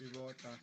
Be right back.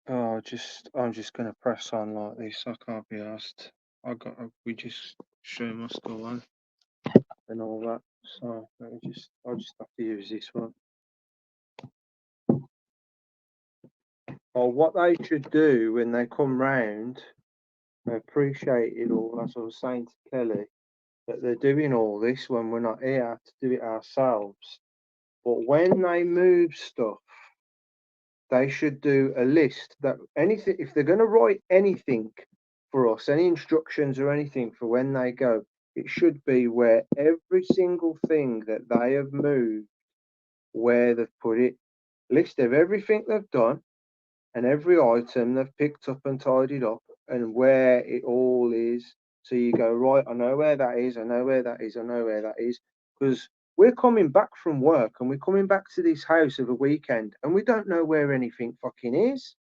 Oh, I'm just gonna press on like this. I can't be asked. We just show must go on and all that. So I'll just have to use this one. Oh, what they should do when they come round, I appreciate it all. As I was saying to Kelly, that they're doing all this when we're not here to do it ourselves. But when they move stuff, they should do a list that anything, if they're going to write anything for us, any instructions or anything for when they go, it should be where every single thing that they have moved, where they've put it, list of everything they've done and every item they've picked up and tidied up and where it all is. So you go, right, I know where that is, I know where that is, I know where that is. Because we're coming back from work and we're coming back to this house of a weekend and we don't know where anything fucking is.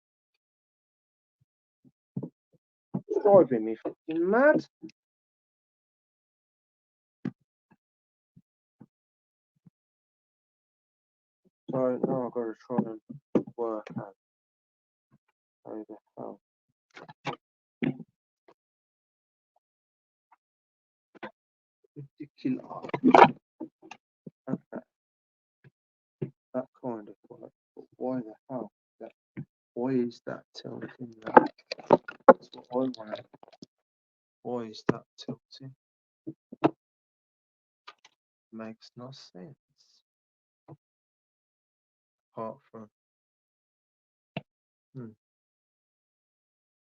It's driving me fucking mad. So now I've got to try and work out how the hell. Ridiculous. Okay. That kind of work. But why the hell? Why is that tilting that? That's what I want to. Why is that tilting? Makes no sense. Apart from.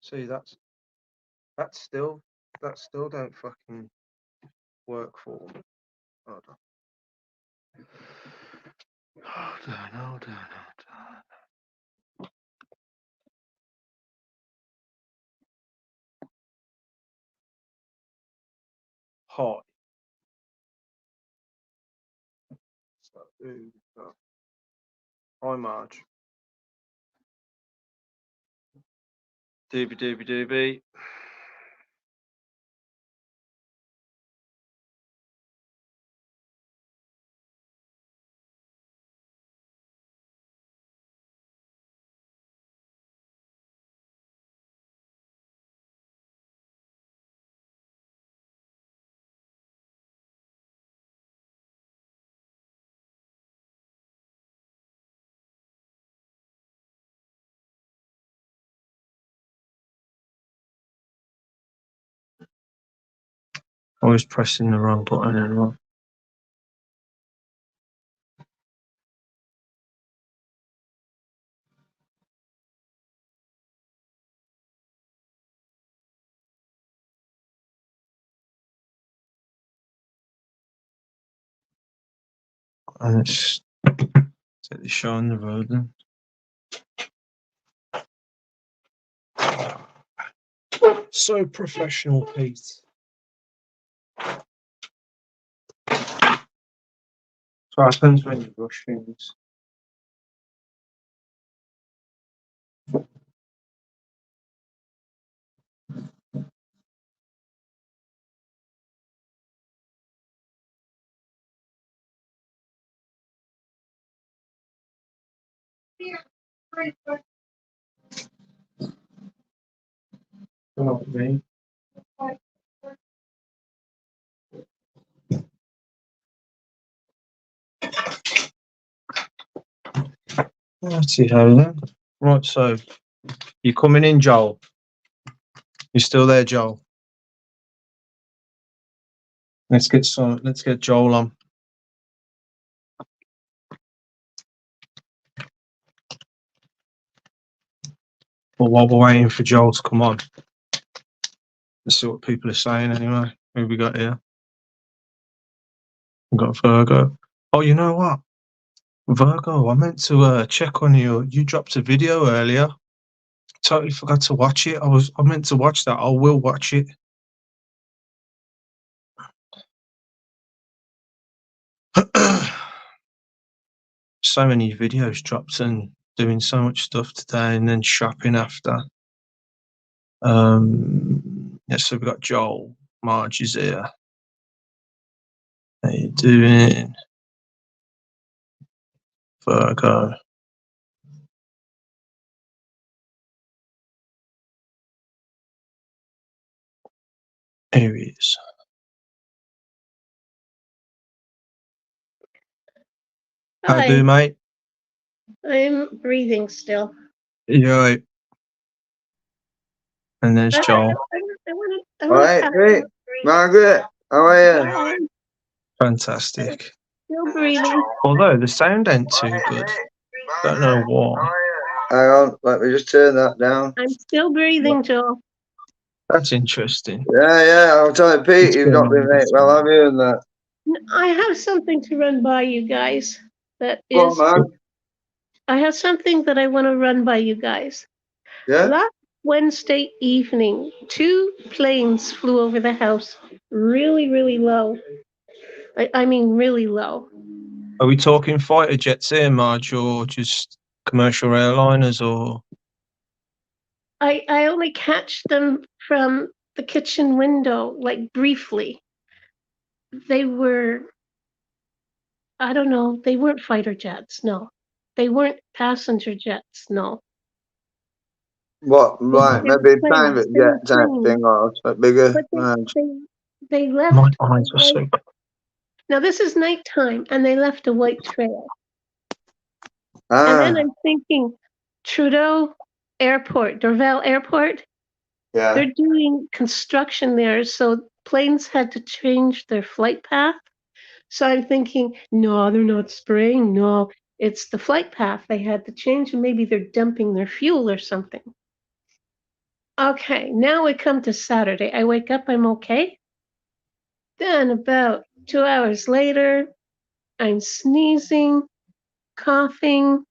See, that still don't fucking work for me. Hold on. Hold on. Hi. So, hi, Marge. Doobie. I was pressing the wrong button anyway. And let's take the show on the road then. So professional, Pete. So what happens when you rush things? Not me. Let's see how then. Right, so You coming in, Joel? You still there, Joel? Let's get Joel on. But while we're waiting for Joel to come on, let's see what people are saying anyway. Who we got here? We got Virgo. Oh, you know what? Virgo, I meant to check on you. You dropped a video earlier. Totally forgot to watch it. I meant to watch that. I will watch it. So many videos dropped and doing so much stuff today, and then shopping after. Yeah, so we've got Joel. Marge is here. How you doing? Virgo. Here he is. How do, mate? I'm breathing still. Yeah. Right. And there's Joel. All right, great. Margaret, how are you? Fantastic. Still breathing. Although the sound ain't too good. Don't know why. Hang on, let me just turn that down. I'm still breathing, Joel. That's interesting. Yeah, I'm telling Pete, you've not been very well, have you? And that. I have something to run by you guys. That Go is, on, man. I have something that I want to run by you guys. Yeah? Last Wednesday evening, 2 planes flew over the house, really, really low. I mean, really low. Are we talking fighter jets here, Marge, or just commercial airliners, or? I only catch them from the kitchen window, like briefly. They were, I don't know, they weren't fighter jets, no. They weren't passenger jets, no. What, right, They were maybe planes, private they were jet type planes. thing or something bigger. But they left. My eyes are so. Now this is nighttime, and they left a white trail. And then I'm thinking, Trudeau Airport, Dorval Airport, yeah. they're doing construction there, so planes had to change their flight path. So I'm thinking, no, they're not spraying. No, it's the flight path they had to change, and maybe they're dumping their fuel or something. Okay, now we come to Saturday. I wake up, I'm okay. Then about 2 hours later, I'm sneezing, coughing.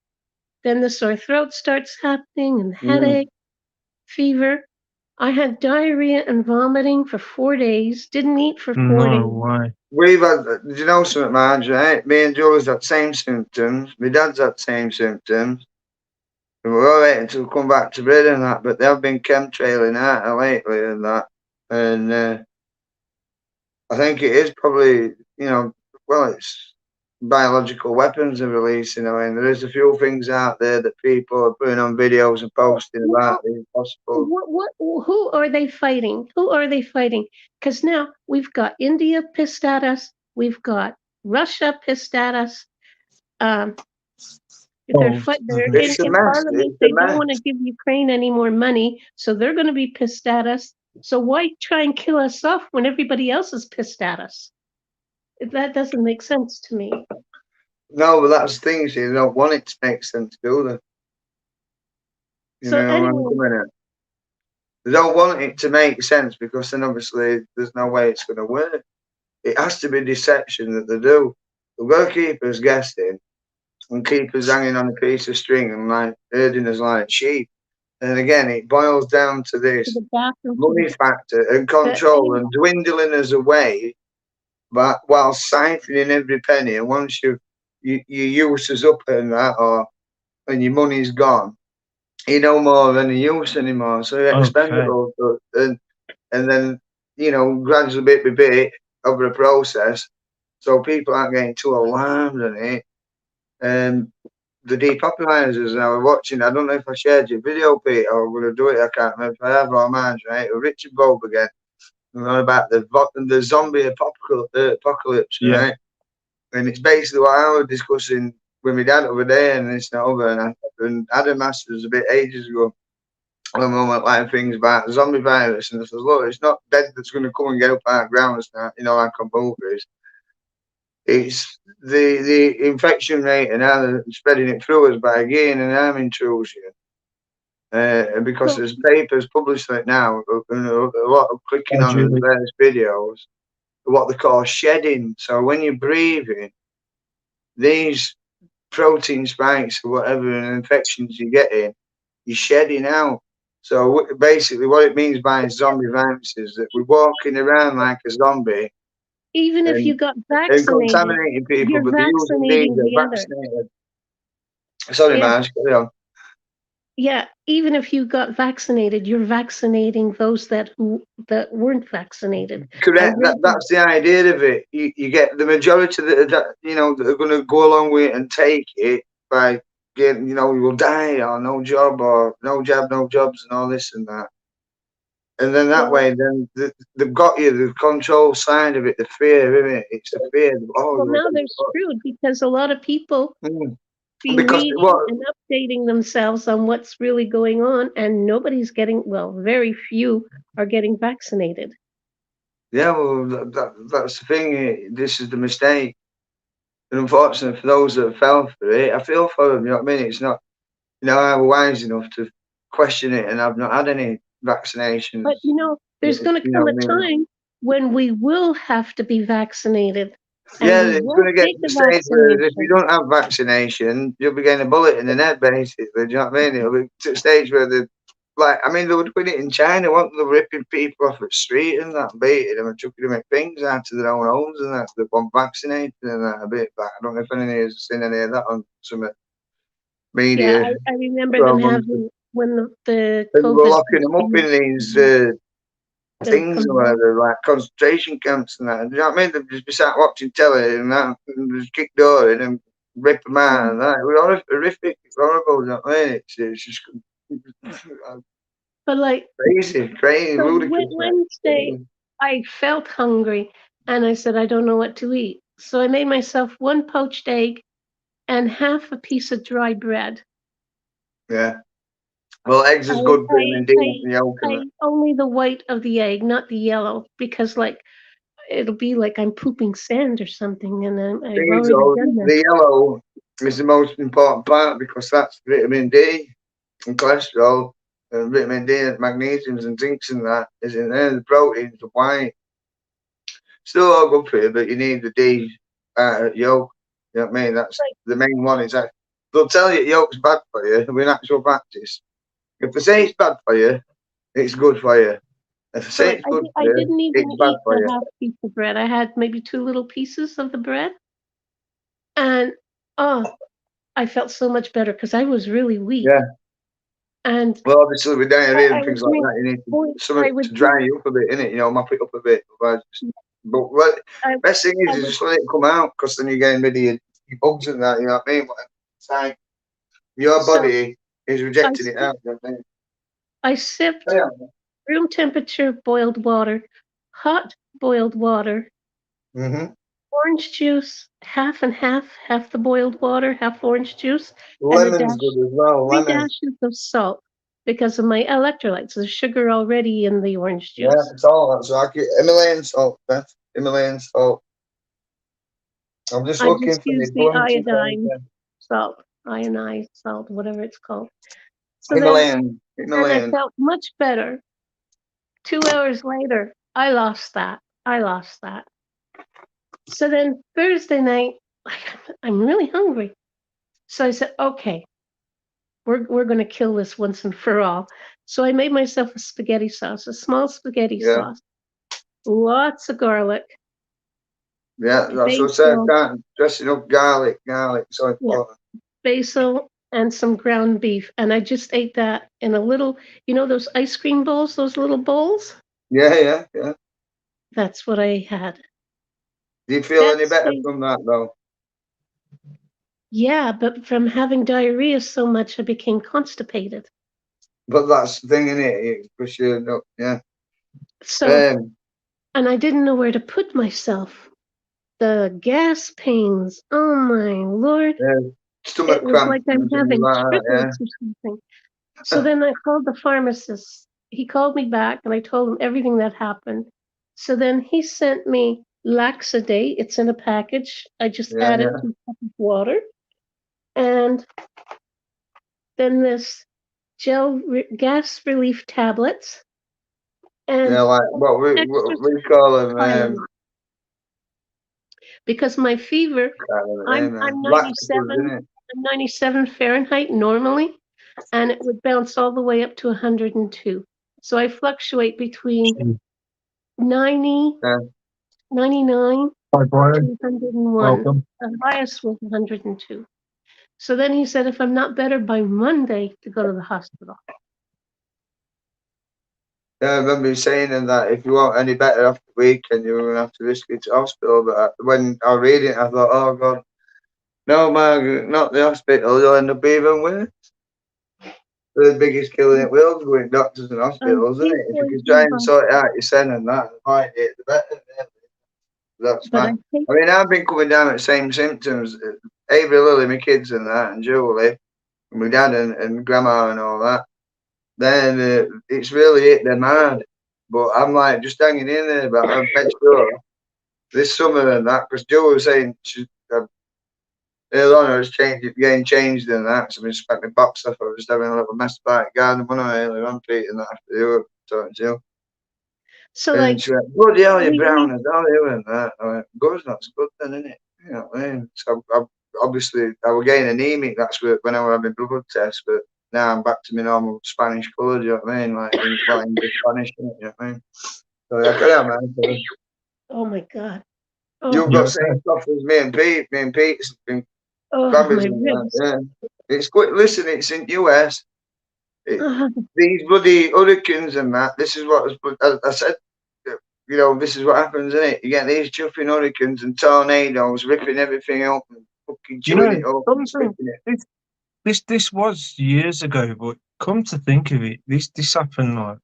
Then the sore throat starts happening, and headache, fever. I had diarrhea and vomiting for 4 days. Didn't eat for 4 days. No way. We've had, do you know something, Marge, right? Me and Julie's got same symptoms. My dad's had same symptoms. And we're all waiting to come back to bed and that, but they've been chemtrailing out lately and that. And I think it is probably, well, it's biological weapons are releasing. I mean, there is a few things out there that people are putting on videos and posting about the impossible. Who are they fighting? Who are they fighting? Because now we've got India pissed at us. We've got Russia pissed at us. They're in Parliament. They don't want to give Ukraine any more money, so they're going to be pissed at us. So why try and kill us off when everybody else is pissed at us? That doesn't make sense to me. No, but that's the thing. They don't want it to make sense, do they? You know, anyway, they don't want it to make sense because then obviously there's no way it's going to work. It has to be deception that they do. They've got to keep us guessing and keep us hanging on a piece of string and like herding us like sheep. And again, it boils down to this money factor and control and dwindling us away, but while siphoning every penny. And once you use us up and that, and your money's gone, you no more of any use anymore. So you're expendable. And then, gradually bit by bit over a process. So people aren't getting too alarmed on it. The depopulizers I was watching, I don't know if I shared your video, Pete, or I'm going to do it, I can't remember if I have or mine, right? Richard Bob again, about the zombie apocalypse, yeah. Right? And it's basically what I was discussing with my dad over there, and it's not over, and Adam asked us a bit ages ago, at the moment, like things about the zombie virus, and I says, look, it's not dead that's going to come and get up our grounds now, you know, like on movies. It's the infection rate and how they're spreading it through us by again and arm intrusion. Because there's papers published right now, and a lot of clicking on the various videos, what they call shedding. So when you're breathing, these protein spikes or whatever and infections you're getting, you're shedding out. So basically what it means by zombie virus is that we're walking around like a zombie. Even if you got and vaccinated, contaminating people, you're but they're using vaccinating these the other. vaccinated. Sorry, Yeah. Marge, carry on. Yeah, even if you got vaccinated, you're vaccinating those that weren't vaccinated. Correct. That's the idea of it. You get the majority that you know that are going to go along with it and take it by getting, you know, you will die or no job or no job, no jobs and all this and that. And then that way, then they've got you the control side of it, the fear, isn't it? It's the fear. Well, now they're screwed because a lot of people be because reading and updating themselves on what's really going on, and nobody's getting, well, very few are getting vaccinated. Yeah, well, that's the thing. This is the mistake. And unfortunately, for those that fell for it, I feel for them, you know what I mean? It's not, you know, I'm wise enough to question it, and I've not had any vaccinations. But, you know, there's going to come a time when we will have to be vaccinated. Yeah, it's going to get to the stage where if you don't have vaccination, you'll be getting a bullet in the head, basically. Do you know what I mean? It'll be to the stage where they, like, I mean, they were doing it in China, weren't they? Ripping people off the street and that, beating them and chucking them at things out of their own homes and that. They weren't vaccinated and that a bit back. I don't know if any of you have seen any of that on some media. Yeah, I remember them having, when the COVID. They were locking them up in in these things or whatever, like concentration camps and that. Do you know what I mean? They'd just be sat watching telly and that, and just kick door in and rip them out and that. It was horrific, it's horrible, you know what I mean? It's just but like crazy, so ludicrous. Wednesday, I felt hungry and I said, I don't know what to eat. So I made myself one poached egg and half a piece of dry bread. Yeah. Well, eggs is good for him and only the white of the egg, not the yellow, because like it'll be like I'm pooping sand or something, and I've already done that. The yellow is the most important part because that's vitamin D and cholesterol, and vitamin D and magnesiums and zincs and that is in there. The proteins, the white, still all good for you, but you need the D yolk. You know what I mean? That's the main one. Is that they'll tell you yolk's bad for you in actual practice. If they say it's bad for you, it's good for you. If they say it's good for you, didn't even it's bad eat for the you. half piece of bread. I had maybe 2 little pieces of the bread, and I felt so much better because I was really weak. Yeah. And well, obviously with diarrhea and things like that, you need something to dry you up a bit, innit? You know, mop it up a bit. But best thing is just let it come out, because then you're getting rid of your bugs and that. You know what I mean? It's like your body is rejecting it out. You know what I mean? I sipped room temperature boiled water, hot boiled water, orange juice, half and half the boiled water, half orange juice, lemon's good as well. 3 dashes of salt because of my electrolytes. There's sugar already in the orange juice. Yeah, it's all that's like Himalayan salt, Beth. Himalayan salt. I'm just looking for the iodine salt, ionized salt, whatever it's called. So Himalayan. And I felt much better. 2 hours later, I lost that. So then Thursday night, I'm really hungry. So I said, okay, we're going to kill this once and for all. So I made myself a spaghetti sauce, a small spaghetti sauce, lots of garlic. Yeah, that's what I said. Dressing up garlic, so important. Basil and some ground beef, and I just ate that in a little, you know, those ice cream bowls, those little bowls? Yeah. That's what I had. Do you feel any better from that, though? Yeah, but from having diarrhea so much, I became constipated. But that's the thing, isn't it? Because yeah. So, and I didn't know where to put myself. The gas pains, oh my Lord. Yeah. Stomach it was cramp. Like I'm having triplets or something. So then I called the pharmacist. He called me back and I told him everything that happened. So then he sent me Laxaday. It's in a package. I just Yeah, added yeah. 2 cups of water. And then this gas relief tablets. And Yeah, like what extra we call them. Tylenol. Because my fever, I'm 97, Lactose, isn't it? I'm 97 Fahrenheit normally, and it would bounce all the way up to 102. So I fluctuate between 90, Yeah. 99 Hi, to Brian. 101. Welcome. The highest was 102. So then he said, if I'm not better by Monday, to go to the hospital. Yeah, I remember you saying that if you weren't any better after the weekend, you were going to have to risk it to hospital. But when I was reading it, I thought, oh, God, no, Margaret, not the hospital. You'll end up even worse. The biggest killer in the world is going doctors and hospitals, isn't it? If you can try and sort it out yourself and that, the fight it, the better. That's But fine. I mean, I've been coming down with the same symptoms. Avery, Lily, my kids and that, and Julie, and my dad and grandma and all that. Then it's really hit them hard. But I'm like just hanging in there. But I bet sure this summer and that, because Joe was saying she's earlier on, I was getting changed and that. So I just packed my box off. I was just having a little mess back garden when I earlier on, Pete, and that after you talking to you. so And like, she went, bloody hell, you're brown as hell, you and that. I went, good, that's good then, isn't it? You know what I mean? So obviously, I was getting anemic. That's when I was having blood tests, but now I'm back to my normal Spanish colour, do you know what I mean? Like, well, English Spanish, you know what I mean? So I could have, man. oh my God. Oh, You've got the same stuff as me and Pete. Me and Pete's been oh babies my and that, ribs. yeah. It's quick, listen, it's in US. Uh, These bloody hurricanes and that, this is what I said, you know, this is what happens, isn't it? You get these chuffing hurricanes and tornadoes ripping everything up and fucking You chewing know, it up and something. spitting it. This was years ago, but come to think of it, this happened like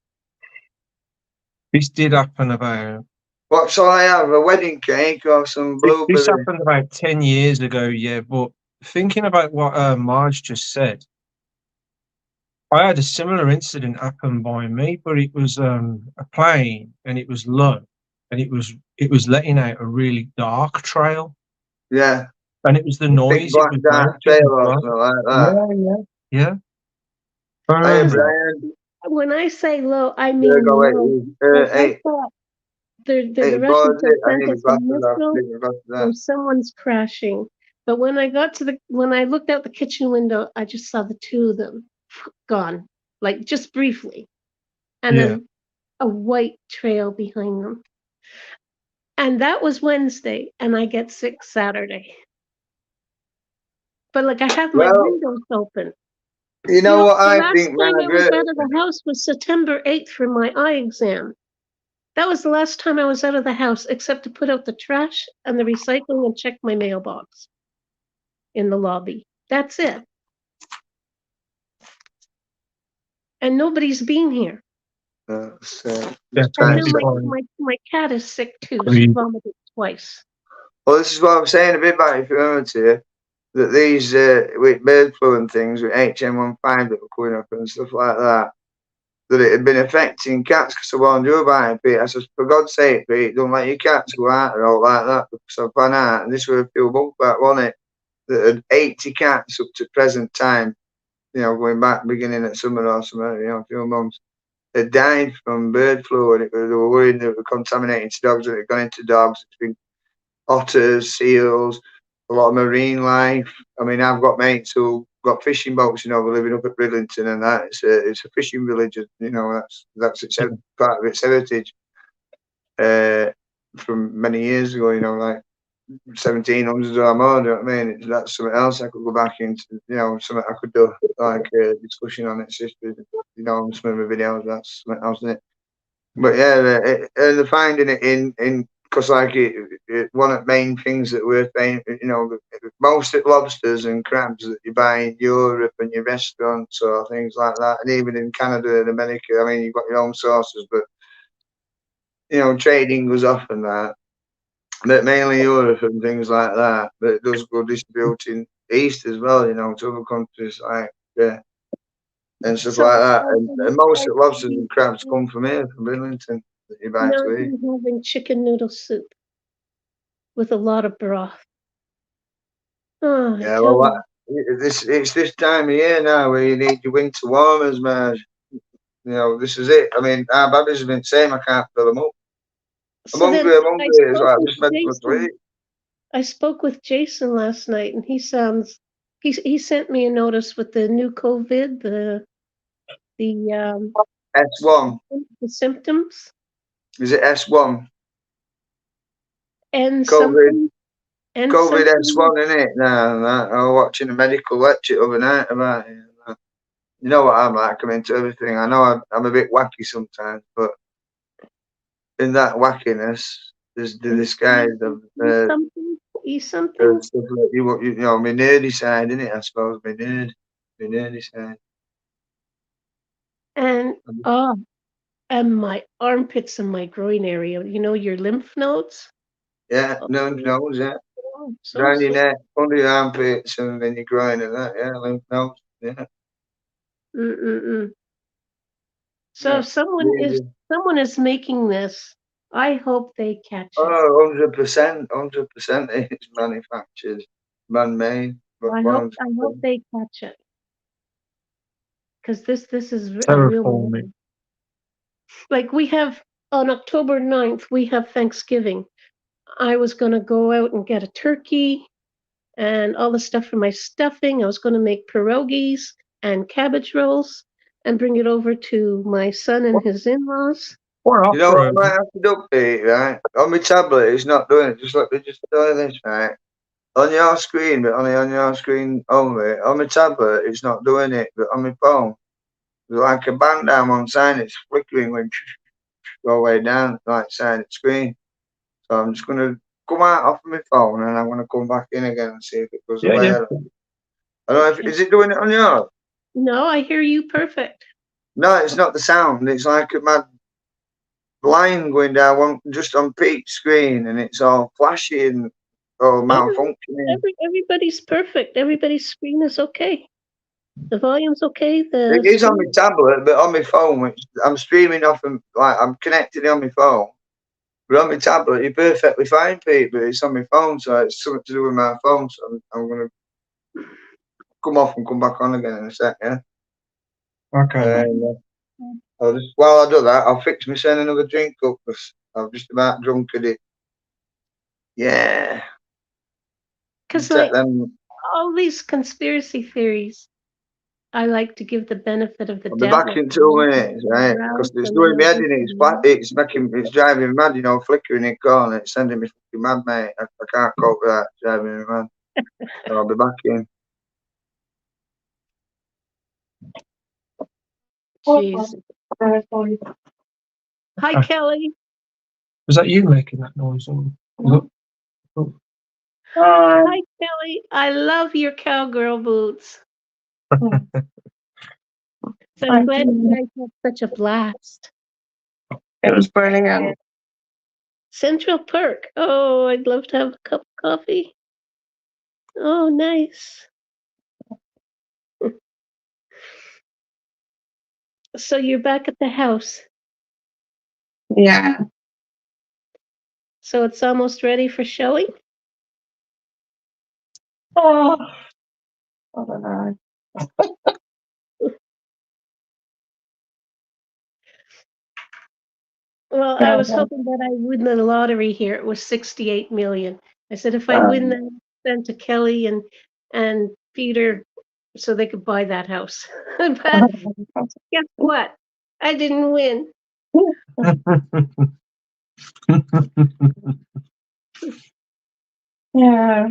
this did happen about. What shall I have? A wedding cake or some This blueberry? happened about 10 years ago, yeah. But thinking about what Marge just said, I had a similar incident happen by me, but it was a plane and it was low, and it was letting out a really dark trail, Yeah. and it was the Big noise it black was dark making tail as or well. something like that. Yeah. I Hey, remember. Brian. when I say low, I There mean go low. Like I eight. thought the Eight Russians bars had it. I sent need my us a glasses off. missile Take my glasses or off. someone's crashing. But when I got to when I looked out the kitchen window, I just saw the two of them gone, like just briefly, and Yeah. then a white trail behind them. And that was Wednesday, and I get sick Saturday. But like I have my Well, windows open. you know what The I last think, time I was Margaret? out of the house was September 8th for my eye exam. That was the last time I was out of the house, except to put out the trash and the recycling and check my mailbox in the lobby. That's it. And nobody's been here. Just And trying then to Definitely say. fine. my cat is sick too. She Agreed. vomited twice. Well, this is what I'm saying a bit about if you remember to you, that these with bird flu and things with HM15 that were coming up and stuff like that, that it had been affecting cats because I warned you about it, Pete. I said, for God's sake, Pete, don't let your cats go out or all like that because I found out, and this was a few months back, wasn't it? That had 80 cats up to present time, you know, going back beginning at summer or something, you know, a few months. They died from bird flu and they were worried that it was contaminating to dogs and it had gone into dogs. It's been otters, seals, a lot of marine life. I mean, I've got mates who got fishing boats, you know, we're living up at Bridlington and that. It's a fishing village, you know, that's its part of its heritage from many years ago, you know, like 1700s or more, do you know what I mean? That's something else I could go back into, you know, something I could do, like a discussion on its history, you know, on some of my videos, that's something else, isn't it? But yeah, they're finding it in because like one of the main things that we're paying, you know, most of lobsters and crabs that you buy in Europe and your restaurants or things like that, and even in Canada and America. I mean, you've got your own sources, but you know, trading goes off and that. But mainly Europe and things like that. But it does go distributing east as well, you know, to other countries like yeah. and stuff So like that. are And most of the lobsters you and crabs come from here, from Bridlington, that you buy now to eat. you're having chicken noodle soup with a lot of broth. Oh, I Yeah, tell well, you. it's this time of year now where you need your winter warmers, man. You know, this is it. I mean, our babies have been saying I can't fill them up. I'm So then hungry, I'm I hungry. It's spoke like, with just meant to Jason. eat. I spoke with Jason last night, and he sent me a notice with the new COVID, the S1. the symptoms Is it S1? and COVID. something and COVID something. S1, isn't it? Now, I was watching a medical lecture overnight about it. You know what I'm like, I'm into everything. I know I'm a bit wacky sometimes, but in that wackiness, there's the disguise of Something. Something. stuff like you know, my nerdy side, innit? I suppose my nerdy side. And oh, and my armpits and my groin area. You know your lymph nodes. Yeah, Oh, lymph nodes, yeah. so Around your neck, under your armpits, and then your groin and that, yeah, lymph nodes, yeah. So Yeah. if someone is making this, I hope they catch it. Oh, 100%, 100% it's manufactured, man-made. But I hope they catch it. Because this is a real Terraforming. like we have on October 9th, we have Thanksgiving. I was gonna go out and get a turkey and all the stuff for my stuffing. I was gonna make pierogies and cabbage rolls and bring it over to my son and his in-laws. You know what I might have to do, Pete, right? On my tablet, it's not doing it. Just let me just tell you this, right? On your screen, but only on your screen only. On my tablet, it's not doing it, but on my phone, there's like a band down one side, it's flickering when go way down, like side of the screen. So I'm just gonna come out off of my phone and I'm gonna come back in again and see if it goes away. Yeah. I don't know if is it doing it on yours? No, I hear you perfect. No, it's not the sound. It's like a mad line going down one just on Pete's screen, and it's all flashy and all malfunctioning. Everybody's perfect. Everybody's screen is okay. The volume's okay. It is on my tablet, but on my phone, which I'm streaming off, and like I'm connected on my phone. But on my tablet, you're perfectly fine, Pete. But it's on my phone, so it's something to do with my phone. So I'm gonna come off and come back on again in a sec. Yeah. Okay. While I do that, I'll fix me saying another drink up because I've just about drunk it. Yeah. Because like all these conspiracy theories, I like to give the benefit of the I'll be doubt. back in 2 minutes, right? Because it's doing me head in. It's driving me mad, you know, flickering it, calling it's sending me fucking mad, mate. I can't cope with that. It's driving me mad. So I'll be back in. Jeez. Hi, Kelly. Was that you making that noise? Hi, Kelly. I love your cowgirl boots. So I'm glad you guys had such a blast. It was brilliant. Central Perk. Oh, I'd love to have a cup of coffee. Oh, nice. So you're back at the house. Yeah. So it's almost ready for showing? Oh, I don't know. Well, I was hoping that I win the lottery here. It was 68 million. I said if I win that, send to Kelly and Peter so they could buy that house. But guess what? I didn't win. Yeah.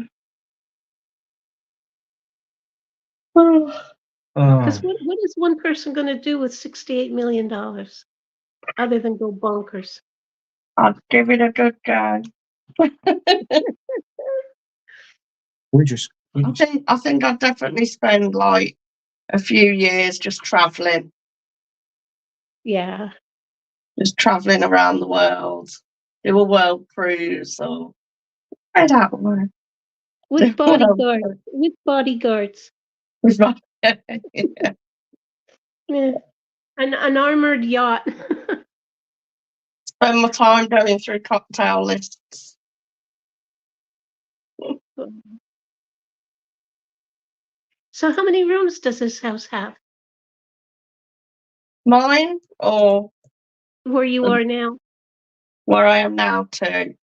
Because what is one person going to do with $68 million other than go bonkers? I'd give it a good go. I think I'd definitely spend like a few years just traveling. Yeah. Just traveling around the world. Do a world cruise or I don't know. With bodyguards. With bodyguards. Yeah. Yeah. An armored yacht. Spend my time going through cocktail lists. So how many rooms does this house have? Mine or Where you are now? where I am now, two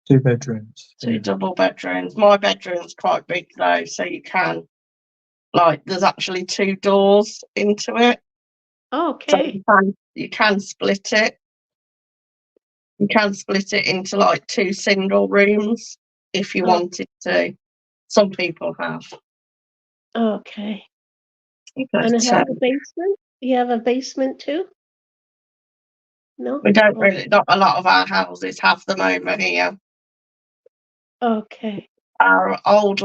2 bedrooms. double bedrooms. My bedroom's quite big though, so you can there's actually 2 doors into it. So Okay. you can split it. You can split it into 2 single rooms if you Oh. wanted to. Some people have. Okay. But, And it has a basement? You have a basement too? No? we don't really, not a lot of our houses have them over here. Okay. Our old,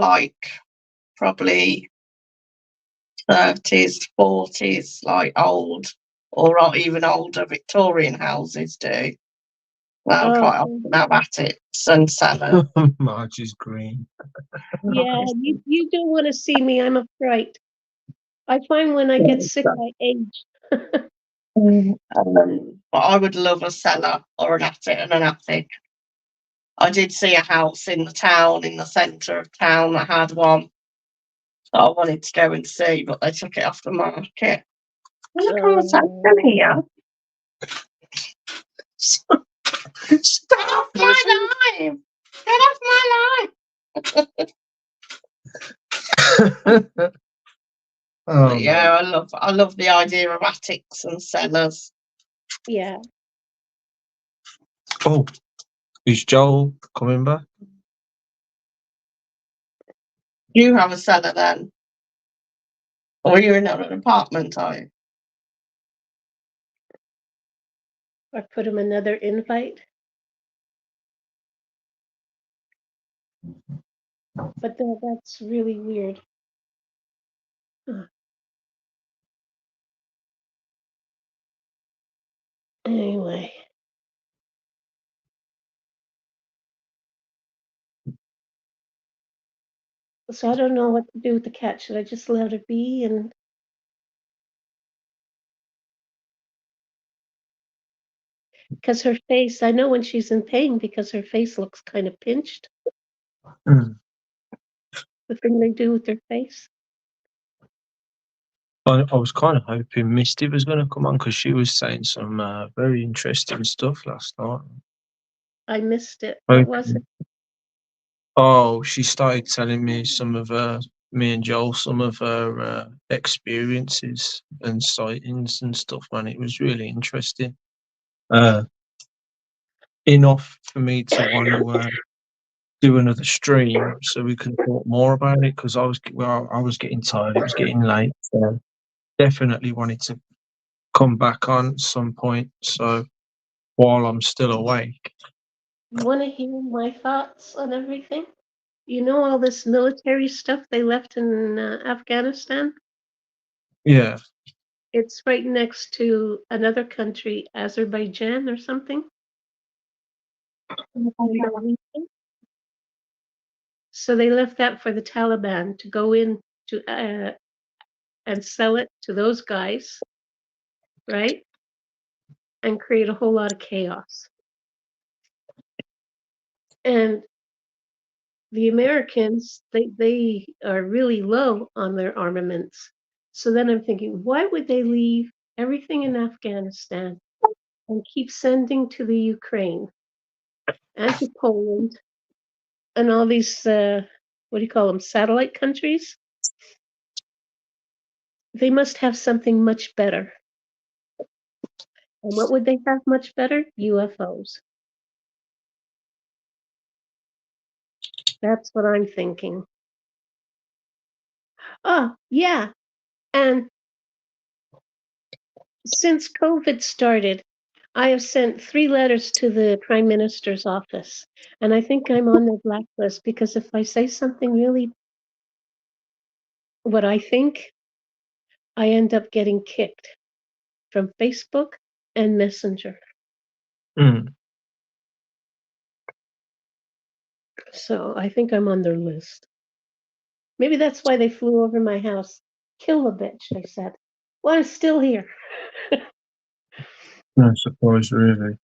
probably 30s, 40s, old or even older Victorian houses do. Well, quite Okay. often have attics and cellars. Marge is green. Yeah, you don't want to see me. I'm a fright. I find when I get sick, I age. But I would love a cellar or an attic. I did see a house in the town, in the centre of town, that had one that I wanted to go and see, but they took it off the market. Look on the centre here. Stop off my life! Get off my life! Oh, yeah, I love the idea of attics and cellars. Yeah. Oh, is Joel coming back? You have a cellar then? Or you're in an apartment, are you? Or put him another invite. But that's really weird. Huh. Anyway. So I don't know what to do with the cat. Should I just let her be? And because her face, I know when she's in pain because her face looks kind of pinched. Mm. The thing they do with their face. I was kind of hoping Misty was going to come on because she was saying some very interesting stuff last night. I missed it. What was it? Oh, she started telling me me and Joel, some of her experiences and sightings and stuff, man. It was really interesting. Enough for me to want to do another stream so we can talk more about it because I was getting tired. It was getting late. So definitely wanted to come back on at some point. So while I'm still awake. You want to hear my thoughts on everything? You know all this military stuff they left in Afghanistan? Yeah. It's right next to another country, Azerbaijan or something. So they left that for the Taliban to go in to and sell it to those guys, right? And create a whole lot of chaos. And the Americans, they are really low on their armaments. So then I'm thinking, why would they leave everything in Afghanistan and keep sending to the Ukraine and to Poland and all these, what do you call them, satellite countries? They must have something much better. And what would they have much better? UFOs. That's what I'm thinking. Oh, yeah. And since COVID started, I have sent 3 letters to the Prime Minister's office. And I think I'm on their blacklist because if I say something really what I think, I end up getting kicked from Facebook and Messenger. Mm. So I think I'm on their list. Maybe that's why they flew over my house. Kill the bitch, I said. Well, I'm still here. No surprise, really.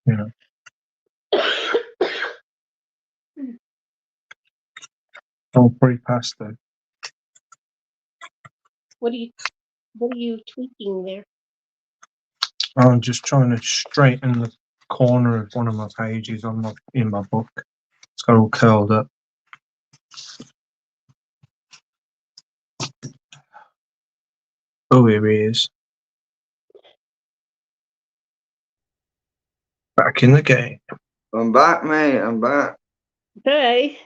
Yeah. Oh, pretty past though. What are you tweaking there? I'm just trying to straighten the corner of one of my pages in my book. It's got all curled up. Oh, here he is. Back in the game. I'm back, mate. I'm back. Hey.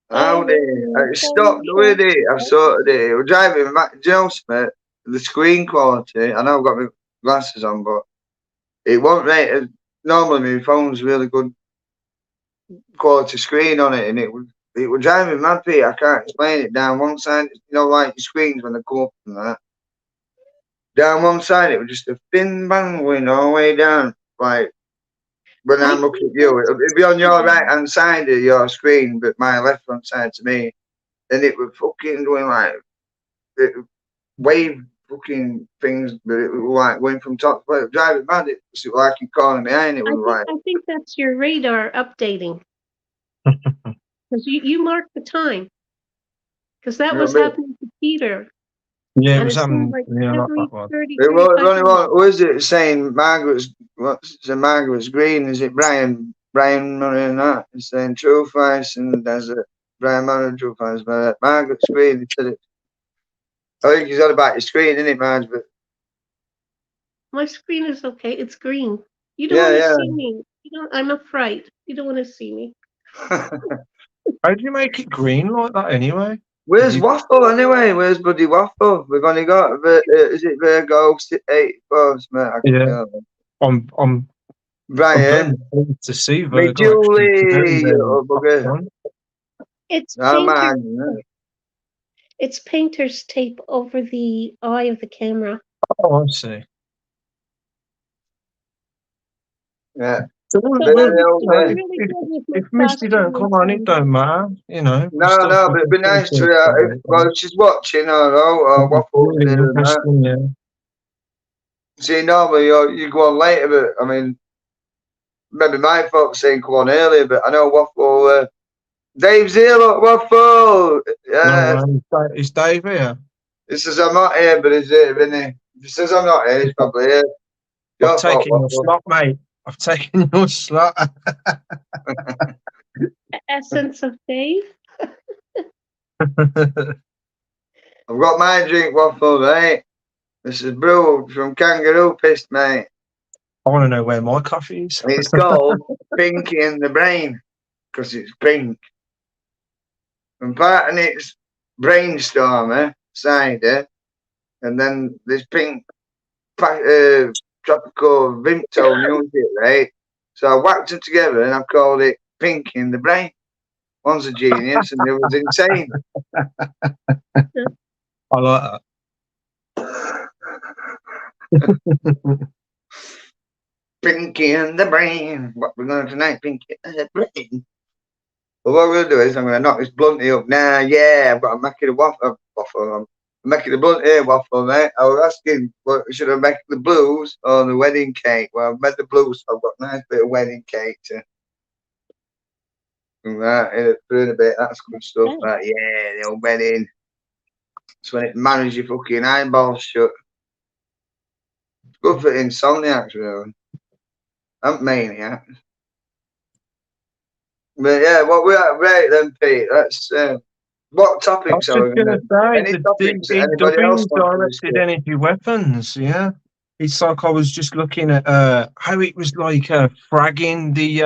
Howdy. I stopped with it. I've sorted it. We're driving back to Joseph. The screen quality. I know I've got my glasses on, but it won't rate. Normally, my phone's really good quality screen on it, and it was driving mad, Pete. I can't explain it. Down one side, you know, like your screens when they come up and that. Down one side, it was just a thin bang going all the way down. Like when I'm looking at you, it'll be on your right hand side of your screen, but my left hand side to me, and it was fucking doing like wave fucking things, but it was like going from top to bottom. Driving mad. It was like you calling behind. It was I think that's your radar updating. Because you marked the time. Because that was happening to Peter. Yeah, it and was happening. Like yeah, every that one. 30, It was 35 minutes. what was it saying? Margaret's green. Is it Brian Murray and that? It's saying True Face and there's it. Brian Murray and True Face. But Margaret's green. He said it. I think he's on about your screen, isn't it, Marge? But My screen is okay. It's green. You don't want to see me. I'm a fright. You don't want to see me. How do you make it green like that anyway? Where's Waffle anyway? Where's bloody Waffle? We've only got is it Virgo 84? Yeah. I'm Brian. to see Me Virgo. Julie, you bugger. It's painter's tape over the eye of the camera. Oh, I see. Yeah. So if Misty don't come on, it don't matter, you know. No, but it'd be nice to. Well, she's watching or Waffle. Really interesting, yeah. See, normally you go on later, but I mean, maybe my folks saying come on earlier, but I know Waffle. Dave's here, look, Waffle. Yeah. No, is Dave here? He says I'm not here, but he's here, isn't he? If he says I'm not here, he's probably here. I've taken your slot, mate. I've taken your slot. Essence of Dave. I've got my drink, Waffle, mate. This is brewed from Kangaroo Piss, mate. I want to know where my coffee is. It's called Pinky in the Brain because it's pink. And part of it's Brainstormer cider, and then this pink tropical Vimto music, right? So I whacked them together and I've called it Pink in the Brain. One's a genius and the other's insane. I like that. Pinky in the Brain. What we're going to tonight, Pinky in the Brain. Well, what we're going to do is I'm going to knock this blunty up now. Yeah, I've got to make it a waffle. I'm making the blunt here waffle, mate. I was asking, should I make the blues or the wedding cake? Well, I've made the blues, so I've got a nice bit of wedding cake to. Right, through a bit. That's good stuff. Okay. Right, yeah, the old wedding. It's when it manages your fucking eyeballs shut. It's good for insomniacs, really. I'm maniacs. But yeah, what we're at right then, Pete. Let's. What topics are we going to say? Any topics that anybody else directed Energy Weapons, yeah. It's like I was just looking at how it was like fragging the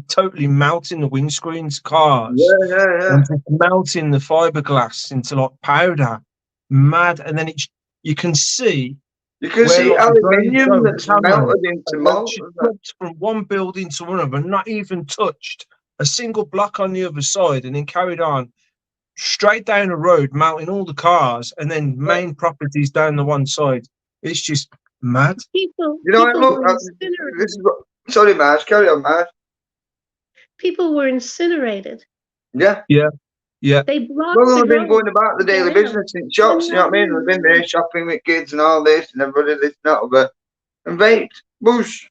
totally melting the windscreens cars. Yeah. And just melting the fiberglass into like powder. Mad. And then you can see. You can see aluminium that's melted into mold. From one building to another, not even touched a single block on the other side, and then carried on straight down the road, melting all the cars, and then main properties down the one side. It's just mad. People, you know what? Look, this is what. Sorry, Marge. Carry on, Marge. People were incinerated. Yeah. Yeah. They blocked Well, the they've been road going about the to get daily out. business in shops, you know what I mean? They've been there shopping with kids and all this and everybody this and that, but and vaped, bush.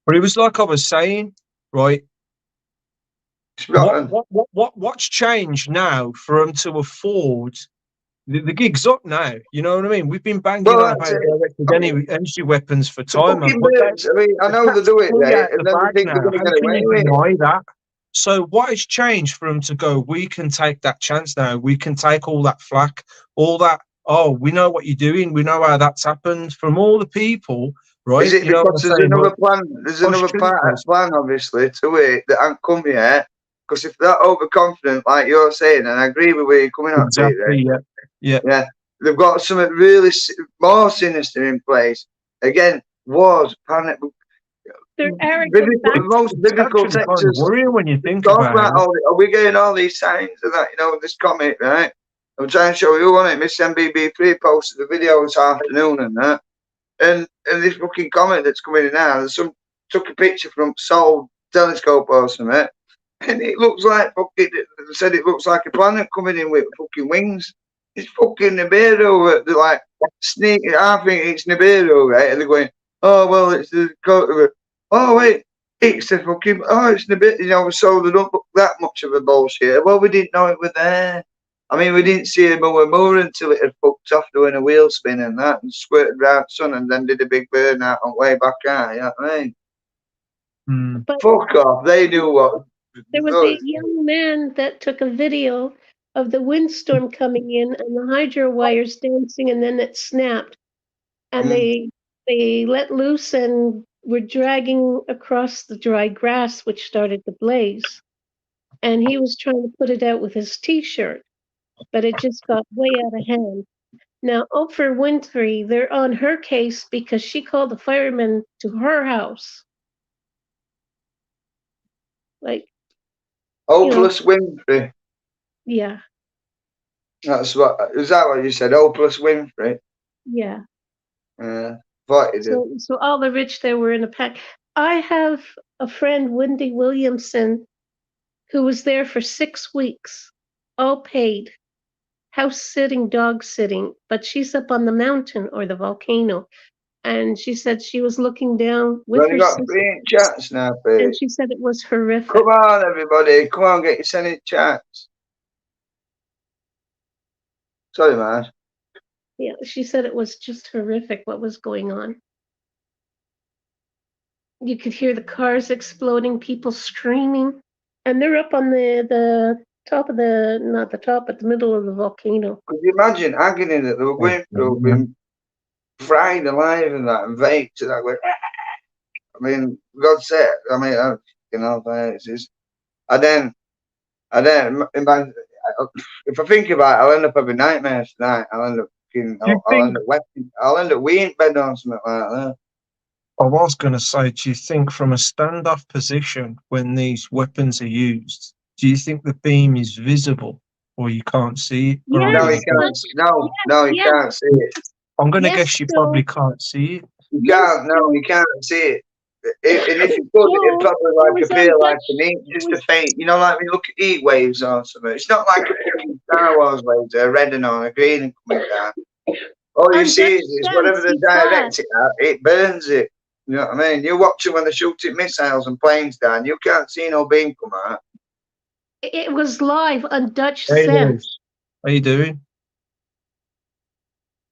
But it was like I was saying, right? It's rotten. What's changed now for them to afford the gig's up now? You know what I mean? We've been banging on about directed energy weapons for time, man. But I mean, I know they do it, right? And then they think they're going to How get can away you with it. deny that? So what has changed for them to go, we can take that chance now. We can take all that flack, all that, oh, we know what you're doing. We know how that's happened from all the people, right? Is it you know because there's another plan? There's another part of the plan, obviously, to it that hasn't come yet. Because if they're overconfident, like you're saying, and I agree with where you're coming at, exactly, yeah, they've got something really more sinister in place. Again, wars, panic. They're arrogant. Most biblical texts. Kind of worrying when you think about it. Are we getting all these signs of that? You know, this comic, right? I'm trying to show you on it. Miss MBB3 posted the video this afternoon and that. And this fucking comet that's coming in now, there's some took a picture from Sol telescope or something, and it looks like fucking. They said it looks like a planet coming in with fucking wings. It's fucking Nibiru. They're like sneaking. I think it's Nibiru, right? And they're going, oh well, it's the. Oh wait, it's the fucking. Oh, it's Nibiru. You know, so they don't look that much of a bullshit. Well, we didn't know it was there. I mean, we didn't see him more until it had fucked off doing a wheel spin and that and squirted round sun and then did a big burnout on way back out. You know what I mean? But fuck off. They knew what. There was a young man that took a video of the windstorm coming in and the hydro wires dancing, and then it snapped. And they let loose and were dragging across the dry grass, which started to blaze. And he was trying to put it out with his T-shirt, but it just got way out of hand. Now, Oprah Winfrey, they're on her case because she called the firemen to her house. Like, Hopeless Winfrey. Yeah. Is that what you said? Hopeless Winfrey? Yeah. Thought you did. So all the rich there were in a pack. I have a friend, Wendy Williamson, who was there for 6 weeks, all paid, house sitting, dog sitting, but she's up on the mountain or the volcano. And she said she was looking down with her got sister, 3 chats now, please. and she said it was horrific. Come on, everybody. Come on, get your Senate chats. Sorry, man. Yeah, she said it was just horrific what was going on. You could hear the cars exploding, people screaming, and they're up on the top of not the top, but the middle of the volcano. Could you imagine agony that they were going through, being fried alive and that, and vaped and that way? I mean, God said, I mean, you know, and then, if I think about it, I'll end up having nightmares tonight. I'll end up weeing in bed or something like that. I was going to say, do you think from a standoff position when these weapons are used, do you think the beam is visible or you can't see it? Yes, no, you can't. No, you can't see it. I'm going to guess you probably can't see it. You can't. No, you can't see it. And if you could, it'd probably appear like an heat, just a faint. You know, like when you look at heat waves or something. It's not like a Star Wars laser, a red and on a green and coming down. All you see is whatever they direct it at, it burns it. You know what I mean? You're watching when they're shooting missiles and planes down. You can't see no beam come out. It was live on Dutch Hey, Sense. how you doing?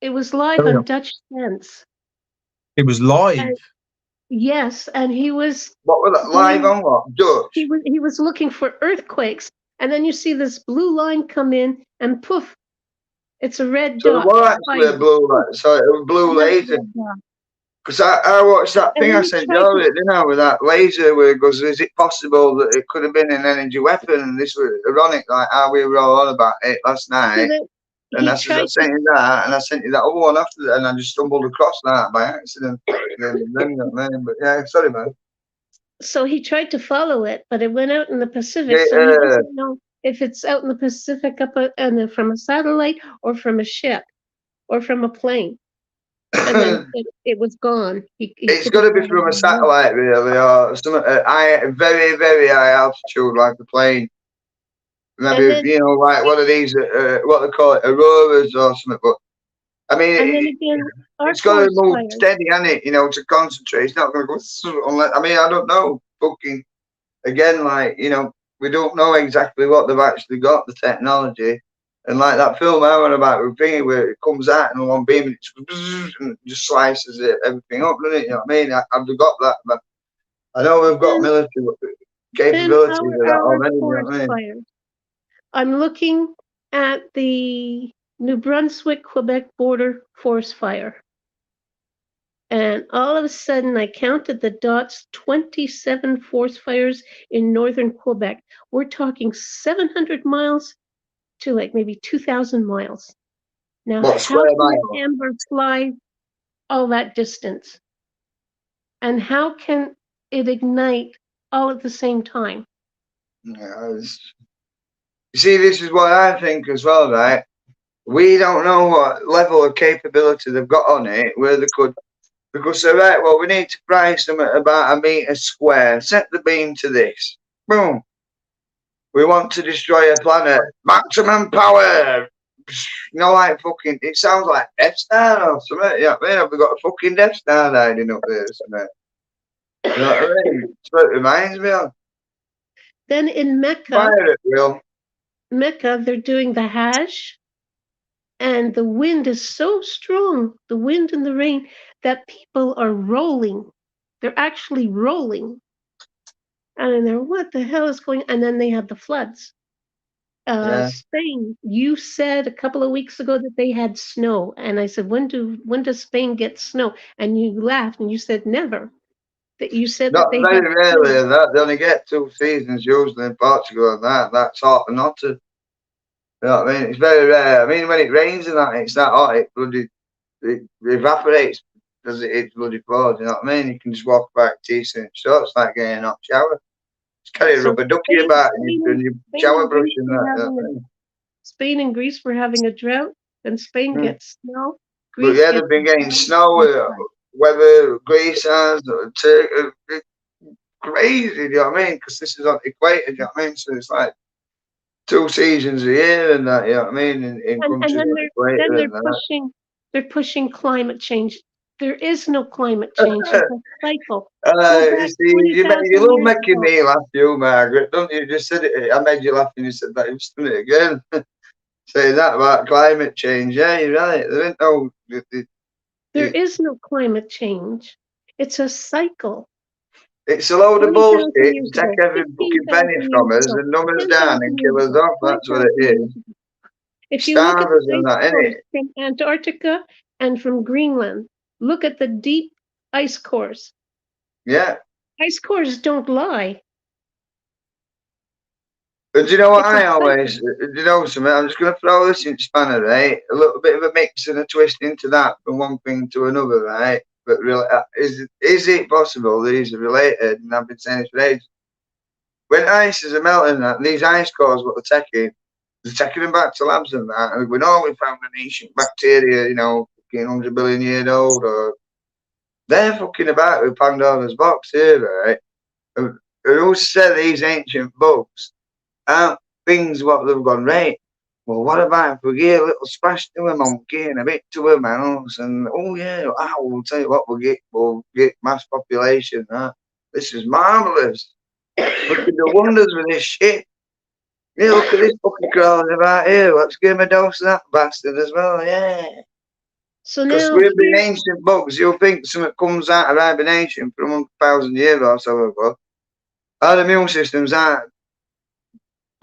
It was live on Dutch Sense. It was live. Yes, and he was. What was that? Live on what? Dutch. He was looking for earthquakes, and then you see this blue line come in, and poof, it's a red dot. So it was actually a blue light. So it was blue laser. Because I watched that thing I sent Joel, didn't I, with that laser where it goes, is it possible that it could have been an energy weapon? And this was ironic, like how we were all on about it last night. And I sent you that, and I sent you that other one after that, and I just stumbled across that by accident. But yeah, sorry, man. So he tried to follow it, but it went out in the Pacific. So he doesn't know if it's out in the Pacific and from a satellite or from a ship or from a plane. And then it was gone. It's got to be from a satellite, really, or some very, very high altitude, like a plane. maybe, then, you know, like one of these, what they call it, auroras or something. But I mean, and then again, our it's got to forest move fires. steady, hasn't it? You know, to concentrate. It's not going to go unless, I mean, I don't know. Fucking, again, like, you know, we don't know exactly what they've actually got, the technology. And like that film I went about with thingy where it comes out in one beam and it just slices everything up, doesn't it? You know what I mean? I've got that, but I know we've got military capabilities of that Our already, you know forest what I mean? fires. I'm looking at the New Brunswick-Quebec border forest fire. And all of a sudden, I counted the dots, 27 forest fires in northern Quebec. We're talking 700 miles to like maybe 2,000 miles. Now, What, how square can mile? an amber fly all that distance? And how can it ignite all at the same time? Yeah, you see, this is what I think as well, right? We don't know what level of capability they've got on it, where they could, because they're right, well, we need to price them at about 1 metre square. Set the beam to this. Boom. We want to destroy a planet. Maximum power. You know, like fucking, it sounds like Death Star or something. You know what I mean? Have we got a fucking Death Star hiding up there or something? You know what I mean? That's what it reminds me of. Then in Mecca, Fire it, Will. they're doing the Hajj, and the wind is so strong, the wind and the rain, that people are rolling. They're actually rolling. And they're, what the hell is going on? And then they have the floods. Yeah. Spain, you said a couple of weeks ago that they had snow. And I said, when does Spain get snow? And you laughed and you said never. That you said Not that they very had rarely, snow. and that they only get 2 seasons usually in Portugal, and that's hot and hotter. You know what I mean? It's very rare. I mean, when it rains and that, it's that hot, it evaporates because it's bloody cold. You know what I mean? You can just walk back decent shorts, like getting a hot shower. Just carry a So rubber ducky Spain, about Spain, and your Spain shower and brush Greece and were that. You know having what I mean? Spain and Greece were having a drought. Then Spain gets snow. But Greece yeah, gets they've been getting drought. snow, weather, Greece has, it's crazy, you know what I mean? Because this is on the equator, you know what I mean? So it's like 2 seasons a year and that, you know what I mean? In And countries on the equator and that. they're pushing climate change. There is no climate change. It's a cycle. Go You back see, 20,000 you love years making ago. me laugh, you, Margaret, don't you? You just said it. I made you laugh and you said that. You've done it again. Saying that about climate change. Yeah, you're right. There ain't no. There is no climate change. It's a cycle. It's a load of 20,000 bullshit years to take ago, every fucking 15,000 penny years from us ago, and numb us 10,000 down and years kill us ago, off. That's what 5,000 it years is. ago. If you look at Starve us the and ice that, cores innit? from Antarctica and from Greenland, look at the deep ice cores. Yeah. Ice cores don't lie. But do you know what It's a I always, do you know something? I'm just going to throw this in spanner, right? A little bit of a mix and a twist into that from one thing to another, right? But really, is it possible these are related? And I've been saying this for ages. When ices are melting, these ice cores, what they're taking them back to labs and that. And we know we found an ancient bacteria, you know, 100 billion years old, or they're fucking about with Pandora's box here, right? And who said these ancient bugs aren't things what they've gone, right? Well, what about if we give a little splash to a monkey and a bit to a mouse? And oh yeah, we'll tell you what, we'll get mass population. This is marvelous. We can do wonders with this shit. Yeah, look at this fucking crawling about here. Let's give him a dose of that bastard as well. Yeah. So Because now we've been ancient bugs. You'll think something comes out of hibernation from 1,000 years or so ago. Our immune systems aren't.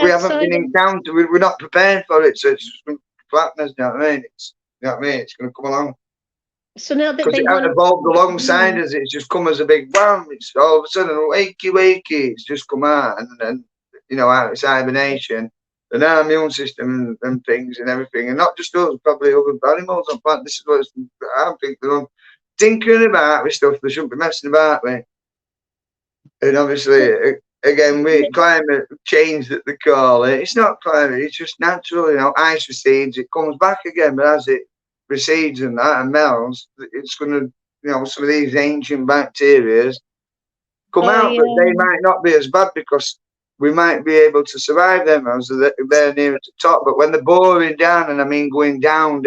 We haven't been encountered. We're not prepared for it. So it's just going to flatness. You know what I mean? It's going to come along. So now that because they it want hasn't evolved alongside us. It's just come as a big wham. It's all of a sudden, wakey. It's just come out and you know, out of its hibernation. And our immune system and things and everything, and not just us, probably other animals on planet. This is what I think they're tinkering about with stuff they shouldn't be messing about with. And obviously, again, with climate change that they call it, it's not climate, it's just natural, you know, ice recedes, it comes back again, but as it recedes and that and melts, it's going to, you know, some of these ancient bacteria come out, but they might not be as bad because we might be able to survive them as they're near the top. But when they're boring down, and I mean going down,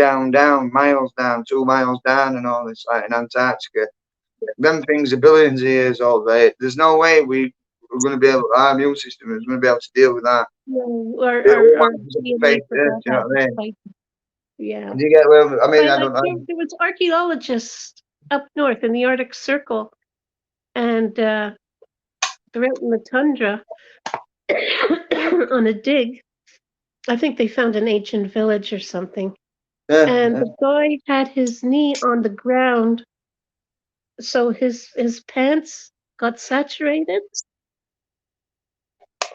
miles down, 2 miles down, and all this, like in Antarctica, them things are billions of years old, right? There's no way we're going to be able, our immune system is going to be able to deal with that. No, Our DNA forgot you know how what I to mean? fight. Yeah. Do you get where I mean? I don't know. There was archaeologists up north in the Arctic Circle, and they're out in the tundra on a dig. I think they found an ancient village or something. Yeah, And the guy had his knee on the ground, so his pants got saturated,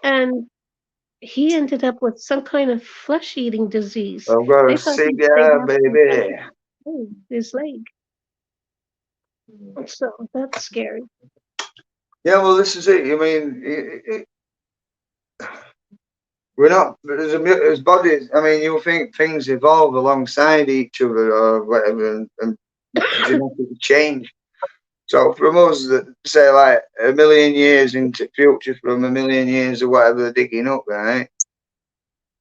and he ended up with some kind of flesh-eating disease. I've got They a thought cigar, baby. his leg. So that's scary. Yeah, well, this is it. I mean, we're not as bodies. I mean, you think things evolve alongside each other or whatever, and genetically change. So from us, say like a million years into future, from a million years or whatever they're digging up, right?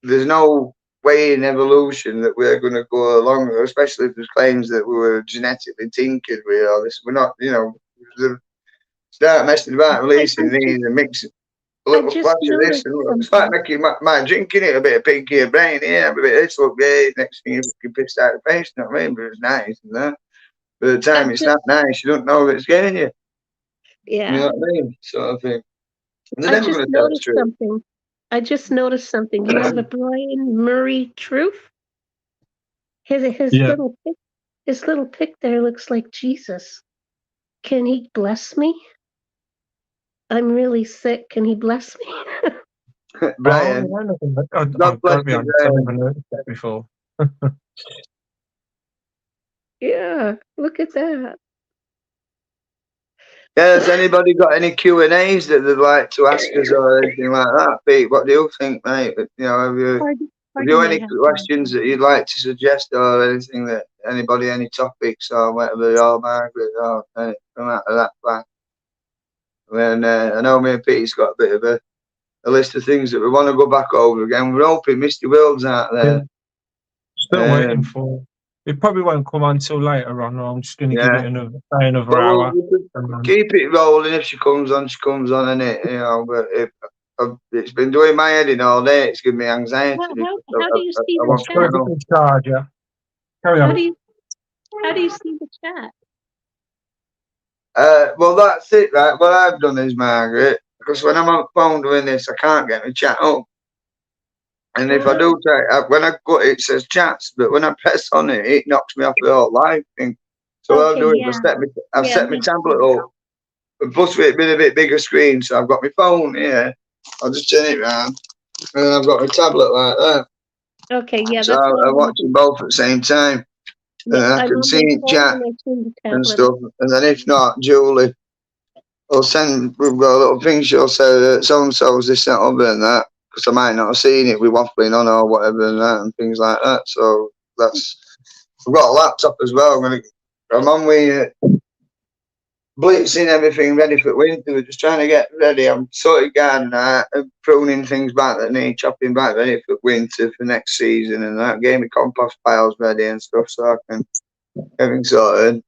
There's no way in evolution that we're going to go along, especially if there's claims that we were genetically tinkered with all this. We're not, you know, start messing about releasing these and mixing a little flash of this. And it's like making my drinking it a bit of pinky and brain here, a bit of this, look great. Next thing you're pissed out of the face, you know what I mean? But it's nice, and that. By the time it's not nice, you don't know that it's getting you. Yeah. You know what I mean? Sort of thing. They're I never just going to tell the noticed truth. something. I just noticed something. You know the Brian Murray Truth? His Yeah. little pic there looks like Jesus. Can he bless me? I'm really sick. Can he bless me? Brian, I've got to be honest, I've never noticed that before. Yeah, look at that. Yeah, has anybody got any Q&As that they'd like to ask us or anything like that, Pete? What do you think, mate? You know, have you any questions that you'd like to suggest or anything that anybody, any topics or whatever, or Margaret or anything out of that plan? And I know me and Pete's got a bit of a list of things that we want to go back over again. We're hoping Misty World's out there. Still waiting for. It probably won't come on until later on. I'm just going to give it another hour. Keep it rolling. If she comes on, and it, you know. But it's been doing my head in all day. It's giving me anxiety. How do you see the chat? Carry on. How do you see the chat? Well, that's it, right? What I've done is, Margaret, because when I'm on the phone doing this, I can't get my chat up. And if I do, when I go, it says chats, but when I press on it, it knocks me off the whole live thing. So what I'll do is I've set my tablet up. And plus, with it being a bit bigger screen, so I've got my phone here. I'll just turn it round, and then I've got my tablet like that. Okay, yeah. So I'm watching both at the same time, and I can see chat and stuff. And then if not, Julie will send. We've got a little thing. She'll say that so and so's this, that, other, and that. Because I might not have seen it with waffling on or whatever and that and things like that. So I've got a laptop as well. I'm on with blitzing everything ready for winter. We're just trying to get ready. I'm sorting garden out and pruning things back that need chopping back ready for winter for next season and that. Getting my compost piles ready and stuff so I can everything sorted.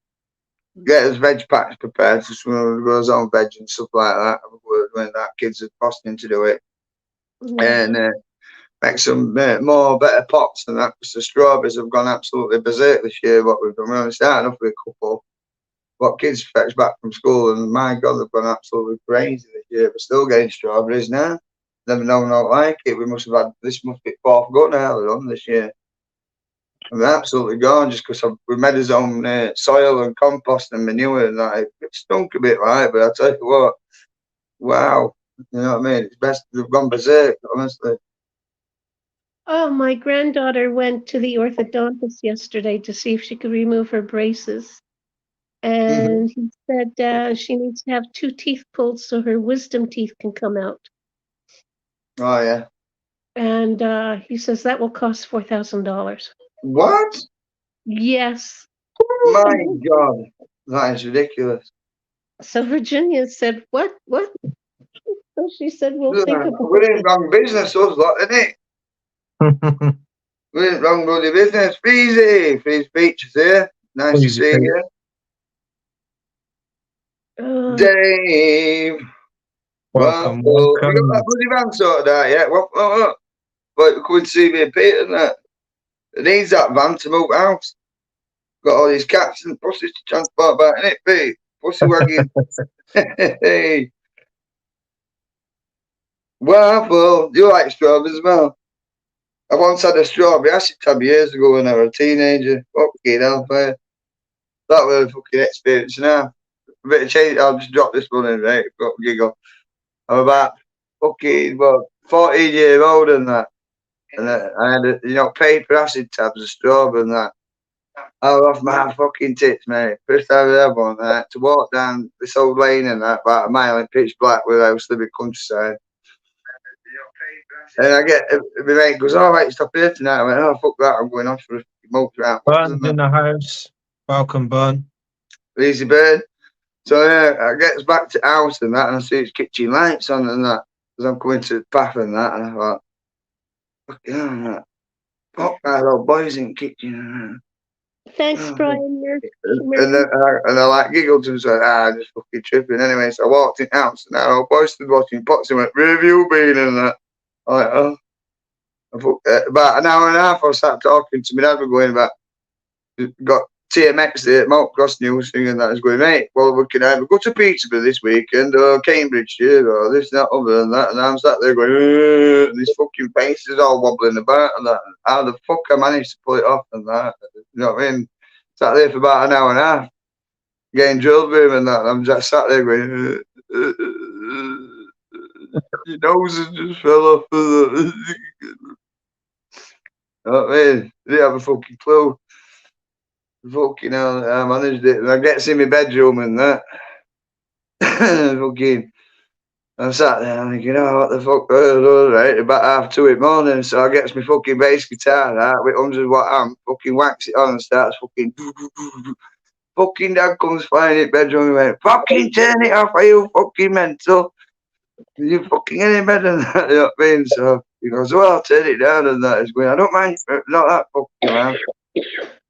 Get us veg packs prepared for some of us own veg and stuff like that. When that kids are posting to do it. And make some more better pots than that because the strawberries have gone absolutely berserk this year. What we've done, we're only starting off with a couple. What kids fetch back from school, and my God, they've gone absolutely crazy this year. We're still getting strawberries now. Never known not like it. We must have had this must be 4th go now on this year. And they're absolutely gone just because we made his own soil and compost and manure and that. It stunk a bit like, but I tell you what, wow. You know what I mean? It's best they've gone berserk, honestly. Oh, my granddaughter went to the orthodontist yesterday to see if she could remove her braces. And he said she needs to have 2 teeth pulled so her wisdom teeth can come out. Oh, yeah. And he says that will cost $4,000. What? Yes. My God, that is ridiculous. So Virginia said, what? So she said, we'll think about We're it. in wrong business, us lot, isn't it? We're in wrong bloody business. Freezy, Freeze Beaches here. Nice to Freezy see Pete. you. Dave. Welcome, Well, have you got welcome. that bloody van sorted out yet? What? But you come and see me and Pete and that. It needs that van to move house. Got all these cats and pussies to transport back in it, Pete. Pussy wagon. Hey. Well, you like strawberries as well. I once had a strawberry acid tab years ago when I was a teenager. Fucking hell, man. That was a fucking experience now. A bit of change, I'll just drop this one in, right? Got a giggle. I'm about fucking, 14 years old and that. And I had, paper acid tabs of strawberry and that. I was off my fucking tits, mate. First time I had one, I had to walk down this old lane and that, about a mile in pitch black where I was living countryside. And my mate goes, all right, stop here tonight. I went, oh, fuck that, I'm going off for a smoke round. Burn's in the house. Welcome, Burn. Easy bird. So yeah, I gets back to house and that, and I see his kitchen lights on and that, as I'm coming to the path and that, and I thought, fucking hell, and that. Fuck that old boys in the kitchen. Thanks, Brian. And I like giggled and said, I'm just fucking tripping. Anyway, so I walked in the house and our old boy stood watching pots and went, where have you been? And that. I'm like, oh. About an hour and a half I sat talking to my dad. We're going about, got TMX there, Motocross News thing, and that is going, mate, well, we can either go to Peterborough this weekend or Cambridge here or this, that, other and that. And I'm sat there going, and his fucking face is all wobbling about and that. How the fuck I managed to pull it off and that? You know what I mean? Sat there for about an hour and a half, getting drilled with him and that. And I'm just sat there going, your nose has just fell off. You know what I mean? Didn't have a fucking clue. Fucking hell, I managed it. And I gets in my bedroom and that. Fucking, I'm sat there and thinking, oh, what the fuck? Right, about 2:30 in the morning. So I gets my fucking bass guitar out with 100-watt amp, fucking whacks it on and starts fucking. Fucking dad comes flying in the bedroom and went, fucking turn it off, are you fucking mental? You fucking in bed and that, you know what I mean? So he goes, well, I'll turn it down and that. He's going, I don't mind, not that fucking loud.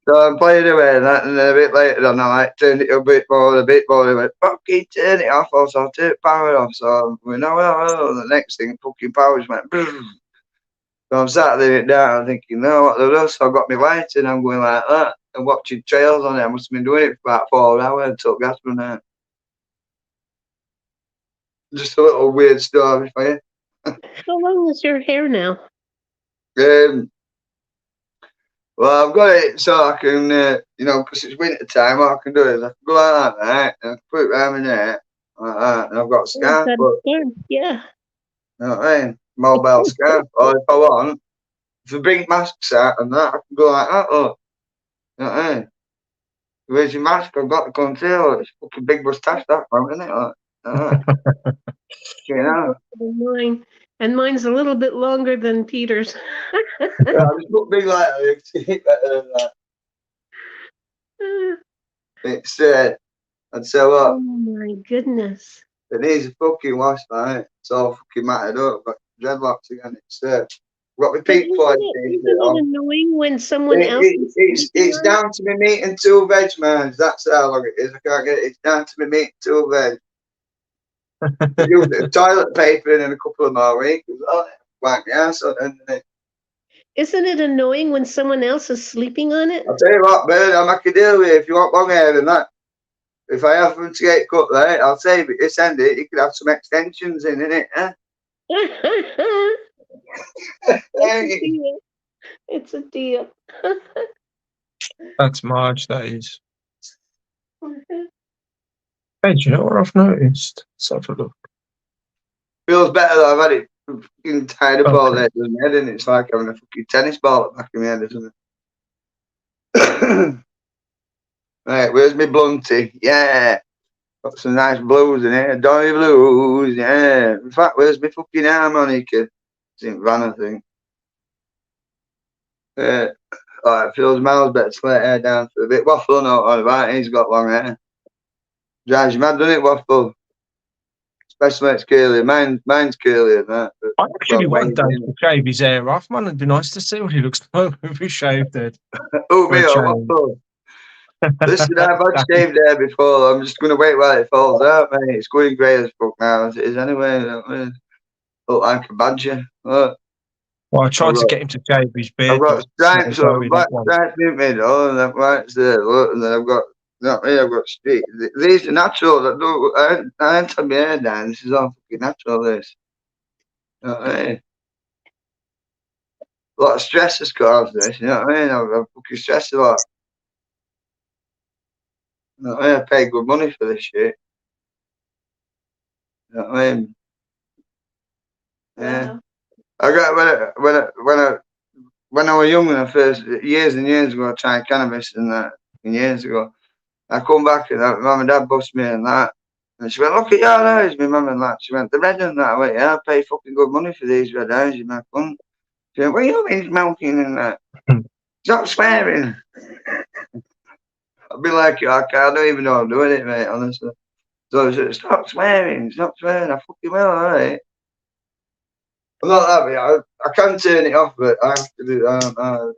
So I'm playing away and that, and then a bit later on, I turned it a bit more. He went, fucking turn it off, or so I'll turn power off. So we know, the next thing, fucking power just went, so I'm sat there down thinking, no, what the hell? So I got my light and I'm going like that and watching trails on it. I must have been doing it for about 4 hours until gas ran out. Just a little weird story for you. How long is your hair now? Well, I've got it so I can, because it's winter time, what I can do is I can go like that, right? And I can put it around my neck, like that, and I've got a scarf. Yeah. You know what I mean? Mobile scarf. Or if I want, if I bring masks out and that, I can go like that, look. You know what I mean? Where's your mask? I've got the conceal. It's a fucking big moustache, that one, isn't it? Like, you know. Mine. And mine's a little bit longer than Peter's. Yeah, I just look big like that. It's better than that. It's, I'd say, well, oh my goodness. it needs a fucking wash, mate. It's all fucking matted up. But dreadlocks again. It's, got my Pink Floyd Isn't it annoying when someone else it's down to me meat and 2 veg, man. That's how long it is. I can't get it. It's down to me meat and 2 veg. Use it, toilet paper in a couple of more weeks. Whack the ass on it. Isn't it annoying when someone else is sleeping on it? I'll tell you what, Bird, I'll make a deal with you. If you want long hair and that, if I happen to get cut there, I'll save it. You send it, you could have some extensions in it, eh? It's a deal. That's Marge, that is. Hey, do you know what I've noticed? Let's have a look. Feels better though. I've had it fucking tied up all day in my head, and it's like having a fucking tennis ball at the back of my head, isn't it? Right, where's my blunty? Yeah. Got some nice blues in here. Donny blues, yeah. In fact, where's my fucking harmonica? It's in van, I think. Oh, it feels miles better to let hair down for a bit. Waffle, no, all right, he's got long hair. Drives you mad, doesn't it, Waffle? best mate's curly. Mine's curlier than that. But, I actually well, want Dave to shave his hair off, man. It'd be nice to see what he looks like if he shaved it. oh, me, For a what change. for? Listen, I've had shaved hair before. I'm just going to wait while it falls out, mate. It's going grey as fuck now, as it is anyway. You know what I mean? Look like a badger. Look. Well, I tried to get him to shave his beard. I've got but stripes on, black stripes in the middle, and then white's there, look, and then I've got, you know what I mean, I've got streaks. These are natural. I ain't had my hair down. This is all fucking natural, this. You know what I mean? A lot of stress has caused this, you know what I mean? I've fucking stressed a lot. You know what I mean? I pay good money for this shit. You know what I mean? Yeah. I got when I was young, when I first years and years ago, I tried cannabis and that years ago. I come back and mum and dad bust me and that, and she went, "Look at your eyes, my mum and that." She went, "The red and that." I went, "Yeah, I pay fucking good money for these red eyes, you my cunt." She went, "What you mean milking and that?" Stop swearing. I'd be like, I don't even know I'm doing it, mate, honestly. So I said, stop swearing. I fucking will, alright. I'm not that bad. I can turn it off, but I have to do I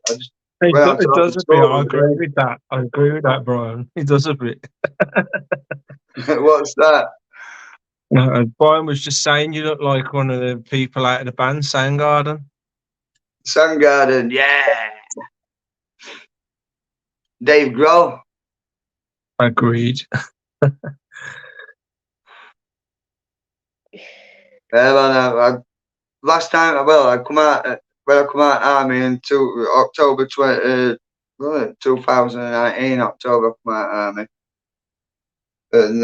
just. It does a bit. I agree with that. I agree with that, Brian. It does a bit. What's that? Brian was just saying you look like one of the people out of the band Soundgarden. Soundgarden, yeah. Dave Grohl. Agreed. Last time, I come out when I come out of army in October 2019. October, I come out of army, and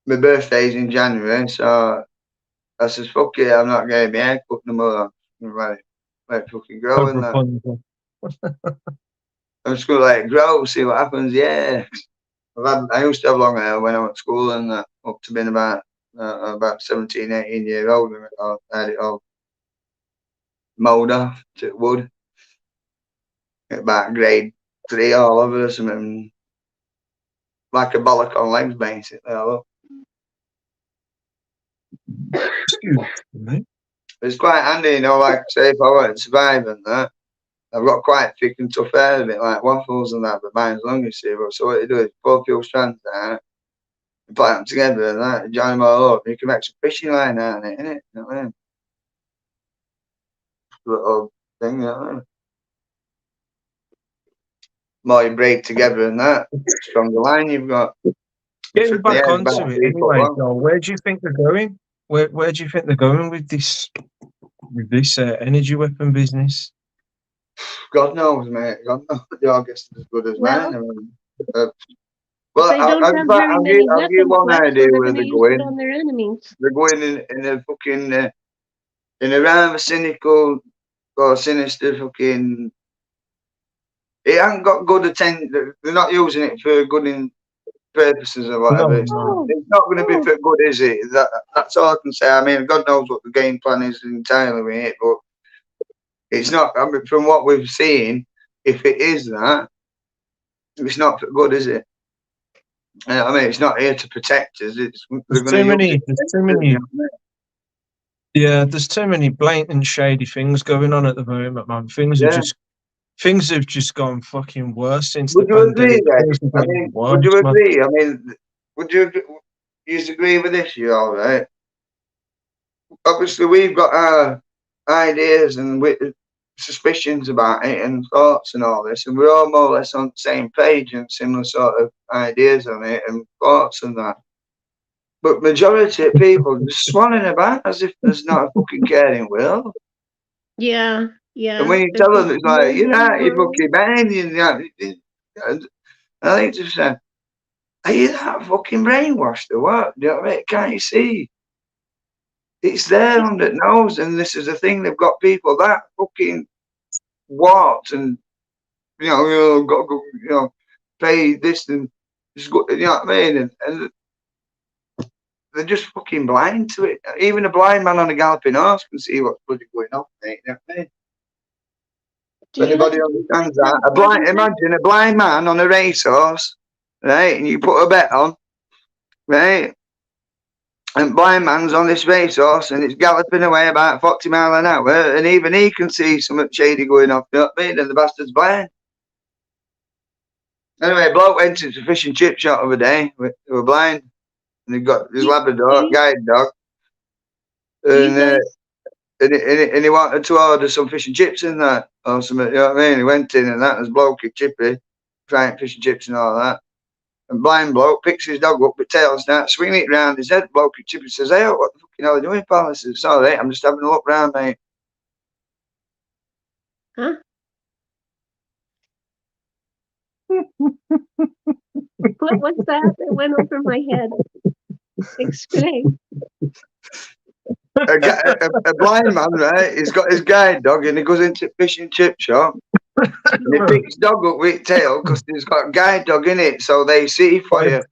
my birthday's in January, so I says, "Fuck it, I'm not getting my hair cut no more. Let it fucking grow in that. I'm just gonna let it grow, see what happens." Yeah, I used to have long hair when I went to school, and up to being about 17, 18 years old, and I had it all mowed off to wood. About grade 3 all over or something, like a bollock on legs, basically. It's quite handy, you know, like say if I want to survive and that, I've got quite thick and tough hair, a bit like waffles and that, but mine's long, you see. But so what you do is pull a few strands out, and put them together and that, join them all up, and you can make some fishing line out of it, innit? You know what I mean? Little thing, you know what I mean? More you break together and that, stronger line you've got. Getting back onto it anyway, Joel, where do you think they're going? Where do you think they're going with this energy weapon business? God knows, mate. God knows. Your guess is as good as mine. I mean, I'll give you one idea where they're going. On their enemies. They're going in a fucking in a rather cynical or sinister fucking. It hasn't got good attention. They're not using it for good purposes or whatever. No. It's not going to be for good, is it? That's all I can say. I mean, God knows what the game plan is entirely with it, but it's not. I mean, from what we've seen, if it is that, it's not for good, is it? I mean, it's not here to protect us. There's too many. Yeah, there's too many blatant shady things going on at the moment, man. Things have just gone fucking worse since the pandemic. Would you agree? I mean, would you agree with this? You all right? Obviously, we've got our ideas and suspicions about it and thoughts and all this, and we're all more or less on the same page and similar sort of ideas on it and thoughts and that. But majority of people just swanning about as if there's not a fucking caring world. Yeah. And when you tell them, it's like, you're out your fucking mind. I think just saying, are you that fucking brainwashed or what? Do you know what I mean? Can't you see? It's there under the nose, and this is the thing. They've got people that fucking warped, and pay this and just go, you know what I mean? And they're just fucking blind to it. Even a blind man on a galloping horse can see what's bloody going on, mate. You know what I mean? Anybody understands that? Imagine a blind man on a racehorse, right? And you put a bet on, right? And blind man's on this racehorse and it's galloping away about 40 miles an hour, and even he can see something shady going off, you know what I mean? And the bastard's blind. Anyway, bloke went into a fish and chip shop the other day. We were blind, and he got his Labrador guide dog, and and he wanted to order some fish and chips in that or something. You know what I mean? He went in and that was blokey chippy, trying fish and chips and all that. And blind bloke picks his dog up with tail and starts swinging it round his head. Blokey chippy says, "Hey, what the fucking hell are you doing, pal?" I says, "It's all right. I'm just having a look round, mate." Huh? What was that? It went over my head. Explain. A blind man, right? He's got his guide dog and he goes into a fish and chip shop. And he picks dog up with tail because he's got a guide dog in it, so they see for you.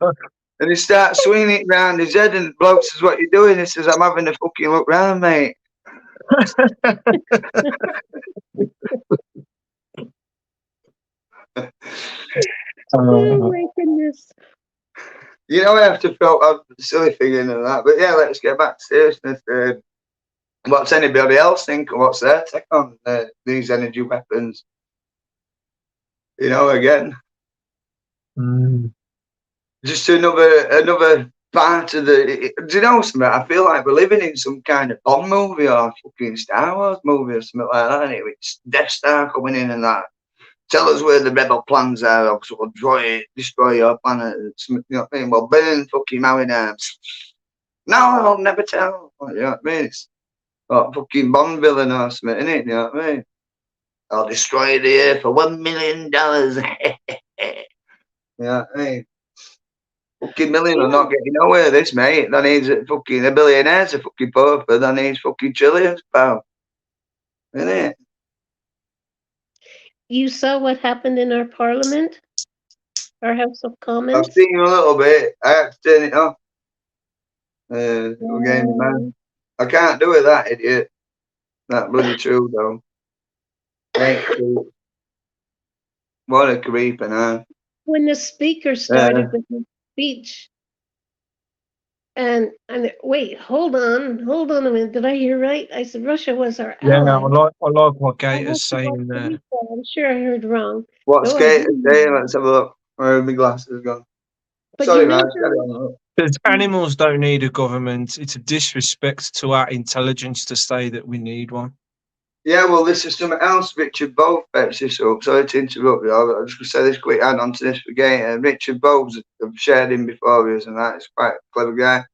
And he starts swinging it round his head, and the bloke says, "What you doing?" He says, "I'm having a fucking look round, mate." Oh my goodness. You know, I have to feel a silly thing in that. But yeah, let's get back to seriousness. What's anybody else think? What's their take on these energy weapons? You know, again, just another part of the. Do you know something? I feel like we're living in some kind of Bond movie or fucking Star Wars movie or something like that. And it's Death Star coming in and that. Tell us where the rebel plans are, or sort of destroy your planet. You know what I mean? Well, burn fucking Maui arms. No, I'll never tell. You know what I mean? It's like fucking Bond villain or something, isn't it? You know what I mean? I'll destroy the earth for $1 million. You know what I mean? Fucking million are not getting nowhere, this, mate. That needs fucking a billionaire's a fucking pauper. That needs fucking trillions, pal. Isn't it? You saw what happened in our parliament? Our House of Commons? I've seen you a little bit. I had to turn it off. Again, man. I can't do it, that idiot. That bloody Trudeau. What a creeper, now. When the speaker started with his speech, and wait, hold on a minute. Did I hear right? I said Russia was our ally. Yeah, I like what Gator's saying there. I'm sure I heard wrong. What's Gator saying? Let's have a look. Where are my glasses gone? But sorry, you man. Because animals don't need a government. It's a disrespect to our intelligence to say that we need one. Yeah, well, this is something else. Richard Bove bets this up. Sorry to interrupt you. I'm just going to say this quick add on to this for Gator. Richard Bove's, I've shared him before us, and that is quite a clever guy.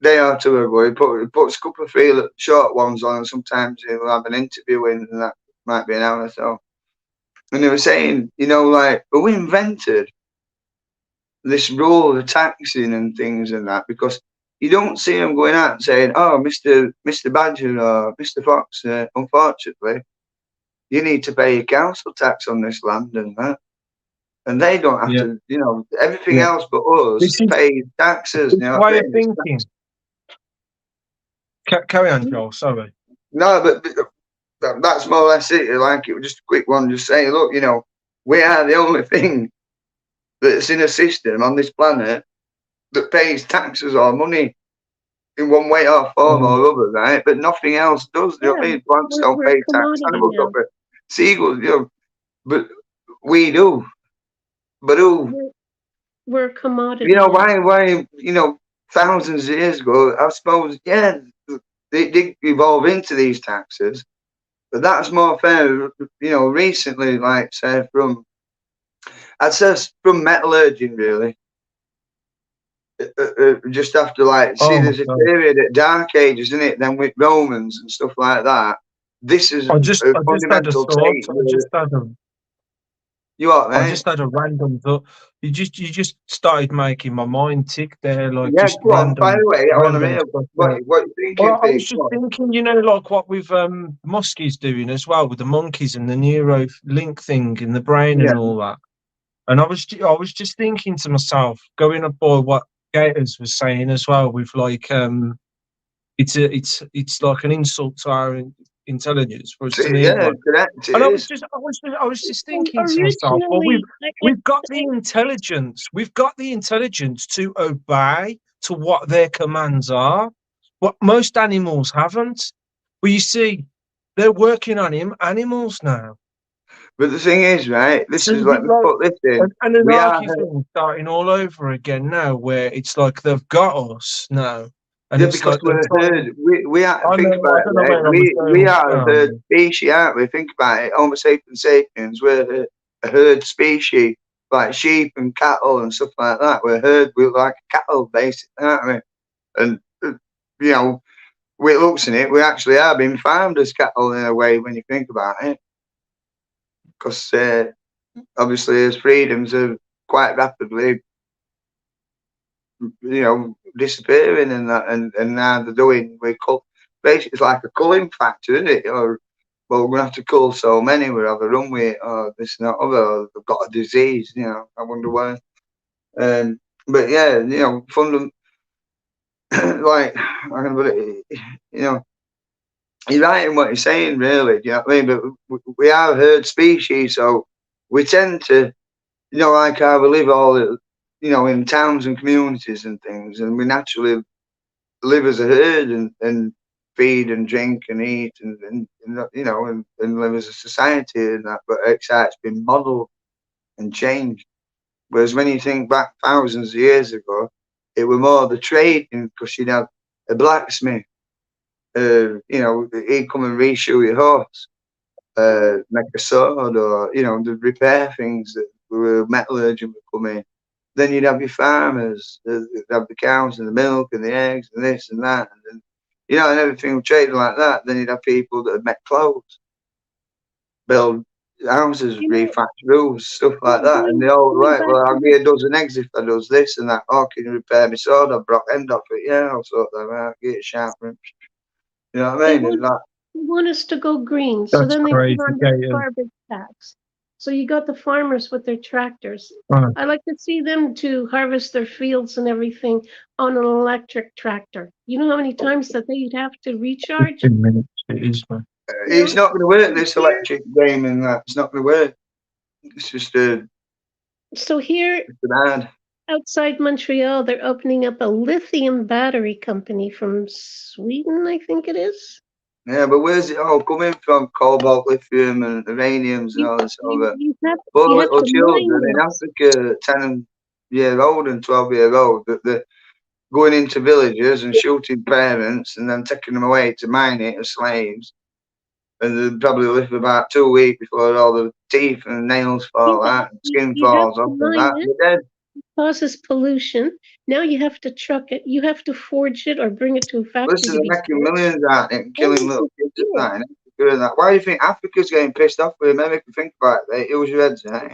Day or two ago, he puts a couple of short ones on, and sometimes he'll have an interview in, and that might be an hour or so. And they were saying, you know, like, well, we invented this rule of taxing and things and that because you don't see them going out and saying, "Oh, Mr. Badger or Mr. Fox, unfortunately, you need to pay your council tax on this land and that." And they don't have to, you know, everything else but us pay taxes. You know, way of thinking. Carry on, Joel. Sorry. No, but that's more or less it. Like, it was just a quick one, just saying, look, you know, we are the only thing that's in a system on this planet that pays taxes or money in one way or form or other, right? But nothing else does. You know what I mean? Plants don't pay tax, animals don't pay. Seagulls, you know, but we do. But who? We're a commodity. You know, why, you know, thousands of years ago, I suppose, yeah, they did evolve into these taxes, but that's more fair, you know, recently, like, say, I'd say from metallurgy, really. Just after, like, there's a period at Dark Ages, isn't it? Then with Romans and stuff like that. This is I just had a thought. You what, mate? I just had a random thought. You just started making my mind tick there, like yeah, just random. By the way, I want to know what you thinking. Well, I was just thinking, you know, like what with Muskie's doing as well with the monkeys and the neuro link thing in the brain and all that. And I was just thinking to myself, going up by what Gators was saying as well, with like it's like an insult to our intelligence for us to need one. Correct. And I was just thinking to myself, well, we've got the intelligence. We've got the intelligence to obey to what their commands are. What most animals haven't. But you see, they're working on animals now. But the thing is, right, this So is, it's a let bit me like put this in. an We are, anarchy thing starting all over again now, where it's like they've got us now. And yeah, it's because like they're we're a trying. herd. We are, I think know, about I it, don't know right? where I was We going. are a herd species, aren't we? Think about it. Homo sapiens sapiens, we're a herd species, like sheep and cattle and stuff like that. We're a herd, we're like cattle, basically, aren't we? And, you know, we looks in it, we actually are being farmed as cattle in a way when you think about it. Because obviously, as freedoms are quite rapidly, you know, disappearing and that, and now they're doing, basically it's like a culling factor, isn't it? Or, well, we're gonna have to cull so many, we'll have a runway, or this and that other, or they've got a disease, you know, I wonder why. But yeah, you know, like, I'm gonna put it, you know, you're right in what you're saying, really, do you know what I mean? But we are a herd species, so we tend to, you know, like how we live all, you know, in towns and communities and things, and we naturally live as a herd and feed and drink and eat and you know, and live as a society and that. But it's been modelled and changed. Whereas when you think back thousands of years ago, it were more the trading, because you'd have a blacksmith, you know, he'd come and reshoe your horse, make a sword, or, you know, the repair things that were metallurgian would come in. Then you'd have your farmers, they'd have the cows and the milk and the eggs and this and that, and you know, and everything would trade like that. Then you'd have people that would make clothes, build houses, You know, refactor roofs, stuff like that. And they all going right, back well, to I'll the give you a dozen eggs if I does this and that. Oh, can you repair my sword? I've broke end off it. Yeah, I'll sort that out. Get it sharper. You know what I they mean? And that, want us to go green, so That's then they put crazy, on the Gator. garbage tax. So you got the farmers with their tractors. Right. I like to see them to harvest their fields and everything on an electric tractor. You know how many times that they'd have to recharge? 15 minutes it is, man. You it's know? not going to work, this Here, electric game and that. It's not going to work. It's just so here bad. outside Montreal, they're opening up a lithium battery company from Sweden, I think it is. Yeah, but where's it all coming from? Cobalt, lithium, and uraniums and You, all this over. you Poor have little to mine children in those. Africa, 10-year-old and 12-year-old, that they're going into villages and shooting parents and then taking them away to mine it as slaves. And they'll probably live about 2 weeks before all the teeth and nails fall out and skin You have falls to off and mine that. it. They're dead. Causes pollution. Now you have to truck it. You have to forge it or bring it to a factory Listen, to they're be making sold. millions out and killing Then little it's kids at fuel. that in Africa and that. Why do you think Africa's getting pissed off with America? Think about it. It was your heads, eh?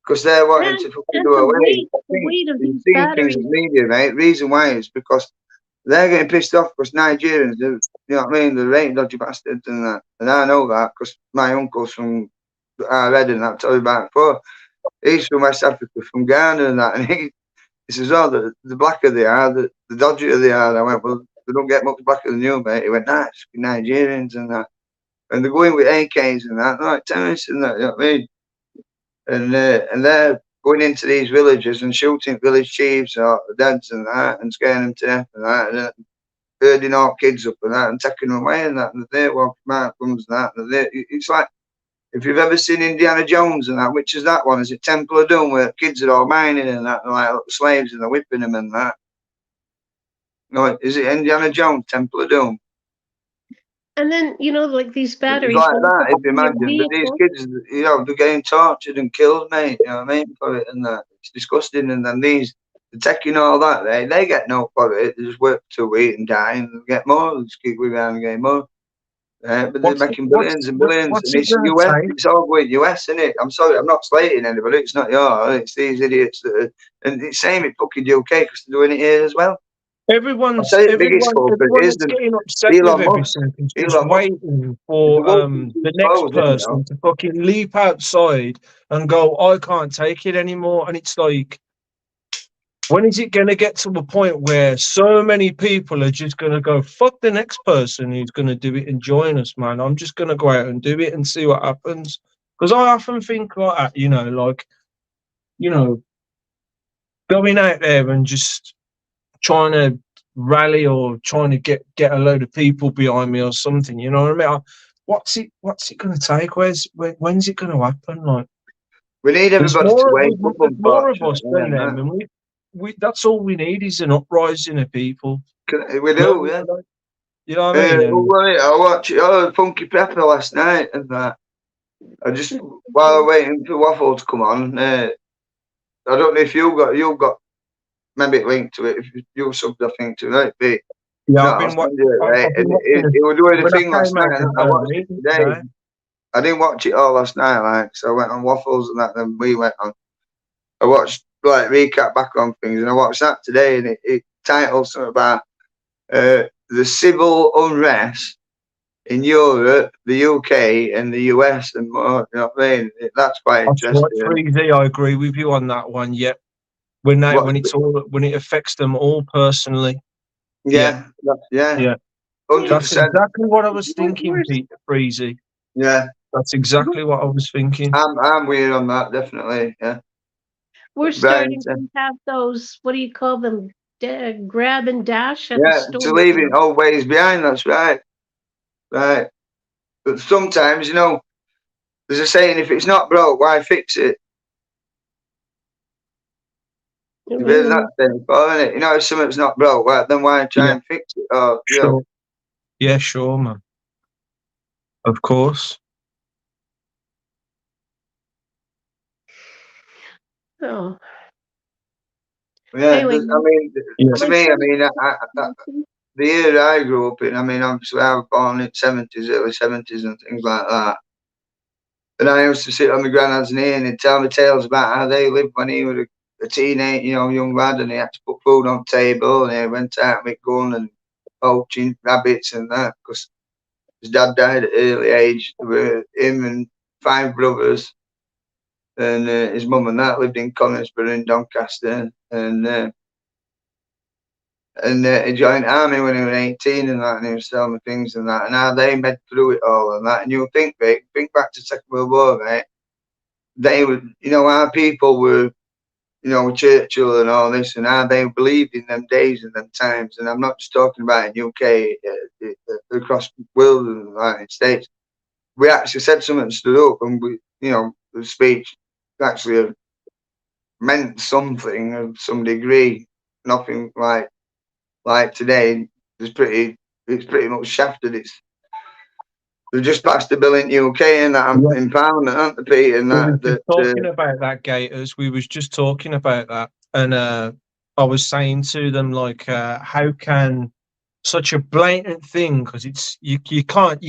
Because they're wanting to fucking And do away. I the think weight of you've these seen things batteries. in media, mate. Reason why is because they're getting pissed off because Nigerians, you know what I mean? They're ain't dodgy bastards and that. And I know that because my uncle's from Red and I've told you about it before. He's from West Africa, from Ghana and that. And he says, oh, the blacker they are, the dodgier they are. I went, well, they don't get much blacker than you, mate. He went, nah, it's Nigerians and that. And they're going with AKs and that, like terrorists and that, you know what I mean? And they're going into these villages and shooting village chiefs or dads and that and scaring them to death and that, and herding all kids up and that and taking them away and that, and they're walking out comes and that. And it's like, if you've ever seen Indiana Jones and that, which is that one? Is it Temple of Doom where kids are all mining and that, and like little slaves and they're whipping them and that? No, is it Indiana Jones, Temple of Doom? And then, like these It's batteries. like when that, you if you put in imagine. your But these vehicle, kids, you know, they're getting tortured and killed, mate. You know what I mean? For it and that. It's disgusting. And then they're taking all that, they get no for it. They just work to eat and die and get more. They just keep going around and getting more. But they're making billions and billions. What's And it it's gonna US, take? it's all going US, isn't it? I'm sorry, I'm not slating anybody. It's not yours. It's these idiots that are, and it's same in fucking UK because they're doing it here as well. I'll Everyone's tell you the biggest everyone culprit everyone is that's getting upset with Elon Musk. everything is just Elon Musk. waiting The for wolf the is next exposed, isn't person to fucking leap outside and go, I can't take it anymore. And it's like, when is it gonna get to a point where so many people are just gonna go, fuck the next person who's gonna do it and join us, man. I'm just gonna go out and do it and see what happens. Because I often think like that, like, going out there and just trying to rally or trying to get a load of people behind me or something. You know what I mean? What's it going to take? When's it going to happen? Like, we need there's everybody to wake up. there's more of us unfortunately, than them, and we that's all we need is an uprising of people. We do, yeah. You know what I mean? I watched Funky Pepper last night, and that. I just while I'm waiting for Waffle to come on. I don't know if you've got maybe a link to it. If you subbed, I think to it. But yeah, no, I've been watching. It was doing the thing last night. And I watched it today. Right? I didn't watch it all last night, like, so I went on Waffles and that. Then we went on. I watched like recap back on things, and I watched that today, and it titled something about the civil unrest in Europe, the UK, and the US, and more. You know what I mean? That's quite interesting. Freezy, I agree with you on that one. Yep. When it affects them all personally. Yeah. 100%. That's exactly what I was thinking, Peter Freezy. Yeah, that's exactly what I was thinking. I'm weird on that, definitely. Yeah. We're starting to have those. What do you call them? Grab and dash at the store. To leave it old ways behind. That's right. Right. But sometimes, you know, there's a saying: if it's not broke, why fix it? You've heard that saying before, isn't it? You know, if something's not broke, then why try and fix it? Or, sure. Know. Yeah, sure, man. Of course. Oh. Yeah, anyway, to me, the era I grew up in, obviously I was born in the 70s, early 70s and things like that. And I used to sit on my granddad's knee and he'd tell me tales about how they lived when he was a teenage, young lad, and he had to put food on the table, and he went out with gun and poaching rabbits and that, because his dad died at an early age. There were him and 5 brothers, and his mum and that lived in Conisborough in Doncaster, and he joined the army when he was 18 and that, and he was telling me things and that, and how they made through it all and that. And you think back to Second World War, mate. They would, our people were, with Churchill and all this, and how they believed in them days and them times. And I'm not just talking about in UK, across the world and the United States. We actually said something and stood up, and we, the speech actually meant something of some degree. Nothing like today. It's pretty much shafted. They've just passed a bill in UK and that in Parliament, aren't they, Pete? And talking about that, Gators. We was just talking about that, and I was saying to them, like, how can such a blatant thing? Because it's you can't,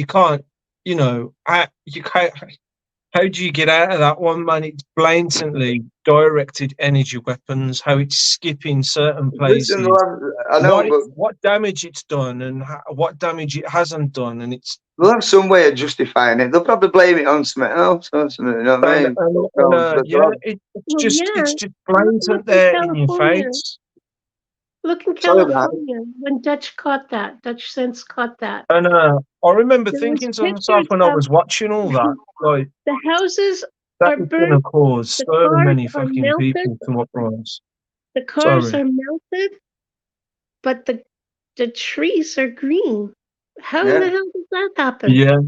how do you get out of that one, man? It's blatantly directed energy weapons. How it's skipping certain places. Listen, I know, what damage it's done and what damage it hasn't done, and it's. They'll have some way of justifying it. They'll probably blame it on something else. You know what I mean? It's just blatant there in your face. Look in California when Dutch Sense caught that. And I remember thinking to myself when I was watching all that, like, the houses that are is going to cause so many fucking melted, people to uprise. The cars are melted, but the trees are green. How the hell does that happen? Yeah.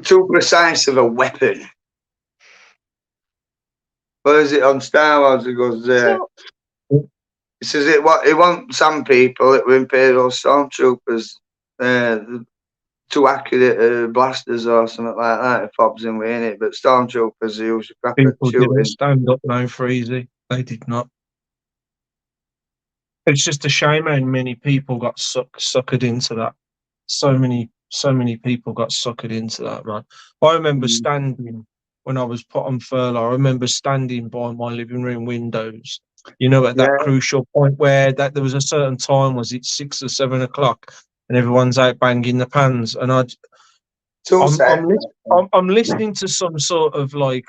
Too precise of a weapon. What is it on Star Wars? It goes, it says it wants some people that were Imperial Stormtroopers too accurate blasters or something like that. If Fob's in with it, but Stormtroopers use the crap people didn't stand up now for easy. They did not. It's just a shame how many people got suckered into that. So many people got suckered into that, man. I remember standing when I was put on furlough. I remember standing by my living room windows, at that crucial point where there was a certain time, was it 6 or 7 o'clock, and everyone's out banging the pans, and I'm listening to some sort of like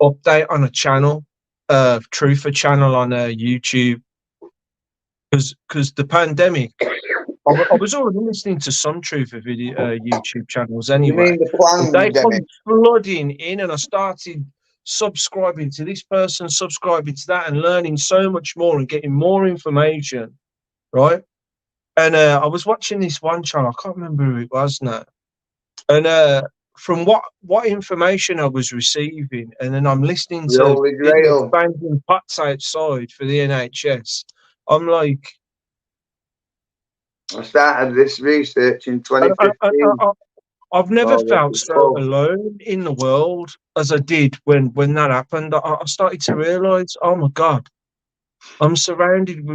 update on a channel. Truther channel on YouTube, because the pandemic, I was already listening to some Truther video YouTube channels anyway. You mean the they come flooding in, and I started subscribing to this person, subscribing to that, and learning so much more and getting more information, right? And I was watching this one channel, I can't remember who it was now. And from what information I was receiving, and then I'm listening The to Holy idiots Grail. banging pots outside for the NHS, I'm like, I started this research in I, 2015. I've never Oh, felt that's so cool. alone in the world as I did when that happened. I started to realise, oh my God, I'm surrounded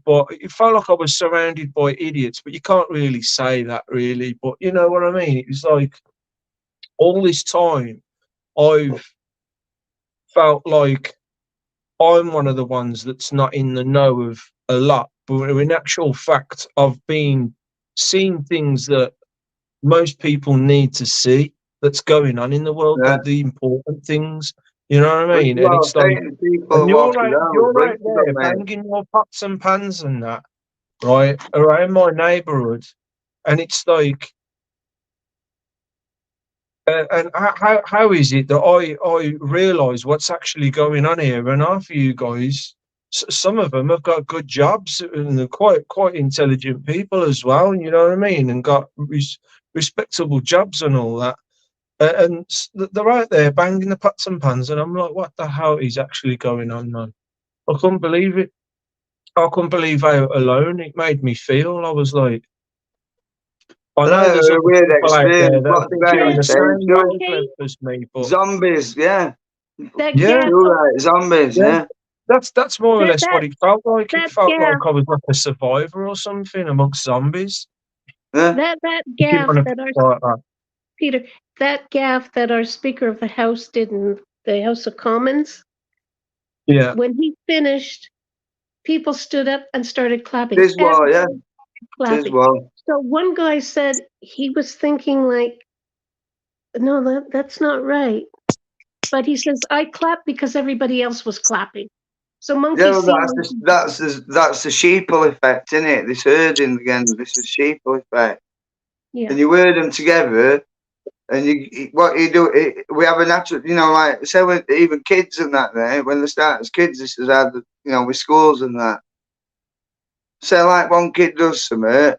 by, it felt like I was surrounded by idiots, but you can't really say that really, but you know what I mean? It was like all this time I've felt like I'm one of the ones that's not in the know of a lot, but in actual fact, I've been seeing things that most people need to see that's going on in the world, Yeah. the important things. You know what I Which mean? is And what I it's was like, saying to people and walking around with you're right blinkers there, on, mate. banging your pots and pans and that, right, around my neighbourhood, and it's like, and how is it that I realise what's actually going on here? And half of you guys, some of them have got good jobs and they're quite intelligent people as well. You know what I mean? And got respectable jobs and all that. And they're out there banging the pots and pans, and I'm like, what the hell is actually going on, man? I couldn't believe it. I couldn't believe how alone it made me feel. I was like, I know there's A other weird people out there experience. that What's are thinking better on That, the is saying same so. okay, wavelength as me, but Zombies, yeah. that yeah, gap, You're right, zombies, yeah, yeah. that's more or that less that what it felt like. It that felt like gap, I was like a survivor or something amongst zombies. Yeah. that You gaff want to that our like that? Peter, that gaff that our Speaker of the House did in the House of Commons, Yeah, when he finished, people stood up and started clapping. Tis well, yeah. Everybody Tis clapping. well. So one guy said he was thinking like, no, that's not right. But he says, I clapped because everybody else was clapping. So Yeah, monkey well, see, that's the sheeple effect, isn't it? This herding again, this is sheeple effect. yeah. And you herd them together, and what you do, we have a natural, you know, like, say, when, even kids and that, there, when they start as kids, this is how, you know, with schools and that. Say, like, one kid does something,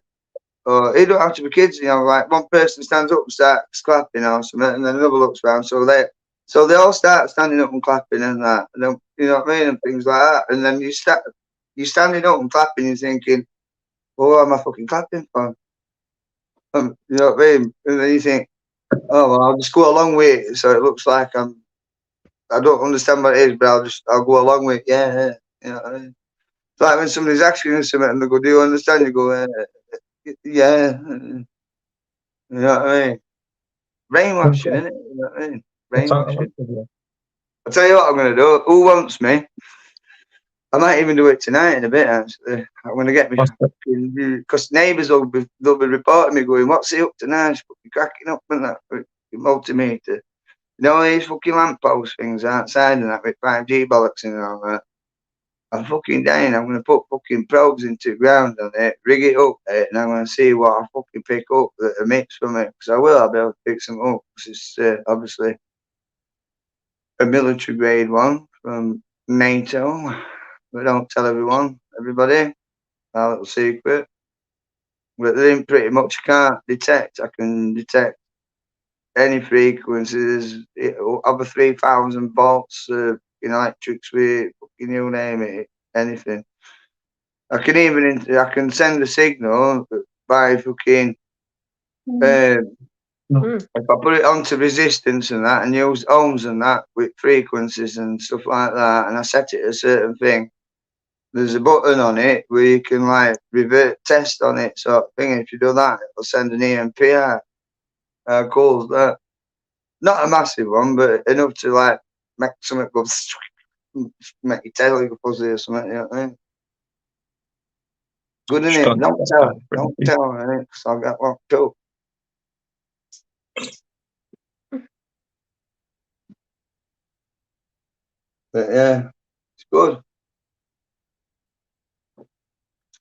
or it don't have to be kids, you know, like, one person stands up and starts clapping or something, and then another looks around, so they all start standing up and clapping and that, and then, you know what I mean, and things like that, and then you're standing up and clapping, you're thinking, well, what am I fucking clapping for? You know what I mean? And then you think, oh, well, I'll just go along with it, so it looks like I don't understand what it is, but I'll go along with it, yeah, you know what I mean? It's like when somebody's asking you something and they go, do you understand? You go, yeah, you know what I mean? Brainwashing, yeah. isn't it? You know what I mean? That's Brainwashing. I'll tell you what I'm going to do. Who wants me? I might even do it tonight in a bit, actually. I'm going to get me fucking, because neighbours they'll be reporting me going, what's he up to now? He's fucking cracking up and that multimeter. You know, these fucking lamppost things outside and that with 5G bollocks and all that. I'm fucking dying. I'm going to put fucking probes into the ground on it, rig it up there, and I'm going to see what I fucking pick up that emits from it. Because I'll be able to pick some up. Because it's obviously a military grade one from NATO. We don't tell everybody, our little secret. But they pretty much can't detect. I can detect any frequencies over 3,000 volts of electrics with fucking you name it, anything. I can send a signal by fucking if I put it onto resistance and that and use ohms and that with frequencies and stuff like that, and I set it a certain thing, there's a button on it where you can like revert test on it sort of thing. If you do that, it'll send an EMP out. How cool is that? Not a massive one, but enough to like make something go make your tail go fuzzy or something, you know what I mean? Good, isn't it? Don't tell, right? Because I've got one too. But yeah, it's good.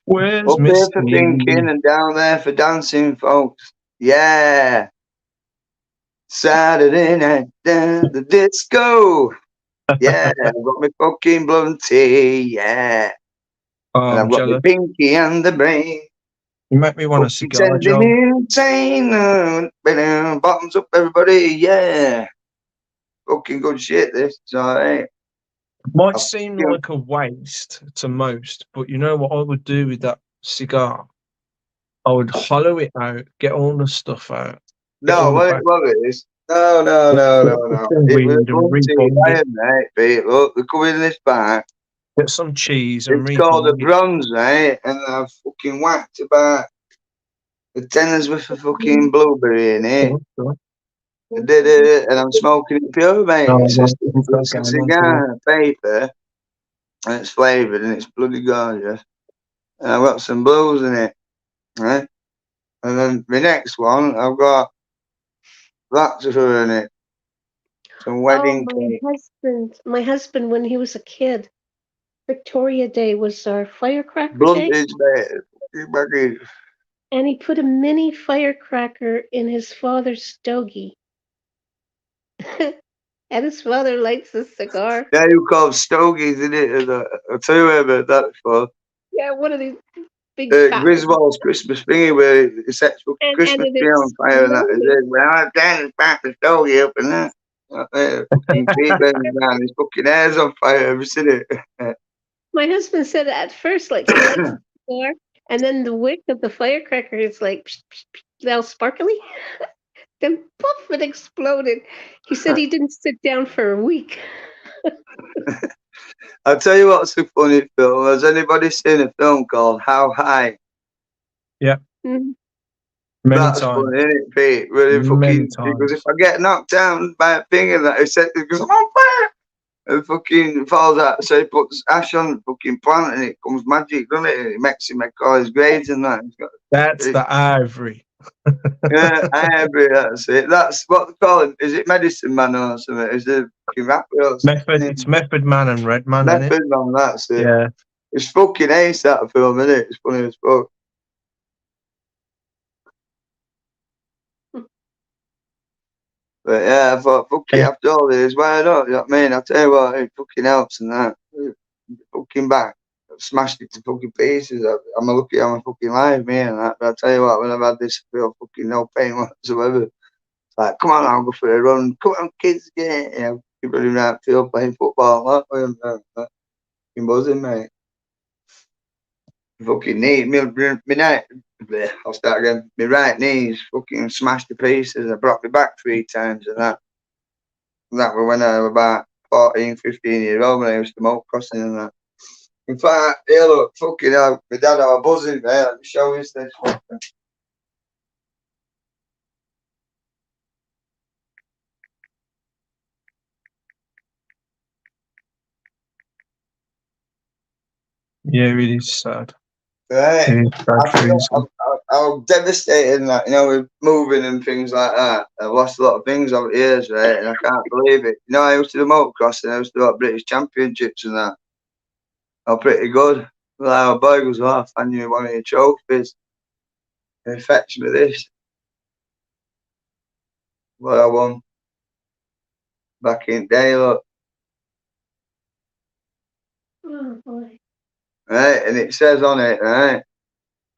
Where's Up there for Misty? thinking and down there for dancing, folks. Yeah. Saturday night down the disco. Yeah, I've got my fucking blunty, yeah. Oh, And I'm I've got my jealous. pinky and the brain. You make me want a Fucking cigar, sending Joel. me insane. Bottoms up, everybody, yeah. Fucking good shit, this. It's alright. Might seem like a waste to most, but you know what I would do with that cigar? I would hollow it out, get all the stuff out. No, what it is. No. It was a Weed and blunty rebond it. iron, mate. Pete. Look, they come in this bag. Get some cheese and It's called a rebond it. bronze, mate. And I've fucking whacked about a tenner's worth of fucking blueberry in it. I did it, and I'm smoking it pure, mate. Oh, It's a okay, cigar paper, and it's flavoured, and it's bloody gorgeous. And I've got some blues in it, right? And then my next one, I've got that to throw in it. Some wedding cake. My husband, when he was a kid, Victoria Day was our firecracker day, Blunted, mate. and he put a mini firecracker in his father's stogie. And his father lights a cigar. Yeah, you call them stogies, isn't it? I'll tell you about that before. Yeah, one of these big fat Griswold's Christmas thingy where it sets and Christmas it tree on fire and that. exploded. Well, I'm down and back the stogie up and that. Fucking feet burning down, his fucking hair's on fire. Have you seen it? My husband said at first, like he lights the cigar, and then the wick of the firecracker is like all sparkly. Then poof, it exploded. He said he didn't sit down for a week. I'll tell you what's a funny film. Has anybody seen a film called How High? Yeah. Mm-hmm. That's funny, isn't it, Pete? Really fucking, because if I get knocked down by a thing and that, it goes, I'm on fire! And fucking falls out, so he puts ash on the fucking plant and it comes magic, doesn't it? It makes him make all his grades and that. That's the ivory. Yeah, ivory, that's it. That's what they call him. Is it Medicine Man or something? Is it fucking rapper or something? Method, it's Method Man and Red Man, isn't it? Method Man, that's it. Yeah. It's fucking ace, that film, isn't it? It's funny as fuck. But yeah, I thought, fuck it, after all this, why not? You know what I mean? I'll tell you what, it fucking helps and that. Fucking back. I've smashed it to fucking pieces. I'm lucky I'm a fucking live, me and that. But I'll tell you what, when I've had this, I feel fucking no pain whatsoever. It's like, come on, I'll go for a run. Come on, kids, get it. Yeah, keep running around the field playing football. Fucking buzzing, mate. Fucking knee, me night. I'll start again. My right knees fucking smashed to pieces. I broke my back 3 times and that. That was when I was about 14, 15 years old when I used to motocrossing and that. In fact, yeah, look, fucking hell, my dad had a buzzing there. Let me show you this. Yeah, it is sad. Right. I I'm devastated in that, you know, with moving and things like that. I've lost a lot of things over the years, right? And I can't believe it. You know, I used to do motocrossing, I used to do like British Championships and that. I'm pretty good. Well, our boy goes off and you one of your trophies. It fetched me this. What I won back in the day, look. Oh boy. Right, and it says on it, right?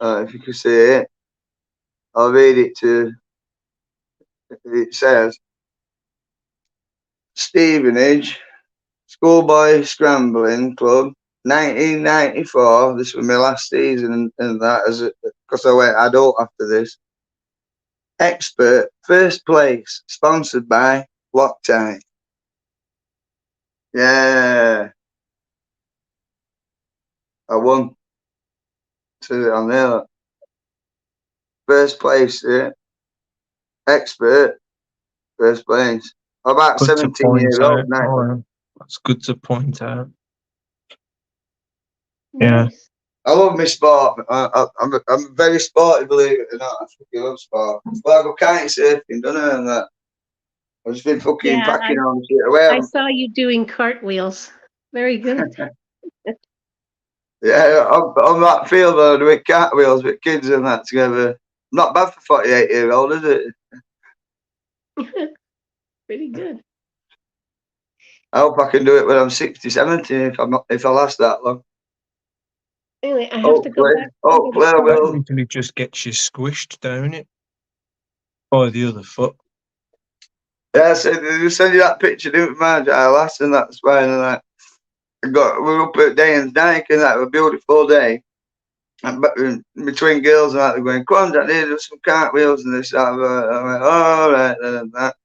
If you can see it, I'll read it to. It says, Stevenage Schoolboy Scrambling Club, 1994. This was my last season, and that because I went adult after this. Expert first place, sponsored by Loctite. Yeah, I won. See it on there. Look. First place, yeah. Expert, first place. I'm about 17 years old now. Oh, that's good to point out. Yeah. Nice. I love my sport. I'm very sporty, believe it or not. I fucking love sport. Well, I go kite surfing, don't I? And that. I've just been fucking packing on shit away. I saw you doing cartwheels. Very good. Yeah, on that field, I'm doing cartwheels with kids and that together. Not bad for 48-year-old, is it? Pretty good. I hope I can do it when I'm 60, 70 if I last that long. Anyway, I have to go back. Hopefully I That will. literally just gets you squished, don't it? By the other foot. Yeah, I said, they send you that picture, didn't we, Marge? I last, and that's fine. And that. We were up at Dane's Dyke, and that was a beautiful day. And between girls and that, they're going, come on, Daddy, do some cartwheels and this. I went, all right, and that.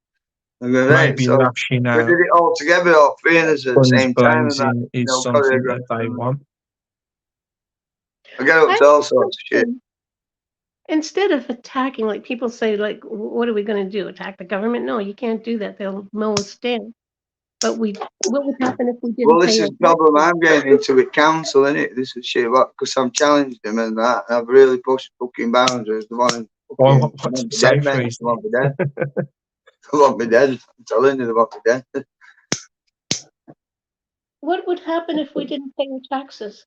They're going, right. Maybe So lashing we out. did it all together, all three of us at the Guns same time. And that, blazing is something that they want. I get up to all sorts of shit. Instead of attacking, like people say, like, what are we going to do? Attack the government? No, you can't do that. They'll mow us down. But what would happen if we didn't? Well, this pay is our the problem taxes? I'm getting into with council, isn't it? This is shit, because I've challenged them and that. And I've really pushed fucking boundaries. They want Well, to what's be the dead, safe mate. They reason? want me dead. They want me dead. I'm telling you, they want me dead. What would happen if we didn't pay our taxes?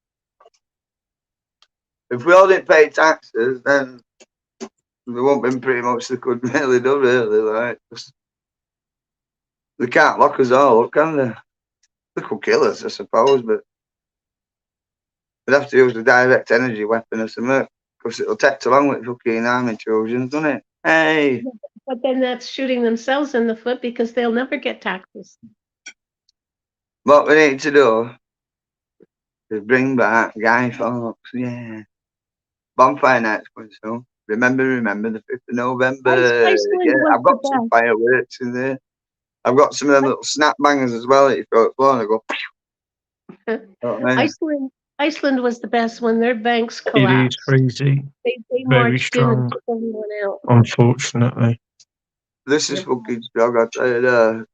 If we all didn't pay taxes, then there won't be pretty much they could really do, really. Like, they can't lock us all up, can they? They could kill us, I suppose, but we'd have to use the direct energy weapon or something, because it'll take too long with fucking arm intrusions, doesn't it? Hey! But then that's shooting themselves in the foot because they'll never get taxes. What we need to do is bring back Guy Fawkes, yeah. Bonfire night's coming soon. Remember, the 5th of November. Iceland Yeah, was I've got the some best. fireworks in there. I've got some of them little snap bangers as well that you throw at the floor and I go, you know what I mean? Iceland was the best when their banks It is collapsed. crazy. They Very marched in and strong. took everyone out. Unfortunately. This is fucking strong, I tell you that.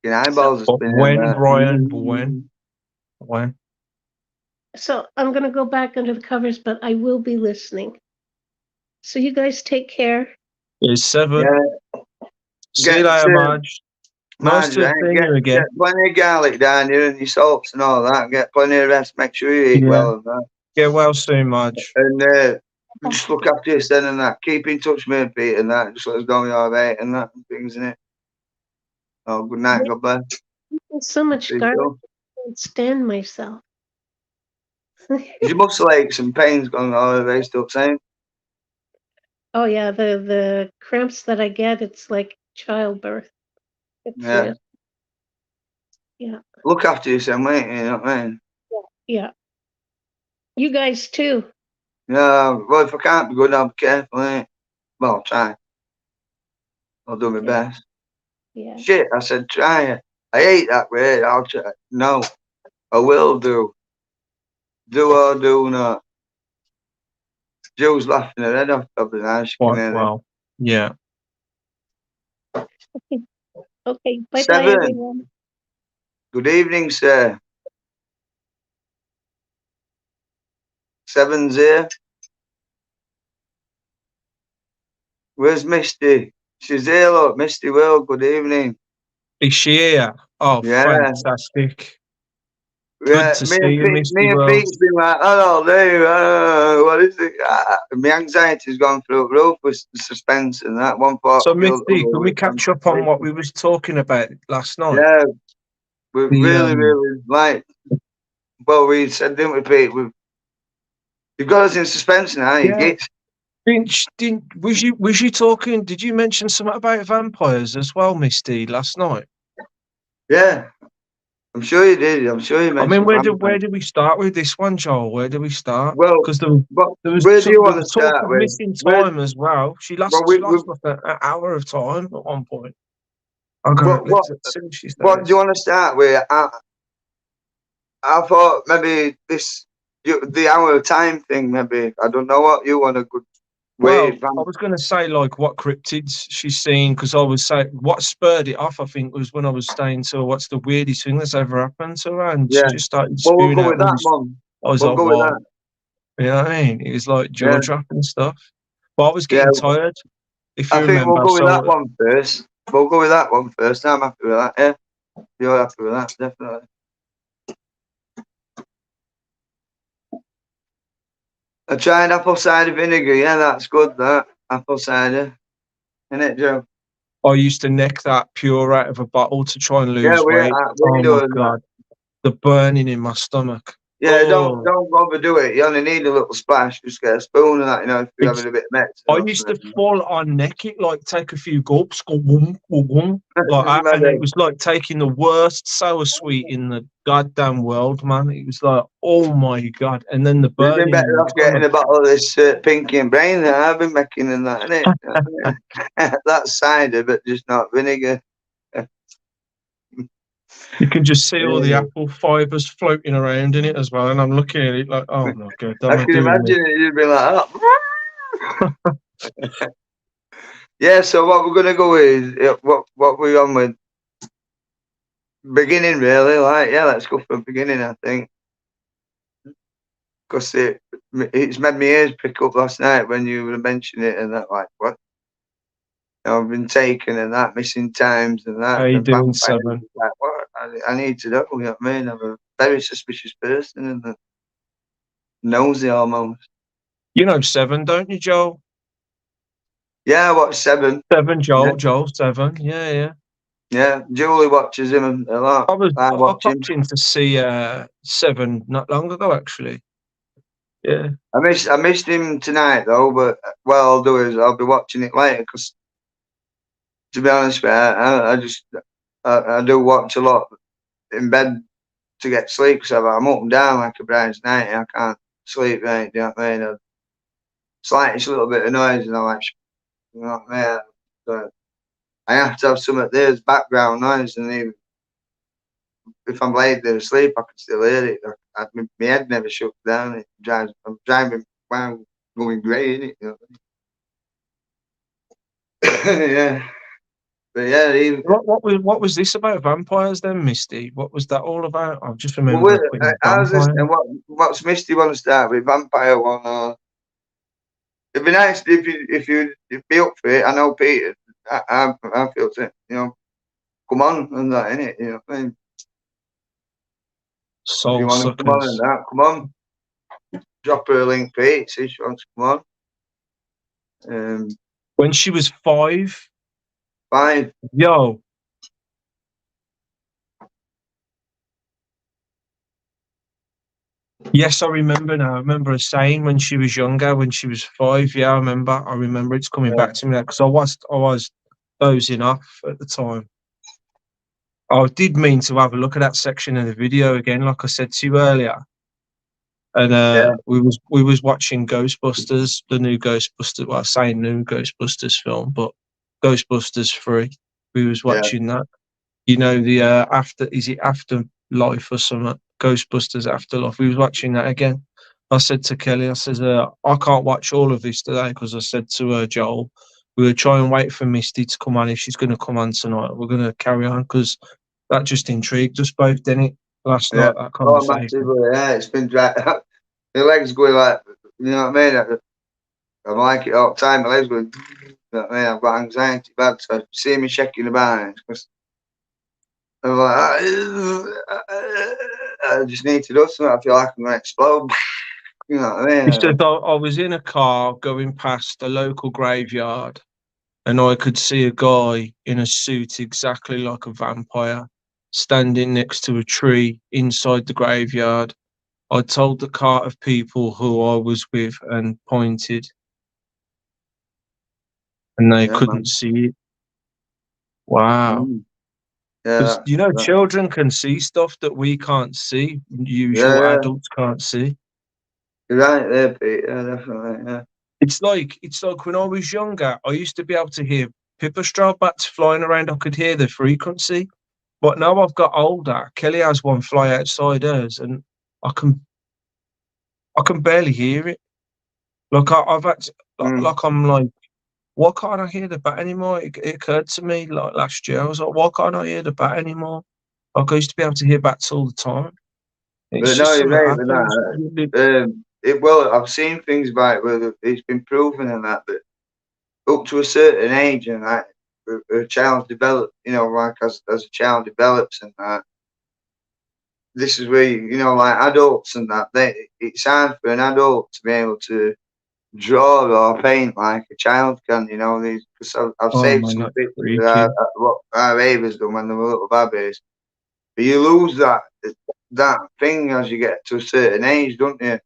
Your eyeballs are But spinning. when, Brian, when? So I'm going to go back under the covers, but I will be listening. So you guys take care. It's 7. Yeah. See you later, Marge. Nice to have seen you again. Get plenty of garlic down here and your salts and all that. Get plenty of rest. Make sure you eat well and that. Get well soon, Marge. And just look after your son and that. Keep in touch with me and Pete and that. Just let us know you're all right and that and things, innit? Oh, good night. God bless. There's so much garlic, I can't stand myself. Your muscle aches and pains going all the way still saying? Oh yeah, the cramps that I get, it's like childbirth. It's real. Yeah. Look after yourself, mate. You know what I mean? Yeah. You guys too. Yeah. Well, if I can't be good, I'll be careful, innit? Well, I'll try. I'll do my best. Yeah. Shit, I said try it. I hate that word. I'll try. No, I will do. Do or do not. Joe's laughing her head off the night. Well, yeah. Okay. Bye, 7. everyone. Good evening, sir. 7's here. Where's Misty? She's here, look. Misty Will, good evening. Is she here? Oh, yeah. Fantastic. Yeah, Good to see you, Misty me and Will. Pete's been like, oh, no, what is it? My anxiety's gone through the roof with the suspense and that one part. So, Misty, can we catch up on what we was talking about last night? Yeah, we really like. Well, we said, didn't we, Pete? You've got us in suspense now. Yeah. Was you talking? Did you mention something about vampires as well, Misty, last night? Yeah, I'm sure you did. I'm sure you mentioned. I mean, where did we start with this one, Joel? Where did we start? Well, because there was where do you want to start with? Missing time as well. She lost like an hour of time at one point. Okay, what do you want to start with? I thought maybe the hour of time thing. Maybe I don't know what you want a good. Well, I was going to say like what cryptids she's seen, because I was saying what spurred it off. I think was when I was saying to her, "What's the weirdest thing that's ever happened to her?" And she just started spewing out. That, Mum. I was like, "Wow," you know what I mean? It was like jaw dropping stuff. But I was getting tired. If you remember, I think we'll go with that one first. We'll go with that one first. I'm happy with that. Yeah, you're happy with that, definitely. I tried apple cider vinegar. Yeah, that's good. That apple cider, innit, Joe? I used to neck that pure out of a bottle to try and Yeah, lose weight. we Oh do my that. God. The burning in my stomach. Yeah, Oh. don't bother do it. You only need a little splash. Just get a spoon and that, you know, if you're having a bit of medicine. I used to fall on neck it, like take a few gulps, go boom, like that, and it was like taking the worst sour sweet in the goddamn world, man. It was like, oh my God. And then the You've burning. been better off getting a bottle of this Pinky and Brain that I've been making and that, innit? That's cider, but just not vinegar. You can just see all the apple fibres floating around in it as well. And I'm looking at it like, oh my God. I can imagine it. You'd be like, oh. Yeah, so what we're going to go is, what we're on with, beginning really, like, yeah, let's go for the beginning, I think. Because it's made my ears pick up last night when you were mentioning it and that, like, what? You know, I've been taken and that, missing times and that. How you and doing, Seven? like, what? I need to know, you know what I mean? I'm a very suspicious person and nosy almost. You know Seven, don't you, Joel? Yeah, I watch Seven. Seven, Joel, Yeah. Joel, Seven. Yeah. Yeah, Julie watches him a lot. I popped in to see Seven not long ago, actually. Yeah. I missed him tonight though, but what I'll do is I'll be watching it later because, to be honest, I do watch a lot in bed to get sleep because I'm up and down like a bride's night. I can't sleep, mate. Do you know what I mean? Slightest little bit of noise and I'm like, you know what I mean? So I have to have something there's background noise, and even if I'm laid there asleep, I can still hear it. My head never shuts down. I'm driving around going grey, innit? You know? Yeah. But yeah, what was this about vampires then, Misty? What was that all about? I just remember what's Misty want to start with? Vampire one? It'd be nice if you'd be up for it. I know Peter. I feel it. You know, come on and that, innit? You know what I mean? Soul if you want to come on and that, come on. Drop her a link, Pete. See if she wants to come on. When she was 5. 5. Yo. Yes, I remember now. I remember her saying when she was younger, when she was 5. Yeah, I remember it's coming back to me now because I was dozing off at the time. I did mean to have a look at that section of the video again, like I said to you earlier. And we was watching Ghostbusters, the new Ghostbusters. Well, I say new Ghostbusters film, but Ghostbusters 3. We was watching that. You know, the Afterlife or something? Ghostbusters Afterlife. We was watching that again. I said to Kelly, I says, I can't watch all of this today because I said to Joel, we were trying to wait for Misty to come on. If she's going to come on tonight, we're going to carry on because that just intrigued us both, didn't it? Last night, that conversation. Yeah, it's been dry. My legs going like, you know what I mean? I'm like it all the time. My legs going, you know what I mean? I've got anxiety bad, so see me shaking about because I'm like, I just need to do something. I feel like I'm going to explode. You know what I mean? It's just, I was in a car going past a local graveyard and I could see a guy in a suit exactly like a vampire standing next to a tree inside the graveyard. I told the cart of people who I was with and pointed, and they couldn't see it. Wow. Yeah, you know, children can see stuff that we can't see, usual adults can't see. You're right there, Pete. Yeah, definitely. Yeah. It's like when I was younger, I used to be able to hear pipistrelle bats flying around. I could hear the frequency. But now I've got older, Kelly has one fly outside hers, and I can barely hear it. Like I've had to, like I'm like, why can't I hear the bat anymore? It occurred to me like last year. I was like, why can't I hear the bat anymore? Like I used to be able to hear bats all the time. But no, you're right with that. I've seen things about it where it's been proven and that up to a certain age and that a child develops, you know, like as a child develops and that. This is where you know, like adults and that. It's hard for an adult to be able to draw or paint like a child can, you know. Because I've Oh saved man, some that's pictures freaky. of what our Ava's done when they were little babies. But you lose that thing as you get to a certain age, don't you?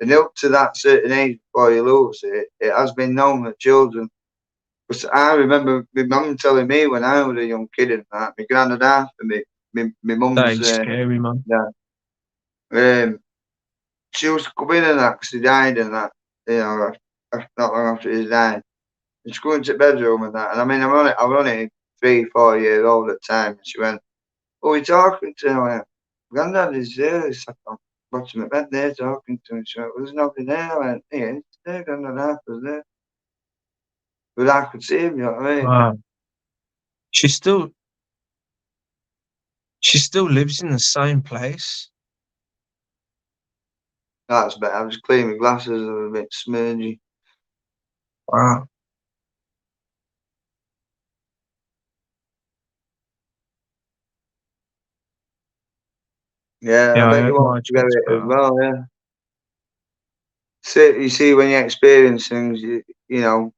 And up to that certain age before you lose it, it has been known that children. Because I remember my mum telling me when I was a young kid and that, my granddad after me, my That mum's is scary, man. she was coming and that because he died and that, you know, not long after he died. And she go into the bedroom and that. And I mean, I was only 3-4 years old at the time. And she went, "Oh, we're talking to him." I went, "Granddad is there." He sat on the bottom of the bed there talking to him. She went, "Well, there's nobody there." I went, "Yeah, he's there, Granddad Half was there." But I could see him, you know what I mean? Wow. She still lives in the same place. That's better. I was cleaning my glasses, they were a bit smudgy. Wow. Yeah, Yeah, I I bet hope you won't Marge forget gets it as better. well, yeah. So, you see, when you experience things, you know,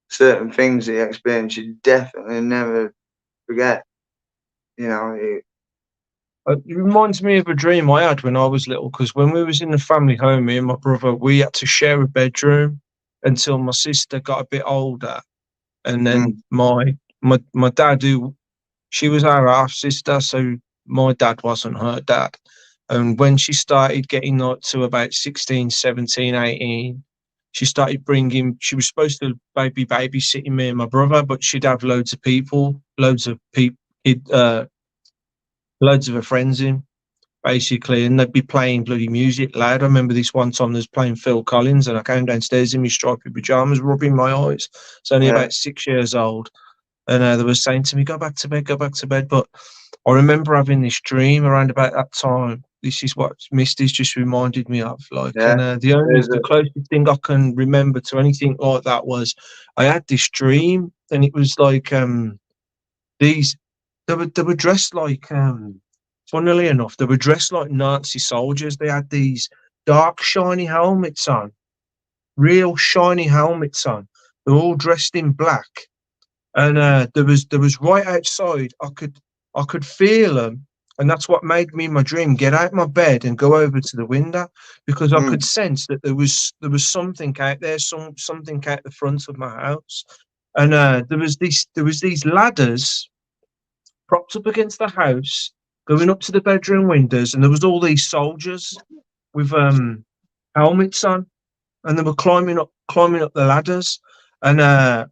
certain things that you experience, you definitely never forget. You know, It reminds me of a dream I had when I was little, because when we was in the family home, me and my brother, we had to share a bedroom until my sister got a bit older. And then my dad, who she was our half sister, so my dad wasn't her dad. And when she started getting like to about 16, 17, 18, she started bringing, she was supposed to be babysitting me and my brother, but she'd have loads of people, loads of her friends in, basically, and they'd be playing bloody music loud. I remember this one time they was playing Phil Collins, and I came downstairs in my stripy pajamas, rubbing my eyes. It's only yeah, about 6 years old, and they were saying to me, "Go back to bed, go back to bed." But I remember having this dream around about that time. This is what Misty's just reminded me of. Like, yeah. and There's the closest thing I can remember to anything like that was I had this dream, and it was like these they were dressed like funnily enough, they were dressed like Nazi soldiers. They had these dark shiny helmets on, real shiny helmets on. They were all dressed in black, and there was right outside. I could feel them, and that's what made me in my dream get out my bed and go over to the window, because I could sense that there was something out there, something out the front of my house, and there was these ladders propped up against the house, going up to the bedroom windows, and there was all these soldiers with helmets on, and they were climbing up the ladders, and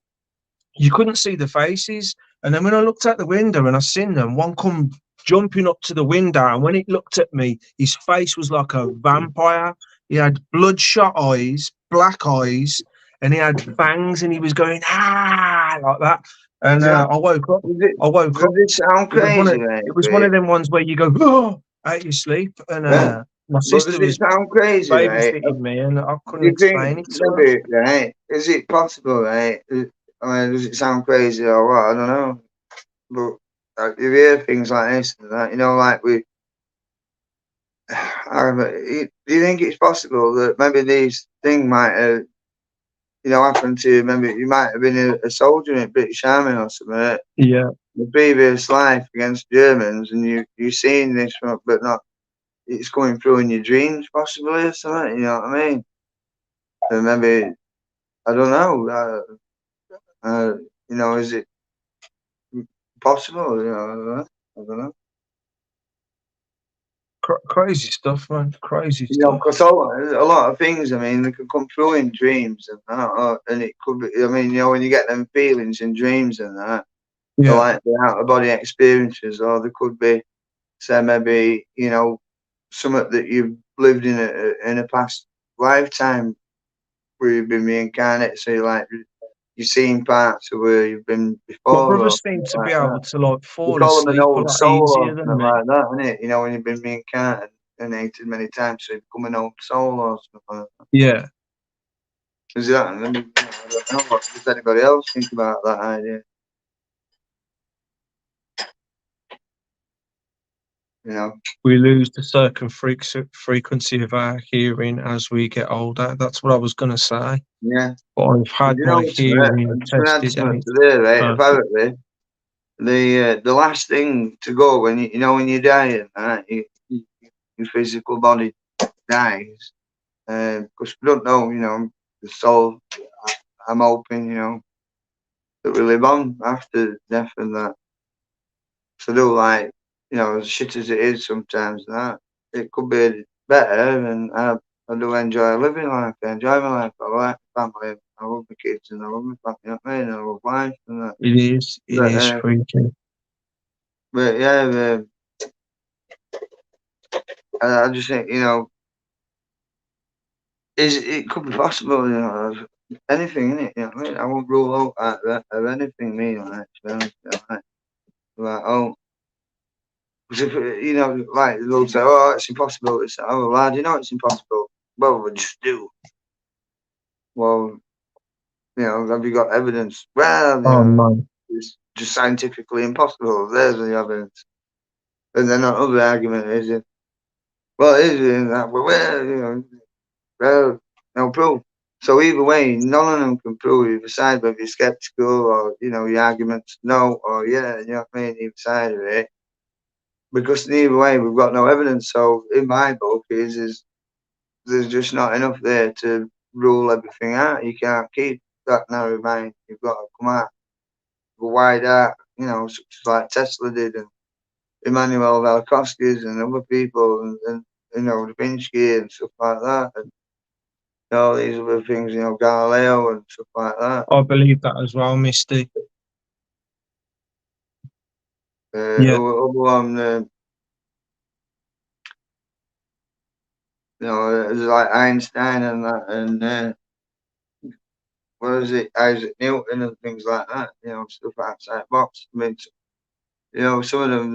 you couldn't see the faces. And then when I looked out the window and I seen them, one come jumping up to the window, and when it looked at me, his face was like a vampire. He had bloodshot eyes, black eyes, and he had fangs, and he was going like that. And that, I woke up. does it, I woke does up. it sound It was one crazy, of mate? it was one of them ones where you go out your sleep, and Yeah. my But sister does it was sound crazy, mate? babysitting me, and I Do couldn't you think explain it to her. maybe, right? Is it possible, right? I mean, does it sound crazy or what? I don't know. But you hear things like this and that, you know, like do you think it's possible that maybe these thing might have, you know, happened to you? Maybe you might have been a soldier in the British Army or something Yeah. in the previous life against Germans, and you seen this, but not. It's coming through in your dreams, possibly, or something. You know what I mean? And maybe I don't know. You know, is it possible? You know, I don't know. Crazy stuff, man. Crazy You know, stuff. because a lot of things, I mean, they can come through in dreams and that, and it could be. I mean, you know, when you get them feelings in dreams and that, they're Yeah. like the out of body experiences, or there could be, say, maybe, you know, something that you've lived in a past lifetime where you've been reincarnated. So you've seen parts of where you've been My before, brother or seemed something to be like that. able to like We fall call them an asleep a old lot soul easier or than something me. like that, isn't it? You know, when you've been reincarnated many times, so you become an old soul or something like that. Yeah. Is that? I don't know. What does anybody else think about that idea? You know, we lose the frequency of our hearing as we get older. That's what I was going to say. yeah. But I've had You my know, hearing I'm just gonna add tested and something it's to there, right? perfect. Apparently, the last thing to go when you know when you die, right? Your physical body dies, because we don't know, you know, the soul. I'm hoping, you know, that we live on after death and that. So do like, you know, as shit as it is sometimes, that it could be better, and I do enjoy living life. I enjoy my life. I like my family. I love my kids and I love my family. You know what I mean? I love life and that. It But, is freaky. but yeah, I just think, you know, it could be possible, you know, anything in it. You know what I mean? I won't rule out of anything. Me, like, to be honest, you know, like oh. Because if, you know, like they'll say, oh, it's impossible. It's, oh, lad, you know it's impossible. Well, we just do. Well, you know, have you got evidence? Well, you Oh, know, man. it's just scientifically impossible. There's the evidence. And then another argument is, well, it is in that, well, you know, well, no proof. So either way, none of them can prove either side, whether you're skeptical or, you know, your arguments no or yeah, you know what I mean, either side of it. Because either way, we've got no evidence. So in my book, is there's just not enough there to rule everything out. You can't keep that narrow mind. You've got to come out wide out, you know, such as like Tesla did and Emmanuel Velikovsky's and other people and you know, Da Vinci and stuff like that. And you know, these other things, you know, Galileo and stuff like that. I believe that as well, Misty. Other one, you know, there's like Einstein and that, and what is it, Isaac Newton and things like that, you know, stuff outside the box. I mean, you know, some of them,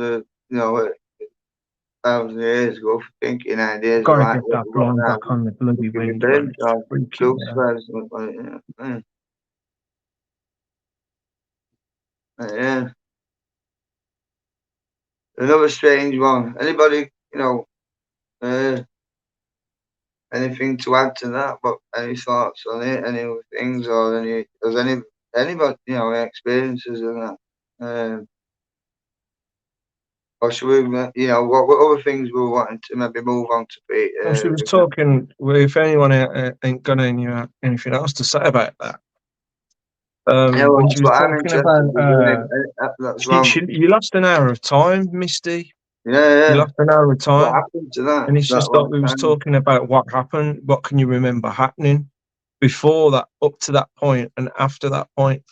you know, thousands of years ago, thinking ideas Gotta like get what that we've got blind now. back on the bloody Give me window, man. brain It's charge, freaky, drugs, yeah. something like that, yeah. Another strange one. Anybody, you know, anything to add to that? But any thoughts on it? Any other things or anybody, you know, experiences of that? Or should we, you know, what other things we're wanting to maybe move on to Pete? Well, she was talking, well, if anyone ain't got anything else to say about that. Yeah, well, When that's she was what I'm talking interested about, in doing. That's what you lost an hour of time, Misty. yeah. You lost an hour of What time. happened to that? And it's just like we was talking about what happened. What can you remember happening before that, up to that point, and after that point?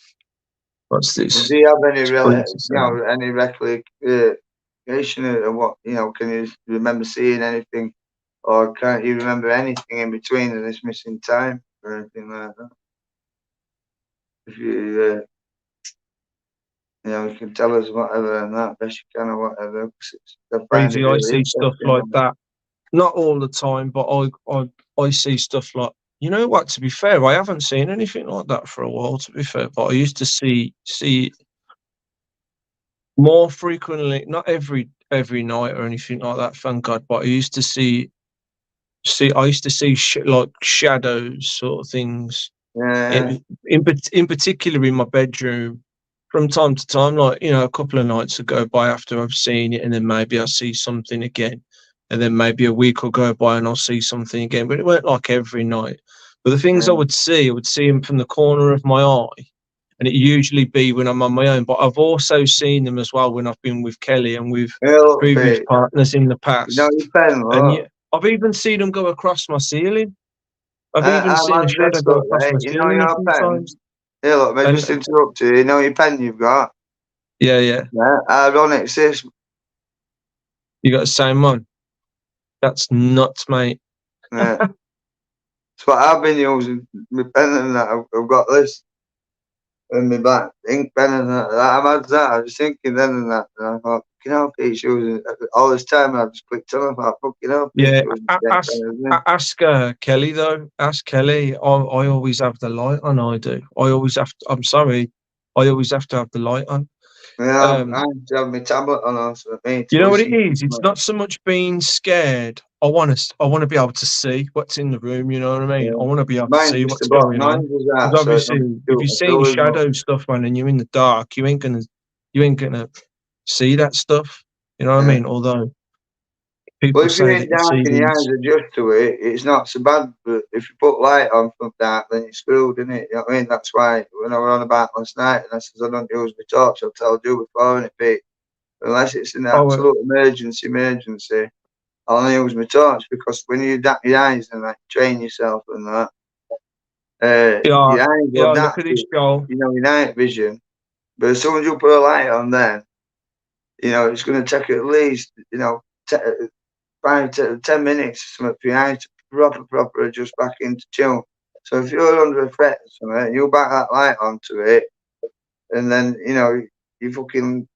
What's this? Do you have any any recollection of what, you know? Can you remember seeing anything, or can't you remember anything in between and this missing time or anything like that? If you you know, you can tell us whatever and that best you can or whatever. I find it Crazy. I really see stuff like that. Not all the time, but I see stuff like, you know what, to be fair, I haven't seen anything like that for a while, to be fair, but I used to see more frequently, not every night or anything like that, thank God, but I used to see like shadows sort of things. Yeah. In particular in my bedroom from time to time, like, you know, a couple of nights will go by after I've seen it, and then maybe I'll see something again, and then maybe a week will go by and I'll see something again, but it weren't like every night. But the things I would see them from the corner of my eye, and it usually be when I'm on my own, but I've also seen them as well when I've been with Kelly and with previous partners in the past. You know your pen, and yeah, I've even seen them go across my ceiling. I've even seen a like shadow go across my you know ceiling a your few pen? times. Yeah, look, may I just interrupt you? You know your pen you've got? Yeah. Yeah, ironic, sis. You got the same one? That's nuts, mate. Yeah. That's what I've been using. My pen and that. I've got this in my back, ink pen and that. I'm had that. I was thinking then and that. And I thought, you know, Pete's using all this time. I just clicked on it. I thought, fucking hell, Pete's using ask Kelly though. Ask Kelly. I always have the light on. I do. I'm sorry. I always have to have the light on. Yeah, I have to have my tablet on also. You know what it is? It's not so much being scared. I want to be able to see what's in the room. You know what I mean? Yeah. I want to be able to Mine's see just what's a block going on. noises out, Because so it obviously, don't if do you're it seeing at all, shadow stuff, man, and you're in the dark, you ain't gonna see that stuff. You know what I Yeah. mean? Although Well, people if you're say in that you dark see and your eyes these. adjust to it, it's not so bad. But if you put light on from dark, then you're screwed, isn't it? You know what I mean? That's why when I were on about last night and I says I don't use my torch, I've told you before, and it unless it's an Oh, absolute emergency, I'll only use my torch because when you dap your eyes and like train yourself and that, yeah, your eyes will yeah. Look adapt at to, this, Joel. your night vision. But as soon as you put a light on, then it's going to take at least 5 to 10 minutes or something for your eyes to proper adjust back into tune. So if you're under a threat or something, you back that light onto it, and then you fucking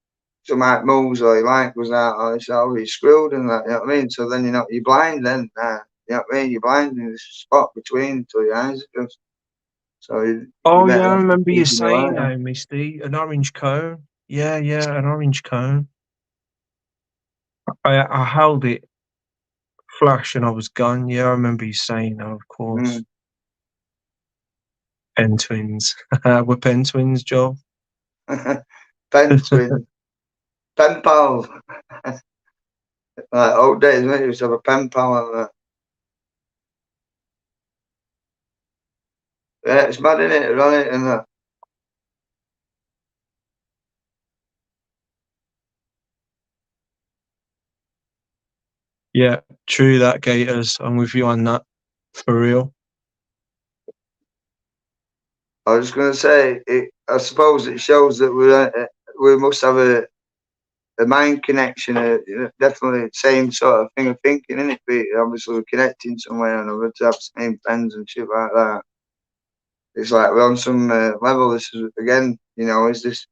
some light moves or your light goes out or it's already screwed and that. You know what I mean? So then you're blind then. You know what I mean? You're blind in this spot between until your eyes adjust. So you Oh better yeah, I not be remember you keeping the saying light on. now, Misty, an orange cone. Yeah, an orange cone. I held it flash and I was gone. Yeah, I remember you saying that, of course. Pen twins. We're pen twins, Joel. Pen twins. Pen pals. Like old days, mate, used to have a pen pal and that. Yeah, it's mad, isn't it? Run it and that. Yeah, true that, Gators. I'm with you on that. For real. I was going to say, I suppose it shows that we must have a mind connection, definitely the same sort of thing of thinking, isn't it? But obviously we're connecting somewhere or another to have the same friends and shit like that. It's like we're on some level. This is, again, is this,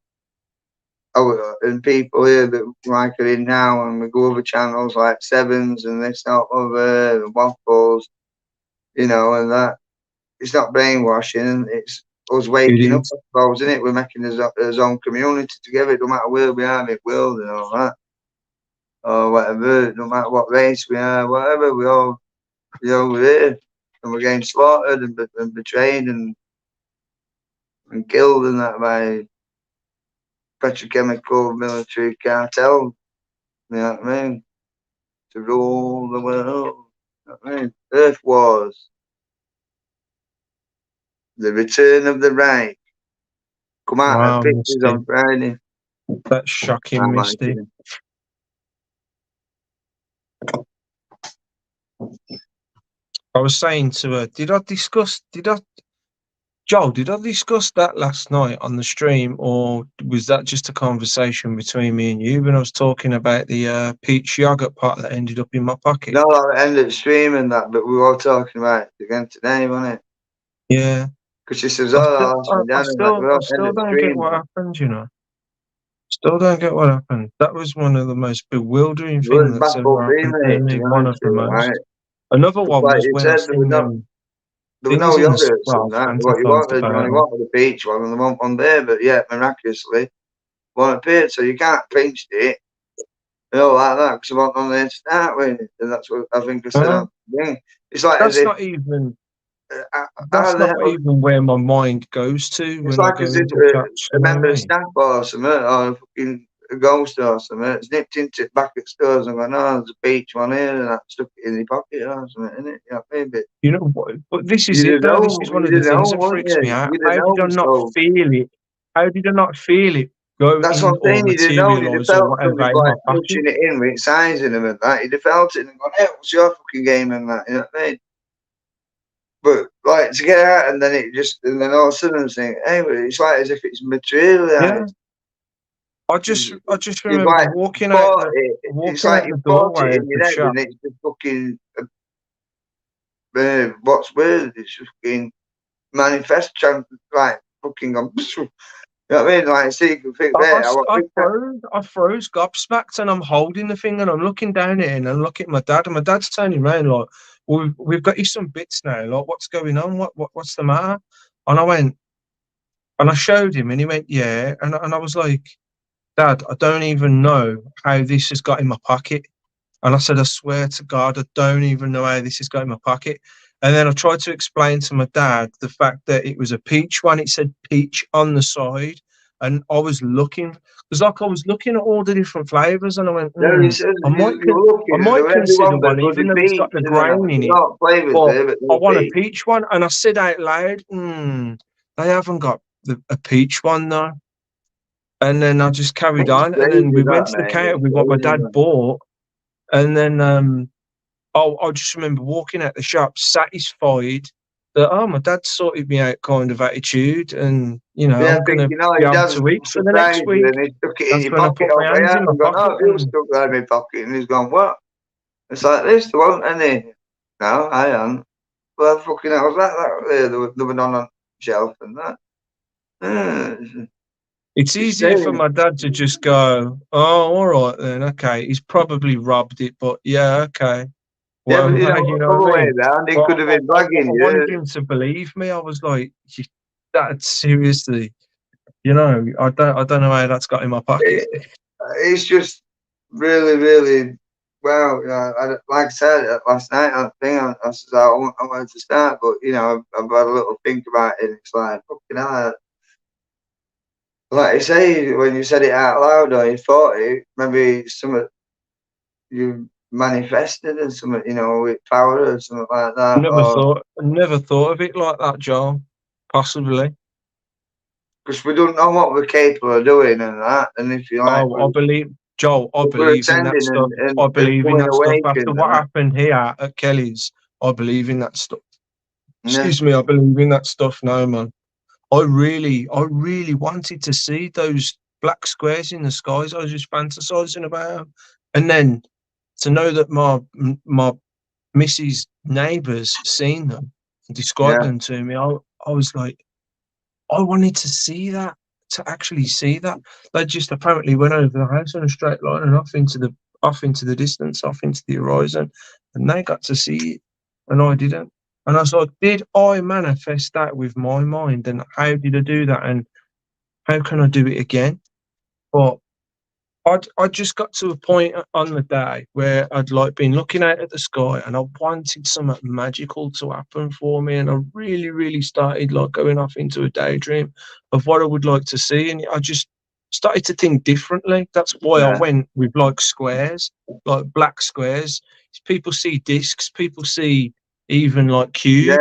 and people here that like are in now, and we go over channels like Sevens and this, that, other, and Waffles, and that. It's not brainwashing, it's us waking up, is. I suppose, isn't it? We're making his own community together, no matter where we are in the world and all that. Or whatever, no matter what race we are, whatever, we're here. And we're getting slaughtered and betrayed and killed and that by petrochemical military cartel. You know what I mean? To rule the world. You know what I mean? Earth Wars. The Return of the Reich. Come out Wow, at pictures Misty. on Friday. That's shocking, Misty. I was saying to her, Joel, did I discuss that last night on the stream, or was that just a conversation between me and you when I was talking about the peach yogurt pot that ended up in my pocket? No, I ended up streaming that, but we were all talking about it again today, wasn't it? Yeah. Because she says, "Oh, I still don't get what happened, Still don't get what happened. That was one of the most bewildering things that's ever happened to me. One of the most. Right? Another one Like was you when I said, seen them there were no things in yogurts well, and that. Fanta What you closed wanted, you only about. wanted the peach one, and there wasn't one there. But yeah, miraculously, one appeared. So you can't pinch it, like that, because I wasn't on there to start with. And that's what I think I said. It's like as That's if not even. how That's the not hell. even where my mind goes to It's when I like go as if into chats. a You know what member I of mean? staff or something, or a fucking ghost or something. It's nipped into it back at stores and gone, "Oh, there's a peach one here," and I stuck it in your pocket or something, innit? You know what I mean? But You know what? But this is you it, didn't though. know, This is one of the things that wouldn't freaks you? me out. You didn't know, so Feel it? How did I not feel it go that's what in I'm or saying. You didn't know. You'd have materialise or felt whatever something in my like pocket? touching it in with sizing them and that. You'd have felt it and gone, "Hey, what's your fucking game?" and that. You know what I mean? But like to get out and then and then all of a sudden I'm saying, "Hey, it's like as if it's Yeah. materialised." I just You've remember like walking out fought it. It's walking like out you the fought it doorway in of the your head, shop. and it's just fucking. What's weird? It's just fucking manifest, like fucking. You know what I mean? Like, see, you can think there. I froze gobsmacked, and I'm holding the thing, and I'm looking down it, and I look at my dad, and my dad's turning around like, well, we've got you some bits now. Like, what's going on? What's the matter? And I went, and I showed him, and he went, yeah, and I was like, Dad, I don't even know how this has got in my pocket. And I said, I swear to God, I don't even know how this has got in my pocket. And then I tried to explain to my dad the fact that it was a peach one. It said peach on the side. And I was looking, because like I was looking at all the different flavours, and I went, No, you said I might you're looking and there was consider one that one, was even a though it's got peach the and then grain in a it. lot of flavours But there, but I no want a peach. peach one. And I said out loud, they haven't got a peach one though. And then I just carried It's on. And then crazy we went that, to the mate. counter It's with what my crazy, dad man. bought. And then I just remember walking out the shop satisfied that, my dad sorted me out kind of attitude, and, you know, Yeah, I'm going to thinking, oh, be your able dad's to eat for the next surprised you week. and he stuck it in That's your when I pocket put my over hands here in my and gone, pocket oh, you and stuck that in my pocket. And he's gone, what? It's like this, there wasn't any. No, I haven't. Well, fucking hell, was that there? There was none on the shelf and that. it's easier for my dad to just go, oh, all right then, okay. He's probably robbed it, but yeah, okay. Yeah, Well, but you know, you know other what I way mean? around, he But could have been I bragging wanted you. him to believe me. I was like, that seriously, you know, I don't know how that's got in my pocket. It's just really, really well. Like I said last night, I said I wanted to start, but you know, I've had a little think about it. And it's like fucking hell. Like you say, when you said it out loud or you thought it, maybe something you manifested and something, you know, with power or something like that. Never thought of it like that, Joel. Possibly. Because we don't know what we're capable of doing and that. And if you like, I believe, Joel, I we're believe in that attending stuff. and I believe in pulling that stuff. awake After and what that. happened here at Kelly's, I believe in that stuff. Yeah. Excuse me, I believe in that stuff now, man. I really wanted to see those black squares in the skies. I was just fantasizing about them. And then to know that my Missy's neighbours seen them and described Yeah. them to me, I was like, I wanted to see that, to actually see that. They just apparently went over the house on a straight line and off into the distance, off into the horizon, and they got to see it, and I didn't. And I was like, did I manifest that with my mind? And how did I do that? And how can I do it again? But I just got to a point on the day where I'd like been looking out at the sky and I wanted something magical to happen for me, and I really, really started like going off into a daydream of what I would like to see, and I just started to think differently. That's why I went with like squares, like black squares. People see discs, people see even like cubes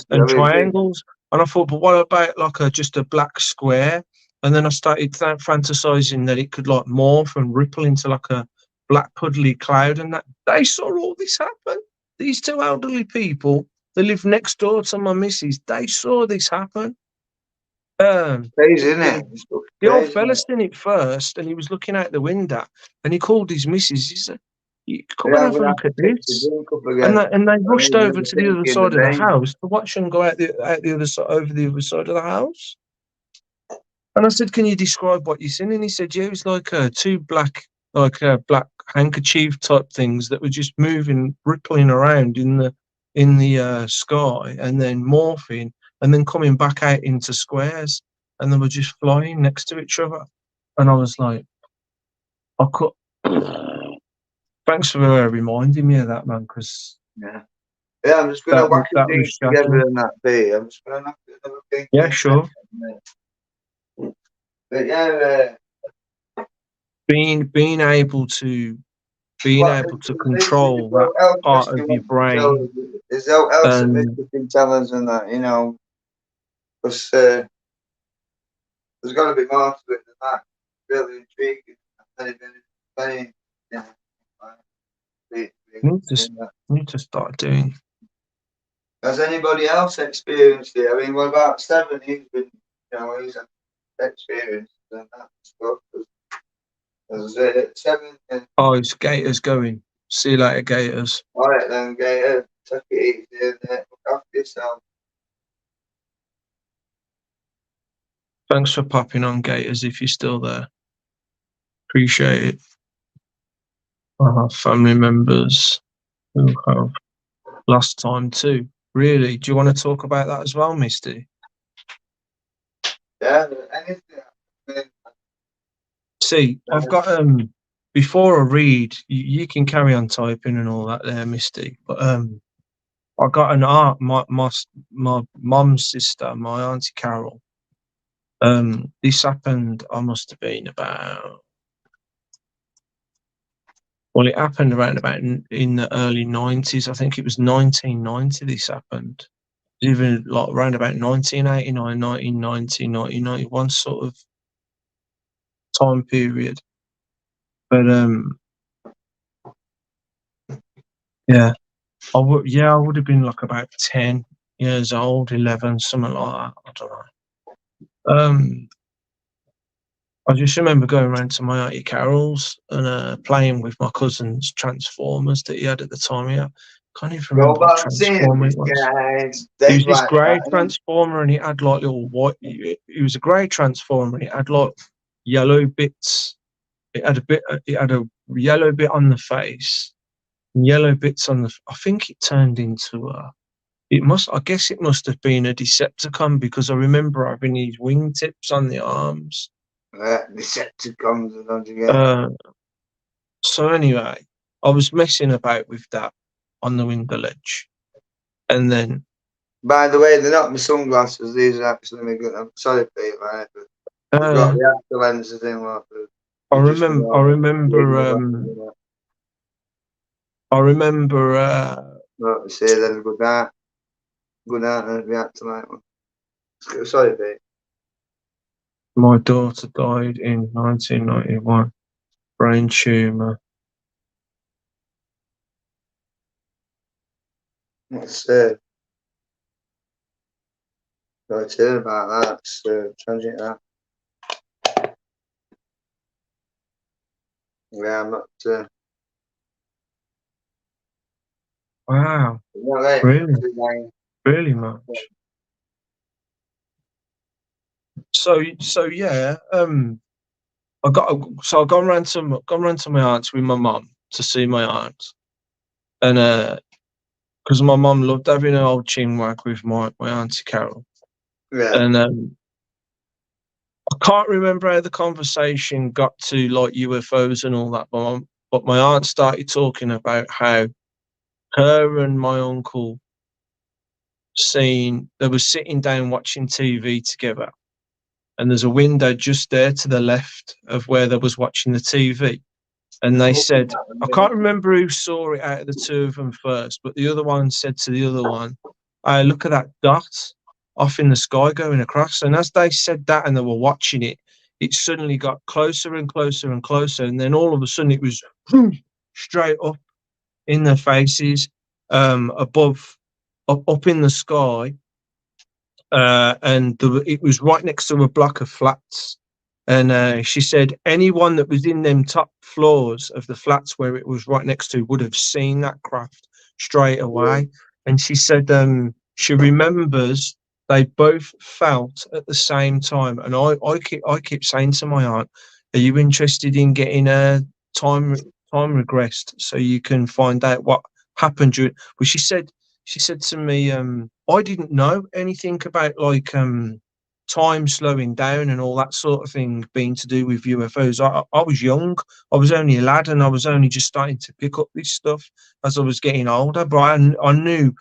and Very big. triangles, and I thought, but what about like just a black square? And then I started fantasizing that it could like morph and ripple into like a black puddly cloud, and that they saw all this happen. These two elderly people that live next door to my missus, they saw this happen. Crazy, isn't it? The old fella seen it first, and he was looking out the window, and he called his missus. He said, "Come and have a look at this." And they rushed over to the other side of the house to watch them go out the other side, over the other side of the house. And I said, "Can you describe what you seen?" And he said, "Yeah, it was like two black handkerchief type things that were just moving, rippling around in the sky, and then morphing, and then coming back out into squares, and they were just flying next to each other." And I was like, "I could." Thanks for reminding me of that, man, because yeah, I'm just gonna whack the things together in that day. I'm just gonna think. Yeah, sure. But yeah, being able to control that part of your brain. Is there else that you can tell us in that, you know, because there's got to be more to it than that. Really intriguing. Very, yeah. Need to start doing. Has anybody else experienced it? I mean, what about Seven? He's been, you know, he's experienced and that stuff. Seven. Oh, it's Gators going. See you later, Gators. All right then, Gator. Take it easy and look after yourself. Thanks for popping on, Gators, if you're still there. Appreciate it. I have family members who have lost time too. Really? Do you want to talk about that as well, Misty? Yeah, anything. See, I've got before I read, you can carry on typing and all that there, Misty. But I got an art. My mum's sister, my auntie Carol. This happened. I must have been about. Well, it happened around about in the early 90s. I think it was 1990. This happened. Even like around about 1989, 1990, 1991 sort of time period. But yeah, I would have been like about 10 years old, 11, something like that. I don't know. I just remember going around to my auntie Carol's and playing with my cousin's Transformers that he had at the time. Yeah, can't even remember what Transformer it was. It was this grey Transformer, and it had like little white. It was a grey Transformer, and it had like yellow bits. It had a yellow bit on the face, and yellow bits on the. I think it turned into a. I guess it must have been a Decepticon because I remember having these wingtips on the arms. Decepticons, don't you get? So anyway, I was messing about with that on the window ledge, and then. By the way, they're not my sunglasses. These are actually my good. I'm sorry, Pete, right? But they've got the actual lenses in. I remember. Not say they're good at. Good at and the actual light one. Sorry, Pete. My daughter died in 1991. Brain tumour. That's sad. Got to hear about that. It's tragic, that. Yeah, I'm not. Wow. Really much. So yeah. I've gone round to my aunt's with my mum to see my aunt, and because my mum loved having an old chinwag with my auntie Carol. Yeah. And I can't remember how the conversation got to like UFOs and all that, but my aunt started talking about how her and my uncle they were sitting down watching TV together, and there's a window just there to the left of where they was watching the TV. And they said, I can't remember who saw it out of the two of them first, but the other one said to the other one, "Hey, look at that dot off in the sky going across." And as they said that and they were watching it, it suddenly got closer and closer and closer. And then all of a sudden it was straight up in their faces, up in the sky. And it was right next to a block of flats. And she said anyone that was in them top floors of the flats where it was right next to would have seen that craft straight away. And she said she remembers they both felt at the same time. And I keep saying to my aunt, "Are you interested in getting a time regressed so you can find out what happened during?" But she said to me, I didn't know anything about like time slowing down and all that sort of thing being to do with UFOs. I was young. I was only a lad, and I was only just starting to pick up this stuff as I was getting older. But I knew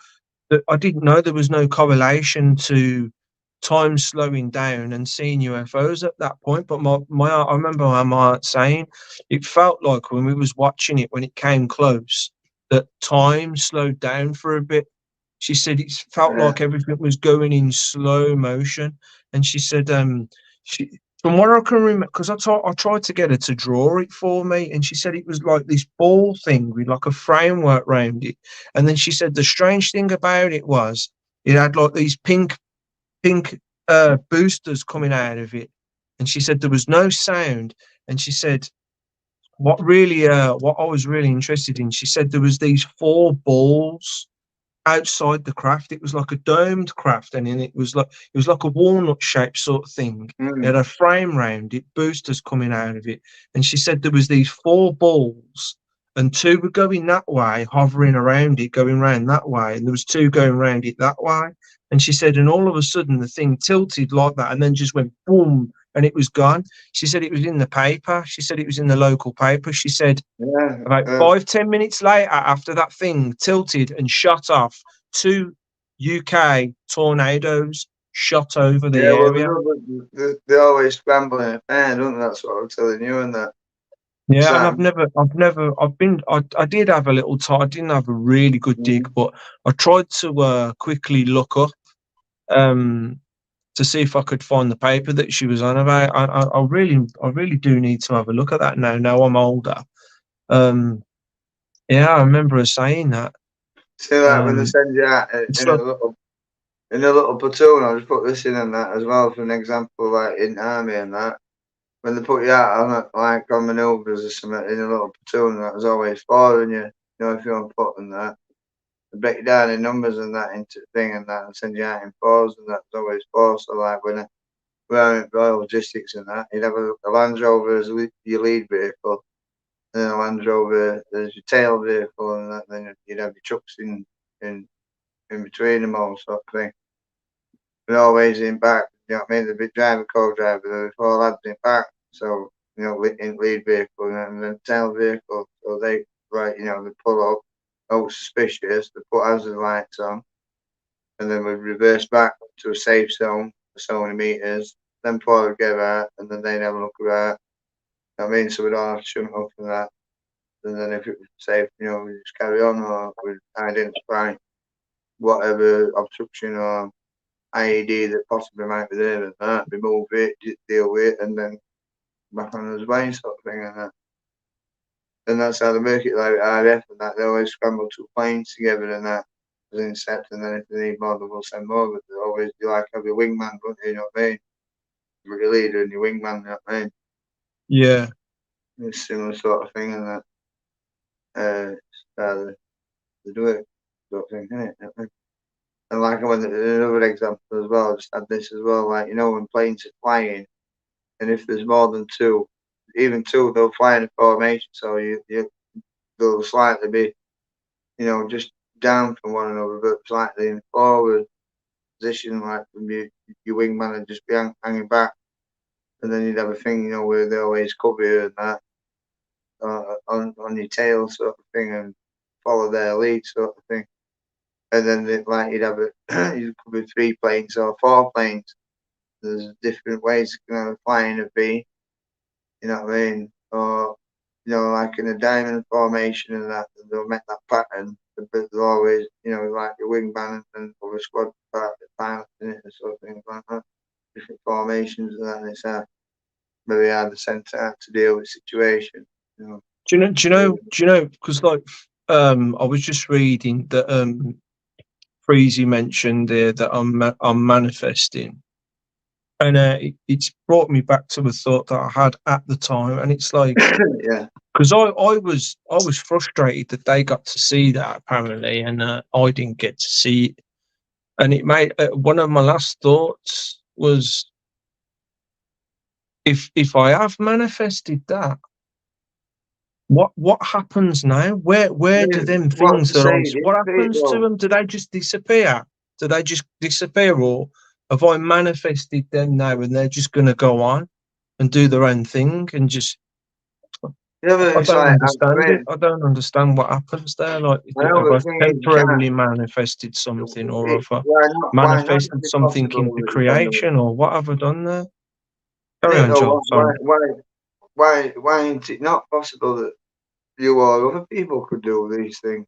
that I didn't know there was no correlation to time slowing down and seeing UFOs at that point. But I remember my aunt saying it felt like when we was watching it, when it came close, that time slowed down for a bit. She said it felt like everything was going in slow motion. And she said, from what I can remember, because I tried to get her to draw it for me, and she said it was like this ball thing with like a framework around it. And then she said the strange thing about it was it had like these pink boosters coming out of it. And she said there was no sound. And she said, what I was really interested in, she said there was these 4 balls outside the craft. It was like a domed craft, and it was like a walnut shaped sort of thing. It had a frame round it, boosters coming out of it. And she said there was these 4 balls, and 2 were going that way, hovering around it, going round that way, and there was 2 going round it that way. And she said, and all of a sudden the thing tilted like that, and then just went boom and it was gone. She said it was in the paper. She said it was in the local paper. She said about 5-10 minutes later, after that thing tilted and shot off, 2 UK tornadoes shot over the area. Well, they always scramble in a fan, don't they? That's what I'm telling you, and that. Yeah, So, and I did have a little time. I didn't have a really good dig, but I tried to quickly look up to see if I could find the paper that she was on about. I really do need to have a look at that now. Now I'm older. Yeah, I remember her saying that. see, like when they send you out in a little platoon, I'll just put this in and that as well for an example, like in army and that. When they put you out on like on manoeuvres or something in a little platoon, that was always 4, and you know, if you're on foot and that, they break you down in numbers and that into thing and that, and send you out in 4s, and that's always 4. So like when we're in Royal Logistics and that, you'd have a Land Rover as your lead vehicle, and then a Land Rover as your tail vehicle, and that, then you'd have your trucks in between them all, sort of thing. But always in back, you know what I mean? The big driver, co-driver, the 4 lads in back. So, you know, in lead vehicle and then tail vehicle. So they, right, you know, they pull up, oh, suspicious, they put hazard lights on, and then we reverse back to a safe zone for so many meters, then pull together, and then they'd have a look around. You know what I mean? So we don't have to shunt up for that. And then if it was safe, you know, we just carry on, or we identify whatever obstruction or IED that possibly might be there and that, remove it, deal with it, and then back on his way, sort of thing, and that. And that's how they make it, like RF and that. They always scramble 2 planes together and that as an incept, and then if they need more, they will send more. But they always do like have your wingman, don't you know what I mean? Your leader and your wingman, you know what I mean? Yeah. It's similar sort of thing, and that. They do it, sort of thing, innit? You know what I mean? And like I went another example as well, I just had this as well, like, you know, when planes are flying, and if there's more than 2, even 2, they'll fly in a formation, so they'll slightly be, you know, just down from one another, but slightly in forward position, like from your wingman would just be hanging back, and then you'd have a thing, you know, where they always cover you and that on your tail, sort of thing, and follow their lead, sort of thing. And then you'd have you could be 3 planes or 4 planes. There's different ways you can have a flying a V, you know what I mean? Or, you know, like in a diamond formation and that, they'll make that pattern, but they'll always, you know, like a wingman and other squad pilot in it and sort of things like that. Different formations and that, and it's maybe hard to send out to deal with situation, you know. Do you know, because like, I was just reading that, Freezy mentioned there that I'm manifesting, and it's brought me back to a thought that I had at the time, and it's like, yeah, because I was frustrated that they got to see that apparently, and I didn't get to see it, and it made one of my last thoughts was, if I have manifested that, what happens now? Where do them things that what happens to them? Do they just disappear? Do they just disappear, or have I manifested them now and they're just going to go on and do their own thing and just? yeah, I don't understand it. I don't understand what happens there. Like, have I temporarily manifested something, or have I manifested something into creation, or what have I done there? Carry on, Joel. Sorry. Why ain't it not possible that you or other people could do these things?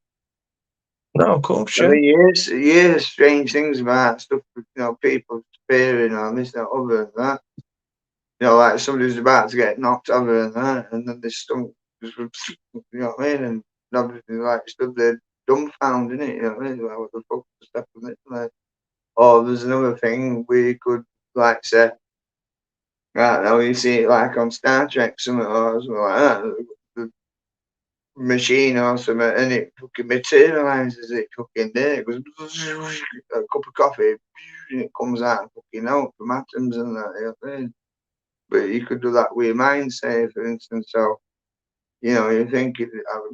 No, of course, I mean, you hear strange things about stuff, you know, people disappearing or this, that, other, and that. You know, like somebody's about to get knocked over and that, and then this stunk, just, you know what I mean? And obviously, like, stood there dumbfounded, innit? You know what I mean? Like, what the fuck was happening? Like, or there's another thing where you could, like, say, right now you see it like on Star Trek, something or something like that. The machine or something, and it fucking materializes it fucking there. It goes a cup of coffee, and it comes out fucking out from atoms and that. You know what I mean? But you could do that with your mind, say, for instance. So, you know, you think,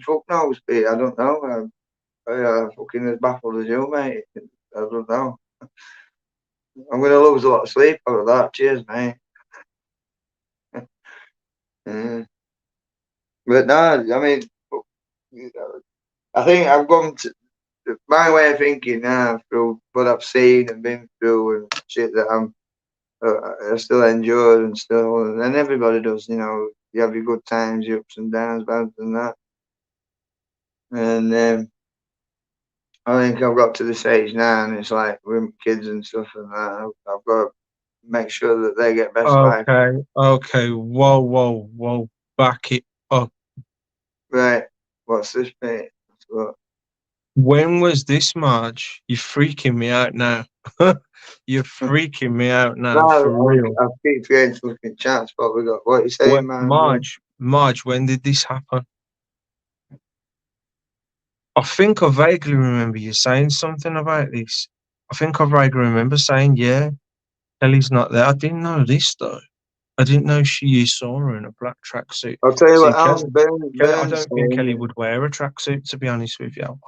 fuck knows, Pete, I don't know. I'm fucking as baffled as you, mate. I don't know. I'm going to lose a lot of sleep over that. Cheers, mate. But no, I mean, I think I've gone to my way of thinking now through what I've seen and been through and shit that I still enjoy and still, and everybody does, you know. You have your good times, your ups and downs, bad and that. And I think I've got to this age now, and it's like with kids and stuff and that. I've got to make sure that they get best life. Okay. Whoa. Back it up. Right. What's this, mate? What? When was this, Marge? You're freaking me out now. You're freaking me out now, for real. I keep forgetting to look in chats, but we got what you saying, man? Marge, when did this happen? I think I vaguely remember you saying something about this. I think I vaguely remember saying, yeah, Kelly's not there. I didn't know this, though. I didn't know you saw her in a black tracksuit. I'll tell you what, Kelly, I don't think Kelly would wear a tracksuit, to be honest with you.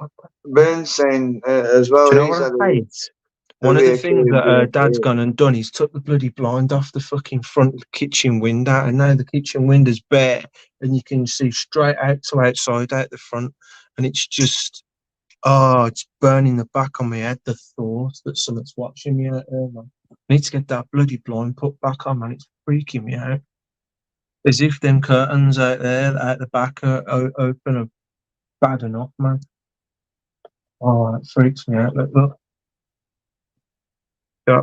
Ben's saying as well. Do you know what I hate? One of the things that Dad's gone and done, he's took the bloody blind off the fucking front kitchen window, and now the kitchen window's bare, and you can see straight out to outside out the front, and it's just, it's burning the back on my head, the thought that someone's watching me out there, man. I need to get that bloody blind put back on, man. It's freaking me out. As if them curtains out there, at the back, are open are bad enough, man. Oh, it freaks me out. Look. Yeah.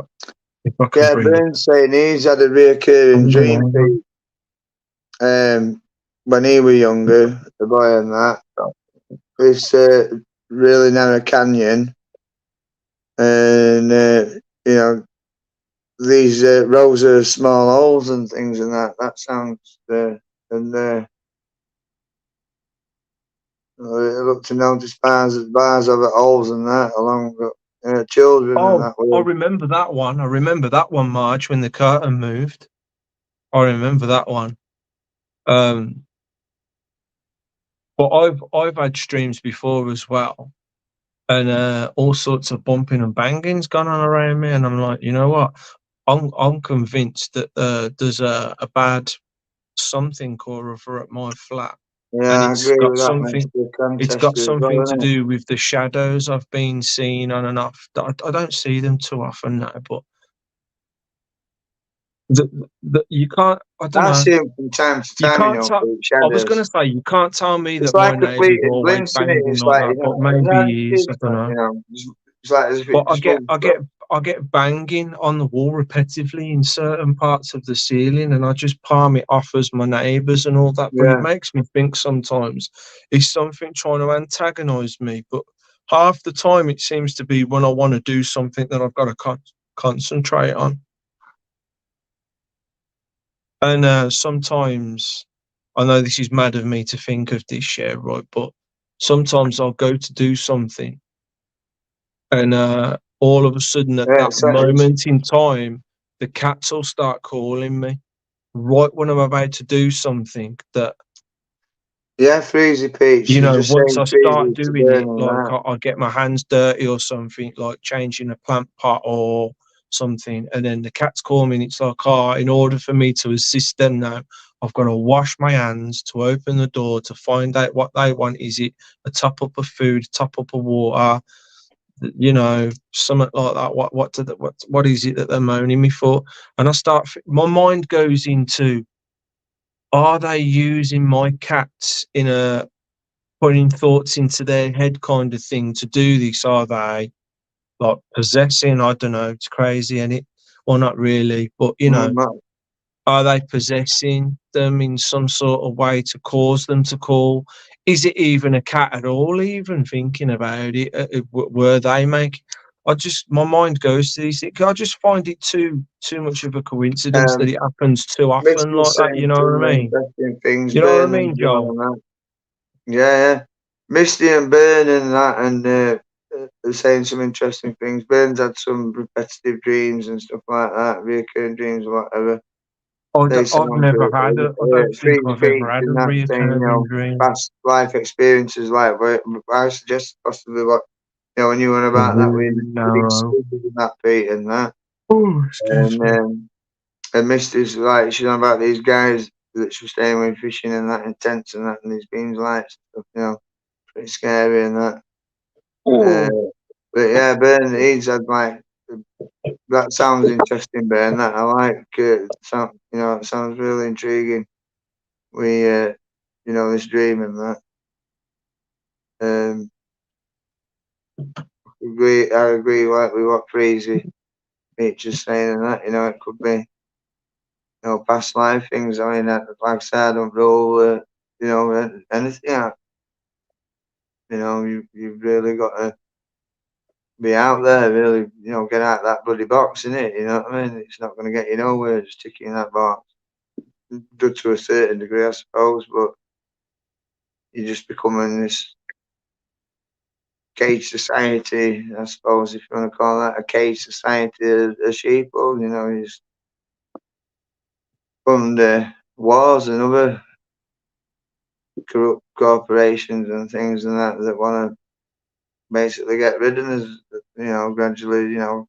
Ben's saying he's had a reoccurring dream, when he was younger, the boy and that. This really narrow canyon, and you know, these rows of small holes and things and that. That sounds and I look to notice bars of it, holes and that along the children and that. I remember that one. I remember that one, Marge, when the curtain moved. I remember that one. But I've had streams before as well, and all sorts of bumping and banging's gone on around me, and I'm like, you know what? I'm convinced that there's a bad something or other at my flat. Yeah, and it's got something. It's got something to do with the shadows I've been seeing on and off. I don't see them too often now, but you can't. I don't know. I see them from time to time. You can't I was going to say you can't tell me it's that like my neighbours always banging like that, but maybe he is. I don't know. You know, it's like as if but I get banging on the wall repetitively in certain parts of the ceiling, and I just palm it off as my neighbours and all that. But it makes me think sometimes it's something trying to antagonise me. But half the time it seems to be when I want to do something that I've got to concentrate on. And sometimes, I know this is mad of me to think of this, yeah, right, but sometimes I'll go to do something, and all of a sudden at that moment in time, the cats will start calling me right when I'm about to do something that... Yeah, Freezy Peach. You know, once I start doing it, like I get my hands dirty or something, like changing a plant pot or something, and then the cats call me and it's like, in order for me to assist them now, I've got to wash my hands, to open the door, to find out what they want. Is it a top up of food, top up of water, you know, something like that? What is it that they're moaning me for? And I start, my mind goes into, are they using my cats in a putting thoughts into their head kind of thing to do this? Are they like possessing? I don't know, it's crazy, and it, well, not really, but you know, are they possessing them in some sort of way to cause them to call? Is it even a cat at all? Even thinking about it, were they making? My mind goes to these things. I just find it too much of a coincidence that it happens too often like that. You know what I mean? You know what I mean, Joel? Yeah. Misty and Burn and that, and they're saying some interesting things. Burn's had some repetitive dreams and stuff like that, recurring dreams or whatever. I've never had I don't think I've ever had a recurring dream. Past life experiences, like I suggest possibly what, you know, when you went about that with that Pete and that. Oh, excuse me. And Misty's like, she's on about these guys literally staying away fishing and that intense and that, and these beams lights stuff, you know, pretty scary and that. But yeah, Ben, he's had like, that sounds interesting, Ben. That I like. Sound, you know, it sounds really intriguing. We, you know, this dream and that. I agree like with what Freezy Feature's saying and that. You know, it could be, you know, past life things. I mean, like I said, I don't rule, you know, anything. Yeah, you know, you've really got to be out there, really, you know, get out of that bloody box, innit? You know what I mean? It's not going to get you nowhere just ticking that box. Good to a certain degree, I suppose, but you're just becoming this cage society, I suppose, if you want to call that a cage society of sheeple. You know, you just fund wars and other corrupt corporations and things and that want to basically get rid of us, you know, gradually, you know,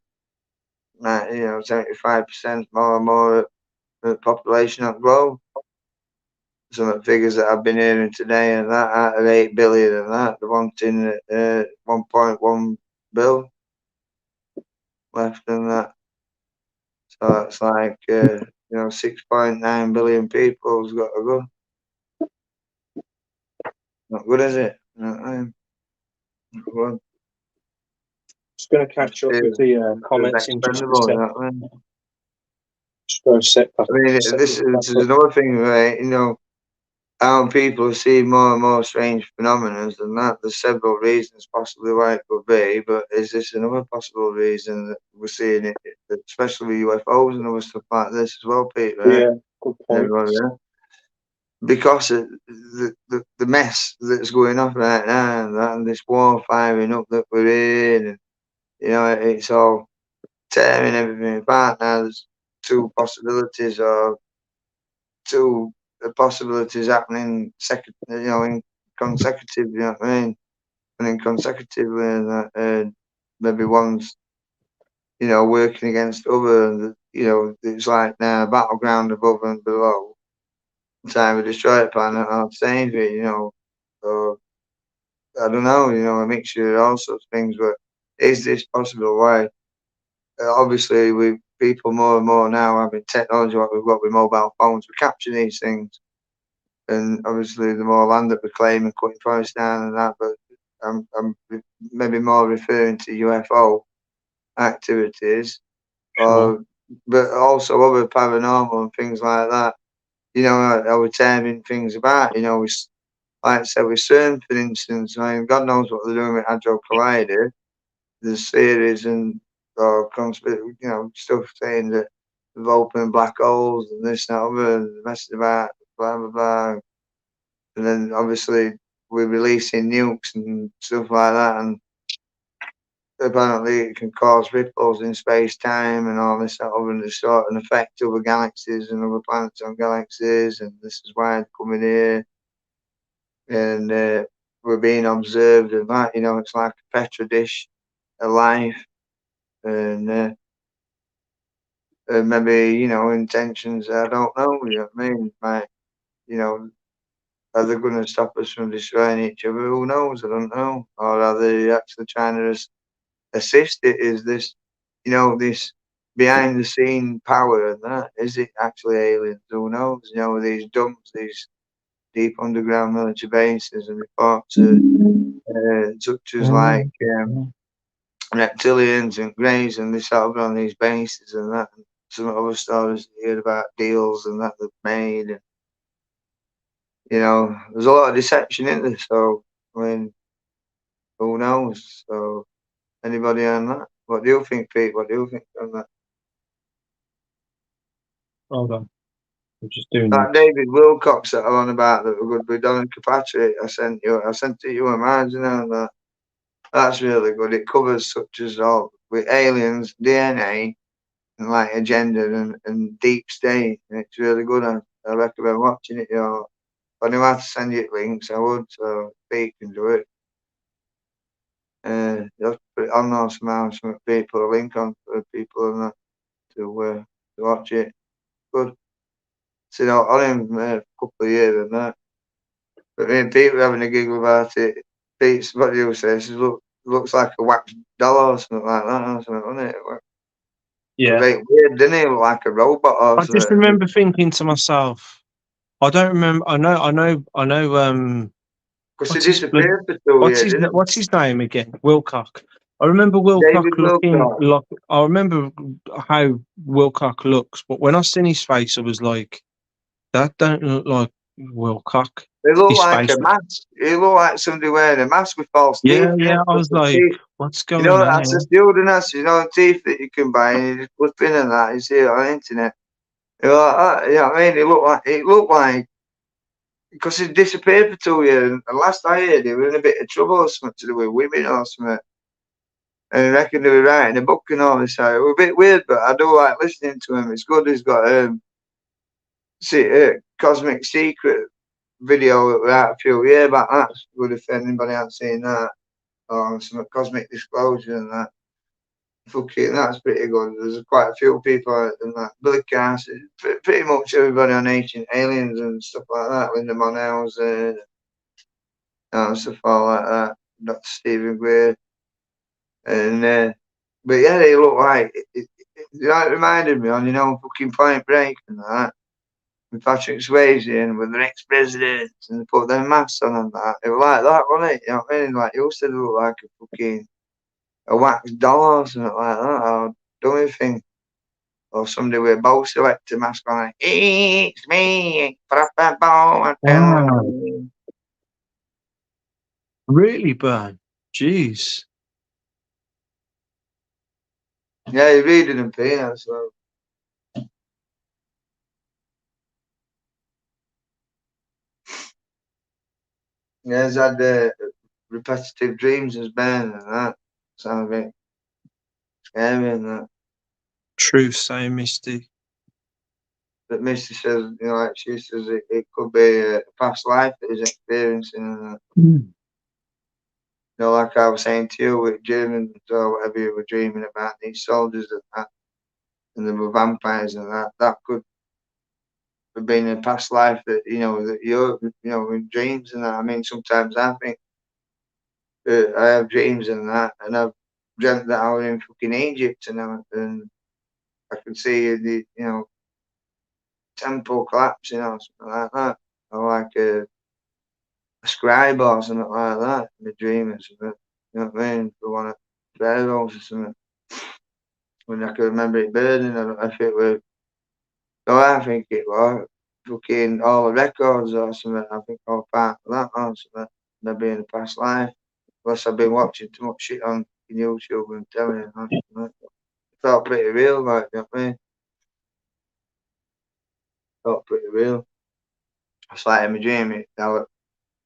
75% more and more of the population of the globe. Some of the figures that I've been hearing today and that, out of 8 billion and that, they're wanting 1.1 bill left and that. So it's like, you know, 6.9 billion people's got to go. Not good, is it? Not good. Just going to catch up with the comments in just a Expendable, sec. you know what I mean? Just go a sec. I mean, this is another thing, right? You know, how people are seeing more and more strange phenomena and that. There's several reasons possibly why it could be, but is this another possible reason that we're seeing it, especially with UFOs and other stuff like this as well, Pete, right? Yeah, good point. Because of the mess that's going on right now and this war firing up that we're in, and, you know, it's all tearing everything apart now. There's two possibilities happening in consecutive, you know what I mean? And in consecutively, and maybe one's, you know, working against other, and, you know, it's like now battleground above and below. Time to destroy it planet or save it, you know. So I don't know, you know, a mixture of all sorts of things, but is this possible? Why? Obviously, with people more and more now having technology, what we've got with mobile phones, we capture these things. And obviously, the more land that we claim and cutting forests down and that, but I'm maybe more referring to UFO activities, but also other paranormal and things like that. You know, I was tearing things about. You know, like I said, with CERN, for instance, I mean, God knows what they're doing with Hadron Collider. There's theories and you know, stuff saying that they've opened black holes and this and that, other, and messing about, blah blah blah. And then obviously we're releasing nukes and stuff like that, and apparently it can cause ripples in space time and all this sort of, and distort and affect other galaxies and other planets on galaxies, and this is why they're coming here. And we're being observed and that, you know, it's like a petri dish of life, and maybe, you know, intentions, I don't know, you know what I mean? Like, you know, are they going to stop us from destroying each other? Who knows? I don't know. Or are they actually trying to assist it? Is this, you know, this behind the scene power and that? Is it actually aliens? Who knows? You know, these dumps, these deep underground military bases and reports such as like reptilians and greys and this sort of on these bases and that. And some other stories you hear about deals and that they've made. And, you know, there's a lot of deception in there. So, I mean, who knows? So, anybody on that? What do you think, Pete? What do you think on that? Hold on. I'm just doing That David Wilcox that I'm on about that we're good with Don Kirkpatrick, I sent it to you, imagine that. That's really good. It covers such as all with aliens, DNA, and like agenda and deep state. And it's really good. I recommend watching it. You know, if I knew how to send you links, I would. So Pete can do it. Just put it on there somehow. Some people a link on for people and that to watch it. Good. seen on him a couple of years and that. But me and Pete were having a giggle about it. Pete's, what do you say? He says, looks like a wax doll or something like that. Or something, doesn't it? Yeah. Very weird, didn't he? Look like a robot or I something. just remember thinking to myself, I don't remember. I know. Because he disappeared for 2 years, didn't he? What's his name again? Wilcock. I remember Wilcock David looking Wilcock. like. I remember how Wilcock looks, but when I seen his face, I was like, that don't look like Wilcock. He looked His like face. a mask. He looked like somebody wearing a mask with false teeth. Yeah. I was like, what's going You know, on? that's a stewardess, you know, teeth that you can buy and you just put in and that, you see it on the internet. You know, like that, you know what I mean? It looked like, because he disappeared for 2 years, and last I heard, he was in a bit of trouble or something to do with women or something. And I reckon they were writing a book and all this. So it was a bit weird, but I do like listening to him. It's good. He's got Cosmic Secret video that was out a few years back. That's good if anybody hasn't seen that. Or some Cosmic Disclosure and that. Fucking, that's pretty good. There's quite a few people in that. Billy Cass, pretty much everybody on Ancient Aliens and stuff like that. Linda Monhausen, stuff all like that. Dr. Stephen Greer. And but yeah, they look like it reminded me on, you know, fucking Point Break and that. With Patrick Swayze and with the ex-presidents and they put their masks on and that. It was like that, wasn't it? You know what I mean? Like you said, it looked like a wax doll or something like that, or dummy thing. Or somebody with a bow selector mask on, like, it's me, Really, Burn? Jeez. Yeah, you're reading them, Peter, so. Yeah, he's had repetitive dreams as Ben and that. Sounds a bit scary and that. True, say, Misty. But Misty says, you know, like she says, it could be a past life that he's experiencing and that. You know, like I was saying to you with Germans or whatever you were dreaming about, these soldiers and that, and they were vampires and that could have been a past life that, you know, that you're, you know, in dreams and that. I mean, sometimes I think I have dreams and that, and I've dreamt that I was in fucking Egypt and I can see the, you know, temple collapsing or something like that, or like a scribe or something like that in the dream or something. You know what I mean? For one of the pharaohs or something. When I can remember it burning, I don't know if it was. No, I think it was fucking all the records or something. I think all part of that or something. Maybe in the past life. Unless I've been watching too much shit on YouTube and telling you. It felt pretty real, like, you know what I mean? Felt pretty real. It's like in my dream, when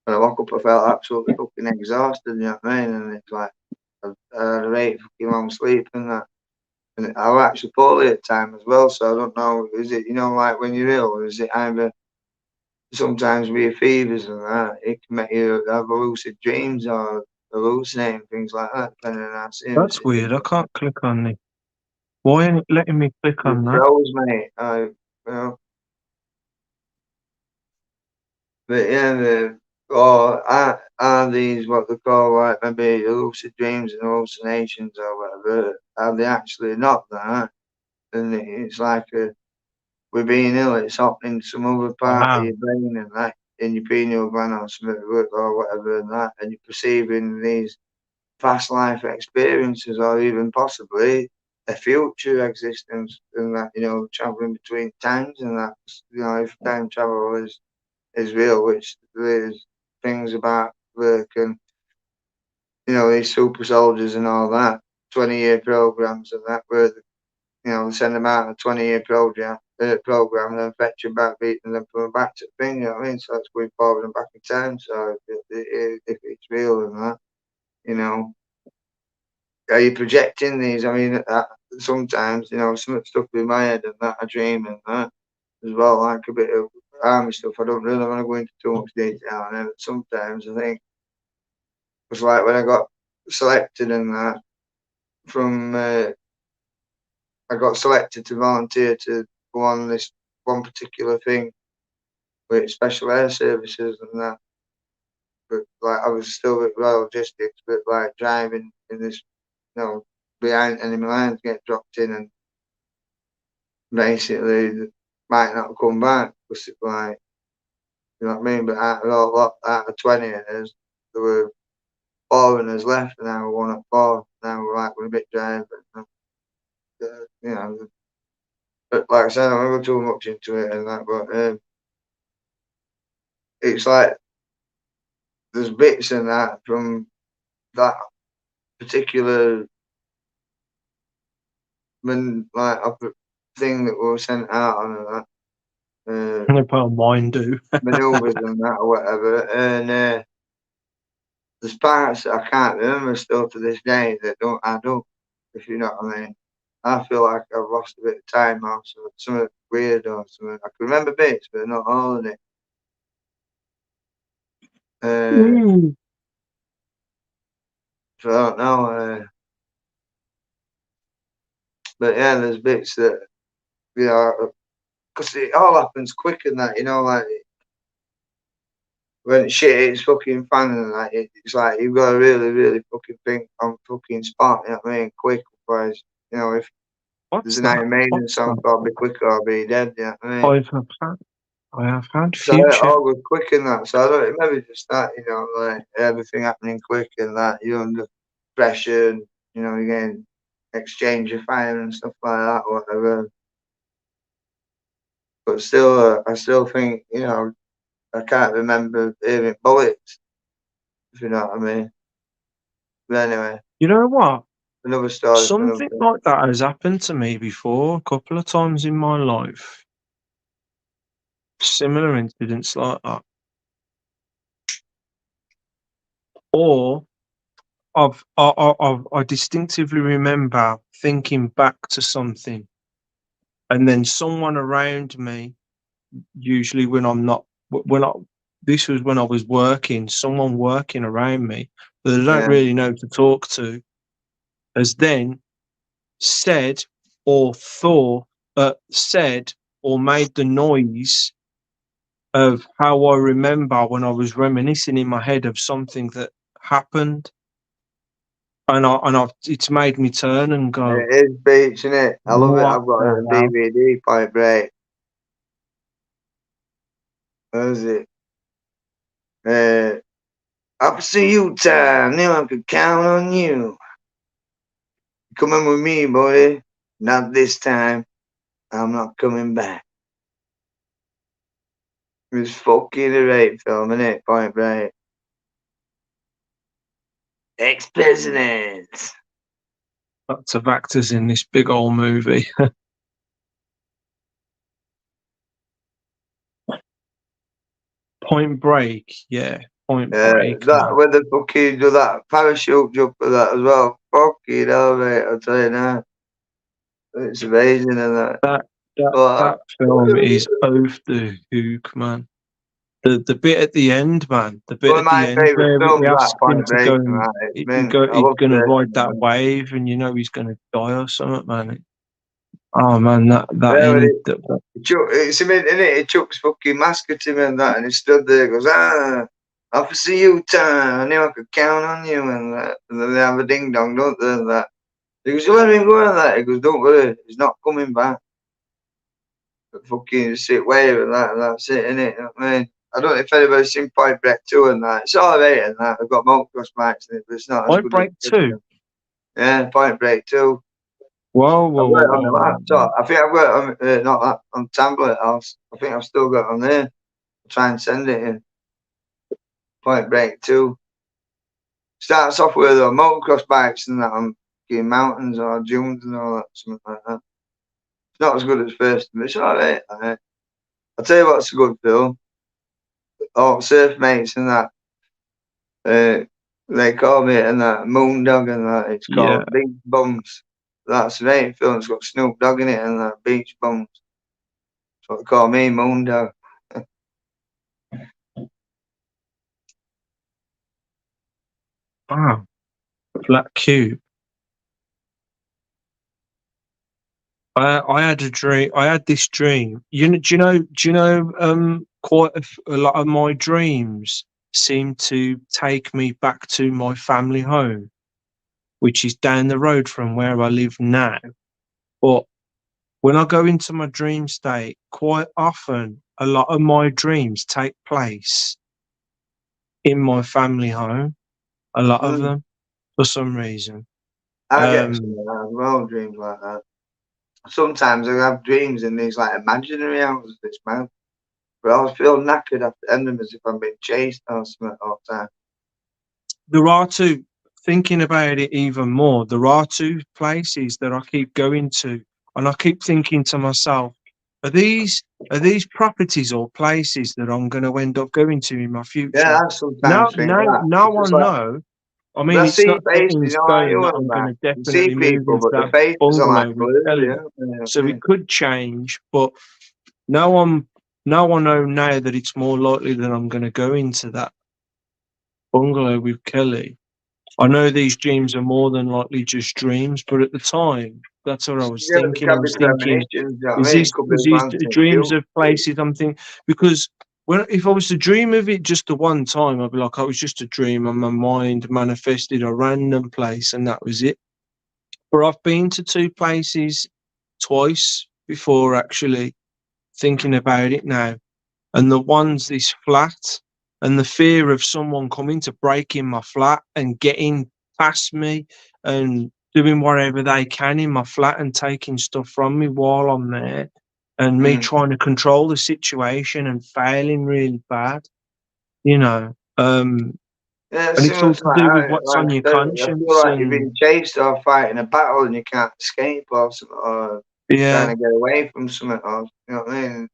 I woke up, I felt absolutely fucking exhausted, you know what I mean? And it's like, I had a very fucking long sleep and that. And I was actually poorly at the time as well, so I don't know, is it, you know, like when you're ill, is it either sometimes with your fevers and that, it can make you have lucid dreams or hallucinating things like that, depending on how serious. That's weird. I can't click on it. Why ain't it letting me click on that? Froze, mate. You know. But yeah, are these what they call like maybe lucid dreams and hallucinations or whatever? Are they actually not that? And it's like we're being ill, it's happening some other part of your brain and that, in your pineal gland or something or whatever and that, and you're perceiving these past life experiences or even possibly a future existence and that, you know, traveling between times and that, you know, if time travel is real, which there's things about work and, you know, these super soldiers and all that, 20-year programs and that, where, you know, they send them out on a 20-year program and then fetch them back, beat them, then put them back to the thing, you know what I mean? So it's going forward and back in time. So if it's real and that, you know, are you projecting these? I mean, sometimes, you know, some stuff in my head and that, I dream and that as well, like a bit of army stuff. I don't really want to go into too much detail on it, but sometimes I think it's like when I got selected and that from, I got selected to volunteer to go on this one particular thing with special air services and that. But like I was still with Royal Logistics, but like driving in this, behind enemy lines, get dropped in and basically might not come back because it's like, you know what I mean? But out of 20 of us, there were 4 of us left, and now we're 1 at 4. Now we're a bit dry, but but like I said, I don't go too much into it and that, but it's like there's bits in that from that particular thing that we were sent out on and that. No part of mine do. Maneuvers and that or whatever, and there's parts that I can't remember still to this day that don't add up, if you know what I mean. I feel like I've lost a bit of time or something weird or something. I can remember bits, but not all of it. So I don't know. But yeah, there's bits that, because it all happens quick and that, like when shit hits fucking fan and that, it's like you've got to really, really fucking think on fucking spot, you know what I mean? Quick, otherwise, if there's an Iron Maiden song called Be Quick or Be Dead, you know what I mean? I have had So Future. it all goes quick in that, so I don't maybe just that, like everything happening quick and that, you're under pressure and, you're getting exchange of fire and stuff like that or whatever. But still, I still think, I can't remember hearing bullets, if you know what I mean. But anyway. You know what? Another story. Something like that has happened to me before, a couple of times in my life. Similar incidents like that. Or I distinctively remember thinking back to something, and then someone around me, usually this was when I was working, someone working around me that I don't really know to talk to, has then said or made the noise of how I remember when I was reminiscing in my head of something that happened, and it's made me turn and go. It is beach, isn't it? I love it. I've got it on DVD. Point Break. What is it? Up to you time. Knew I could count on you. Coming with me, buddy. Not this time. I'm not coming back. It was fucking a rape film, innit? Point Break. Ex-presidents. Lots of actors in this big old movie. Point Break, yeah. Point Break. That with the fucking do that parachute jump for that as well. Fucking hell, mate! I'll tell you now. It's amazing, and that film is off the hook, man. The bit at the end, man. The bit at the end where he asks him to go and he's going to ride that wave, and he's going to die or something, man. Oh man, that end. It's him, isn't it? He chucks fucking mask at him and that, and he stood there, goes, I'll see you time. I knew I could count on you, and that. And then they have a ding dong, don't they? And that. He goes, you let him go on that. He goes, don't worry, he's not coming back. But fucking sit wave and that's it, innit? You know what I mean? I don't know if anybody's seen Point Break 2 and that. It's alright and that. I've got motocross bikes in it, but it's not Point Break 2? Yeah, Point Break 2. Whoa. I worked on the laptop. I think I've got it on, not that, on tablet. I think I've still got it on there. I'll try and send it in. Point Break 2. Starts off with motocross bikes and that on mountains or dunes and all that, something like that. It's not as good as first, but it's alright. I'll tell you what's a good film. Oh, surf mates and that. They call me and that Moondog and that. It's called Beach Bums. That's the main film. It's got Snoop Dogg in it and that Beach Bums. That's what they call me, Moondog. Wow. Black Cube. I had a dream. I had this dream. Do you know a lot of my dreams seem to take me back to my family home, which is down the road from where I live now. But when I go into my dream state, quite often a lot of my dreams take place in my family home. A lot of them, for some reason. I get some of that as well, dreams like that. Sometimes I have dreams in these like imaginary houses. It's mad. But I always feel knackered after ending as if I'm being chased or something all the time. There are two, thinking about it even more, there are two places that I keep going to, and I keep thinking to myself, are these properties or places that I'm going to end up going to in my future? Yeah, I sometimes think that. Now I It's like, know. I mean, I it's see not set faces, in you know, like stone you that were I'm going about. to You see definitely move people, into but the that faces are bungalow like with blurry. Ellie. Yeah. So it could change, but now I know now that it's more likely that I'm going to go into that bungalow with Kelly. I know these dreams are more than likely just dreams, but at the time, that's what I was Yeah, but there thinking. I can be was thinking, premonitions, you know what I mean? It could be is these one thing. dreams of places I'm thinking? Because if I was to dream of it just the one time, I'd be like, oh, it was just a dream, and my mind manifested a random place, and that was it. But I've been to two places twice before, actually, thinking about it now. And the one's this flat, and the fear of someone coming to break in my flat and getting past me and doing whatever they can in my flat and taking stuff from me while I'm there, and me trying to control the situation and failing really bad, you know. Yeah, And it's similar all to to do with like, what's like on your I said, I feel conscience. like you've And been chased or fighting a battle and you can't escape or something, or trying yeah, to get away from something, or you know what I mean?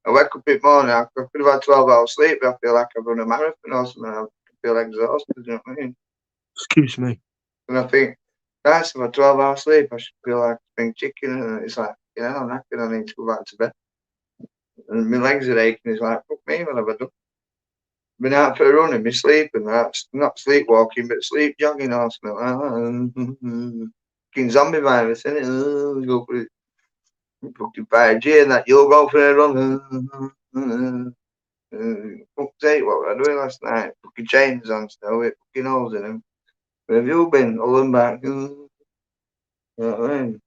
I wake up in the morning, I could have had 12 hours sleep, but I feel like I've run a marathon or something. I feel exhausted, you know what I mean? excuse me. And I think, that's about 12 hours sleep, I should feel like spring chicken, and it's like, you know, I'm knackered, I need to go back to bed. And my legs are aching, it's like, fuck me, what have I done? Been out for a run in my sleep, and that's not sleepwalking, but sleep jogging or something like that. Fucking zombie virus, innit? Go for it. Fucking 5G and that, you'll go for a run. Fuck's sake, what were I doing last night? Fucking chains on still with fucking holes in them. Where have you been? All them back. You know what I mean?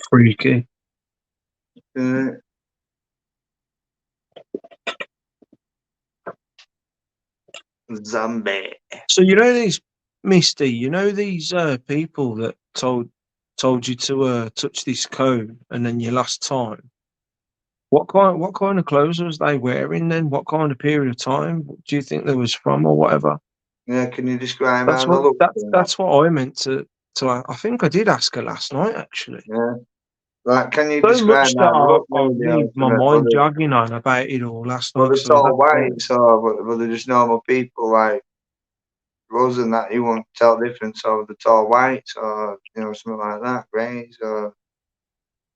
Freaky. Zombie. So you know these Misty, you know these people that told you to touch this code and then you lost time. What kind of clothes was they wearing then? What kind of period of time do you think they was from or whatever? Yeah, can you describe That's how they what look? that's what I meant to I think I did ask her last night actually. Yeah. Like, can you So describe much that how they look I maybe or leave my something? mind jogging on about it all last But night. they're So tall that's white, so but they're just normal people like Rose and that. You won't tell the difference of the tall whites or you know something like that, greys or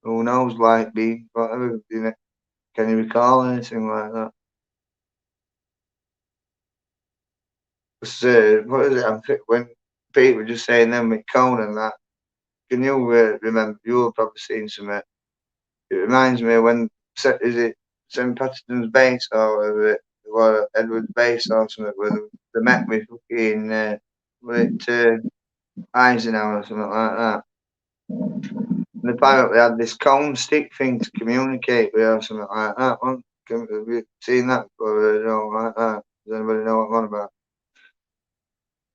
who knows, light beans, whatever. You know, can you recall anything like that? What is it? I think when Pete was just saying them with Cone and that. Can you remember? You'll have probably seen some. It reminds me of when is it St. Patterson's base or is it Edward's base or something when they met with fucking Eisenhower or something like that. And apparently had this cone stick thing to communicate with or something like that. Have you seen that before? Like that? Does anybody know what I'm on about?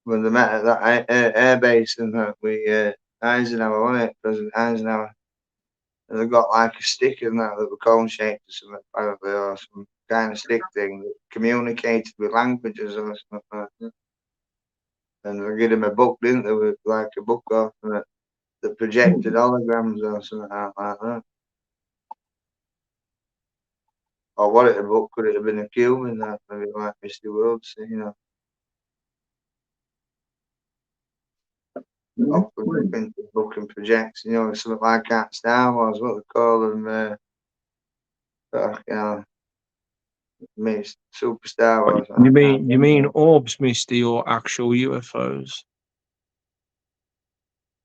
When they met at that air base and that we Eisenhower, wasn't it? President Eisenhower. And they got like a stick in that were cone shaped or something, apparently, or some kind of stick thing that communicated with languages or something like that. And they gave him a book, didn't they, with like a book off and that projected holograms or something like that. Or what a book could it have been a cube in that, maybe like Misty Worlds, you know. Open book and projects, you know, something like that Star Wars, what they call them, you know, Superstar Wars. you mean orbs, Misty, or actual UFOs?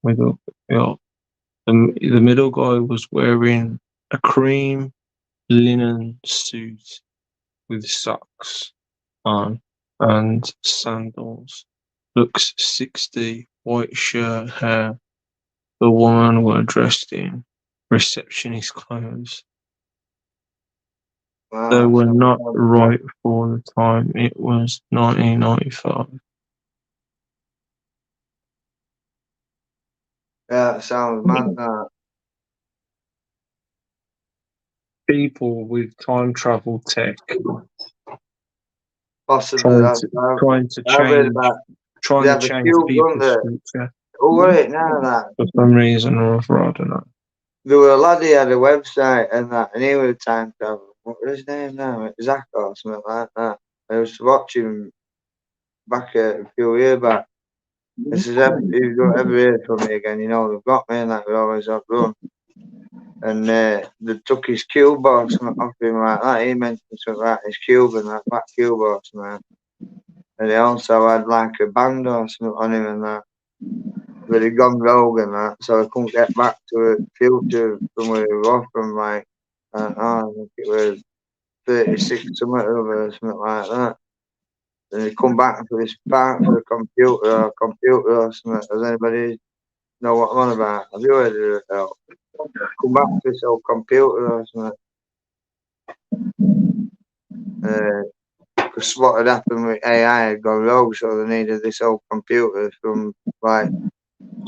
Yeah. The middle guy was wearing a cream linen suit with socks on and sandals. Looks 60, white shirt, hair. The woman were dressed in receptionist clothes. Wow, They were sounds not like right for the time. It was 1995. that sounds mad. That. People with time travel tech Possibly. That's, trying to I've heard change about. trying They to have a change cube, don't people's they? future Oh, wait, now that. for some reason or other. I don't know. There were a lad, he had a website and that, and he was time travel. What was his name now? Zach or something like that. I was watching him back a few years back. This is if you don't ever hear from me again, you know, they've got me and that, we always have run. And they took his cube or something off him like that. He mentioned something like his cube and that, back cube or something. And he also had like a band or something on him and that. But he'd gone rogue and that, so I couldn't get back to the future from where he was from, like, I think it was 36 something or something like that. Then he come back for this part for the computer or something. Does anybody know what I'm on about? Have you heard of it? Come back to this old computer or something. Because what had happened with AI had gone rogue, so they needed this old computer from like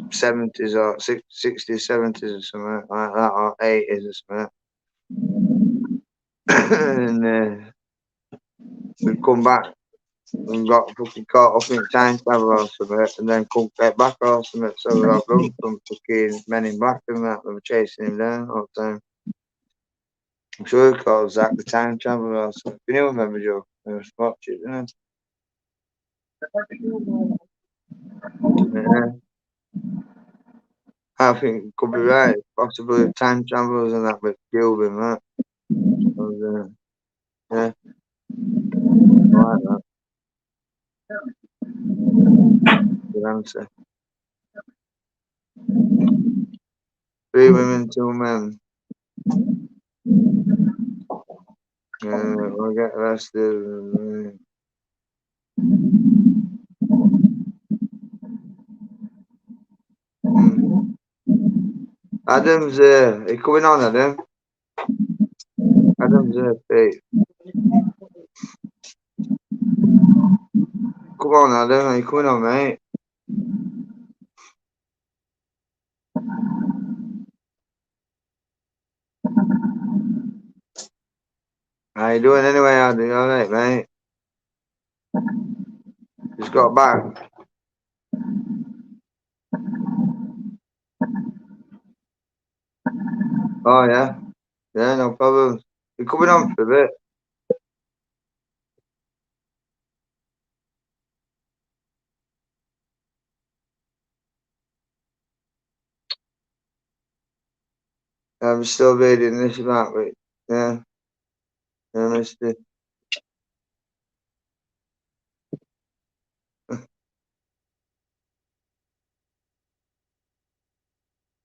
70s or 60s, 70s or something like that, or 80s or something. And we come back and got fucking caught up in time travel or something, and then couldn't get back or something, so we got run from fucking Men in Black and that, they were chasing him down all the time. I'm sure he calls Zach the time traveler or something. You know, remember, Joe? I was watching, didn't I? Yeah. I think it could be right. Possibly time travelers and that, but killed him, that. And, yeah, I like that. Good answer. 3 women, 2 men. We'll get arrested. Adam's are you coming on, Adam? Adam's Pete. Come on, Adam, are you coming on, mate? How you doing anyway, Adam? You alright, mate? Just got back. Oh, yeah? Yeah, no problem. You're coming on for a bit. I'm still reading this about it. Yeah. Yeah, mister.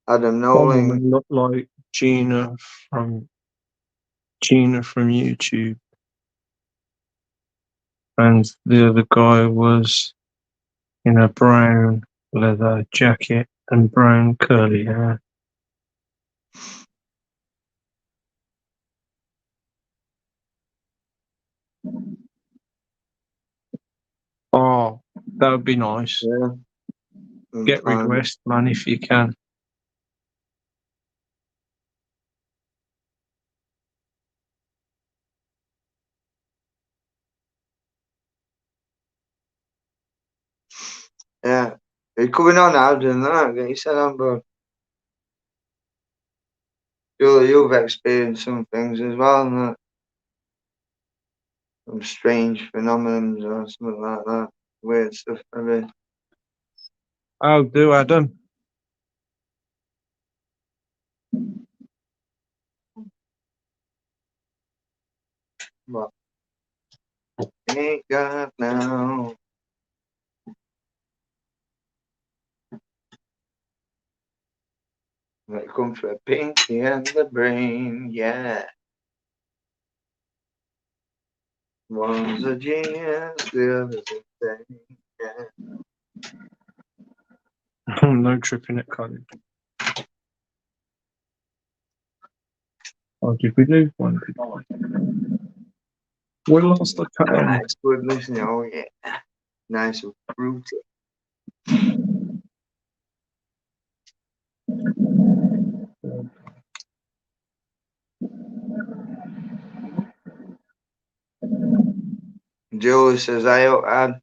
Adam One Noling. woman looked like from Gina from YouTube, and the other guy was in a brown leather jacket and brown curly hair. Oh, that would be nice. Yeah. Get Fine. request, man, if you can. Yeah. Are you coming on, Adam? That? Get yourself on board. You've experienced some things as well, and that. Some strange phenomena or something like that. Weird stuff, maybe. I'll do, Adam. What? Ain't got now. When it comes to a pinky and the brain, yeah. One's a genius, the other's insane, yeah. No tripping at college. Oh, did we lose one? We lost the cut. Nice, good listening, oh yeah. Nice and fruity. Julie says, I hope Anne.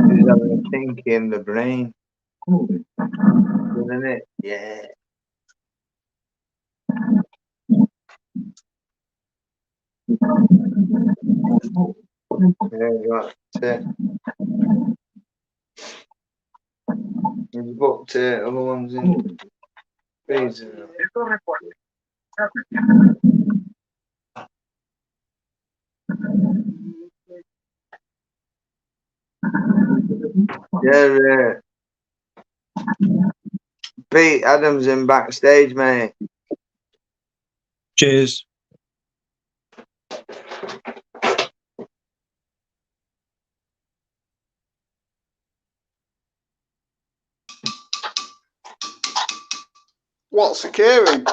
He's having a tinky in the brain. Isn't it? Yeah. Yeah, right. You've booked other ones in freezer. Yeah, Pete Adams in backstage, mate. Cheers. What's occurring?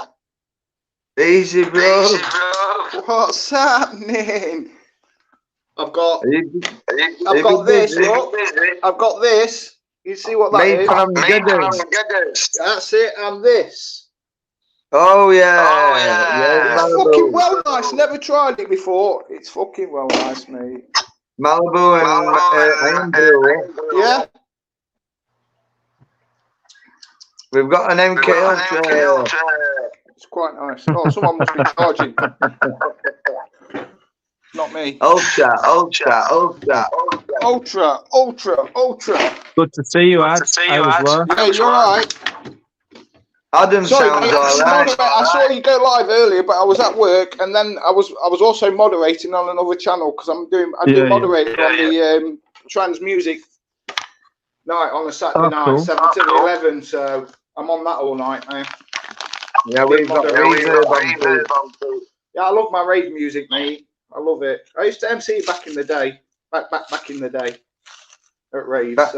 Easy, bro. What's happening? I've got I've got this, look. I've got this. You see what that is? That's it, and this. Oh yeah. It's fucking well nice. Never tried it before. It's fucking well nice, mate. Malibu and Yeah. We've got an MK Ultra. It's quite nice. Oh, someone must be charging. Not me. Ultra. Good to see you, Ad. How was work? Hey, you're right. Adam Sorry, sounds mate, alright. I saw you go live earlier, but I was at work, and then I was also moderating on another channel because I do moderating on the trans music night on a Saturday night, cool. 7 to 11. So I'm on that all night, man. Yeah, we've got reverb on too. Yeah, I love my rave music, mate. I love it. I used to MC back in the day. Back in the day. At raves. Back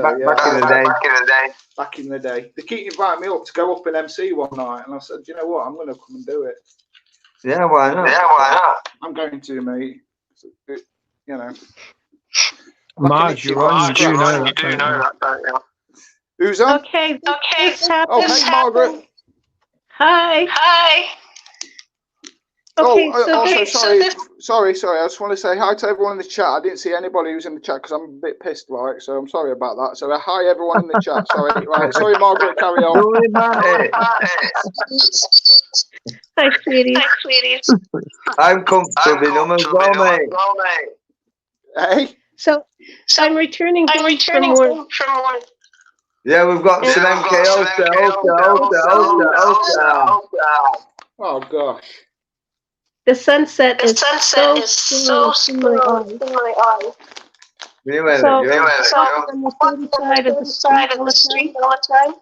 in the day. They keep inviting me up to go up and MC one night, and I said, you know what? I'm going to come and do it. Yeah, why not? I'm going to, mate. You know. Marge, you're on. You do know that, don't you? Who's on? Okay. Oh, hey, Margaret. Hi. Okay, Sorry. I just want to say hi to everyone in the chat. I didn't see anybody who's in the chat because I'm a bit pissed, right? So I'm sorry about that. So hi, everyone in the chat. Sorry, right? Sorry, Margaret. Carry on. Hi, sweetie. I'm comfortable in them as well, mate. Hey. So I'm returning from work. Yeah, we've got some MK Ultra. Oh gosh. The sunset is so in my eyes. So on the side of the street all the time.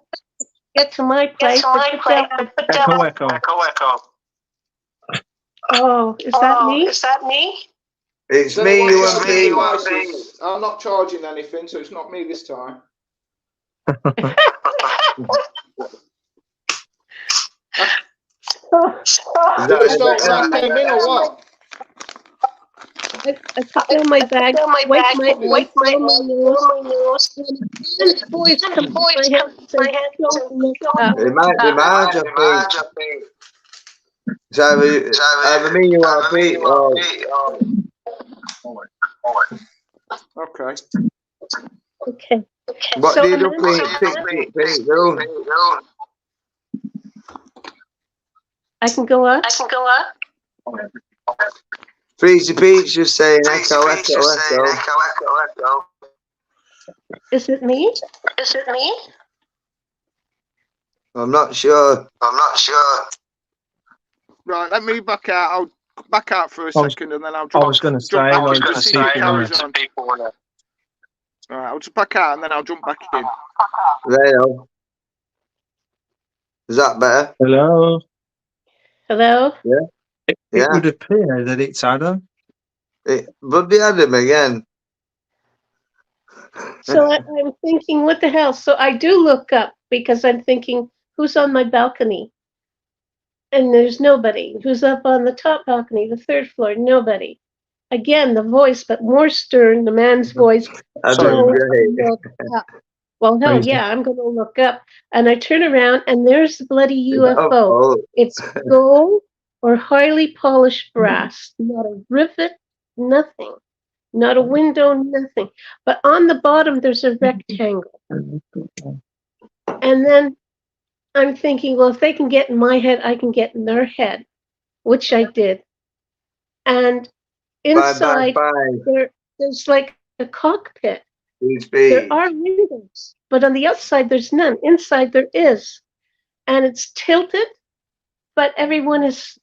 Get to my place. Echo. Oh, is that me? It's me, you and me. I'm not charging anything, so it's not me this time. Is that came in or what? I put down my bag, wipe my nose. Boys come my head. It might be Marge, I think. It's either me, you or Pete. Okay. What So do you do, Pete? I can go up. Freezy Peach just saying echo, echo, echo. Is it me? I'm not sure. Right, let me back out. I'll back out for a second and then I'll I jump. was going to say, jump back like, in to just see if it people carries on. Right, I'll just back out and then I'll jump back in. There you go. Is that better? Hello. Hello? It Yeah. would appear that it's Adam. It would be Adam again. So I'm thinking, what the hell? So I do look up because I'm thinking, who's on my balcony? And there's nobody. Who's up on the top balcony, the third floor? Nobody. Again, the voice, but more stern, the man's voice. Adam, "Go great. look up." Well, hell Crazy. yeah, I'm going to look up. And I turn around and there's the bloody UFO. Oh, It's gold or highly polished brass. Not a rivet, nothing. Not a window, nothing. But on the bottom, there's a rectangle. And then I'm thinking, well, if they can get in my head, I can get in their head, which I did. And inside, there's like a cockpit. There are windows, but on the outside, there's none. Inside, there is. And it's tilted, but everyone is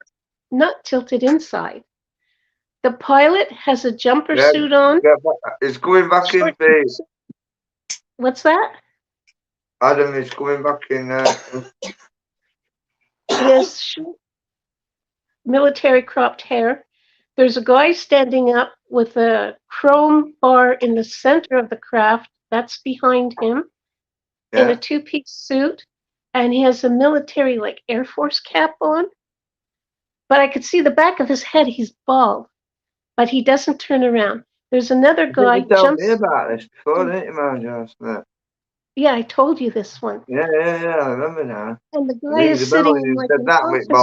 not tilted inside. The pilot has a jumper suit on. It's going back in, please. What's that? Adam is coming back in. He has short, military cropped hair. There's a guy standing up with a chrome bar in the center of the craft. That's behind him in a two-piece suit. And he has a military, like, Air Force cap on. But I could see the back of his head. He's bald. But he doesn't turn around. There's another guy. You told me about this before, didn't you, man? Yeah, I told you this one. Yeah, I remember now. And the guy is sitting in like an office chair.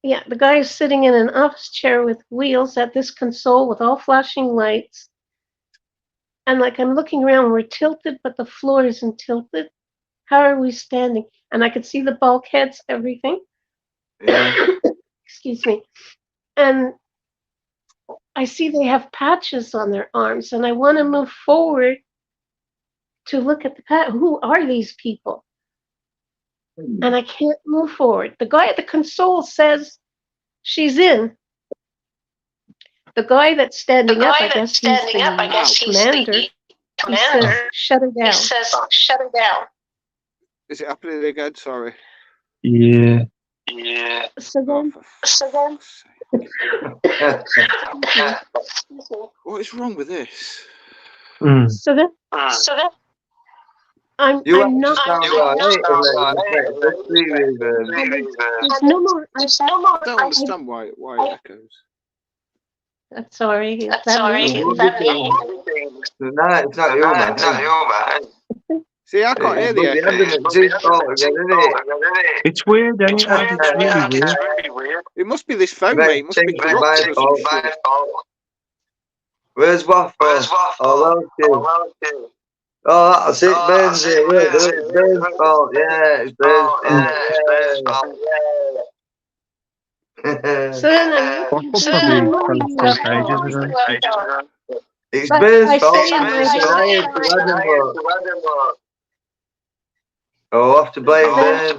Yeah, the guy is sitting in an office chair with wheels at this console with all flashing lights. And like I'm looking around, we're tilted, but the floor isn't tilted. How are we standing? And I could see the bulkheads, everything. Yeah. Excuse me. And I see they have patches on their arms, and I want to move forward to look at the patch. Who are these people? And I can't move forward. The guy at the console says she's in. The guy that's standing up, I guess he's the commander. He says, shut her down. Is it happening again? Sorry. Yeah. So then, what is wrong with this? So then, I'm not. There's no more. I don't understand why it echoes. That's sorry. No, it's not you, man. See, I can't hear the echo. It's weird, isn't it? It's really weird. It must be this phone, mate. It must be corrupted or some shit. Where's Waffle? Oh, that's it, Ben's it. Yeah, it's Ben's fault. Yeah, it's Ben's fault. So then it's Ben's fault. Oh, I have to blame Ben.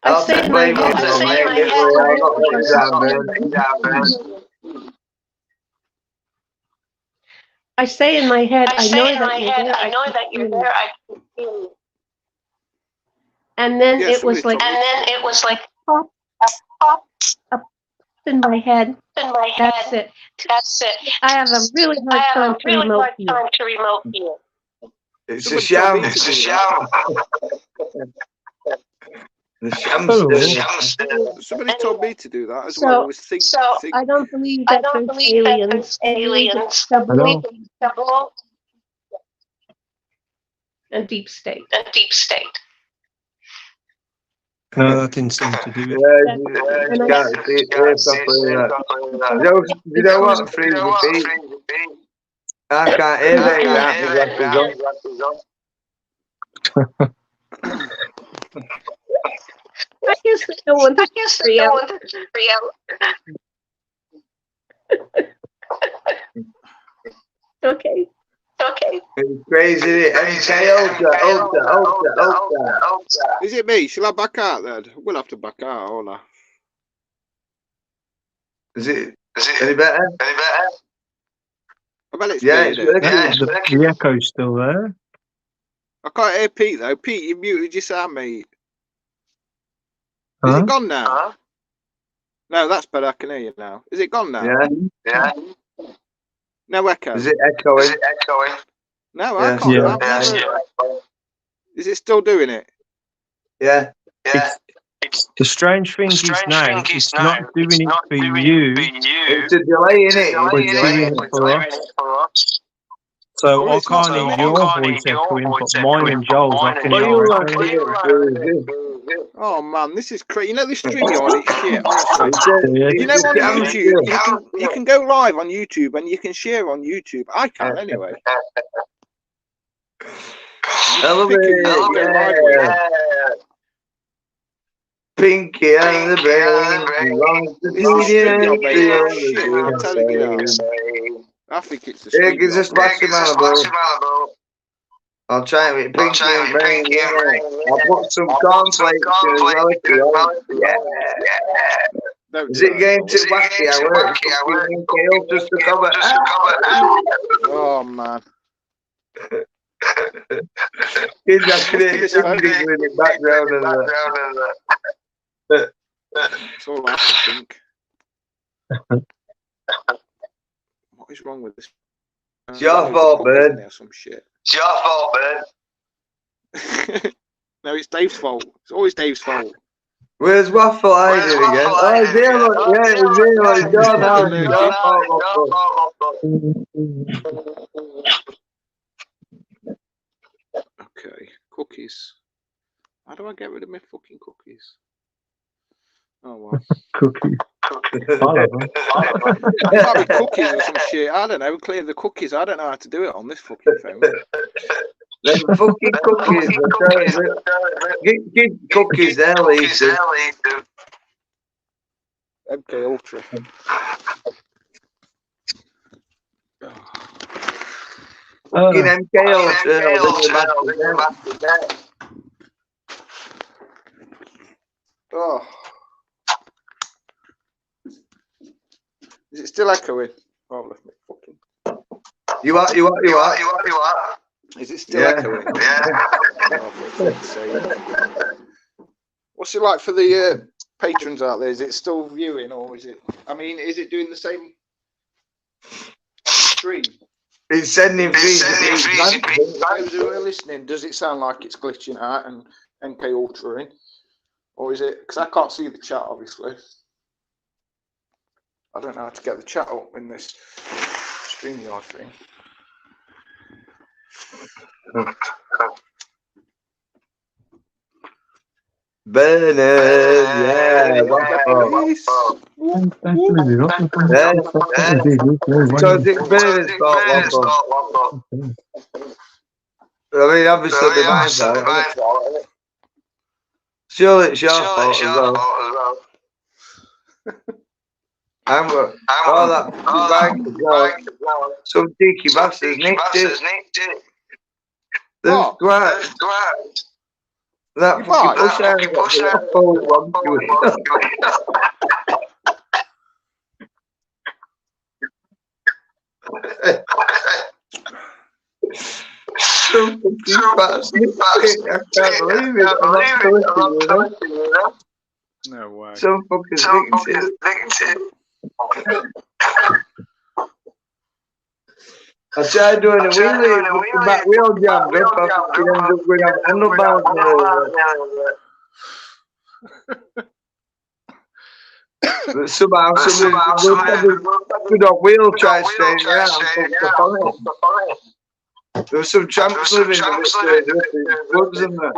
I'll have to blame him. I say in my head, I know that you're there. I can feel you. And then it was like pop up in my head. That's it. I have a really hard time to remote view. It's a sham. Somebody told me to do that as well. I don't believe that there's aliens. And deep state. No, that didn't seem to do it. You know what? I can't hear that. I guess no one Okay. It's crazy. Ultra. Is it me? Shall I back out then? We'll have to back out, won't I? Is it any better? I bet it's Yeah, me, isn't it? The echo's still there. I can't hear Pete though. Pete, you muted your sound, mate. Is Huh? it gone now? No, that's better. I can hear you now. Is it gone now? Yeah. No echo. Is it echoing? No, Yes. I can't. Yeah. I've never- Is it still doing it? Yeah. The strange thing is now, it's not doing it for you, It's a delay in it. but it's doing it for us. So Well, I it's not can't hear though. your voice echoing, but mine and Joel's, I can hear. Oh man, this is crazy. You know this StreamYard is shit, honestly. You know on YouTube, you can go live on YouTube and you can share on YouTube. I can anyway. Pinky and the brain. I'm telling you now. I think it's the It gives us StreamYard. Malibu. I'll try it with Pinky and brain. I'll put some cornflakes in as well. Don't Is do it that. getting too wacky? I work just to cover. Oh man. Kids are creating something in the background and That's all I can think. What is wrong with this? It's your fault, bird. There's some shit. It's your fault, bird. No, it's Dave's fault. It's always Dave's fault. Where's Waffle hiding again? Oh, Zero. Yeah, Zero. It's gone now. It's your fault, Okay, cookies. How do I get rid of my fucking cookies? Oh well. Cookies. It might be cookies or some shit. I don't know. Clear the cookies. I don't know how to do it on this fucking phone. Them fucking cookies. Get cookies there, Lisa. MK Ultra. Fucking MK Ultra. Oh. Is it still echoing? Oh, left me fucking. You are. Is it still echoing? Oh, for fuck's sake. What's it like for the patrons out there? Is it still viewing, or is it? I mean, is it doing the same stream? It's sending feeds. Those who are listening, does it sound like it's glitching out and MK Ultra in, or is it? Because I can't see the chat, obviously. I don't know how to get the chat up in this StreamYard thing. Bernard, yeah. Because it's Bernard's fault. I mean, obviously, my fault. Surely it's your fault as well. I'm all that bag as well. Some cheeky bastards nicked it. There's quite. That fucking push out. Some fucking bastard. I can't believe it. I'm not listening, you know? No way. Some fucking victim. I tried doing a wheelie, but the back wheel jammed up. I ended up going out handlebars. But somehow somebody with a wheel tried staying around and put stuff on it. There was some tramps living in the woods and that,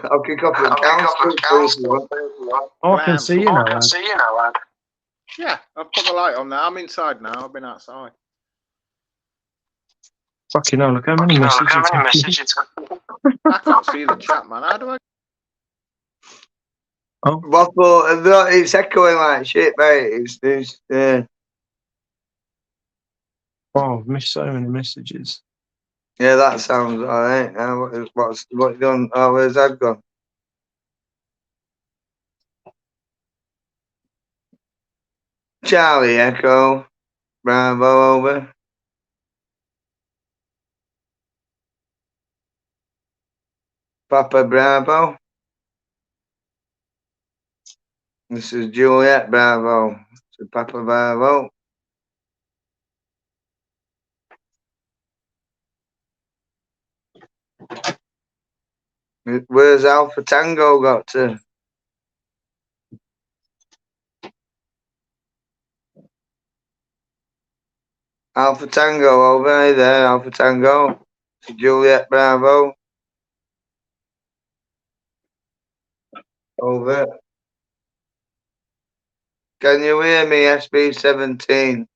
I'll kick off the council. Oh, I can see you now. Yeah, I've put the light on now. I'm inside now. I've been outside. Fucking hell, look how many messages. I can't see the chat, man. How do I? Oh, Waffle, it's echoing like shit, mate. It's this. wow, I've missed so many messages. Yeah, that sounds alright. Now, what you done? Oh, where's that gone? Charlie Echo, Bravo over. Papa Bravo. This is Juliet Bravo. So Papa Bravo. Where's Alpha Tango got to? Alpha Tango over. Hey there, Alpha Tango. So Juliet Bravo. Over. Can you hear me, SB17?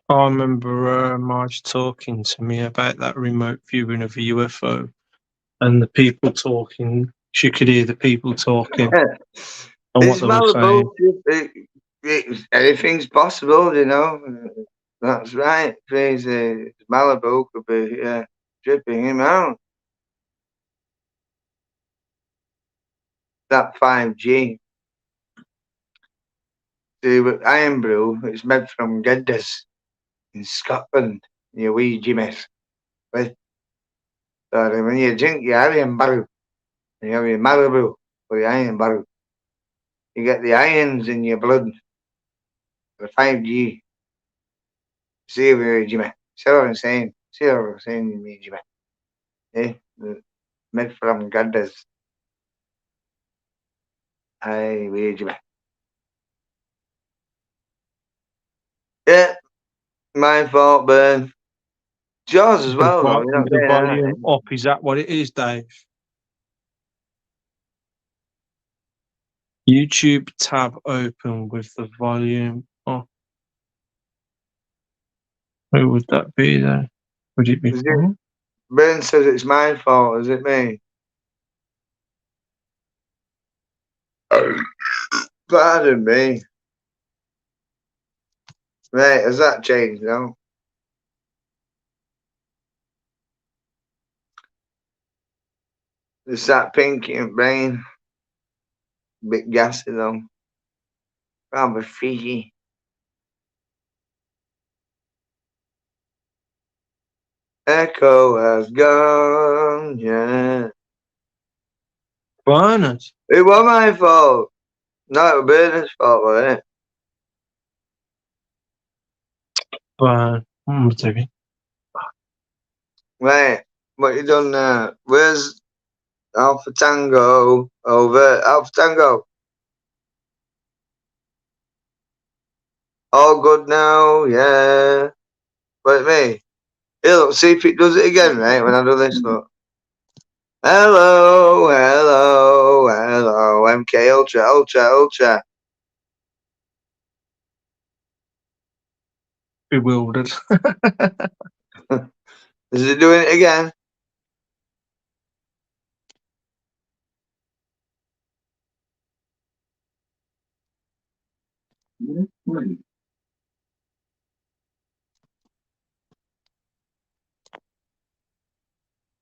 I remember Marge talking to me about that remote viewing of a UFO and the people talking. She could hear the people talking and what It's they were saying. Malibu. Anything's possible, you know. That's right, crazy. Malibu could be tripping him out. That 5G. See, with Iron Brew, it's made from Geddes in Scotland. You wee Jimmys. So when you drink your iron brew, you have your Malibu or your iron brew, you get the ions in your blood. The 5G. See where Jimmy. See what I'm saying? See what I'm saying, Jimmy? Made from Geddes. Hey, where Jimmy? Yeah, my fault, Burn. It's yours as well, though. You're not The saying volume up, is that what it is, Dave? YouTube tab open with the volume up. Who would that be then? Would it be Paul? Ben says it's my fault, is it me? Pardon me. Right, has that changed now? It's that pink in brain. Bit gassy though. Rather fishy. Echo has gone, yeah. Bernard. It was my fault. No, it was Bernard's fault, wasn't it? Bernard. What doing? Right, what you done now? Where's Alpha Tango? Over. Alpha Tango. All good now, yeah. Wait me. Here, look, see if it does it again, right? When I do this, look. Hello, hello, hello. MK Ultra, Ultra, Ultra. Bewildered. Is it doing it again?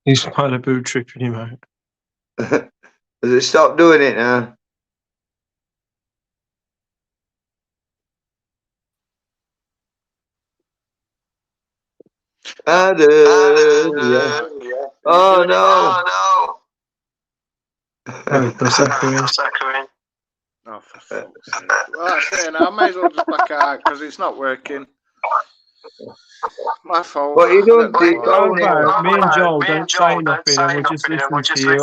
He's Malibu tripping him out. Has it stopped doing it now? I do, yeah. Oh no! Oh, that's echoing. Oh, for fuck's sake. Well, that's it. I may as well just back out because it's not working. My fault. What you doing? How about me and Joel don't say nothing and we'll just listen to you.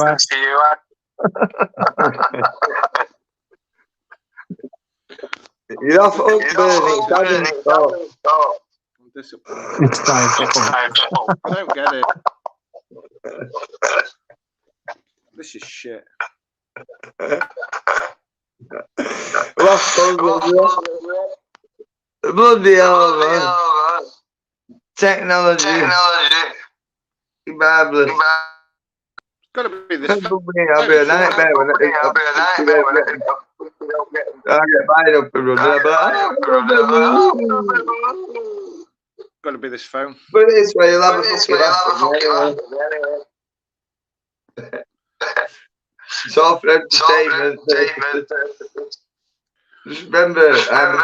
You're off up, Bernie. Daddy's fault. I'm disappointed. It's Dave's fault. I don't get it. This is shit. Bloody hell, man. Technology. Marvelous. It's got to be this. I'll be a nightmare when I get mine up and running. Got to be this phone. Put it this way, you'll have a fucking laugh. It's all for entertainment. Just remember, I'm a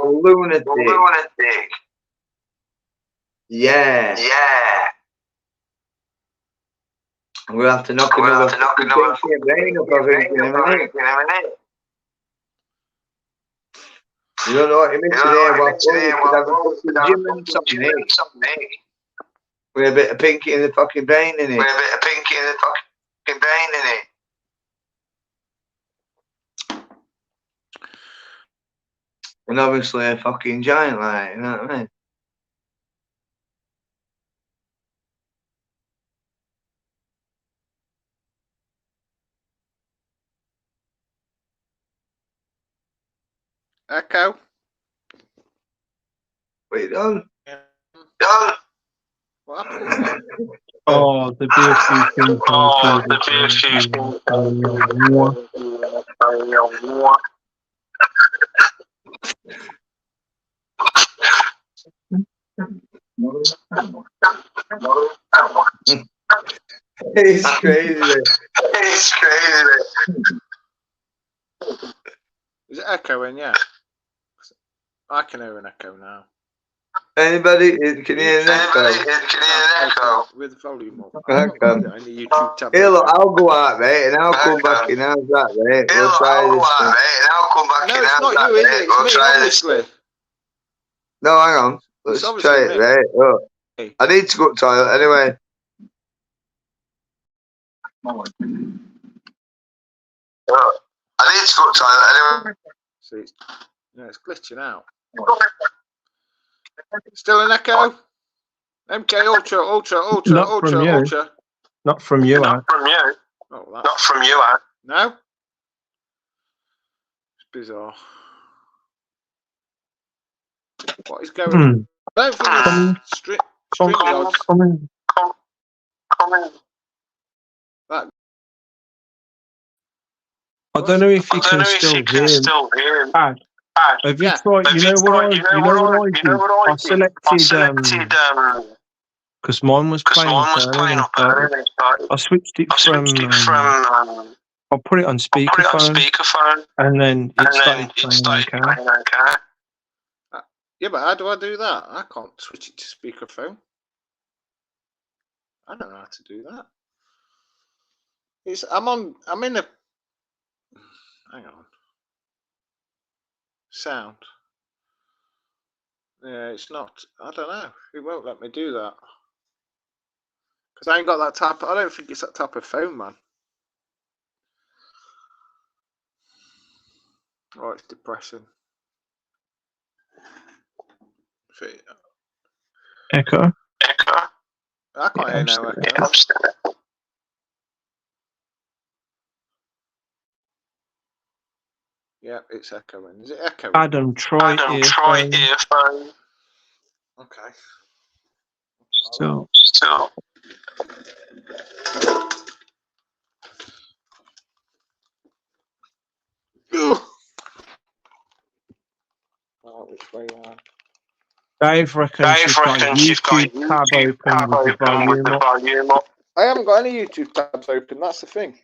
lunatic. Yeah. We'll have to knock another brain up, I think, in a minute. You don't know what you missing here, you could have a fucking gym and something. With a bit of pinky in the fucking brain in it. And obviously a fucking giant light, you know what I mean? Echo. What you done? What happened? Oh, the BFC thing. It's crazy. Is it echoing? Yeah. I can hear an echo now. Anybody? Can you hear an echo? With the volume up. Okay. In the YouTube tab. Hey, look, I'll go out, mate, and I'll come back in. How's that, mate? We'll try this. No, it's not you, is it? It's me, obviously. No, hang on. Let's try it, mate. Look. I need to go to the toilet anyway. See, it's glitching out. Still an echo? MK Ultra. Not from you, Oh, not from you, No? It's bizarre. What is going on? I don't think it's string odds. I don't know if you can still hear him. Have you tried? You know what I did? I selected because mine was playing up earlier. I switched it from. I put it on speakerphone, and then it started playing okay. Yeah, but how do I do that? I can't switch it to speakerphone. I don't know how to do that. I'm in a. Hang on. Sound. Yeah, it's not. I don't know. It won't let me do that. Because I ain't got that type. I don't think it's that type of phone, man. Oh, it's depressing. Echo. I can't hear no echo. Yeah, it's echoing. Is it echoing? Adam, try earphone. Okay. Still. Oh, which way on? Dave reckons you've got YouTube tab open with the volume up. I haven't got any YouTube tabs open. That's the thing.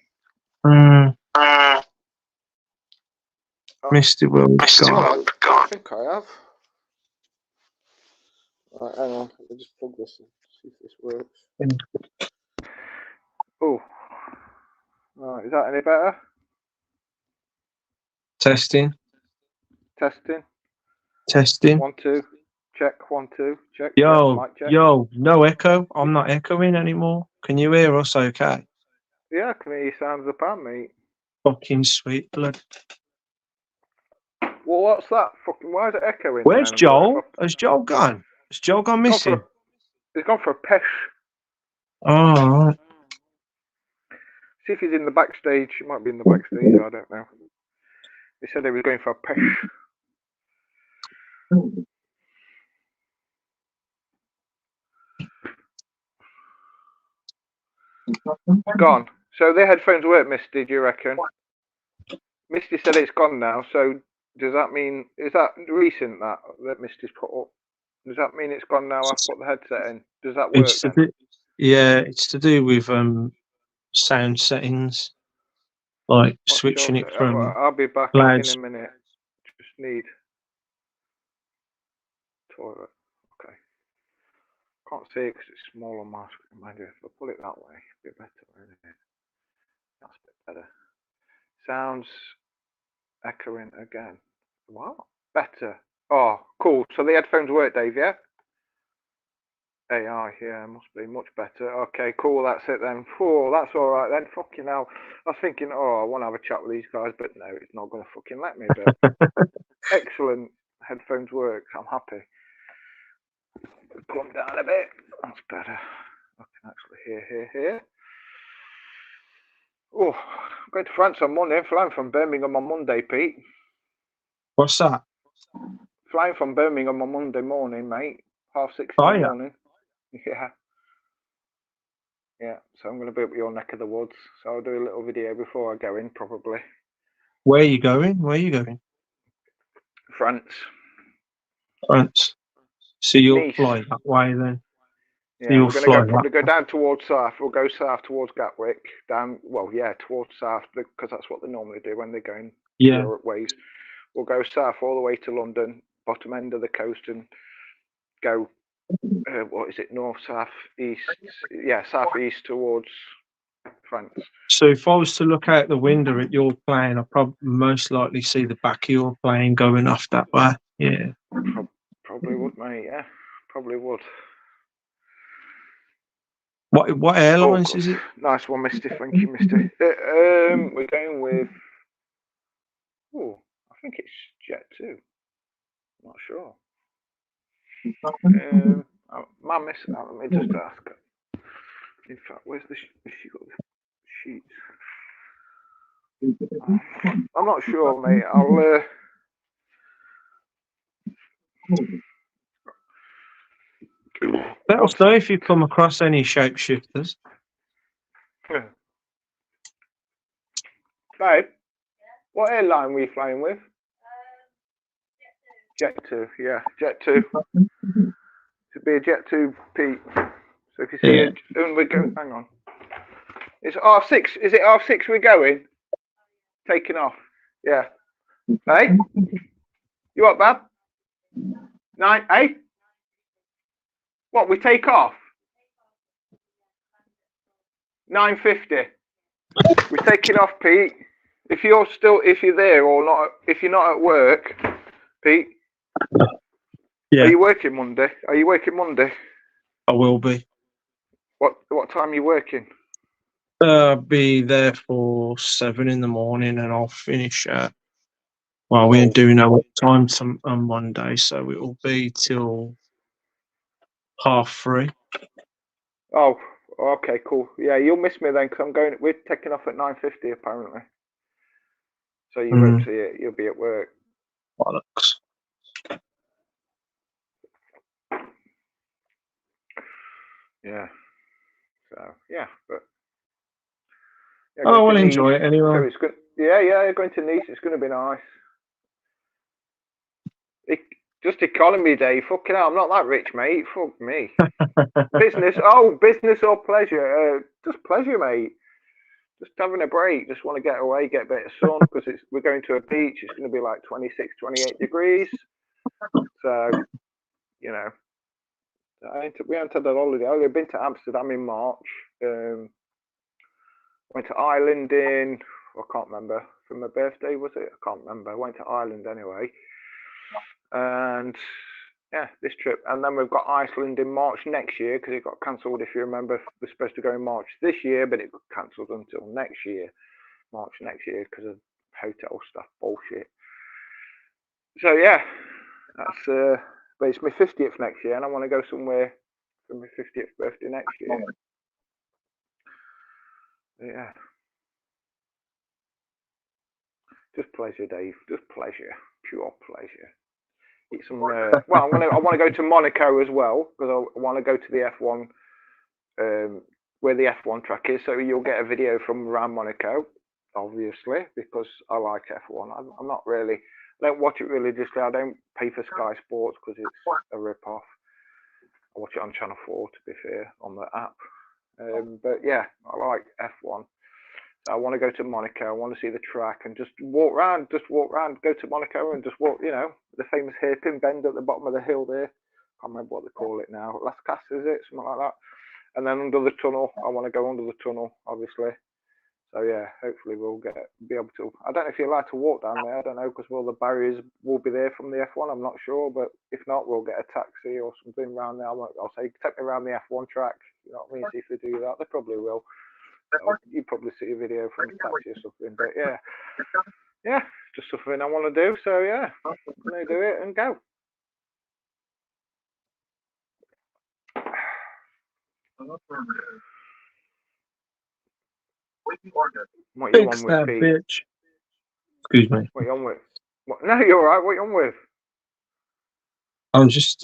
Mr. Will, I think I have. Right, hang on. Let me just plug this in. See if this works. Oh. Right, is that any better? Testing. 1 2. Check 1 2. Check. Yo, no echo. I'm not echoing anymore. Can you hear us okay? Yeah, I can hear you sounds up and mate. Fucking sweet blood. Well, what's that? Fucking, why is it echoing? Where's Joel? Has Joel gone? Has Joel gone missing? He's gone for a pesh. Oh, right. See if he's in the backstage. He might be in the backstage. I don't know. He said he was going for a pesh. Gone. So the headphones work, Misty, do you reckon? Misty said it's gone now, so does that mean, is that recent that Misty's put up? Does that mean it's gone now? I've put the headset in. Does that work then? Yeah, it's to do with sound settings, like switching it from I'll be back louds. in a minute. Just need toilet. Okay. Can't see it because it's small on my screen. Mind you, if I pull it that way, a bit better, isn't it? That's a bit better. Sounds echoing again. What? Better. Oh, cool. So the headphones work, Dave, yeah? AI, yeah, must be much better. Okay, cool, that's it then. Oh, that's all right then. Fucking hell. I was thinking, oh, I want to have a chat with these guys, but no, it's not going to fucking let me. But excellent. Headphones work. I'm happy. Put them down a bit. That's better. I can actually hear. Oh, I'm going to France on Monday. I'm flying from Birmingham on Monday, Pete. What's that? Flying from Birmingham on Monday morning, mate. 6:30 in the morning. Yeah. Yeah, so I'm going to be up your neck of the woods. So I'll do a little video before I go in, probably. Where are you going? Where are you going? France. France. So you'll Nice. fly that way then? Yeah, you'll we're going to probably go down towards south. We'll go south towards Gatwick. Towards south, because that's what they normally do when they're going Europe ways. We'll go south all the way to London, bottom end of the coast, and go, north, south, east? Yeah, south east towards France. So if I was to look out the window at your plane, I'd probably most likely see the back of your plane going off that way. Yeah. Probably would, mate. Yeah, probably would. What airlines is it? Nice one, Misty. Thank you, Misty. We're going with. Oh, I think it's Jet2. I'm not sure. Let me just ask her. In fact, where's the she got the sheets? I'm not sure, mate. I'll. Let us know if you come across any shapeshifters. Babe, what airline were you flying with? Jet2, yeah, Jet2. To be a Jet2, Pete. So if you see it, and we're going, hang on. It's R6. Is it R6 we're going? Taking off. Yeah. Hey? You what, Bab? 9, 8? What, we take off? 9:50. We're taking off, Pete. If you're there or not, if you're not at work, Pete. Yeah. Are you working Monday? I will be. What time are you working? I'll be there for 7 in the morning, and I'll finish at. Well, we ain't doing our time on Monday, so it will be till 3:30. Oh, okay, cool. Yeah, you'll miss me then, because we're taking off at 9:50 apparently. So you won't see it. You'll be at work. Bollocks. Yeah. So yeah, but. Yeah, I will enjoy it anyway. So it's good. Yeah, going to Nice. It's going to be nice. Just economy day. Fucking hell, I'm not that rich, mate. Fuck me. Business or pleasure? Just pleasure, mate. Just having a break. Just want to get away, get a bit of sun, because we're going to a beach. It's going to be like 26, 28 degrees. So, you know, we haven't had a holiday. I've been to Amsterdam in March. Went to Ireland I can't remember, for my birthday, was it? I can't remember. I went to Ireland anyway. And yeah, this trip. And then we've got Iceland in March next year, because it got cancelled, if you remember. We're supposed to go in March this year, but it got cancelled until next year, March next year, because of hotel stuff, bullshit. So yeah, that's but it's my 50th next year, and I want to go somewhere for my 50th birthday next year. Yeah. Just pleasure, Dave. Just pleasure. Pure pleasure. Eat some. Well, I want to go to Monaco as well because I want to go to the F1, where the F1 track is. So you'll get a video from around Monaco, obviously, because I like F1. I'm not really. I don't watch it religiously. I don't pay for Sky Sports because it's a rip-off. I watch it on Channel 4, to be fair, on the app. But yeah, I like F1. I want to go to Monaco. I want to see the track and just walk around. Go to Monaco and just walk. You know, the famous hairpin bend at the bottom of the hill there. I can't remember what they call it now. Las Casas, is it? Something like that. And then under the tunnel. I want to go under the tunnel, obviously. So yeah, hopefully we'll be able to. I don't know if you're allowed to walk down there. I don't know because all the barriers will be there from the F1. I'm not sure, but if not, we'll get a taxi or something around there. I'll say take me around the F1 track. You know what I mean? See if they do that. They probably will. You probably see a video from the taxi or something, but yeah, just something I want to do. So yeah, I'm gonna do it and go. What you on with, Pete? Bitch. Excuse me. What you on with? What? No, you're all right. What you on with? I'm just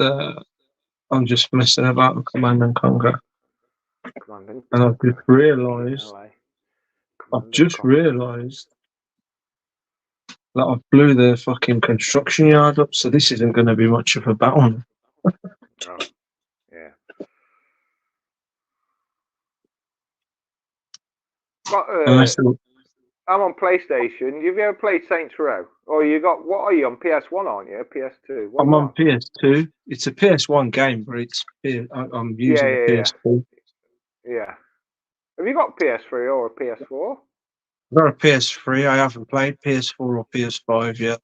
messing about with Command and Conquer. And I've just realised that I blew their fucking construction yard up, so this isn't going to be much of a battle. Oh, yeah. I'm on PlayStation. You've ever played Saints Row? Or you got, what are you on? PS1, aren't you? PS2? I'm on PS2. It's a PS1 game, but I'm using a PS2. Yeah. Have you got PS3 or a PS4? I've got a PS3. I haven't played PS4 or PS5 yet.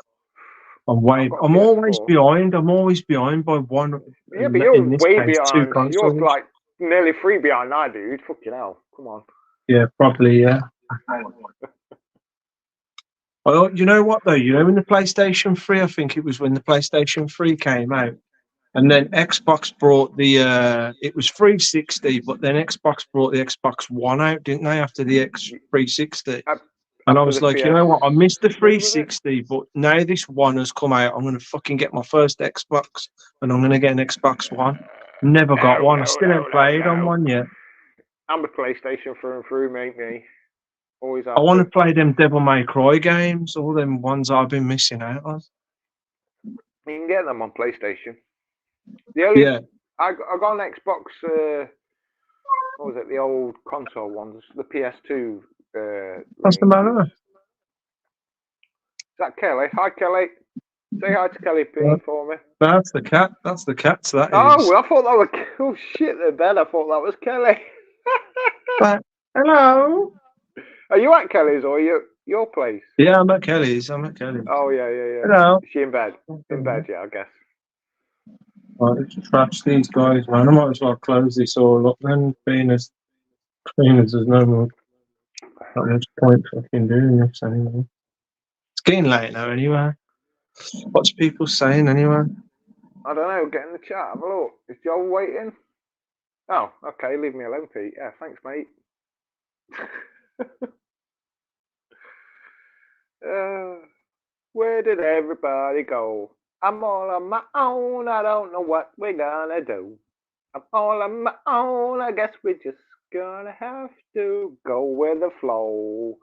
I'm always behind. I'm always behind by one. Yeah, but you're way behind. You're like nearly 3 behind now, dude. Fucking hell. Come on. Yeah, probably, yeah. Well, you know what, though? You know, in the PlayStation 3, I think it was when the PlayStation 3 came out, and then Xbox brought it was 360, but then Xbox brought the Xbox One out, didn't they, after the X360? And I was like, you know what, I missed the 360, but now this one has come out, I'm going to fucking get my first Xbox, and I'm going to get an Xbox One. Never got one. I still haven't played on one yet. I'm a PlayStation through and through, mate, me. Always I want to play them Devil May Cry games, all them ones I've been missing out on. You can get them on PlayStation. I got an Xbox, what was it, the old console ones, the PS2. What's the matter? Is that Kelly? Hi, Kelly. Say hi to Kelly P for me. That's the cat. That's the cat. So that is. I thought that was. Oh shit! The bed. I thought that was Kelly. Hello. Are you at Kelly's or your place? Yeah, I'm at Kelly's. Oh yeah. Hello. Is she in bed? In bed, yeah, I guess. Right, let's trash these guys, man. I might as well close this all up then, being as clean as there's no more. Not much point fucking doing this anyway. It's getting late now anyway. What's people saying anyway? I don't know. Get in the chat. Have a look. Is Joel waiting? Oh, okay. Leave me alone, Pete. Yeah, thanks, mate. Where did everybody go? I'm all on my own. I don't know what we're gonna do. I'm all on my own. I guess we're just gonna have to go with the flow.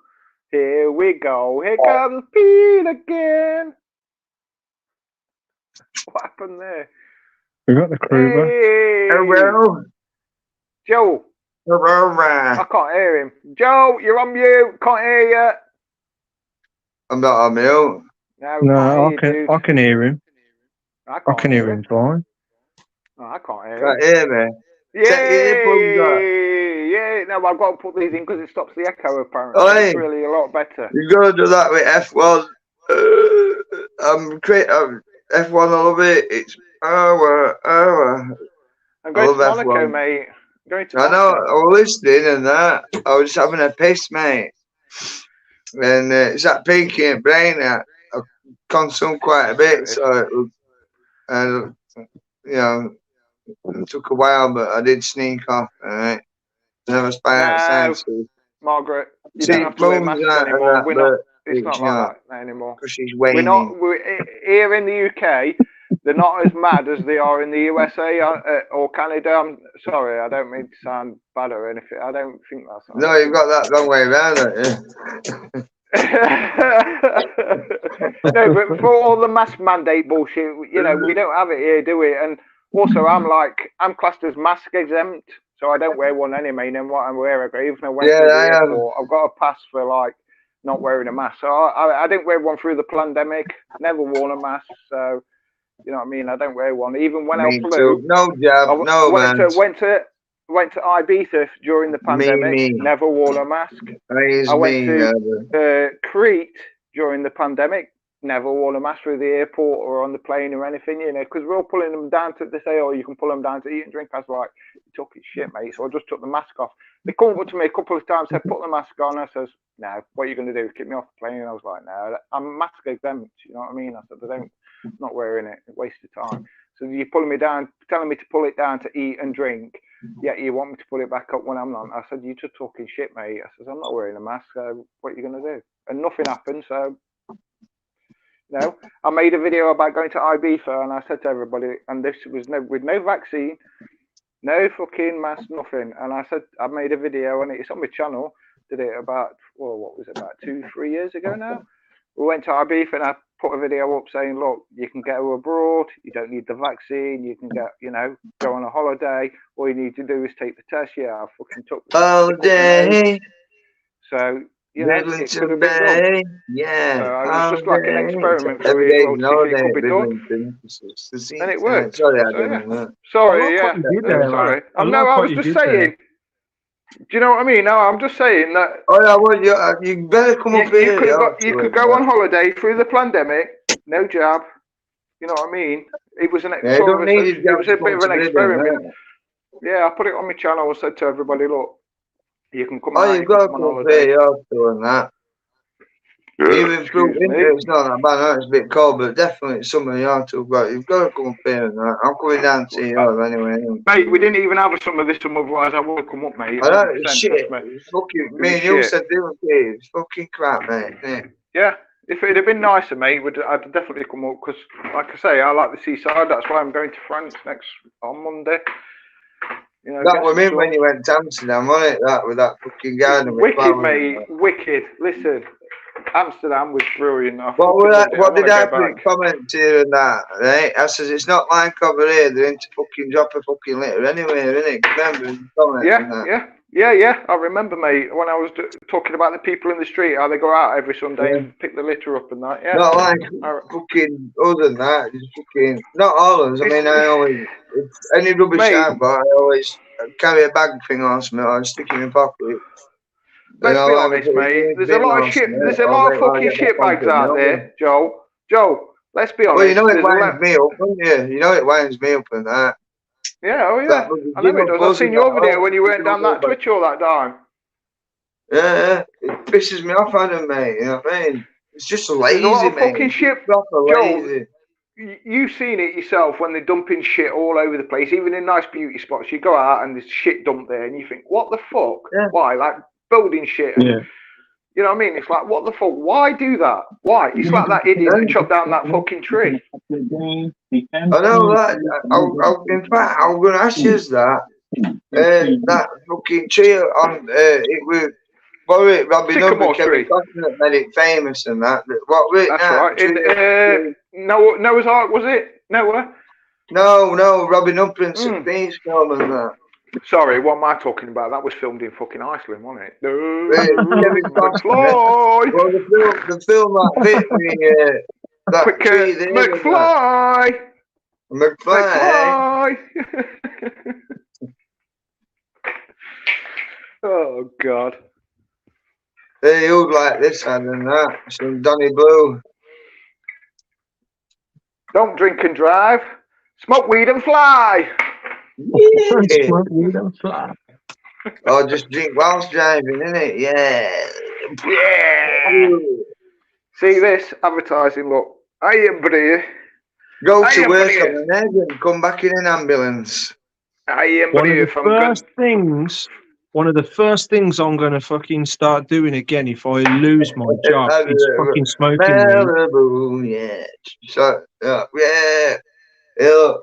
Here we go. Here comes Pete again. What happened there? We got the crew back. Hello. Joe. I can't hear him. Joe, you're on mute. Can't hear you. I'm not on mute. No, I can hear him. I can hear him fine. No, I can't hear him. Can't hear me. Yeah. No, I've got to put these in because it stops the echo apparently. Oi. It's really a lot better. You've got to do that with F1. I'm great. F1, I love it. It's hour. I'm going to Monaco, F1. Mate. Going to Monaco. I know. I was listening and that. I was just having a piss, mate. And it's that pinky and brain that I consumed quite a bit. So, it took a while, but I did sneak off. All right. Never spy outside. So. Margaret, you don't have to wear masks anymore. it's not like that anymore. Because she's waning. We're here in the UK. They're not as mad as they are in the USA or Canada. I'm sorry, I don't mean to sound bad or anything. I don't think that's. No, you've got that wrong way around, haven't you? No, but for all the mask mandate bullshit, you know, we don't have it here, do we? And also, I'm classed as mask exempt, so I don't wear one anyway. No matter where I go, even if I went to the airport, I've got a pass for like not wearing a mask. So I didn't wear one through the pandemic. Never worn a mask, so. You know what I mean? I don't wear one. Even when I flew, no jab, no went to Ibiza during the pandemic. Never wore a mask. I went to Crete during the pandemic. Never wore a mask through the airport or on the plane or anything. You know, because we're all pulling them down to. They say, "Oh, you can pull them down to eat and drink." I was like, "You're talking shit, mate." So I just took the mask off. They called up to me a couple of times. Said, "Put the mask on." I says, "No. What are you going to do? Keep me off the plane?" And I was like, "No, I'm mask exempt." You know what I mean? I said, "I don't." Not wearing it, waste of time. So you're pulling me down, telling me to pull it down to eat and drink, yet you want me to pull it back up when I'm not. I said, you're just talking shit, mate. I said, I'm not wearing a mask, so what are you going to do? And nothing happened, so, you know. I made a video about going to Ibiza, and I said to everybody, and this was with no vaccine, no fucking mask, nothing. And I said, I made a video, and it's on my channel, did it about, well, what was it, about 2-3 years ago now? We went to Ibiza, and I put a video up saying, look, you can go abroad, you don't need the vaccine, you can get, you know, go on a holiday, all you need to do is take the test. Yeah, I fucking took the holiday. So, you know, it could have been done. Yeah. So it was just like an experiment for me as well to see if it could be done. And it worked. Sorry, I didn't know. Sorry, yeah. Sorry. I was just saying. Do you know what I mean? No, I'm just saying that. Oh yeah, well, you better come up here. You could go on holiday through the pandemic, no jab. You know what I mean? It was it was a bit of an experiment. Yeah, I put it on my channel and said to everybody, look, you can come. Oh, you've got to come up here. You're doing that. Even through winter, it's not that bad. It's a bit cold, but definitely it's summer. You've got to come up here and that. I'm coming down to you anyway. Mate, we didn't even have some of this, otherwise I would have come up, mate. I know, it's shit. Fucking, me and you said it's fucking crap, mate. Yeah, if it had been nicer, mate, I'd definitely come up, because, like I say, I like the seaside. That's why I'm going to France on Monday. You know, that was me when you went to Amsterdam, wasn't it? That with that fucking garden. Wicked, mate. Wicked. Listen. Amsterdam was brilliant. What did I put comment to you and that, right? I says it's not like over here, they're into fucking drop a fucking litter anywhere, isn't it? Remember? Yeah. I remember, mate, when I was talking about the people in the street, how they go out every Sunday and pick the litter up and that. Yeah. Not like fucking other than that, just fucking not all of us. I mean, I always any rubbish I've got, I always carry a bag thing on something or stick it in my pocket. Let's be honest, mate. There's a lot of shit. There's a lot of fucking shit bags out there, Joel. Let's be honest. Well, you know it winds me up, don't you? You know it winds me up and that. Yeah, oh yeah. I know it does. I've seen your video when you went down that Twitch all that time. Yeah, it pisses me off, Adam, mate. You know what I mean? It's just lazy, mate. There's a lot of fucking shit, Joel. You've seen it yourself when they're dumping shit all over the place, even in nice beauty spots. You go out and there's shit dumped there, and you think, what the fuck? Yeah. Why? Like building shit. Yeah. You know what I mean? It's like, what the fuck? Why do that? Why? It's like that idiot that chopped down that fucking tree. I know that. In fact, I'm going to ask you that. That fucking tree on it was. What were it? Robbie Nubbin, Kevin Costner made it famous and that. What were it? That's right. Noah's Ark, was it? Noah? No, Robbie Nubbin, Beast film and that. Sorry, what am I talking about? That was filmed in fucking Iceland, wasn't it? McFly! Well, the film that bit me, that tree there. McFly! Oh, God. They look like this and that. Some Donny Blue. Don't drink and drive. Smoke weed and fly. Yeah. Smoke weed and fly. Or just drink whilst driving, innit? Yeah. See this advertising? Look, I am Brea. Go to work on an egg and come back in an ambulance. I am One Brea of the first things one of the first things I'm going to fucking start doing again if I lose my job is fucking smoking weed. Malibu, yeah. Shut up, yeah.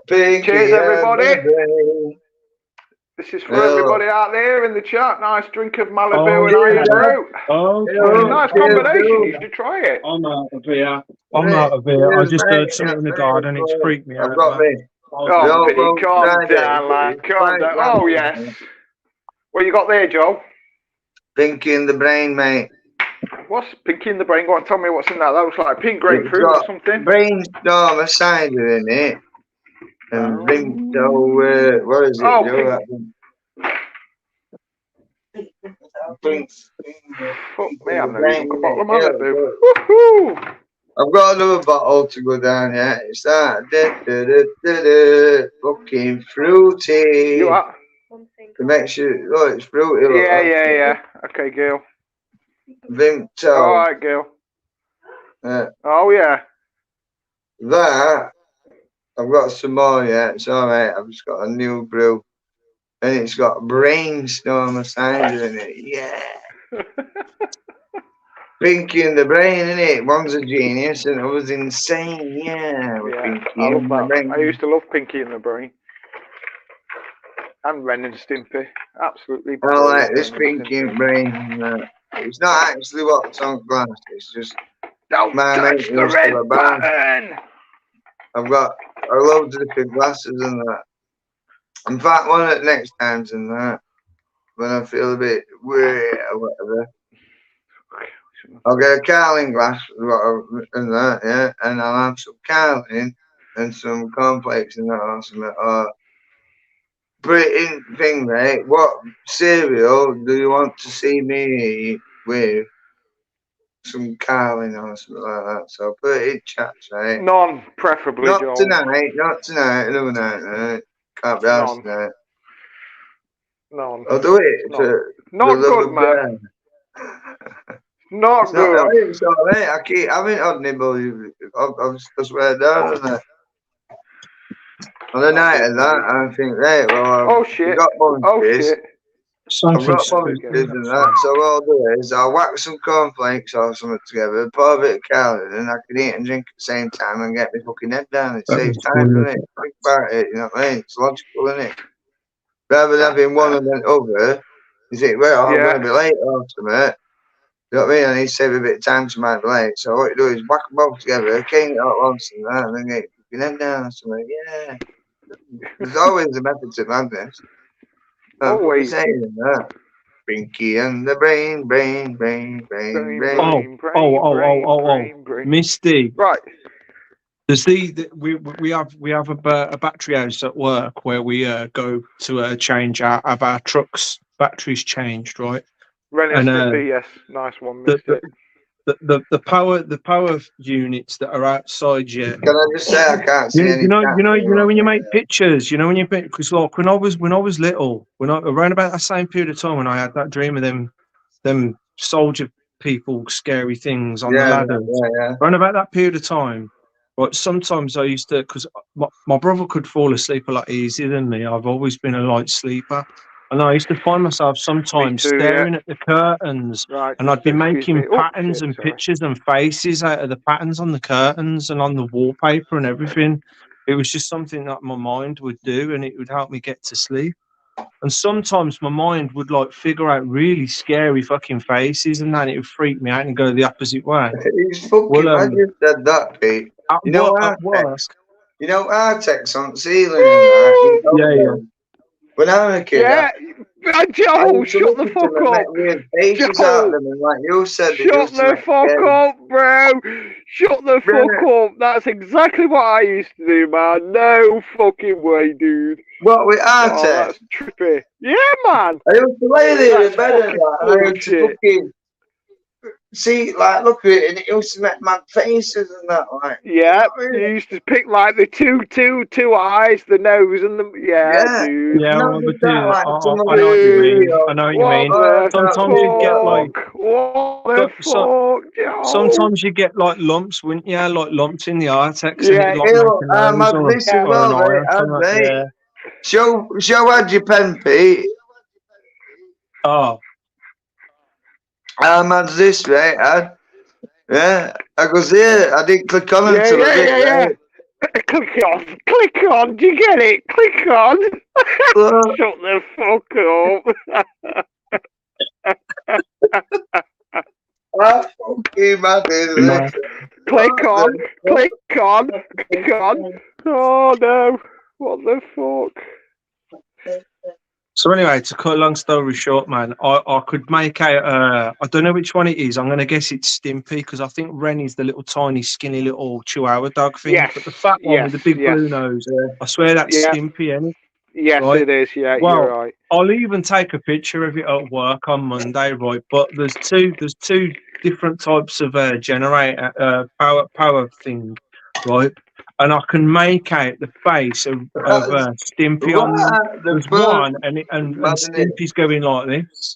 Cheers, everybody. This is for everybody out there in the chat. Nice drink of Malibu and iron fruit. Okay. Nice combination. You should try it. I'm out of here. I just heard something in the garden. It's freaked me out. I've got me. Oh, Pete, calm down, lad. Calm down. Oh, yes. What you got there, Joel? Pinky in the brain, mate. What's Pinky in the brain? Go on, tell me what's in that. That looks like pink grapefruit or something. Brainstorm a cider in it. And Vimto, what is it? Oh, fuck me, I've never even got a bottle of Malibu. Woohoo! I've got another bottle to go down here. It's that fucking fruity. You are? To make sure, oh, it's fruity. Yeah. Okay, Gil. Vimto. All right, Gil. Oh, yeah. That, I've got some more, yeah. It's all right. I've just got a new brew. And it's got brainstorm cider in it. Yeah. Pinky in the brain, innit? One's a genius and the other's insane. Yeah. I love that. I used to love Pinky in the Brain. And Ren and Stimpy. Absolutely. I like this Pinky in the Brain. It's not actually what's on glass. It's just don't my touch the red button. I've got loads of different glasses and that. In fact, one at next time's in that. When I feel a bit weird or whatever. I'll get a Carling glass and that, yeah, and I'll have some Carling and some cornflakes and that or something. Or put it in thing, mate. What cereal do you want to see me eat with some Carling or something like that? So put it in chats, right? None, preferably, not Joel. Not tonight, another night, right? Can't be asked tonight. None. I'll do it. Not good, man. Not good. It's all right. I keep having odd nibbles. I swear down on that. On the night of that, I think, right, well, oh shit. Got bunches. I've got bunches and that. So what I'll do is I'll whack some cornflakes or something together, pour a bit of Carling, and I can eat and drink at the same time and get my fucking head down. It saves time, doesn't it? Think about it, you know what I mean? It's logical, isn't it? Rather than having one and then other, you think, well, I'm going to be late or something. You know what I mean? I need to save a bit of time, so I might be late. So what you do is whack them both together, cane it out once and that, and then get your head down or something. Yeah. There's always a method to madness. Always. Saying that. Pinky and the brain. Misty. Right. There's we have a battery house at work where we go to change our trucks. Batteries changed, right? And yes, nice one. The power units that are outside. Yeah. Can I just say I can't see any? You know when you make pictures. You know when you make, because like when I was little, around about that same period of time when I had that dream of them soldier people, scary things on the ladders. Yeah. Around about that period of time. Right, sometimes I used to, because my brother could fall asleep a lot easier than me. I've always been a light sleeper. And I used to find myself sometimes staring at the curtains, and I'd be making patterns and pictures and faces out of the patterns on the curtains and on the wallpaper and everything. It was just something that my mind would do, and it would help me get to sleep. And sometimes my mind would like figure out really scary fucking faces, and then it would freak me out and go the opposite way. It's fucking, I just said that, Pete. You know Artex on ceiling and that. Yeah. When I was a kid, Joel, shut the fuck up. Joel, like you said, shut the fuck up, bro. Shut the fuck up. That's exactly what I used to do, man. No fucking way, dude. What, with Artex? That's trippy. Yeah, man. I used to lay there in bed and that. I used to fucking see, like, look at it, and it used to make mad faces and that, like. Yeah, you used to pick, like, the two eyes, the nose, and the, dude. Yeah, I know what you mean. I know what you mean. Sometimes you get, like, sometimes you get, like, lumps, wouldn't you? Like, lumps in the Artex. Show had your pen, Pete. Oh, How mad's this, right? Yeah, I goes here. I didn't click on it Yeah, until I did, yeah. Click on. Do you get it? Click on. right? Shut the fuck up. How fucking mad is no. this? Click on. Oh no. What the fuck? So anyway, to cut a long story short, man, I could make out. I don't know which one it is. I'm gonna guess it's Stimpy because I think Ren is the little tiny, skinny little Chihuahua dog thing. Yes. But the fat one with the big blue nose, I swear that's Yeah. Stimpy, ain't it? Yes, Right. it is. Yeah, Well, you're right. I'll even take a picture of it at work on Monday, right? But there's two different types of generator power thing, right? And I can make out the face of Stimpy on them. There's one, and Stimpy's going like this.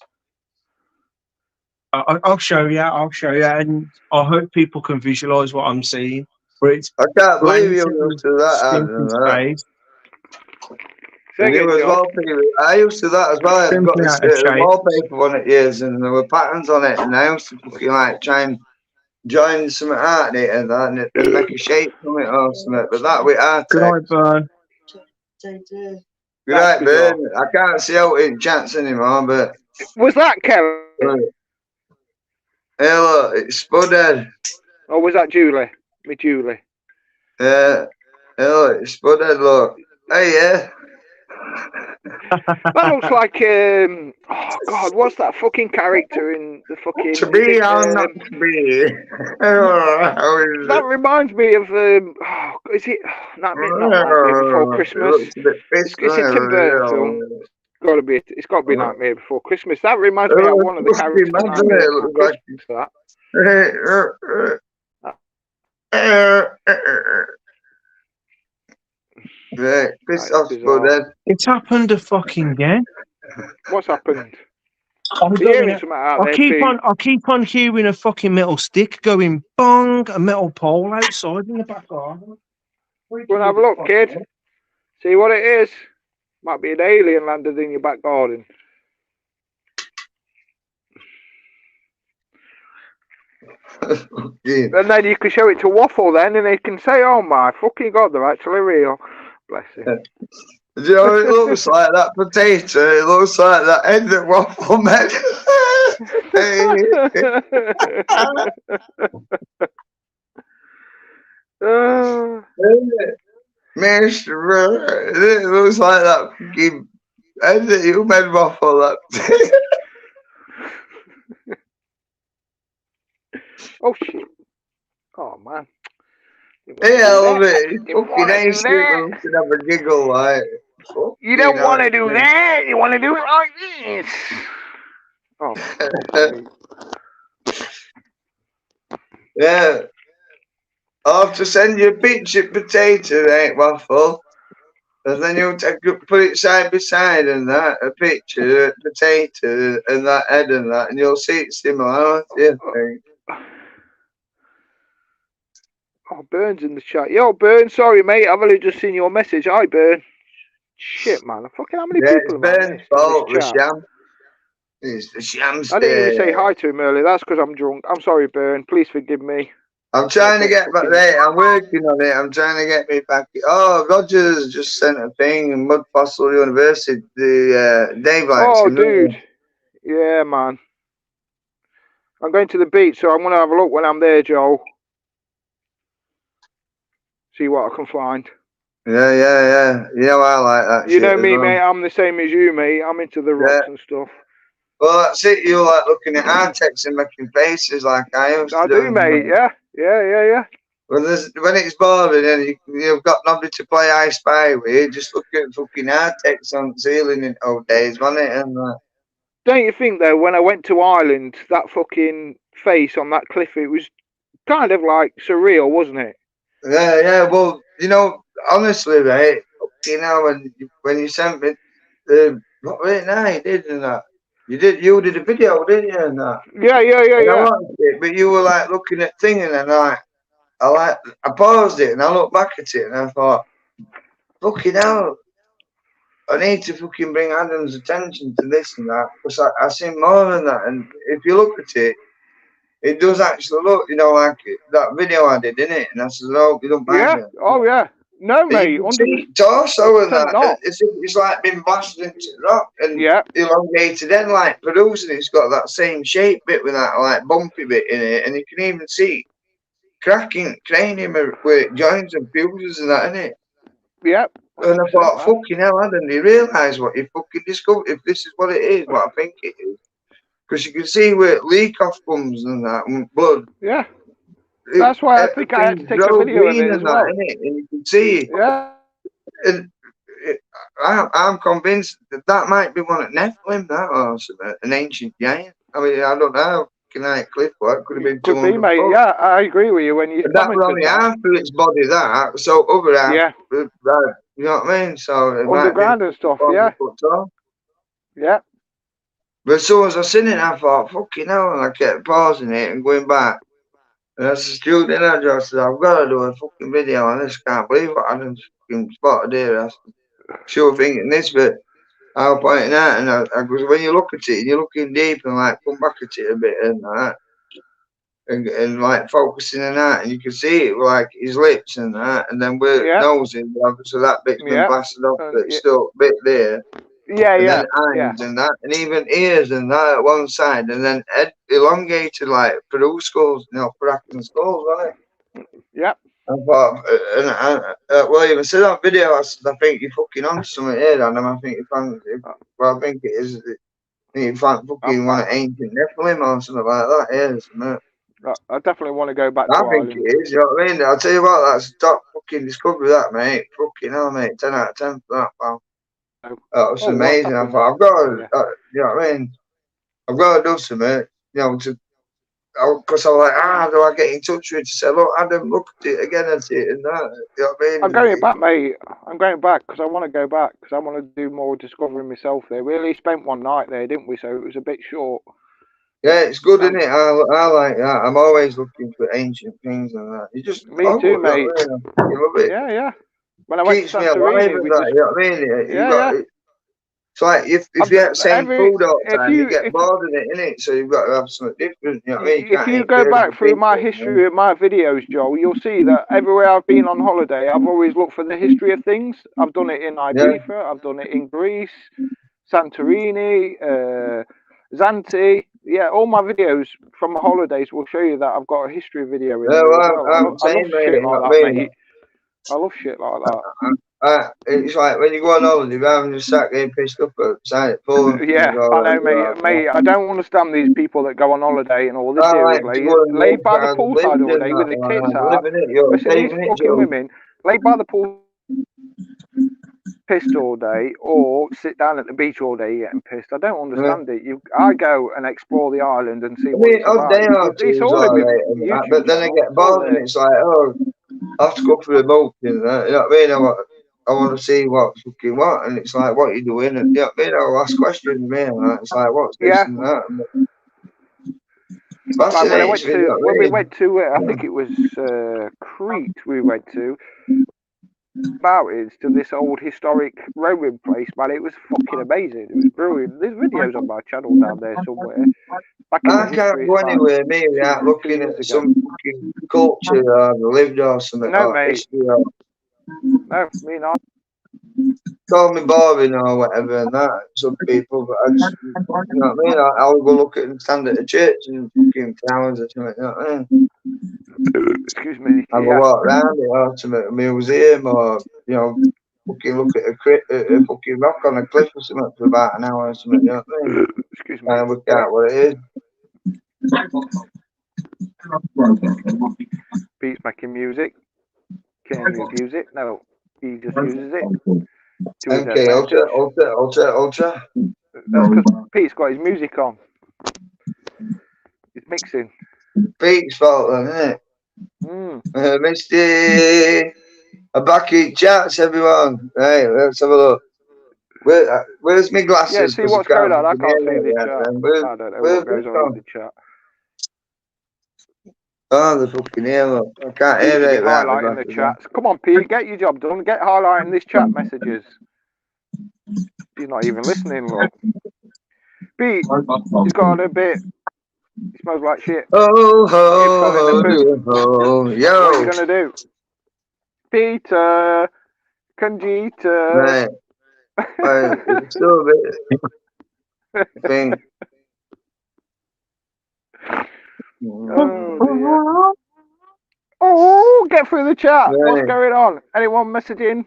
I'll show you, and I hope people can visualise what I'm seeing. But it's I can't believe you blatantly used to that. Stimpy's face. And it was wallpaper. I used to that as well. I've got this wallpaper on it years, and there were patterns on it, and I used to fucking like try and join something out in it and make a shape from it or something. But that with art. Good night, Burn. Good night, Burn. I can't see out in chats anymore, but was that Kevin? Hey, look, it's Spudhead. Or was that Julie? Me, Julie. Yeah. Hey, look, it's Spudhead. Look. Hey, yeah. That looks like oh god, what's that fucking character in the fucking To be or not to be. That reminds me of is it not Nightmare Before Christmas? It's a Tim Burton film. It's got to be Nightmare Before Christmas. That reminds me of one of the characters. It's happened a fucking again. What's happened? I keep on hearing a fucking metal stick going bong, a metal pole outside in the back garden. Go and have a look, kid. See what it is. Might be an alien landed in your back garden. And then you can show it to Waffle then, and he can say, "Oh my fucking god, they're actually real." Bless him. Do you know, it looks like that potato. It looks like that end that Waffle made. It looks like that fucking end that you made, Waffle. That potato. Oh shit! Oh man. Hey, I love it. Fucking ace. You can have a giggle like. You don't want to do that. You want to do it like this. Oh. Yeah. I'll have to send you a picture potato, right, Waffle? And then you'll put it side by side and that, a picture, potato, and that head and that, and you'll see it's similar. Yeah. Oh, Burn's in the chat. Yo, Burn, sorry, mate. I've only just seen your message. Hi, Burn. Shit, man. Fucking how many people it's Burn's fault, the sham. It's the sham's I didn't even say hi to him earlier. That's because I'm drunk. I'm sorry, Burn. Please forgive me. I'm trying to get back there. I'm working on it. I'm trying to get me back. Oh, Rogers just sent a thing in Mud Fossil University. The Dave likes him. Dude. Yeah, man. I'm going to the beach, so I'm going to have a look when I'm there, Joel. See what I can find. Yeah. You know I like that. You know me, mate. I'm the same as you, mate. I'm into the rocks and stuff. Well, that's it. You like looking at Artex and making faces like I used to. I do, mate. Yeah. Well, when it's boring and you've got nobody to play I Spy with, just look at fucking Artex on the ceiling in old days, wasn't it? And don't you think though, when I went to Ireland, that fucking face on that cliff, it was kind of like surreal, wasn't it? Yeah. Well, you know, honestly, mate, you know, when you sent me what was it now you did and that. You did a video, didn't you? And that. Yeah. I liked it, but you were like looking at thing and then I paused it and I looked back at it and I thought, fucking hell. I need to fucking bring Adam's attention to this and that, because I see more than that. And if you look at it, it does actually look, you know, like that video I did, innit? And I said, oh, you don't mind Yeah. me. Oh yeah. No, And mate. you can see torso and that. not. It's like been blasted into rock and Yeah. elongated end like producing. It's got that same shape bit with that like bumpy bit in it, and you can even see cranium with joints and fuses and that in it. Yeah. And I thought, fucking hell, I didn't realise what you fucking discovered. If this is what it is, what I think it is, because you can see where it leak off gums and that and blood. Yeah. That's why I think I had to take a video of it as well. And you can see it. Yeah. And I'm convinced that might be one at Nephilim, that or something, an ancient giant. I mean, I don't know. Can I cliff what? Could have been 200 Could be, mate. foot. Yeah, I agree with you when you That was only half of its body, that. So other half, yeah. You know what I mean? So it Underground might be and stuff, yeah. Yeah. But as soon as I seen it, I thought, fucking hell, and I kept pausing it and going back. And I said, I said, I've got to do a fucking video on this. Can't believe what I done fucking spotted here. I said, sure thinking this, but I was pointing out, and I goes, when you look at it, and you're looking deep and like come back at it a bit and that, and like focusing on that, and you can see it like his lips and that, and then where nose is, so that bit's been blasted off, but it's still a bit there. Yeah, and yeah. then eyes and that, and even ears and that at one side, and then elongated like Peru skulls, you know, Paracan skulls, wasn't it? Yep. I thought, well, even said that video, I said, I think you're fucking on something here, Adam. I think you found, well, I think it is. You found fucking one of ancient Nephilim or something like that, isn't it? I definitely want to go back I to think Ireland. it is, you know what I mean? I'll tell you what, that's top fucking discovery, that, mate. Fucking hell, mate. 10 out of 10 for that, pal. That was amazing. I thought, I've got to, you know what I mean? I've got to do something, you know, because I was like, do I get in touch with it to say, look, Adam, look at it again and it and that. You know what I mean? I'm going back, mate. I'm going back because I want to go back because I want to do more discovering myself there. We only spent one night there, didn't we? So it was a bit short. Yeah, it's good, isn't it? I like that. I'm always looking for ancient things and that. You just me too, mate. You love it. Yeah, yeah. When I went to Santorini, you know what I mean? It's like if you get the same food all the time, you get bored of it, innit? So you've got to have something different. You know what I mean? If you go back through my history of my videos, Joel, you'll see that everywhere I've been on holiday, I've always looked for the history of things. I've done it in Ibiza, I've done it in Greece, Santorini, Zante. Yeah, all my videos from my holidays will show you that I've got a history video in there as well. I love shit like that, mate. I love shit like that. It's like when you go on holiday, rather than just sat getting pissed up outside at phone. Yeah, I know, mate. I don't understand these people that go on holiday and all they do is lay by the poolside all day with their tits out. Listen, these fucking women lay by the pool pissed all day, or sit down at the beach all day getting pissed. I don't understand it. I go and explore the island and see what it's about. It's all right, but then I get bored and it's like, oh, I have to go for a boat, you know what I mean? I want to see what's fucking what, and it's like, what are you doing? And you know what I mean? I'll ask questions, man. It's like, what's this and that? Like when we went to, I think it was Crete. We went to mountains to this old historic Roman place, man. It was fucking amazing. It was brilliant. There's videos on my channel down there somewhere. I can't go anywhere, me, without looking at some fucking culture I've lived or something. No, mate. No, me not. Call me boring or whatever and that, some people, but I just, you know what I mean? I'll go look at and stand at a church and fucking towers or something, you know what I mean? Excuse me. Have a walk around it or something, a museum or, you know, fucking look at a fucking rock on a cliff or something for about an hour or something, you know what I mean? Excuse me. And work out what it is. Pete's making music. Can you use it? No, he just uses it. Okay, ultra. That's because Pete's got his music on. He's mixing. Pete's fault then, isn't it? Misty, I'm back in chats, everyone. Hey, let's have a look. Where's my glasses? Yeah, see what's going on. I can't see the chat. I don't know what goes on in the chat. Oh, the fucking here, look. I can't hear it. Highlighting the chats. Come on, Pete, get your job done. Get highlighting these chat messages. He's not even listening, look. Pete, he's got a bit. He smells like shit. Oh, He fell in the ho, poo. ho, yo. What are you gonna do? Peter, Conjita. Right. It's still a bit thing. Oh dear. Oh, get through the chat. What's Right. going on? Anyone messaging?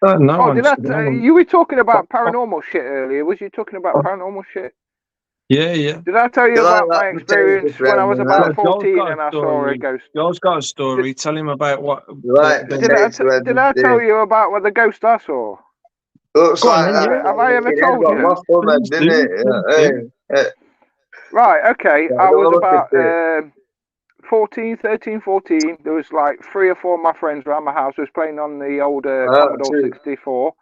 No Oh, did one's- that? You were talking about paranormal shit earlier. Was you talking about paranormal shit? Yeah, yeah. Did I tell you You like about my that experience when I was potato about friend, 14 Joel's got and a I saw a story. ghost? Joel's got a story. Tell him about what. You like the- Did I tell you about what the ghost I saw? Looks Go on like then, that. Have I ever It told got you? waffle then, Please didn't do, it? please Right, okay. Yeah, I have a was look about at 14. There was like 3 or 4 of my friends around my house who was playing on the old Commodore true. 64.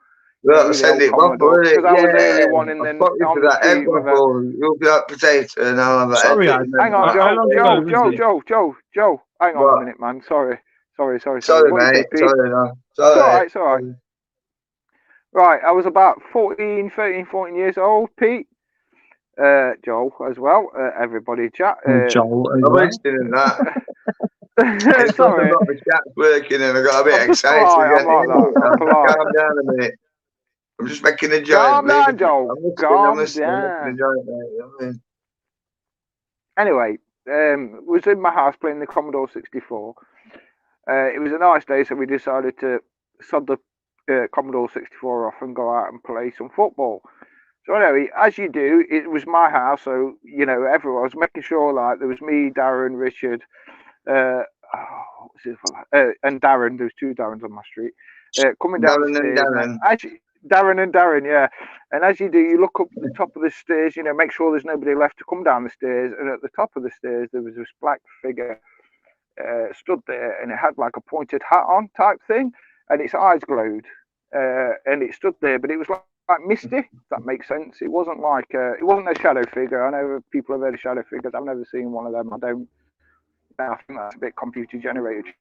Well, Really send old it waffle, Commodore. innit? Because I was the only Yeah, one I'll fuck you on for the that egg street with a... waffle. You'll be that potato and I'll have that Sorry, egg. Hang on, how long ago was it? Joe. Hang on What? a minute, man. Sorry. Sorry, What you say, mate. Pete? Sorry, no. It's all right. Right, I was about 14 years old, Pete. Joel as well. Everybody chat. Joel as I'm well. listening to that. It's because I've Sorry. got the chat's working and I got a bit I'm just excited polite, again. I'm like that. I'm polite. Calm down a minute. I'm just making a joint. Calm down, Joel. I'm Calm listening, down. I'm making a joint, mate. You know what I mean? Anyway, was in my house playing the Commodore 64. It was a nice day, so we decided to sod the Commodore 64 off and go out and play some football. So anyway, as you do, it was my house, so you know everyone was making sure like there was me, Darren, Richard, and Darren. There's 2 Darrens on my street. Coming down the stairs. Darren and Darren, yeah. And as you do, you look up the top of the stairs, you know, make sure there's nobody left to come down the stairs. And at the top of the stairs, there was this black figure stood there, and it had like a pointed hat on type thing, and its eyes glowed. And it stood there, but it was like misty, if that makes sense. It wasn't like it wasn't a shadow figure. I know people have heard of shadow figures. I've never seen one of them. I think that's a bit computer generated.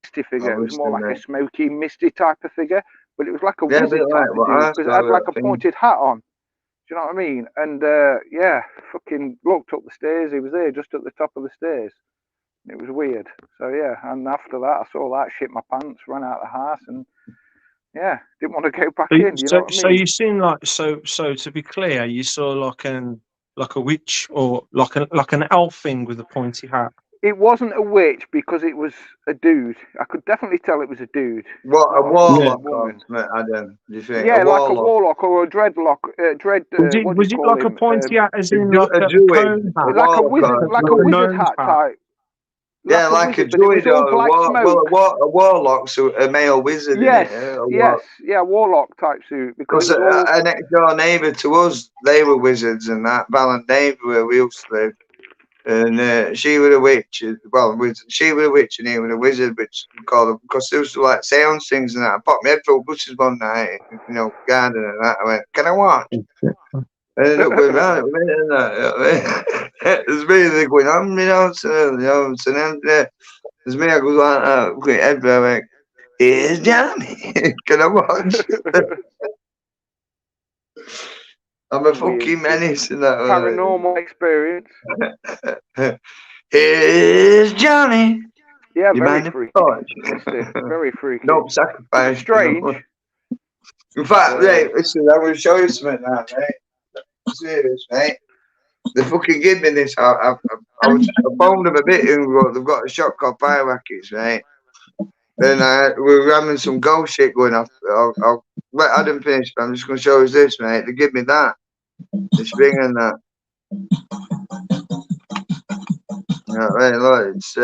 Misty figure. It was more like a smoky, misty type of figure, but it was like a wizard type of dude because it had like a pointed hat on. Do you know what I mean? And yeah, fucking looked up the stairs. He was there, just at the top of the stairs. It was weird. So yeah, and after that, I saw that, shit my pants, ran out of the house, and yeah, didn't want to go back in. You know what I mean? So you seen like so to be clear, you saw like a witch or like an elf thing with a pointy hat. It wasn't a witch because it was a dude. I could definitely tell it was a dude. What, a warlock, woman. Adam? Do you think? Yeah, like a warlock or a dreadlock. Was it like a pointy hat, as in like a cone hat? Like a wizard, like a wizard hat type. Yeah, like a druid or a warlock's a male wizard. Yes, isn't it? warlock type suit. Because a next door neighbour to us, they were wizards and that. Ballant neighbour where we used to live. And she was a witch. Well, she was a witch and he was a wizard, which we called them because they used to like sound things and that. I popped my head full of bushes one night, you know, garden and that. I went, "Can I watch?" I ended up going round with me and that. There's me there going, so then there's me, I goes like that, with my head, I went, "Here's Johnny, can I watch?" I'm a fucking menace in that. Paranormal experience. Here's Johnny. Yeah, very freaky. Very freaky. No sacrifice. Strange. In fact, mate, listen, I'm going to show you something now, mate. Serious, mate. They fucking give me this. I phoned them a bit ago. They've got a shop called Firewackets, mate. And we were having some ghost shit going off. I'll let Adam finish, but I'm just going to show us this, mate. They give me that. This ring and that. Yeah, right, look, it's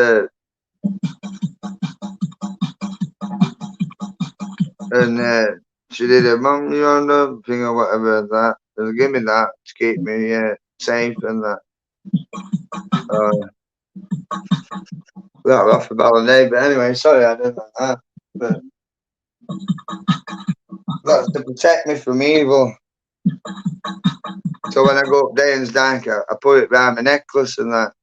and she did a mum, you know, thing or whatever that. They give me that to keep me safe and that. That was off about a day, but anyway, sorry I didn't like that. But that's to protect me from evil. So when I go up Dane's Dank, I put it round my necklace and that.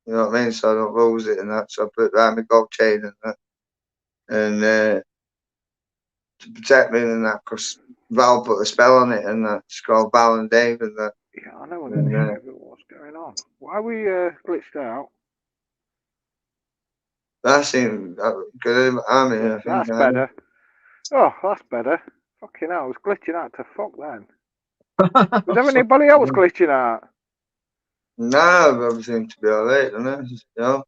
You know what I mean? So I don't lose it and that. So I put it round my gold chain and that. And to protect me and that, because Val put a spell on it, and it's called Val and Dave, and that. Yeah, I know what's going on. Why we glitched out? That seemed good. I mean, I think That's better. Oh, that's better. Fucking hell, I was glitching out to fuck then. Was there anybody else glitching out? No, everything to be alright, doesn't it? You know?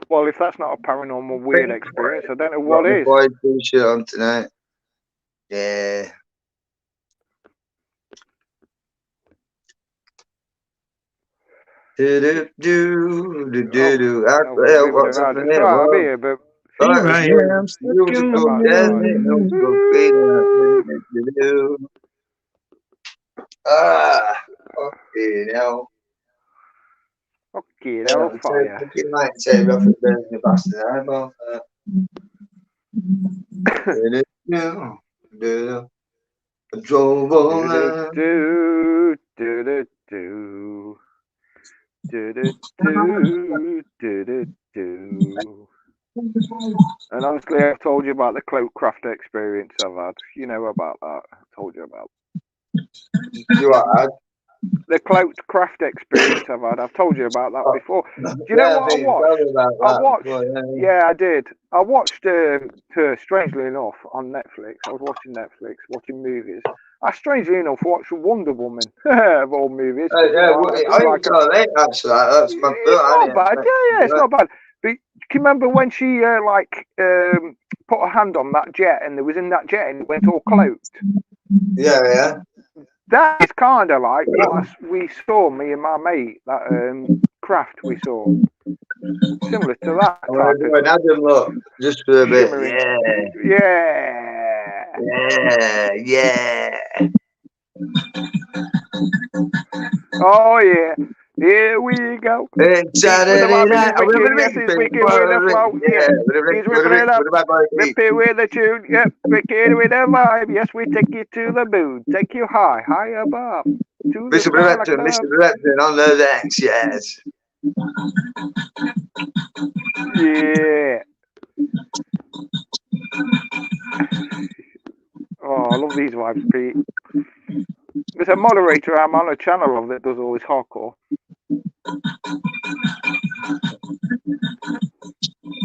Well, if that's not a paranormal weird experience, I don't know what is. Boy, t-shirt on tonight. Yeah. What's happening here? I'm here, but Here I am, stuck in the fucking hell. Fucking hellfire. Fucking like say Rufford burns the bastard eyeball. I drove all night. And obviously I've told you about the cloak craft experience I've had. You know about that. I told you about. You are. The cloak craft experience I've had. I've told you about that before. Do you know what I watched? Yeah, I did. I watched strangely enough on Netflix. I was watching Netflix, watching movies. I strangely enough watched Wonder Woman of all movies. I ain't got it, actually. That's my It's not bad. Yeah, it's not bad. But can you remember when she put her hand on that jet and it was in that jet and it went all cloaked? Yeah. That is kind of like what we saw, me and my mate, that craft we saw. Similar to that. When Adam look, just for a bit. Yeah. Oh, yeah. Here we go. It's Saturday night. He's wicked with the flow. Yeah. He's ripping it up. Ripping with the tune. Yep. Wicked with the vibe. Yes, we take you to the moon. Take you high above. Mr. Repton on the decks, yes. Yeah. Oh, I love these vibes, Pete. There's a moderator I'm on a channel of that does all this hardcore.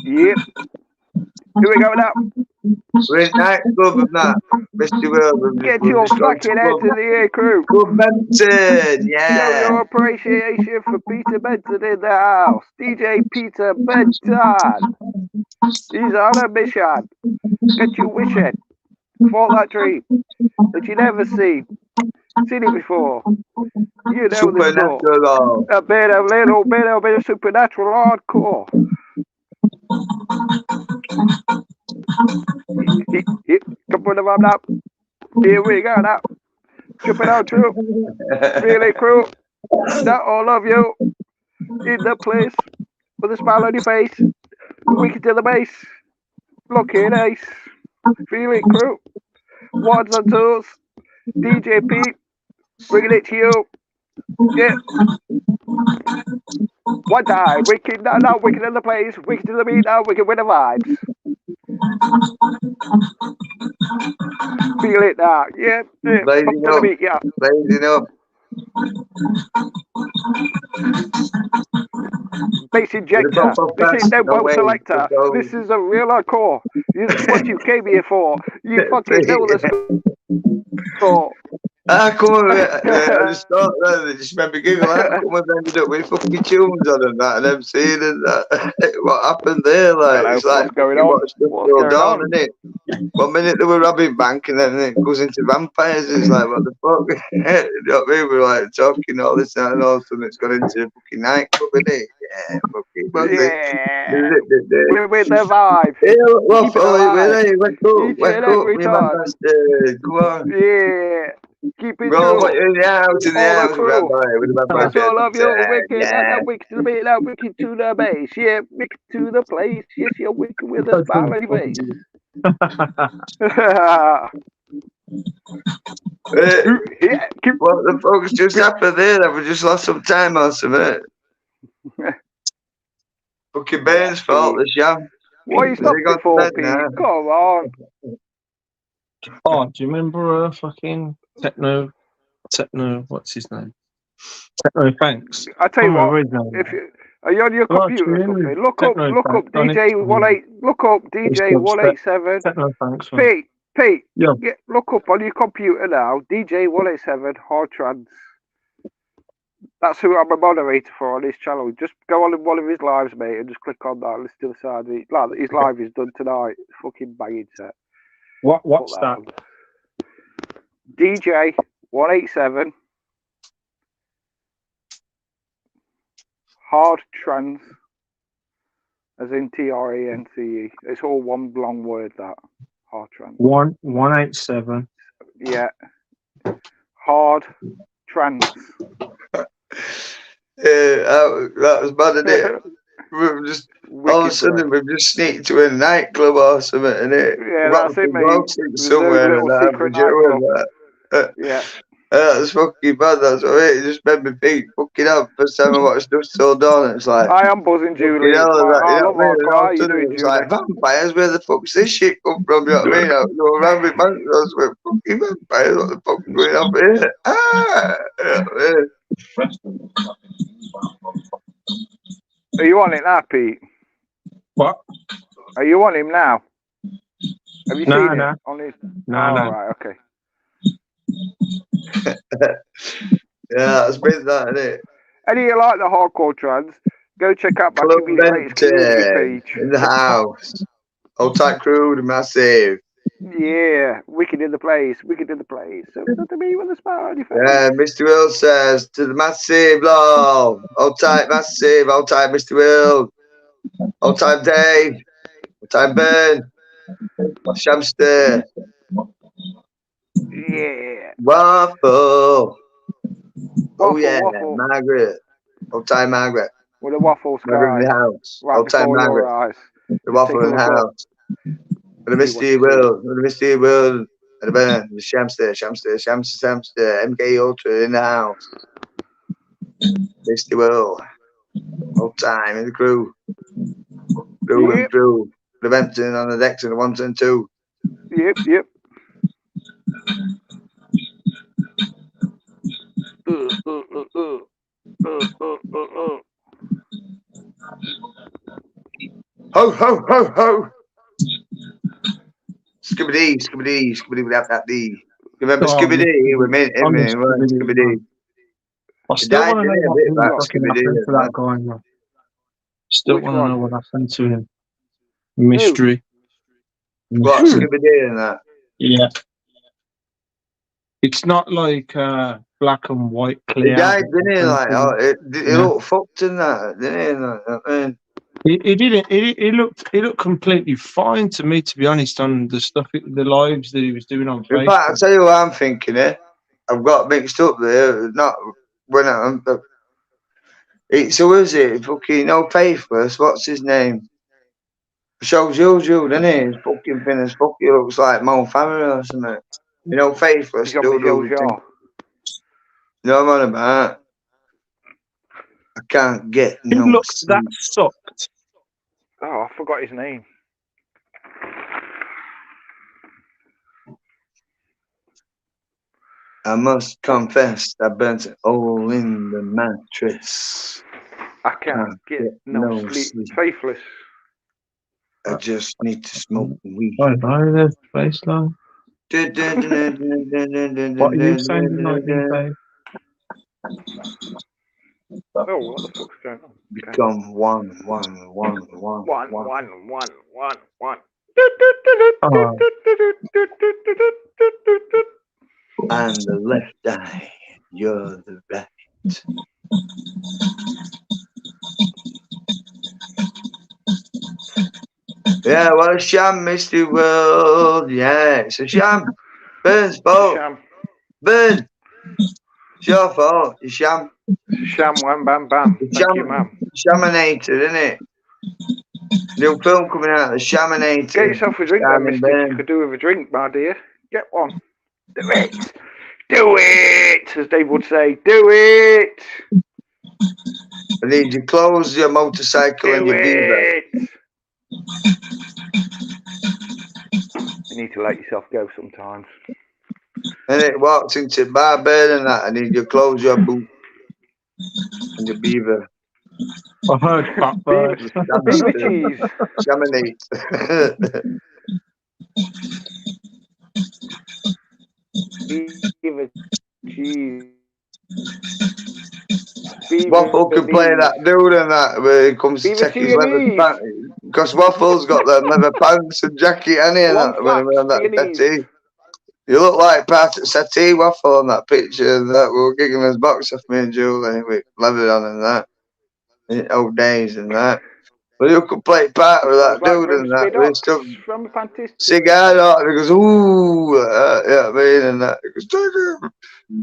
Yep. Here we go now. We're in nightclub of that, Mr. Wilbur. Get your fucking head to the air, crew. Good Benson, yeah. Show your appreciation for Peter Benson in the house. DJ Peter Benson. He's on a mission. Get you wishing for that dream that you never seen it before. You know the score. A little bit of supernatural hardcore. Come on the vibe now. Here we go now. Jumping out true. Really crew. Not all of you in the place with a smile on your face. Wicked to the base. Looking ace. Feeling crew. Ones and twos. DJ Pete. Bringing it to you. Yeah. One time. Wicked now. Wicked in the place. Wicked to the beat now. Wicked with the vibes. Feel it now. Yeah. Blazing up. Beat, yeah. Blazing up. Bass injector. This ain't no boat selector. This is a real hardcore. This is what you came here for. You fucking know the score. Come on, I just thought that. I just remember giggling. Come on, ended up with fucking tunes on and that, and MCing and that. What happened there? Like, it's like what's going on? What's going on? Isn't it? 1 minute they were robbing bank, and then it goes into vampires. It's like, what the fuck? You know what I mean? We're like talking all this and all of a sudden it's gone into a fucking nightclub, isn't it? Yeah, fucking. Yeah. We're with the vibe. Yeah, wake up, you bastard. Come on. Yeah. Keep it Roll true. in the house, That's all of you. Wicked to the beat, now wicked to the base. Yeah, wicked to the place. Yes, you're wicked with a smile on your face. What the fuck's just happened there? Have we just lost some time or something? Fucking Bane's fault, this, yeah. What are you stopping for, Pete? Come on. Oh, do you remember fucking Techno, what's his name? Techno Thanks. I tell you what, His name. if you, are you on your Well, computer or tune in something? with Techno Look up Thanks on it. look up DJ 187. Techno Thanks. Man. Pete, Yeah. look up on your computer now, DJ 187 Hard Trance. That's who I'm a moderator for on his channel. Just go on one of his lives, mate, and just click on that. Listen to the side of it. Like his live is done tonight. It's fucking banging set. What's that? DJ 187 Hard Trance, as in TRANCE. It's all one long word, that Hard Trance. 187. Yeah. Hard Trance. That was bad, isn't it? We've just all of a sudden we've just sneaked to a nightclub or something, innit? Yeah, that's it, mate. Somewhere Little secret nightclub. Yeah. That's fucking bad. That's what it just made me think. Fucking hell, first time I watched Dust Till Dawn, it's like I am buzzing, Julie. hell, I love what I mean? hardcore. How you doing, It's Julie? like vampires. Where the fuck's this shit come from? You know what I mean? I go around with monsters with fucking vampires. What the fuck's going on here? Are you on it now, Pete? What? Are you on him now? Have you seen it on his? No. Right, okay. Yeah, that's been that, isn't it? Any of you like the hardcore trans? Go check out my Club community page. in the house. Old tight crew, the massive. Yeah, wicked in the place. So to me with a smile on your face. Yeah, Mr. Will says to the massive love. Old tight massive, old tight Mr. Will. Old time Dave. Old time Ben. Shamster. Yeah. Waffle. Oh yeah, waffle. Margaret. Old time Margaret. With a waffle sky. Margaret in the house. Right Old time before your Margaret. eyes. The waffle in the house. With the Misty Will. With the Misty Will. And the Ben. The Shamster. MK Ultra in the house. Misty Will. Old time in the crew. Crew and crew. The Benton on the decks and the 1 and 2. Yep. Ho, ho, ho, ho. Skibbity, that dee. Remember Skibbity? We made him Skibbity. I still want to know what fucking happened to that guy, man. Still want to know what happened to him. Mystery. What, Skibbity and that? Yeah. It's not like black and white clear. He died, didn't he? Like, he looked fucked in that, didn't he? He didn't. He looked completely fine to me, to be honest, on the stuff, the lives that he was doing on Facebook. In fact, I'll tell you what I'm thinking here. I've got mixed up there. Not when I'm. So is it fucking Faithless? What's his name? Shows you, doesn't he? He's fucking thin as fuck. He looks like Mo Family or something. Faithless. You know what I'm on about? I can't get He looks that sucked. Oh, I forgot his name. I must confess, I burnt a hole in the mattress. I can't get no sleep. Faithless. I just need to smoke weed. Oh, there's the baseline. What are you saying like this, Dave? Oh, what the fuck's going on? Become one. And the left eye, you're the right. Yeah, what a sham, Misty World. Yeah, it's a sham. Burn's fault. Burn. It's your fault. You sham. Sham, wham, bam, bam. Thank you, ma'am. Shaminator, isn't it? New film coming out, The Shaminator. Get yourself a drink, then, Misty. You could do with a drink, my dear. Get one. Do it. Do it, as Dave would say. Do it. I need your clothes, your motorcycle, and your beaver. You need to let yourself go sometimes. And it walks into my bed and that, and then you close your boot and your beaver. I heard fat bird. Beaver cheese. Chamonix. Beaver cheese. Waffle can play that dude and that where he comes to take his leather pants. Because Waffle's got the leather pants and jacket and that when I'm on that settee. You look like part of settee, Waffle, on that picture that we were giggling his box off me and Julie with leather on and that. In old days and that. But you could play part with that dude and that. We stuck cigar out and he goes, ooh, you know what I mean? And that. He goes, take him.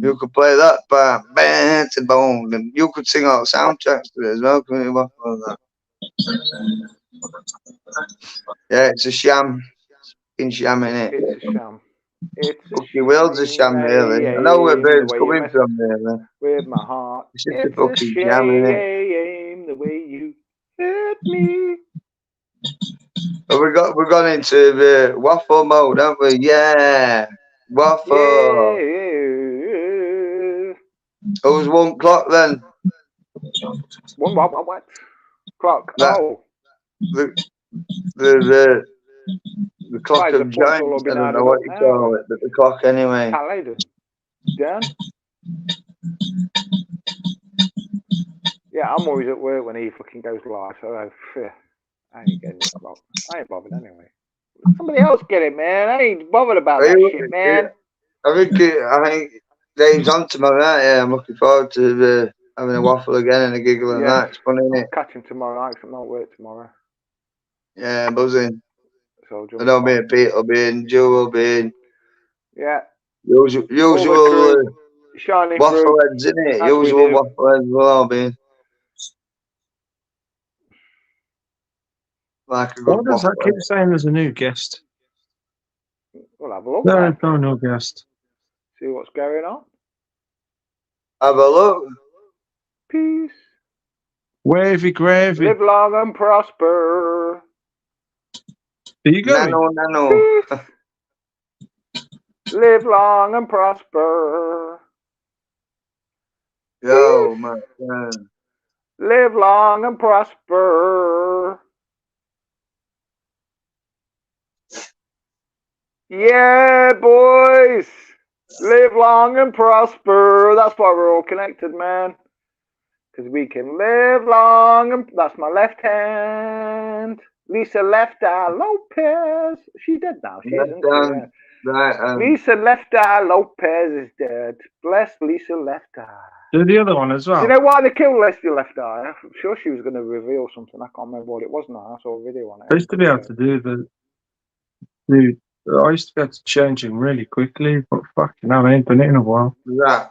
You could play that part, band and bone, and you could sing all the soundtracks to it as well. Couldn't you, Waffle, on that? Yeah, it's a sham. In sham, innit? It's a sham. Fucking world's a sham, really. I know where Bird's coming from, really. With my heart. It's just a fucking sham, innit? The way you hurt me. But we've gone into the Waffle mode, haven't we? Yeah. Waffle. Yeah. It was 1 o'clock then. What? Clock. That, oh. The clock of giants. I don't know what you call it, but the clock anyway. Done. Yeah, I'm always at work when he fucking goes live, so I ain't getting the clock. I ain't bothered anyway. Somebody else get it, man. I ain't bothered about that shit, man. I think Dave's on tomorrow night. Yeah, I'm looking forward to having a waffle again and a giggle and that. It's fun, isn't it? I'll catch him tomorrow night 'cause I'm not at work tomorrow. Yeah, buzzing. So I know me and Pete will be in, Joe will be in. Yeah. Usual shining waffle heads, isn't it? Usual waffle heads will all be in. Like a good What does that keep saying there's a new guest? We'll have a look. There is no guest. See what's going on. Have a look. Peace. Wavy gravy. Live long and prosper. Are you going? No. Live long and prosper. Yo, man. Live long and prosper. Yeah, boys. Live long and prosper. That's why we're all connected, man. Because we can live long and... That's my left hand. Lisa Left Eye Lopez. She's dead now. She isn't. Yeah. Right, Lisa Left Eye Lopez is dead. Bless Lisa Left Eye. Do the other one as well. Do you know why they killed Leslie Left Eye? I'm sure she was going to reveal something. I can't remember what it was now. I saw a video on it. I used to be able to do I used to be able to change him really quickly, but fucking hell, I ain't done it in a while. Right.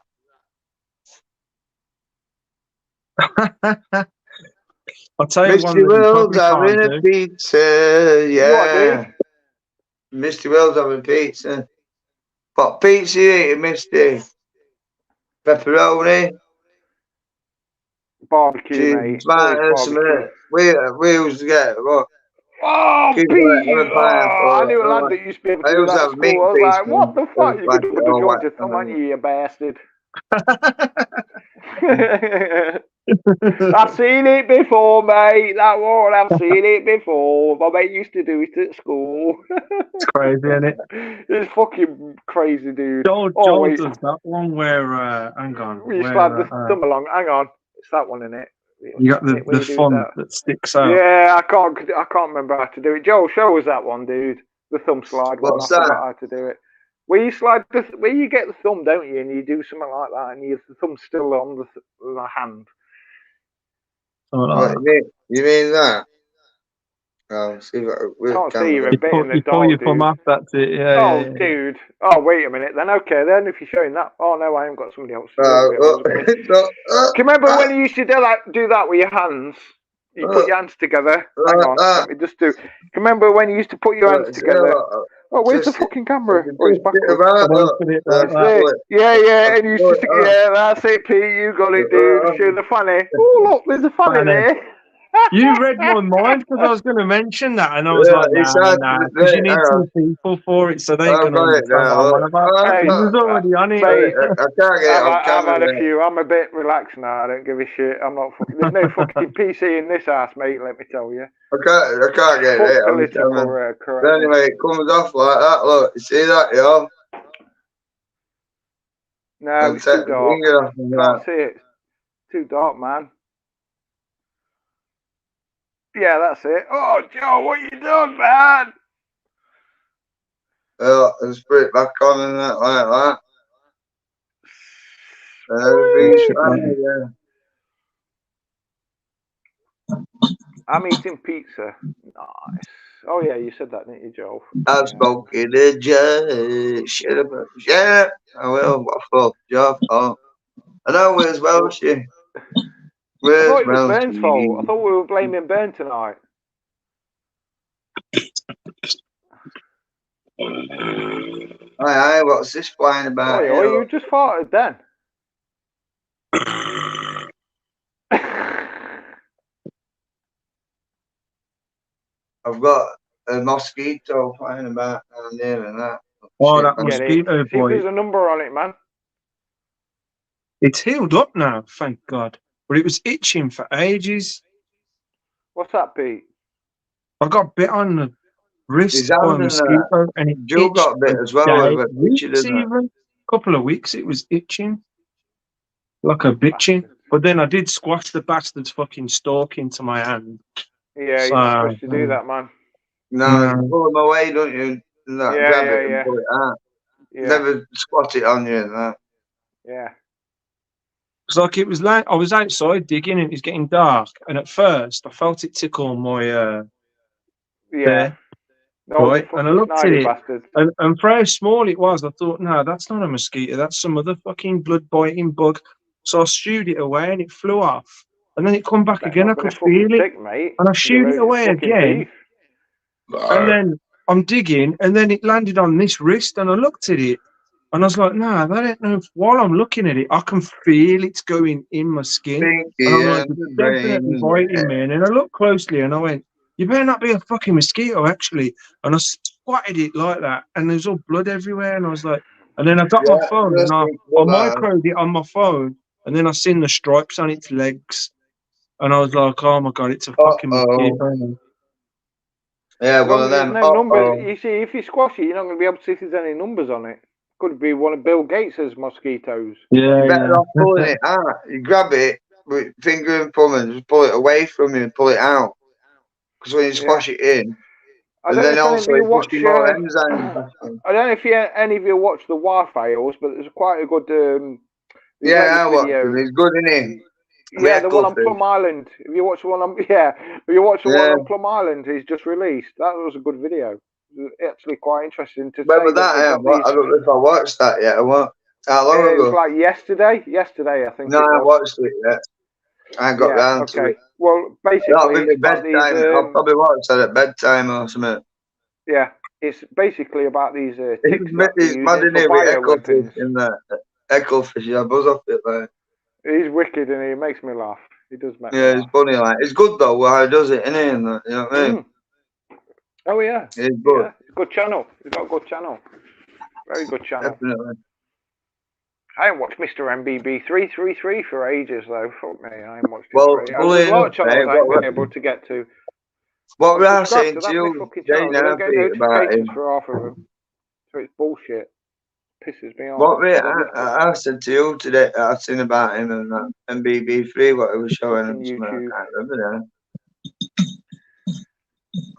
I'll tell you Misty World's having a pizza, yeah. What, Misty World's having pizza. What pizza you eating, Misty? Pepperoni? Barbecue, mate. We used to get what? Oh, Pete! I knew a lad that used to be able to do that at school. I was like, what the fuck? You could do with the Georgia thumb, aren't you, you bastard? I've seen it before, mate. That one, I've seen it before. My mate used to do it at school. It's crazy, isn't it? It's fucking crazy, dude. Joel does that one where, hang on. You slide the thumb along. Hang on. It's that one, isn't it? You got the font that sticks out. Yeah, I can't remember how to do it. Joel, show us that one, dude. The thumb slide one. What's I that? forgot how to do it. Where you slide where you get the thumb, don't you? And you do something like that, and the thumb's still on the hand. What, you mean that? Oh, see if I can't see you're a bit in the dark, pull your thumb off, that's it. Yeah. Oh, yeah. dude. Oh, wait a minute. Then okay. Then if you're showing that, oh no, I haven't got somebody else. Do you remember when you used to do that with your hands? You put your hands together. Hang on, let me just do. You remember when you used to put your hands together? Oh, where's the fucking camera? Oh, it's back. Yeah, and you used to, yeah, that's it, Pete. You got it, dude. Show the funny. Oh, look, there's a funny there. You read my mind because I was going to mention that, and I was like, it's nah, hard because you need two people for it, so they ain't I've going to got it understand what I'm on about. Hey, He was already on it. mate, I can't get it on I've camera. had a few. I'm a bit relaxed now. I don't give a shit. I'm not fucking. There's no fucking PC in this house, mate. Let me tell you. I can't get Fuck it on political camera. But correctness. anyway, it comes off like that. Look, you see that, yo? No, it's too dark. Can't see it. It's too dark, man. Yeah, that's it. Oh, Joe, what you doing, man? Just put it back on and that like that. And everything's fine again. I'm eating pizza. Nice. Oh yeah, you said that, didn't you, Joel? I've spoken to judge. Shut up. Yeah, I will. What for? Your fault. I know where's Welshie. I Where's thought it was Bern's fault. I Welshie? thought we were blaming Bern tonight. Aye, what's this flying about? Oh, you just farted then. I've got a mosquito flying about down there and that. Oh, Shit, that man. mosquito See if boy. there's a number on it, man. It's healed up now, thank God. But it was itching for ages. What's that, Pete? I got bit on the wrist His by a hand and mosquito, and it Joe itched got bit for as well days, with a picture, weeks didn't it? even. Couple of weeks it was itching. Like a bitching. Bastard. But then I did squash the bastard's fucking stalk into my hand. Yeah, So, you're not supposed to do that, man. No, No. you pull them away, don't you? And that, Yeah, grab yeah, it yeah. and pull it out. Yeah, Never squat it on you and that. yeah. It's like it was like I was outside digging and it was getting dark. And at first I felt it tickle my Yeah. there, No, right? the And I fucking looked at snidey it, bastard. and for how small it was, I thought, no, that's not a mosquito, that's some other fucking blood biting bug. So I shooed it away and it flew off. And then it come back That's again, I not gonna could fucking feel it. tick, mate. And I You're shoot it allergic to away fucking again. beef. And then I'm digging, and then it landed on this wrist, and I looked at it, and I was like, nah, that ain't no. While I'm looking at it, I can feel it's going in my skin. And I'm like, Pinky it's and definitely brain. biting me. And then I looked closely, and I went, you better not be a fucking mosquito, actually. And I swatted it like that, and there's all blood everywhere. And I was like, and then I got my phone, and I microed it on my phone, and then I seen the stripes on its legs. And I was like, oh my God, it's a fucking mosquito. Yeah, As long well as there's then. no numbers, you see, if you squash it, you're not going to be able to see if there's any numbers on it. Could be one of Bill Gates's mosquitoes. Yeah, You're better off pulling it out. You grab it with finger and thumb and just pull it away from you and pull it out. Because when you squash it in, I and don't then know if any also of you it watch. puts more enzymes back in. I don't know if any of you watch the Wi-Files, but there's quite a good. Yeah, I watched video. it. It's good, isn't it? Yeah, the one on Plum Island. If you watch the one on if you watch the one on Plum Island, he's just released. That was a good video. It was actually quite interesting to Remember say that? that I don't know if I watched that yet or what. How long it ago? was like yesterday. Yesterday, I think. No, it I was. watched it yet. I ain't got round to it. Well, basically, That'll be my it's about bedtime. these. I'll probably watch that at bedtime or something. Yeah, it's basically about these ticks It's that they're mad using in for here with bioweapons. echofish in there. Echofish, I buzz off it like. He's wicked and he makes me laugh. He does make me Yeah, laugh. it's funny like. It's good though how he does it, innit? And that, you know what I mean? Oh yeah. It's good. Yeah, it's a good channel. He's got a good channel. Very good channel. Definitely. I haven't watched Mr. MBB 333 for ages though. Fuck me, I haven't watched it Well, for ages. There's a lot of channels I ain't been able to get to. What we are Subscribe saying to to that many you, fucking Jane, channels. I don't get about notifications him. for half of them. So it's bullshit. Pisses me off. What I said to you today, I seen about him and that MBB3, what he was showing him. YouTube. I can't remember now.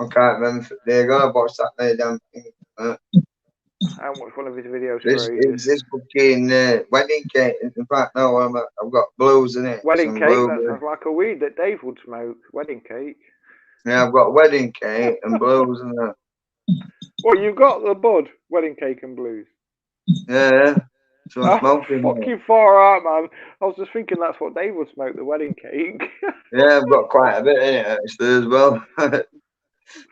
I can't remember. They're gonna watch that many damn thing. I haven't watched one of his videos This for is ages. this fucking wedding cake. In fact, no, I've got blues in it. Wedding some cake? blueberry. That sounds like a weed that Dave would smoke. Wedding cake. Yeah, I've got wedding cake and blues and that. What, you got the bud? Wedding cake and blues? Yeah. So I'm smoking. Fucking far out, man. I was just thinking that's what Dave would smoke, the wedding cake. Yeah, I've got quite a bit in it actually as well.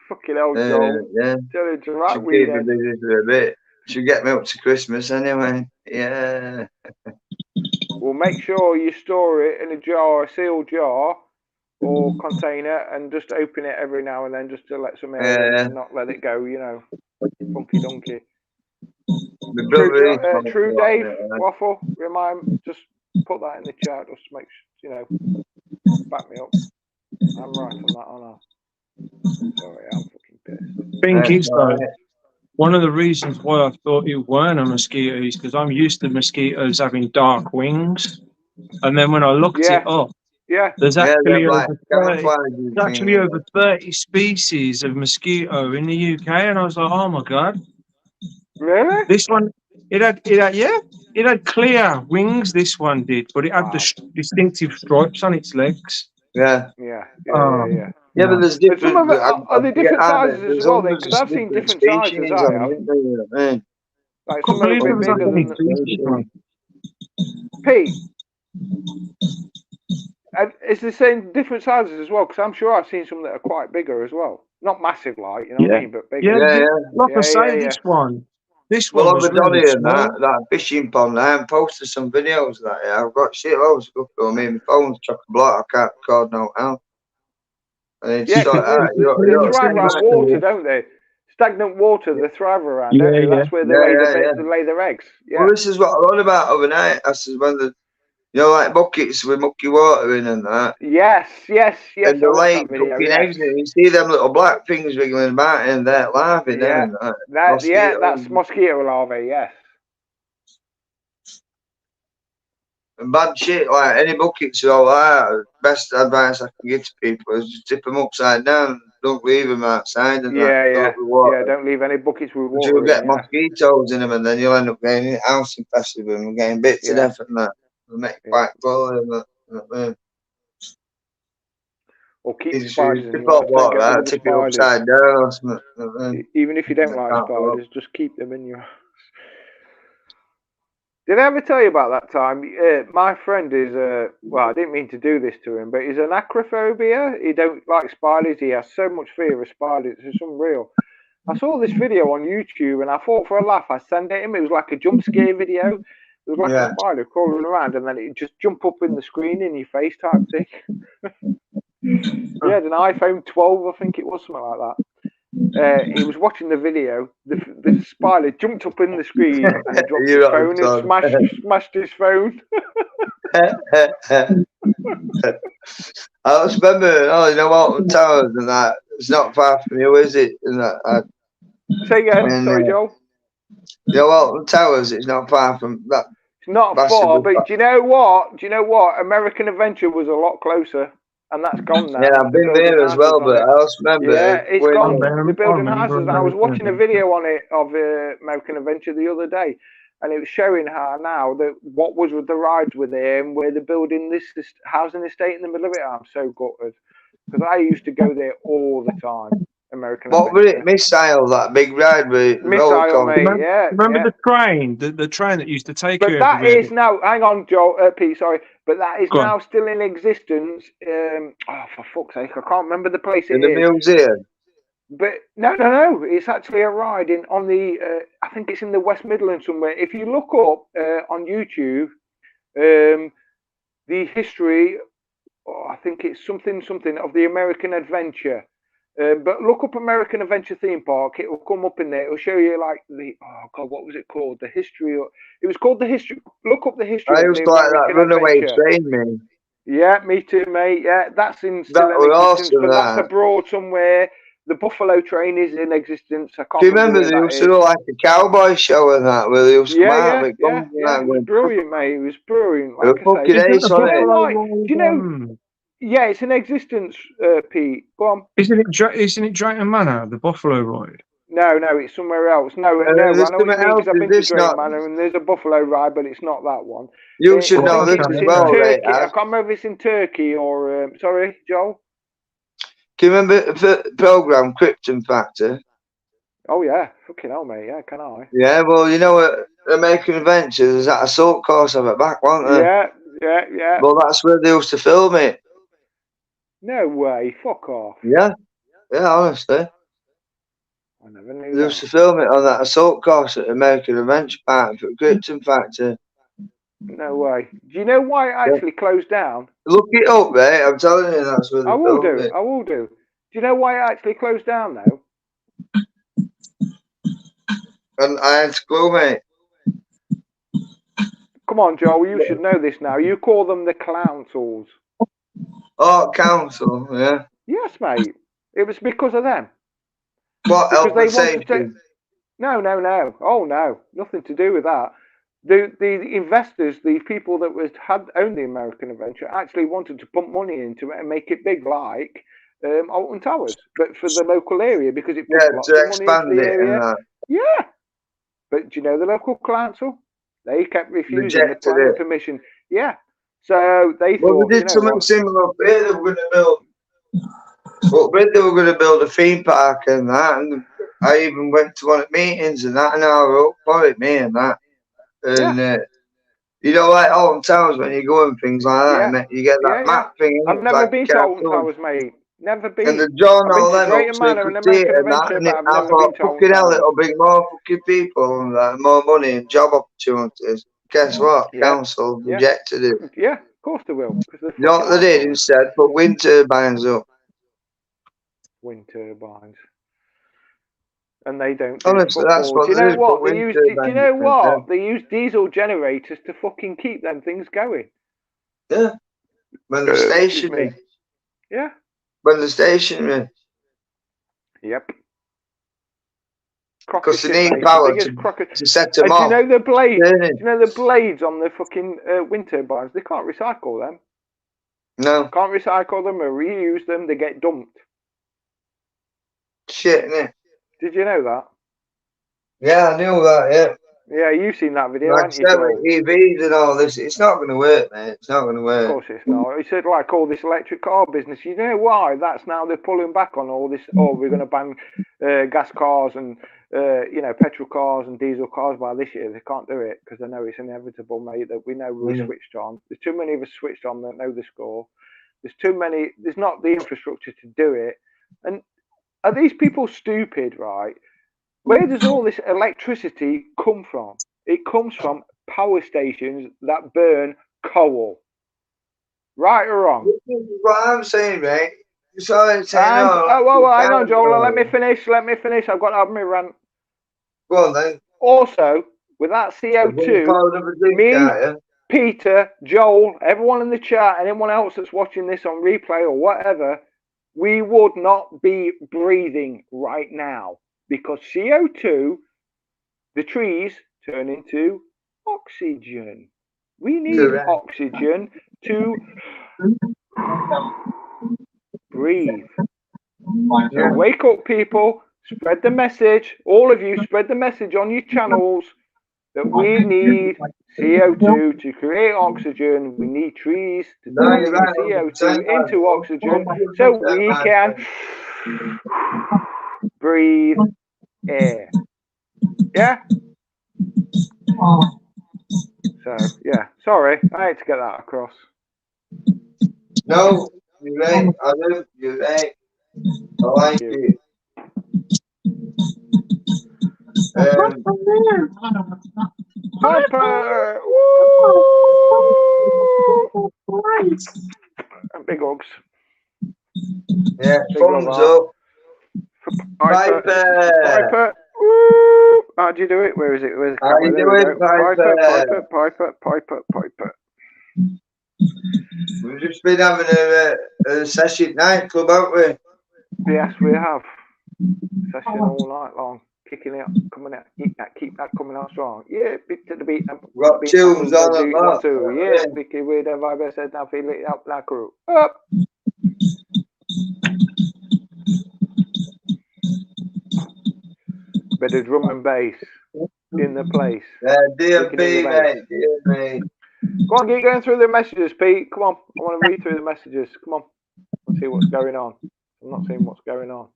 Fucking hell, Joel. Yeah. Tell you to right Should weed keep me busy for a bit. Should get me up to Christmas anyway. Yeah. Well, make sure you store it in a jar, a sealed jar, or container and just open it every now and then just to let some air in and not let it go, you know. Funky donkey. True Dave, Waffle, just put that in the chat, just make sure, you know, back me up. I'm right on that, aren't I? Sorry, I'm fucking pissed. Thing is, though, one of the reasons why I thought it weren't a mosquito is because I'm used to mosquitoes having dark wings, and then when I looked it up, there's actually over 30 species of mosquito in the UK, and I was like, oh my god, really? This one, it had clear wings. This one did, but it had the distinctive stripes on its legs. Yeah, but there's different. Some of it, are they different sizes as well? Because I've seen different sizes. Like some are a bit bigger than the... Pete, is the same different sizes as well? Because I'm sure I've seen some that are quite bigger as well. Not massive, like, you know what I mean, but bigger. Like I say, this one. Well, I've done it in that fishing pond. I haven't posted some videos of that. Yeah, I've got shit loads of stuff going. I mean, my phone's chock-a-block. I can't record no how. They thrive around water, don't they? Stagnant water, they thrive around, don't they? That's where they lay their eggs. Yeah. Well, this is what I learned about overnight. I said, when the, you know, like buckets with mucky water in and that. Yes. And the lake cooking eggs, and you see them little black things wriggling about in there, larvae there. That's mosquito larvae, yes. And bad shit, like any buckets or all that, best advice I can give to people is just tip them upside down. Don't leave them outside. And don't leave any buckets with water. You'll get mosquitoes in them, and then you'll end up getting house infested with them and getting bits of death and that. It'll make it quite poorly and that. Or keep the spiders in your tip it upside down or something. Even if you don't like spiders, just keep them in your house. Did I ever tell you about that time? My friend is, well, I didn't mean to do this to him, but he's an acrophobia. He don't like spiders. He has so much fear of spiders. It's unreal. I saw this video on YouTube and I thought for a laugh, I sent it him. It was like a jump scare video. It was like a spider crawling around and then it just jump up in the screen in your face type thing. He had an iPhone 12, I think it was, something like that. He was watching the video. The spider jumped up in the screen and dropped his phone and smashed his phone. I just remember, you know, Alton Towers and that. It's not far from you, is it? And that, say again, sorry, Joel. You know, Alton Towers, it's not far from that. It's not far, but do you know what? American Adventure was a lot closer. And that's gone now. Yeah, I've been there as well, but I also remember. Yeah, it's gone. They're building houses. I was watching a video on it of American Adventure the other day, and it was showing how now that what was with the rides with him, where they're building this housing estate in the middle of it. I'm so gutted because I used to go there all the time. American What Adventure. was it? Missile, that big ride with Missile, mate. Remember the train, the train that used to take you. But that is now. Hang on, Joel, Pete. Sorry. But that is now still in existence. For fuck's sake, I can't remember the place it is. In the museum? But no. It's actually a ride on the, I think it's in the West Midlands somewhere. If you look up on YouTube, the history, I think it's something of the American Adventure. But look up American Adventure theme park. It will come up in there. It'll show you like what was it called? The history. It was called the history. Look up the history. I used to like that runaway train, man. Yeah, me too, mate. Yeah, that's still in existence, awesome, but that's abroad somewhere. The Buffalo train is in existence. I can't. Do you remember they used to do like a cowboy show and that, where they used to it was brilliant, mate. It was brilliant. Like Do you know? Yeah, it's in existence, Pete. Go on. Isn't it Drayton Manor, the Buffalo ride? No, it's somewhere else. No, I know what you mean, 'cause I've been to Drayton Manor and there's a Buffalo ride, but it's not that one. You should know this as well, right? I can't remember if it's in Turkey or... sorry, Joel? Can you remember the programme Krypton Factor? Oh, yeah. Fucking hell, mate. Yeah, can I? Yeah, well, you know what? American Adventures is that assault course of it back, wasn't there? Yeah. Well, that's where they used to film it. No way. Fuck off. Yeah, honestly. I never knew They used to film it on that assault course at American Adventure Park for Krypton Factor. No way. Do you know why it actually closed down? Look it up, mate. I'm telling you, that's where they I will filmed do. it. I will do. Do you know why it actually closed down though? And I had to go, mate. Come on, Joel. You should know this now. You call them the councils. Oh, council, yeah. Yes, mate. It was because of them. What, Because health they and wanted safety? to. No. Oh no, nothing to do with that. The investors, the people that had owned the American Adventure, actually wanted to pump money into it and make it big, like Alton Towers, but for the local area because it puts Yeah, lots to of money into expand the it and area. that. Yeah, but do you know the local council? They kept refusing the Rejected planning it. permission. Yeah, so they Well, thought, they you did know something what? similar up here. They were going to build. Up here, they were going to build a theme park and that. And I even went to one of the meetings and that, and I were up for it, me and that. And you know, like Alton Towers, when you go and things like that, Yeah, and you get that yeah. map thing, and I've it's never like been a to Alton cartoon. Towers, mate. Never And been. the drawn I've been all to them Greater up so you Manor and could see it American and that. Adventure, And but I've I never thought, been to Alton fucking hell, Towers. it'll bring more fucking people and more money and job opportunities. Guess what? Yeah. Council Yeah. rejected it. Yeah, of course they will. Because they're You know what they did instead? Put wind turbines up. Wind turbines. And they don't do Honestly, that's football. what Do you they know did. what? Put They wind use. Do you turbines know up instead. what? They use diesel generators to fucking keep them things going. Yeah. When the Excuse station me. Yeah. When the station Yep. Crocker because they shit, need mate. The power biggest crocker. to set them Do you off. know the blades? Turning. Do you know the blades on the fucking wind turbines? They can't recycle them. No. Can't recycle them or reuse them. They get dumped. Shit, innit? Did you know that? Yeah, I knew that, yeah. Yeah, you've seen that video, Like I haven't you, said, Joel? with EVs and all this, it's not going to work, mate. It's not going to Of work. course it's not. He said like all this electric car business. You know why? That's now they're pulling back on all this. Oh, we're going to ban gas cars and petrol cars and diesel cars by this year. They can't do it because they know it's inevitable, mate. That we know we're switched on. There's too many of us switched on that know the score. There's too many. There's not the infrastructure to do it. And are these people stupid, right? Where does all this electricity come from? It comes from power stations that burn coal. Right or wrong? What I'm saying, mate. So I'm saying, And hang on, Joel. Let me finish. I've got to have my rant. Go on then. Also, with that CO2, me, Peter, Joel, everyone in the chat, anyone else that's watching this on replay or whatever, we would not be breathing right now because CO2, the trees turn into oxygen. We need oxygen to breathe. So wake up, people. Spread the message. All of you, spread the message on your channels that we need CO2 to create oxygen. We need trees to turn CO2 into oxygen so we can breathe air. Yeah? So, yeah. Sorry, I had to get that across. No, you're right. I do. You're right. I like it. Piper! Big hugs. Yeah, big thumbs up. Piper. Piper. Woo! How'd you do it? Where is it? Where's the How you doing, Piper? We've just been having a session nightclub, haven't we? Yes, we have. Session all night long. Kicking out, coming out, keep that coming out strong. Yeah, beat to the beat. Got tunes on and that. Yeah, Vicky with the vibe said now feel it up like crew. Up. Bit of drum and bass in the place. Yeah, DMP, mate. DMP. Go on, keep going through the messages, Pete. Come on. I want to read through the messages. Come on. Let's see what's going on. I'm not seeing what's going on.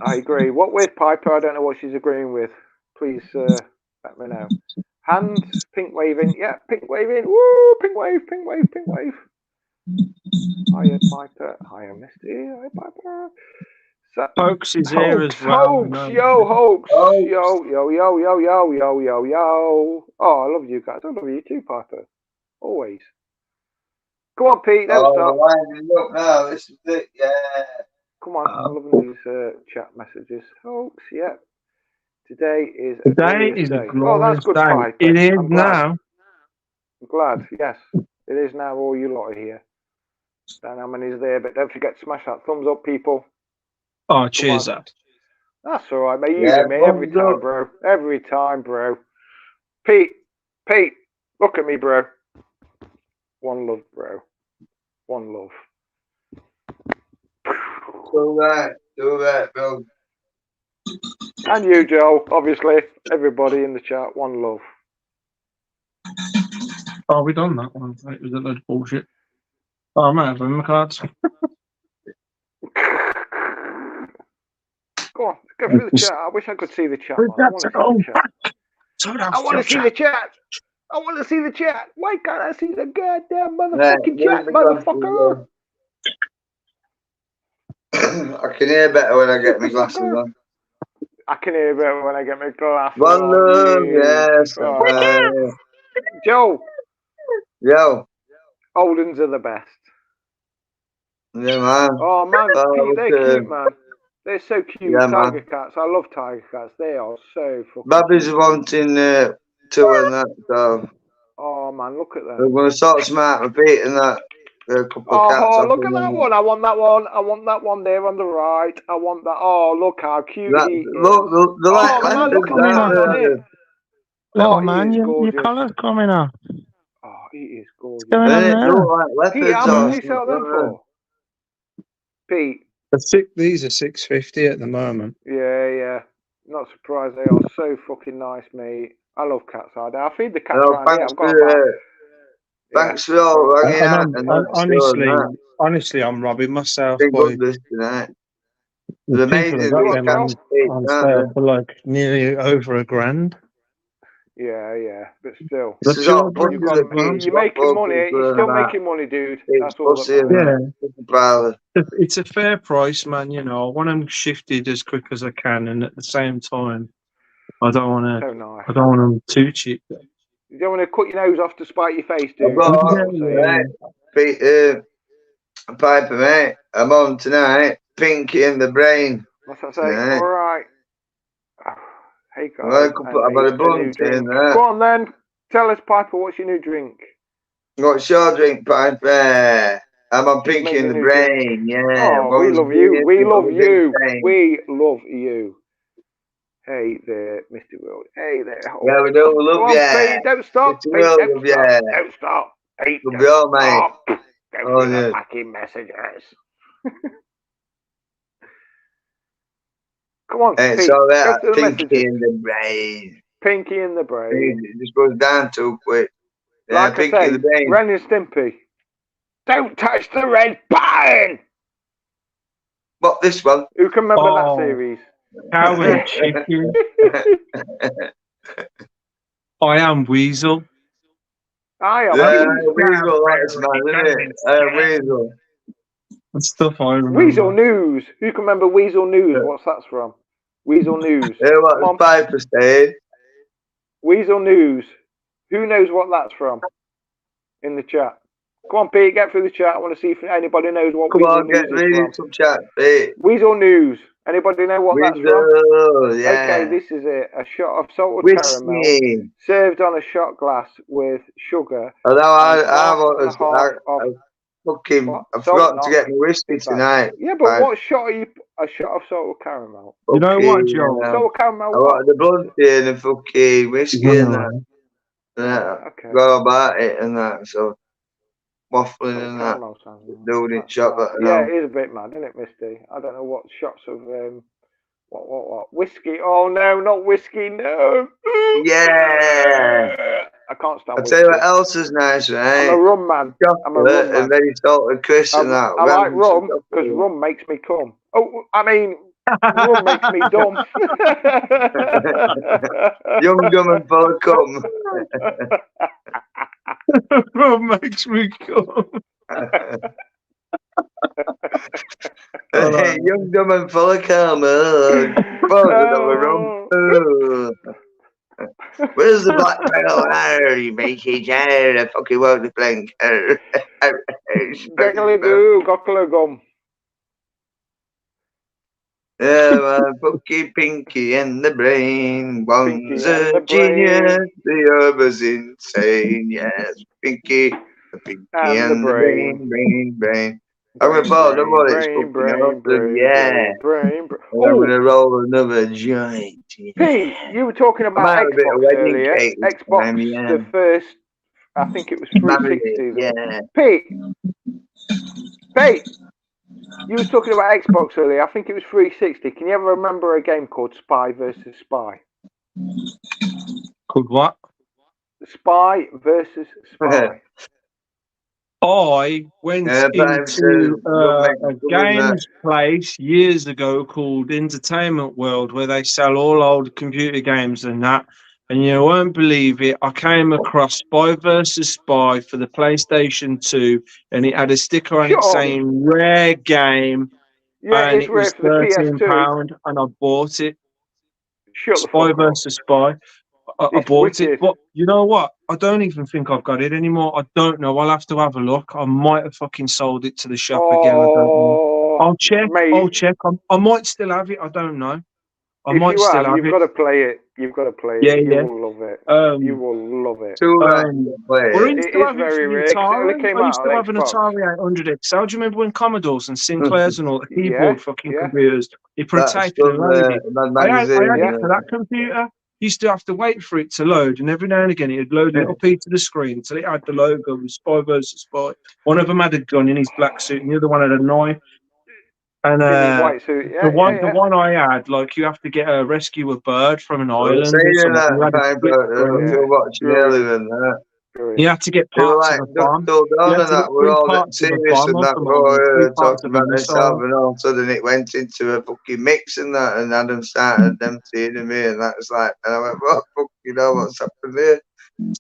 I agree. What with Piper? I don't know what she's agreeing with. Please let me know. Hands, pink waving. Yeah, pink waving. Woo! Pink wave, pink wave, pink wave. Hiya, Piper. Hiya, Misty. Hiya, Piper. So, Hoax is here as well. Hoax, yo, Hoax, Hoax. yo. Oh, I love you guys. I love you too, Piper. Always. Come on, Pete. Don't stop. winding up now. This is it. Yeah. Come on. I'm loving these chat messages. Hoax, yeah. Today is a Today glorious is a day. glorious That's good, day. Piper. It is I'm glad. now. I'm glad. Yes, it is now. All you lot are here. Don't know how many's there, but don't forget to smash that thumbs up, people. Oh, cheers on. up. That's all right, mate. You Yeah, do me every thumbs time, up. bro. Every time, bro. Pete, look at me, bro. One love, bro. One love. Do that, bro. And you, Joe, obviously. Everybody in the chat, one love. Oh, we done that one. It was a load of bullshit. Oh, I might have them cards. Go on, go through the chat. I wish I could see the chat, man. I want to see the chat. I want to see the chat. I want to see the chat. Why can't I see the goddamn motherfucking chat, motherfucker? I can hear better when I get my glasses on. I can hear better when I get my glasses One on. love, yes. Joe. Yo. Oldens are the best. Yeah, man. Oh, man. Oh, they're cute, man. They're so cute. Yeah, Tiger man. cats. I love tiger cats. They are so fucking Babby's cute. wanting two and that, so Oh, man, look at them. we're going to sort some out repeating that. A couple of cats. Oh, look at that one. I want that one. I want that one there on the right. I want that. Oh, look how cute he is. Look, the Oh, man, look at the man on it. Little man, your colour's coming off. Oh, he is gorgeous. What's going on there? Like Pete, how much do you sell them for? Pete? These are 650 at the moment. Yeah. Not surprised. They are so fucking nice, mate. I love cats. I feed the cats around here. I've got about... Thanks for all ringing out. Honestly, I'm robbing myself. Big Boy. this tonight. People Amazing. have got them on sale for like nearly over $1,000. Yeah, but still. You're making money. You're still making money, dude. That's all that matters. Yeah. It's a fair price, man. You know, I want them shifted as quick as I can, and at the same time, I don't want to. So nice. I don't want them too cheap. You don't want to cut your nose off to spite your face, dude. Piper, mate. I'm on tonight. Pinky in the brain. What's that say? All right. Hey guys. I've got a blunt in there. Go on then. Tell us, Piper, what's your new drink? What's your drink, Piper? I'm on Pinky in the brain. Yeah. Oh, we love you. We love you. We love you. Hey there, Mr. World. Hey there. Yeah, we do love you. Pete, don't stop. Pete, don't stop. Pete, love you, mate. Don't be the fucking messages. Come on, it's Pete. all right. Pinky messages. in the brain. Pinky in the brain. It just goes down too quick. Yeah, like Pinky I say, in the brain. Ren and Stimpy. Don't touch the red button. What, this one? Who can remember that series? Cow and chicken. I am Weasel. I am Weasel. That's man, isn't it? Weasel. That's stuff I remember. Weasel News. Who can remember Weasel News? What's that from? Weasel News. What Piper said. Weasel News. Who knows what that's from? In the chat. Come on, Pete, get through the chat. I want to see if anybody knows what Weasel News is from. Come on, get reading some chat, Pete. Weasel News. Anybody know what that's from? Yeah. Okay, this is it. A shot of salted caramel served on a shot glass with sugar. Although I forgot to get my whiskey tonight. Yeah, but what shot are you? A shot of salted caramel. You know what, Joe? Salted caramel. I wanted the blunt and the fucking whiskey and that. Okay. Go about it and that, so waffling and that. Doing it shot that. Yeah, it is a bit mad, isn't it, Misty? I don't know what shots of what whiskey? Oh no, not whiskey, no. Yeah. I can't stand. I'll tell you what else is nice, right? I'm a rum man. I'm a rum man. And very salted crisp and that. I like rum because rum makes me come. Oh, I mean, rum makes me dumb. Young, dumb, and full of cum. Rum makes me come. Young, dumb, and full of karma. Where's the black pearl? You make it hair. I fucking want the plank. Gockler gum. Yeah, man, fucking Pinky and the Brain. One's a genius, the other's insane. Yes, Pinky and the Brain. I'm gonna ball the what it's fucking awesome. Yeah. I'm gonna roll another joint. Yeah. Pete, you were talking about Xbox earlier. Xbox, the first, I think it was 360. Yeah. Pete, you were talking about Xbox earlier. I think it was 360. Can you ever remember a game called Spy versus Spy? Called what? Spy versus Spy. I went into a games place years ago called Entertainment World, where they sell all old computer games and that. And you won't believe it, I came across Spy versus Spy for the PlayStation 2, and it had a sticker on it saying rare game, and it was £13, and I bought it. Spy versus Spy. I bought it, but you know what? I don't even think I've got it anymore. I don't know. I'll have to have a look. I might have fucking sold it to the shop again. I don't know. I'll check. Mate. I'll check. I might still have it. I don't know. I might still have it. You've got to play it. You've got to play it. You will love it. You will love it. We're in still having Atari. I used to have an Atari 800 XL. Do you remember when Commodores and Sinclairs and all the keyboard fucking computers? You put a tape in and load it. I had it for that computer. Used to have to wait for it to load, and every now and again it'd load a little piece of the screen until it had the logo of Spy versus Spy. One of them had a gun in his black suit, and the other one had a knife. And the one I had, like, you have to get a rescue a bird from an island. You had to get parts of a bomb. We're all that serious and that we're talking about this stuff, and all of a sudden it went into a fucking mix and that, and Adam started them seeing me, and that was like, and I went, what fuck, you know what's happened here?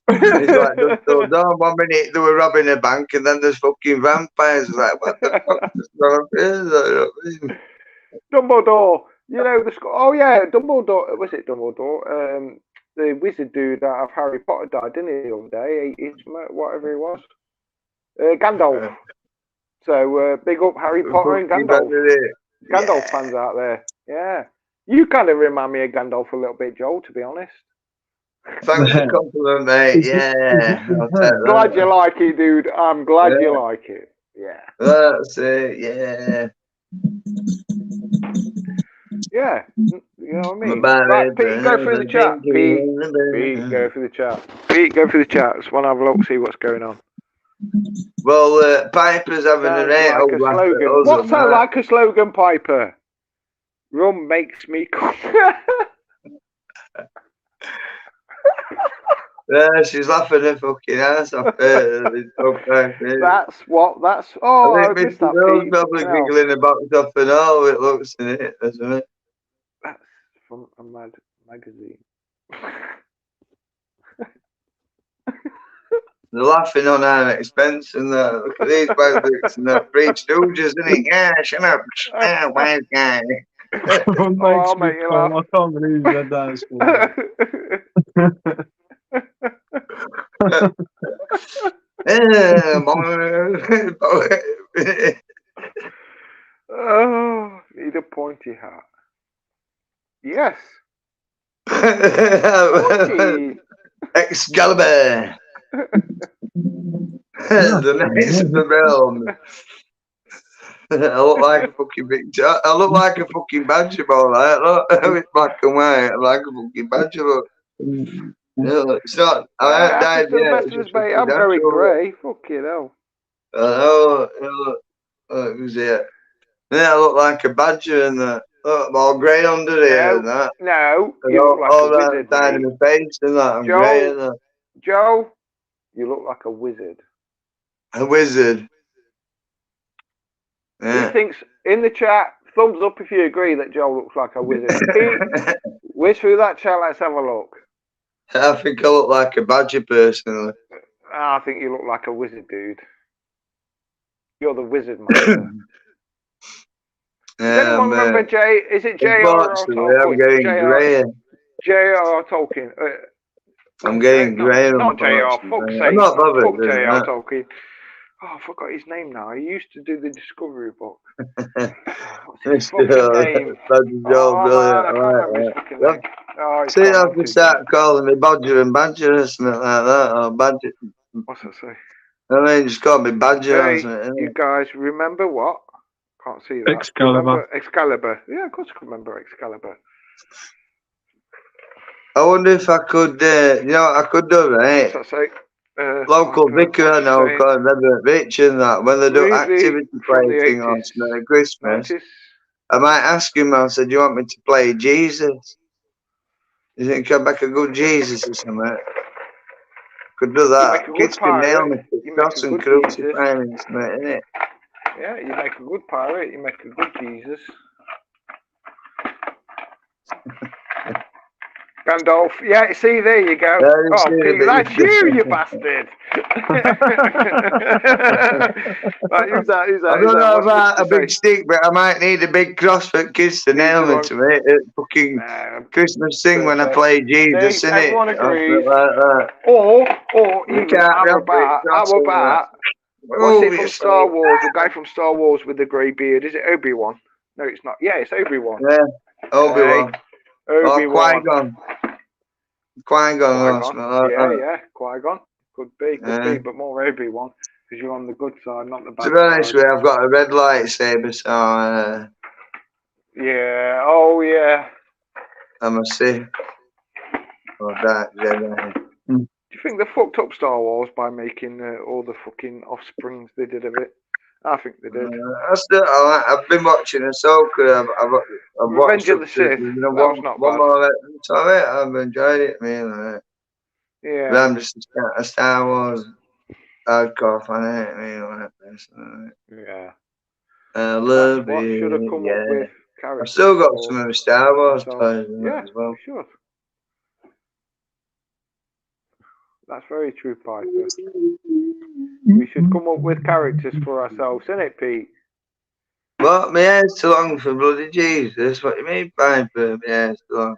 He's like, so down 1 minute they were robbing a bank, and then there's fucking vampires. Like, what the fuck is going on? Dumbledore, you know the Dumbledore. Was it Dumbledore? The wizard dude out of Harry Potter died, didn't he, the other day? He's whatever he was. Gandalf. So big up Harry Potter and Gandalf. Gandalf fans out there. Yeah. You kind of remind me of Gandalf a little bit, Joel, to be honest. Thanks for the compliment, mate. Yeah. Glad you like it, dude. I'm glad you like it. Yeah. That's it. Yeah. Yeah, you know what I mean? Right, Pete, go through the chat. Pete, go through the chat. Pete, go through the chat. Just want to have a look, see what's going on. Well, Piper's having a slogan. What's that like a slogan, Piper? Rum makes me come. Yeah, she's laughing her fucking ass off. That's. Oh, I missed that, Pete. Probably giggling about stuff and all. It looks in it, doesn't it? That's from a magazine. They're laughing on our expense and look at these books and the Three Stooges, isn't it? Yeah, shut up. Wise guy. I'll make you laugh. I can't believe you said that. Oh, need a pointy hat. Yes. Excalibur. The knights of the realm. I look like a fucking I look like a fucking badger, all right. Look, it's black and white. I like a fucking badger. Look. No, it's not. I haven't died yet. I'm very grey. Fucking hell. Who's it? Yeah, I look like a badger and that. Look, all grey under here and that. No, you look like a wizard. Down in the face and that. I'm grey and that. Joe, you look like a wizard. A wizard. Yeah. He thinks in the chat, thumbs up if you agree that Joe looks like a wizard. Pete, whiz through that chat, let's have a look. I think I look like a badger personally. I think you look like a wizard, dude. You're the wizard, man. Yeah, Does anyone remember J? Is it J.R.R. Tolkien? I'm getting grey. J.R.R. Tolkien. I'm getting grey. Not J.R. Fuck's sake. I'm not bothered. Fuck J.R. Tolkien. Oh, I forgot his name now. He used to do the Discovery book. What's his fucking name? Joel, brilliant. Man, I can't remember his fucking name. Oh, See, I have to start calling me Badger and Badger or something like that. Or Badger. What's that say? I mean, just call me Badger or Hey, something. you guys remember what? Can't see that. Excalibur. Excalibur. Yeah, of course I can remember Excalibur. I wonder if I could, you know what I could do, right? What's that say? Local vicar, I know, called Reverend Rich and that, when they do activity play thing on Christmas, 90s. I might ask him, I said, do you want me to play Jesus? You think I'd make a good Jesus or something? Could do that. Kids can nail me to cross and crucify me, innit? Yeah, you make a good pirate, you make a good Jesus. Gandalf, yeah, see, there you go. Oh, Pete, that's you bastard! Right, who's that? I don't know about a big stick, but I might need a big cross for kids to nail me to it. Fucking Christmas thing when I play Jesus, innit? Everyone agrees. Like that. Or even how about what's it from Star Wars? The guy from Star Wars with the grey beard. Is it Obi-Wan? No, it's not. Yeah, it's Obi-Wan. Yeah, Obi-Wan. Obi-Wan. Qui-Gon. Qui-Gon. Yeah, Qui-Gon. Could be, but more Obi-Wan because you're on the good side, not the bad side. To be honest with you, I've got a red lightsaber, so yeah. Oh yeah. I'm a Sith. Or Dark Jedi. Do you think they fucked up Star Wars by making all the fucking offsprings they did of it? I think they did. I've been watching Ahsoka. I've Revenge watched of the Sith. That was not bad. One more. Sorry, I've enjoyed it, man. Yeah. But I'm just a Star Wars hardcore fan, Yeah. I love what it. Should have come up with characters. I've still got some of the Star Wars toys as well. Sure. That's very true, Piper. We should come up with characters for ourselves, innit, Pete? What? My hair's too long for bloody Jesus. What do you mean, Piper? My hair's too long.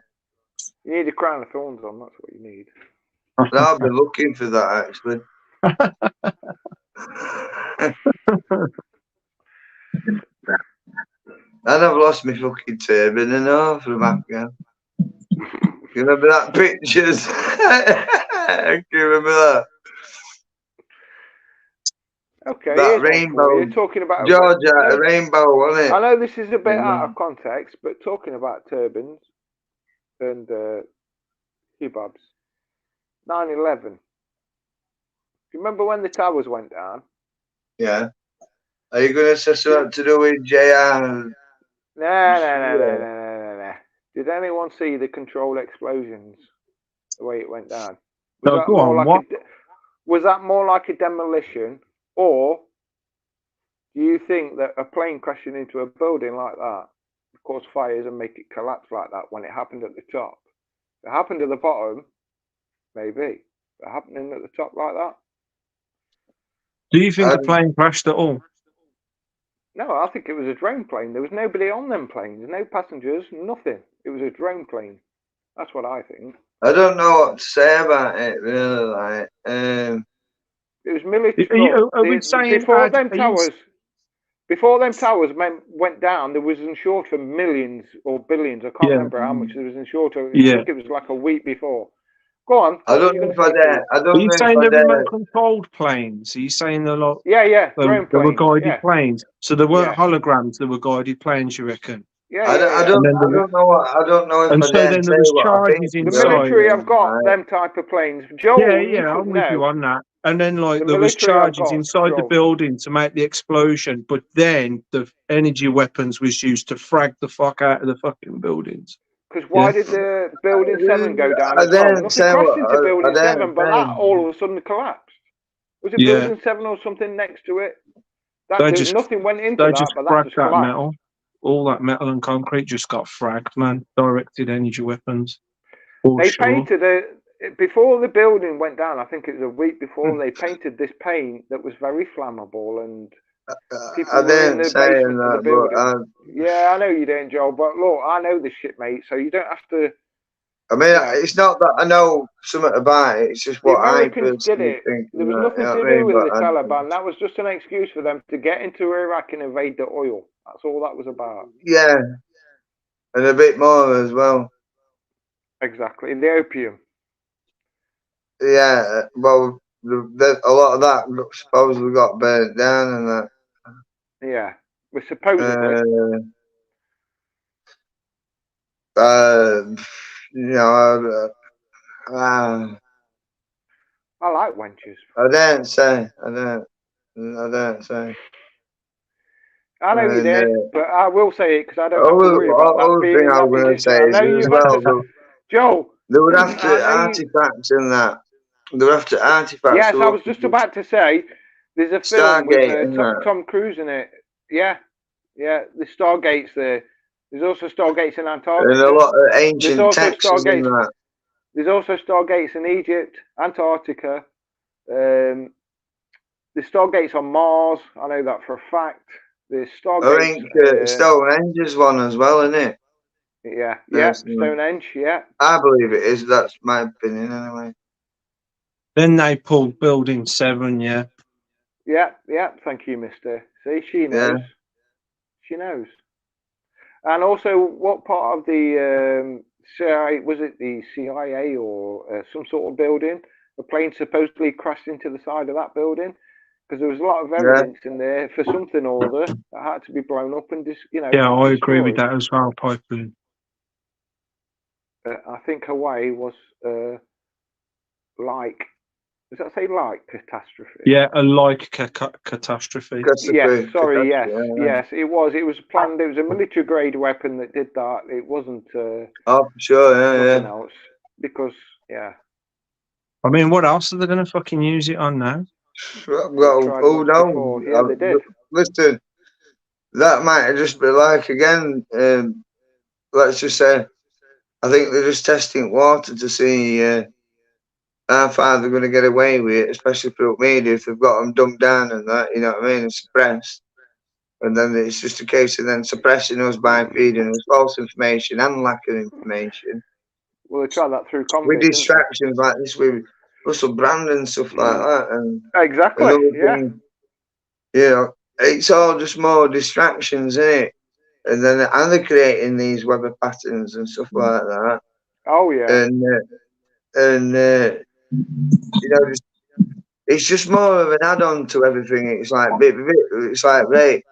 You need a crown of thorns on, that's what you need. I'll be looking for that, actually. And I've lost my fucking turban and all from Afghan. You remember that pictures? Can you remember that? Okay, that rainbow. You're talking about Georgia, a rainbow, wasn't it? I know this is a bit out of context, but talking about turbans and kebabs. 9/11. Do you remember when the towers went down? Yeah. Are you going to say something to do with JR? No. Did anyone see the controlled explosions? The way it went down? Was that more like a demolition, or do you think that a plane crashing into a building like that would cause fires and make it collapse like that when it happened at the top? If it happened at the bottom, maybe. But happening at the top like that? Do you think the plane crashed at all? No, I think it was a drone plane. There was nobody on them planes, no passengers, nothing. It was a drone plane. That's what I think. I don't know what to say about it, really. Like, it was military. Before them towers went down, there was insured for millions or billions. I can't remember how much there was insured. I think it was like a week before. Go on. I don't know if I dare. Are you saying the remote controlled planes? Are you saying the lot? Yeah. Drone planes. They were guided planes. So there weren't holograms. They were guided planes. You reckon? I don't know if and so then there was charges inside. The military have got them type of planes. Joel, I'm with you on that. And then there was charges inside the building to make the explosion, but then the energy weapons was used to frag the fuck out of the fucking buildings. Because why did the building 7 go down as well? Nothing crashed into building 7, but that all of a sudden collapsed. Was it building 7 or something next to it? Nothing went into that, but that just collapsed. Metal. All that metal and concrete just got fragged, man. Directed energy weapons. They painted it before the building went down. I think it was a week before. They painted this paint that was very flammable and People I were in didn't the say basement of the that, building. but Yeah, I know you didn't, Joel. But look, I know this shit, mate. So you don't have to. I mean, Yeah. it's not that I know something about it. It's just The what I Americans did personally it. think. There was That, nothing you know to what I do mean? with the But Taliban. That was just an excuse for them to get into Iraq and invade the oil. That's all that was about. yeah, and a bit more as well. Exactly. The opium. Yeah, well, a lot of that supposedly got burnt down and that. Yeah. Well, supposedly. You know, I like wenches. I don't say. I don't say. I know you And did, but I will say it because I don't have to worry about that other being thing in I that was going to position. say I is know as you've had to. well, Joel. they would have to I know artifacts in that. They would have to artifacts. Yes, I was just about to say. There's a film with Stargate in that. Tom Cruise in it. Yeah, yeah. The Stargates there. There's also Stargates in Antarctica. And a lot of There's ancient also texts in Stargates. that. There's also Stargates in Egypt, Antarctica. The Stargates on Mars. I know that for a fact. There's Stargates. I think Stonehenge's one as well, isn't it? Yeah, Yes, Stonehenge. Yeah. I believe it is. That's my opinion, anyway. Then they pulled Building 7, yeah. Yeah. Thank you, Mister. See, she knows. Yeah. She knows. And also, what part of the CIA was it? The CIA or some sort of building? A plane supposedly crashed into the side of that building because there was a lot of evidence in there for something or other that had to be blown up and Yeah, I agree with that as well, Piper. I think Hawaii was like. Does that say like catastrophe? Yeah, a like catastrophe. Yes, sorry, yes, it was. It was planned. It was a military grade weapon that did that. It wasn't. Oh, for sure, nothing else. Because, yeah. I mean, what else are they going to fucking use it on now? Well, oh no! Yeah, they did. Listen, that might just be like again. Let's just say, I think they're just testing water to see how far they're going to get away with it, especially through media, if they've got them dumbed down and that, you know what I mean, and suppressed. And then it's just a case of then suppressing us by feeding us false information and lack of information. Well, they tried that through COVID. With distractions like this, with Russell Brand and stuff like that. And exactly, thing, you know, it's all just more distractions, isn't it? And then they're creating these weather patterns and stuff like that. Oh, yeah. And you know, it's just more of an add-on to everything. It's like it's like, right,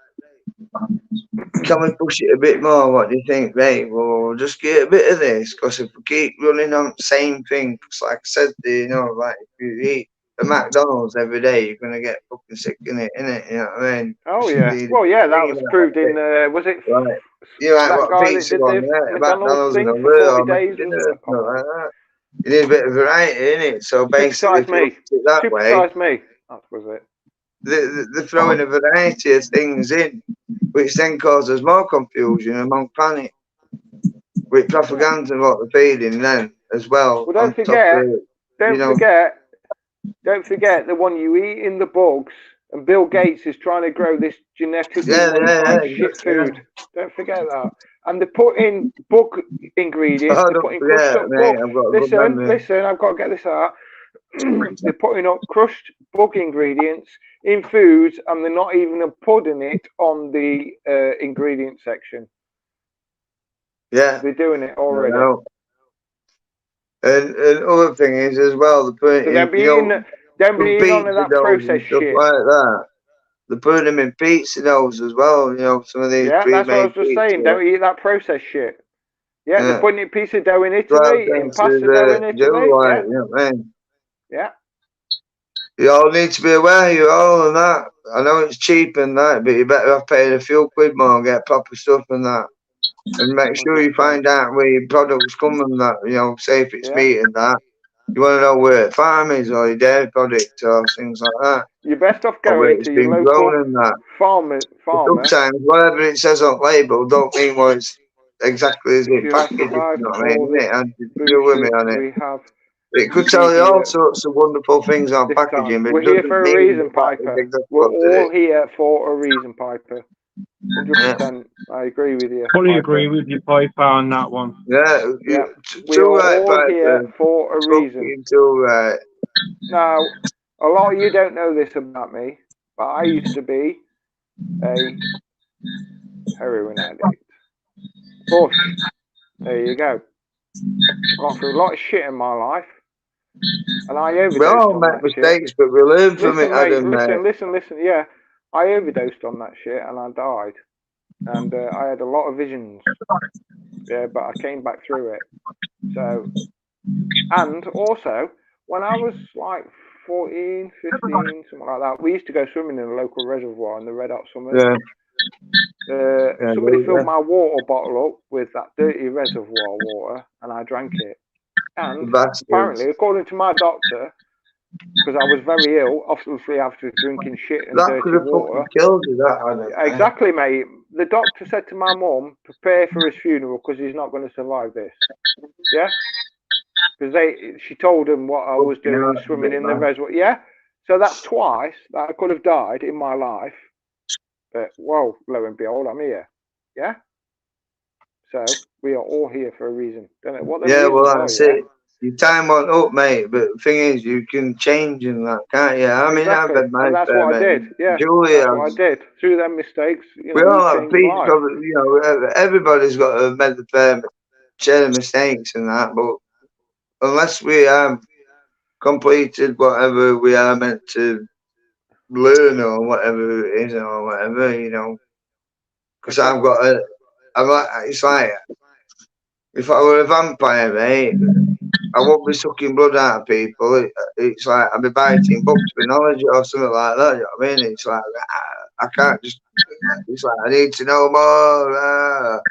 can we push it a bit more? What do you think, right? Well, we'll just get a bit of this, because if we keep running on the same thing, like I said, you know, like if you eat a McDonald's every day, you're gonna get fucking sick in it, innit? You know what I mean? Oh yeah. Well, yeah, that was proved in. Was it? Right. You like what pizza one? Yeah, McDonald's and a for 40 days. Like that. You need a bit of variety, innit? So basically, that way, that was it. They're throwing a variety of things in, which then causes more confusion among panic with propaganda and what they're feeding then as well. Well, don't forget the one you eat in the bugs, and Bill Gates is trying to grow this genetically modified shit food. Don't forget that. And they put in bug ingredients. They're putting crushed up bug. Listen, I've got to get this out. They're putting up crushed bug ingredients in foods, and they're not even putting it on the ingredient section. Yeah, they're doing it already. And other thing is as well, the point so they're being on that process shit like that. They're putting them in pizza doughs as well. You know, some of these. Yeah, that's what I was just saying. Don't eat that processed shit. Yeah, they're putting in pizza dough in Italy, in pasta dough in Italy. Like, you know what I mean? Yeah. You all need to be aware, you all, and that. I know it's cheap and that, but you better have paid a few quid more and get proper stuff and that. And make sure you find out where your products come and that, you know, say if it's meat and that. You want to know where the farm is or your dairy product or things like that. You're best off going to your local farmer. Sometimes whatever it says on label don't mean what it's exactly as it packaged. You know what I mean? And you with me on it. We have It could tell you all sorts of wonderful things on this packaging, time. but We're it here doesn't for a mean reason, the fact that Piper. exactly We're what it all is. here for a reason, Piper. 100%. I agree with you. Fully Piper. agree with you, Piper, on that one. Yeah, Yeah. We too are right, all here Piper. for a reason. Fucking too right. Now, a lot of you don't know this about me, but I used to be a heroin addict. Bush. There you go. I've gone through a lot of shit in my life, and I overdosed We all on make that shit. mistakes, but we learn from it, Listen, mate, Adam. listen. Yeah, I overdosed on that shit, and I died. And I had a lot of visions. Yeah, but I came back through it. So, and also, when I was like 14, 15, something like that, we used to go swimming in a local reservoir in the red hot summers. Yeah. Somebody filled my water bottle up with that dirty reservoir water, and I drank it. And Bastards. apparently, according to my doctor, because I was very ill, obviously after drinking shit and That could dirty have water. fucking killed you, that, Adam. Exactly, mate. The doctor said to my mum, prepare for his funeral because he's not going to survive this. Yeah? Because she told him what I was doing, swimming in the reservoir. Yeah? So that's twice that I could have died in my life. But, well, lo and behold, I'm here. Yeah? So, we are all here for a reason. Don't know what the Yeah, well, reasons that's are, it. Your time went up, mate. But the thing is, you can change and that, can't you? I mean, exactly. I've had my And that's what I did. Yeah, Julie, that's what I did. Through them mistakes, you know, we all have changed peace. life. You know, everybody's got to make the share the mistakes and that. But unless we have completed whatever we are meant to learn or whatever it is or whatever, you know, because I've got a, I'm like, it's like if I were a vampire, mate, I won't be sucking blood out of people. It's like I'll be biting books for knowledge or something like that. You know what I mean? It's like I can't just. It's like I need to know more.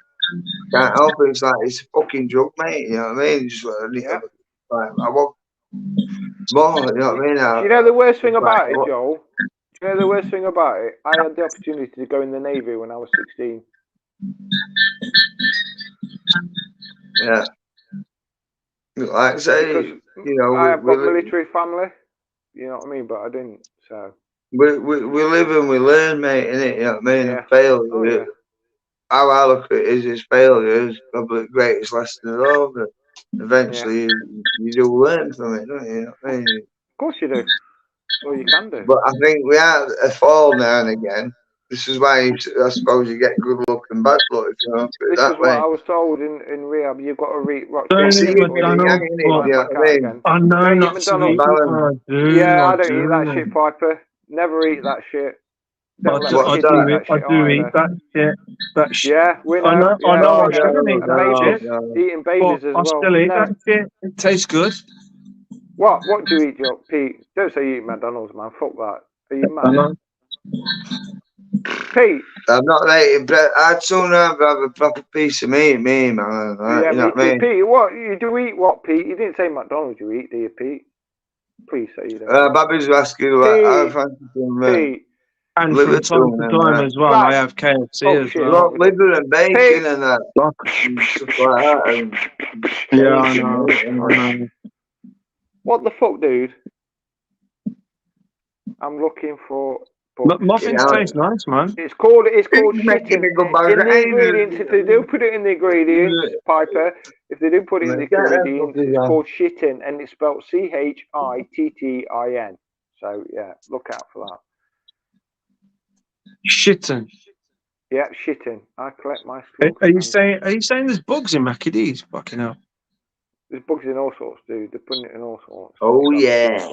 Can't help it. It's like it's a fucking drug, mate. You know what I mean? Just like I want more. You know what I mean? Do you know the worst thing about it, Joel? Do you know the worst thing about it? I had the opportunity to go in the Navy when I was 16. Yeah. Like I say, Because you know, I have got military family. You know what I mean? But I didn't. So we live and we learn, mate. Innit? You know what I mean? Yeah. And failure. Oh, yeah. How I look at it is failure is probably the greatest lesson of all. But eventually, you do learn from it, don't you? You know what I mean? Of course you do. Well, you can do. But I think we have a fall now and again. This is why I suppose you get good luck and bad luck, if you know it This that is way. what I was told in rehab. You've got to watch Don't See, eat you McDonald's, you know what I mean? I know Don't eat not to McDonald's. eat it, but I do. Yeah, I I don't eat that do. shit, Piper. Never eat that shit. I Don't let do, my I kids do eat eat, that I shit do either. eat that shit. That shit. Yeah, we know. I know, Yeah, I know, I we know. shouldn't eat And that babies, shit. eating But babies as I well. still eat No. that shit. It tastes good. What do you eat, Joe? Pete? Don't say you eat McDonald's, man. Fuck that. Are you mad? Pete? I'm not eating bread. I'd sooner have a proper piece of meat, man. Yeah, You know me what I too. mean? Pete, what you do eat? What, Pete? You didn't say McDonald's. You eat, do you, Pete? Please say you don't. Babby's asking about I fancy some Pete. And liver from time tune to and time that. as well, Flat. I have KFC Oh, as shit. well. Look, liver and bacon Pete. and that. And stuff like that. And Yeah, I know. I know. What the fuck, dude? I'm looking for. Muffins taste nice, man. It's called making shitting. me go In back the ingredients, if they do put it in the ingredients, Piper, if they do put it in the ingredients, it's called shitting, and it's spelled CHITTIN. So yeah, look out for that. Shitting. Yeah, shitting. I collect my Are you saying there's bugs in Mackie D's? Fucking hell. There's bugs in all sorts, dude. They're putting it in all sorts. Oh yeah.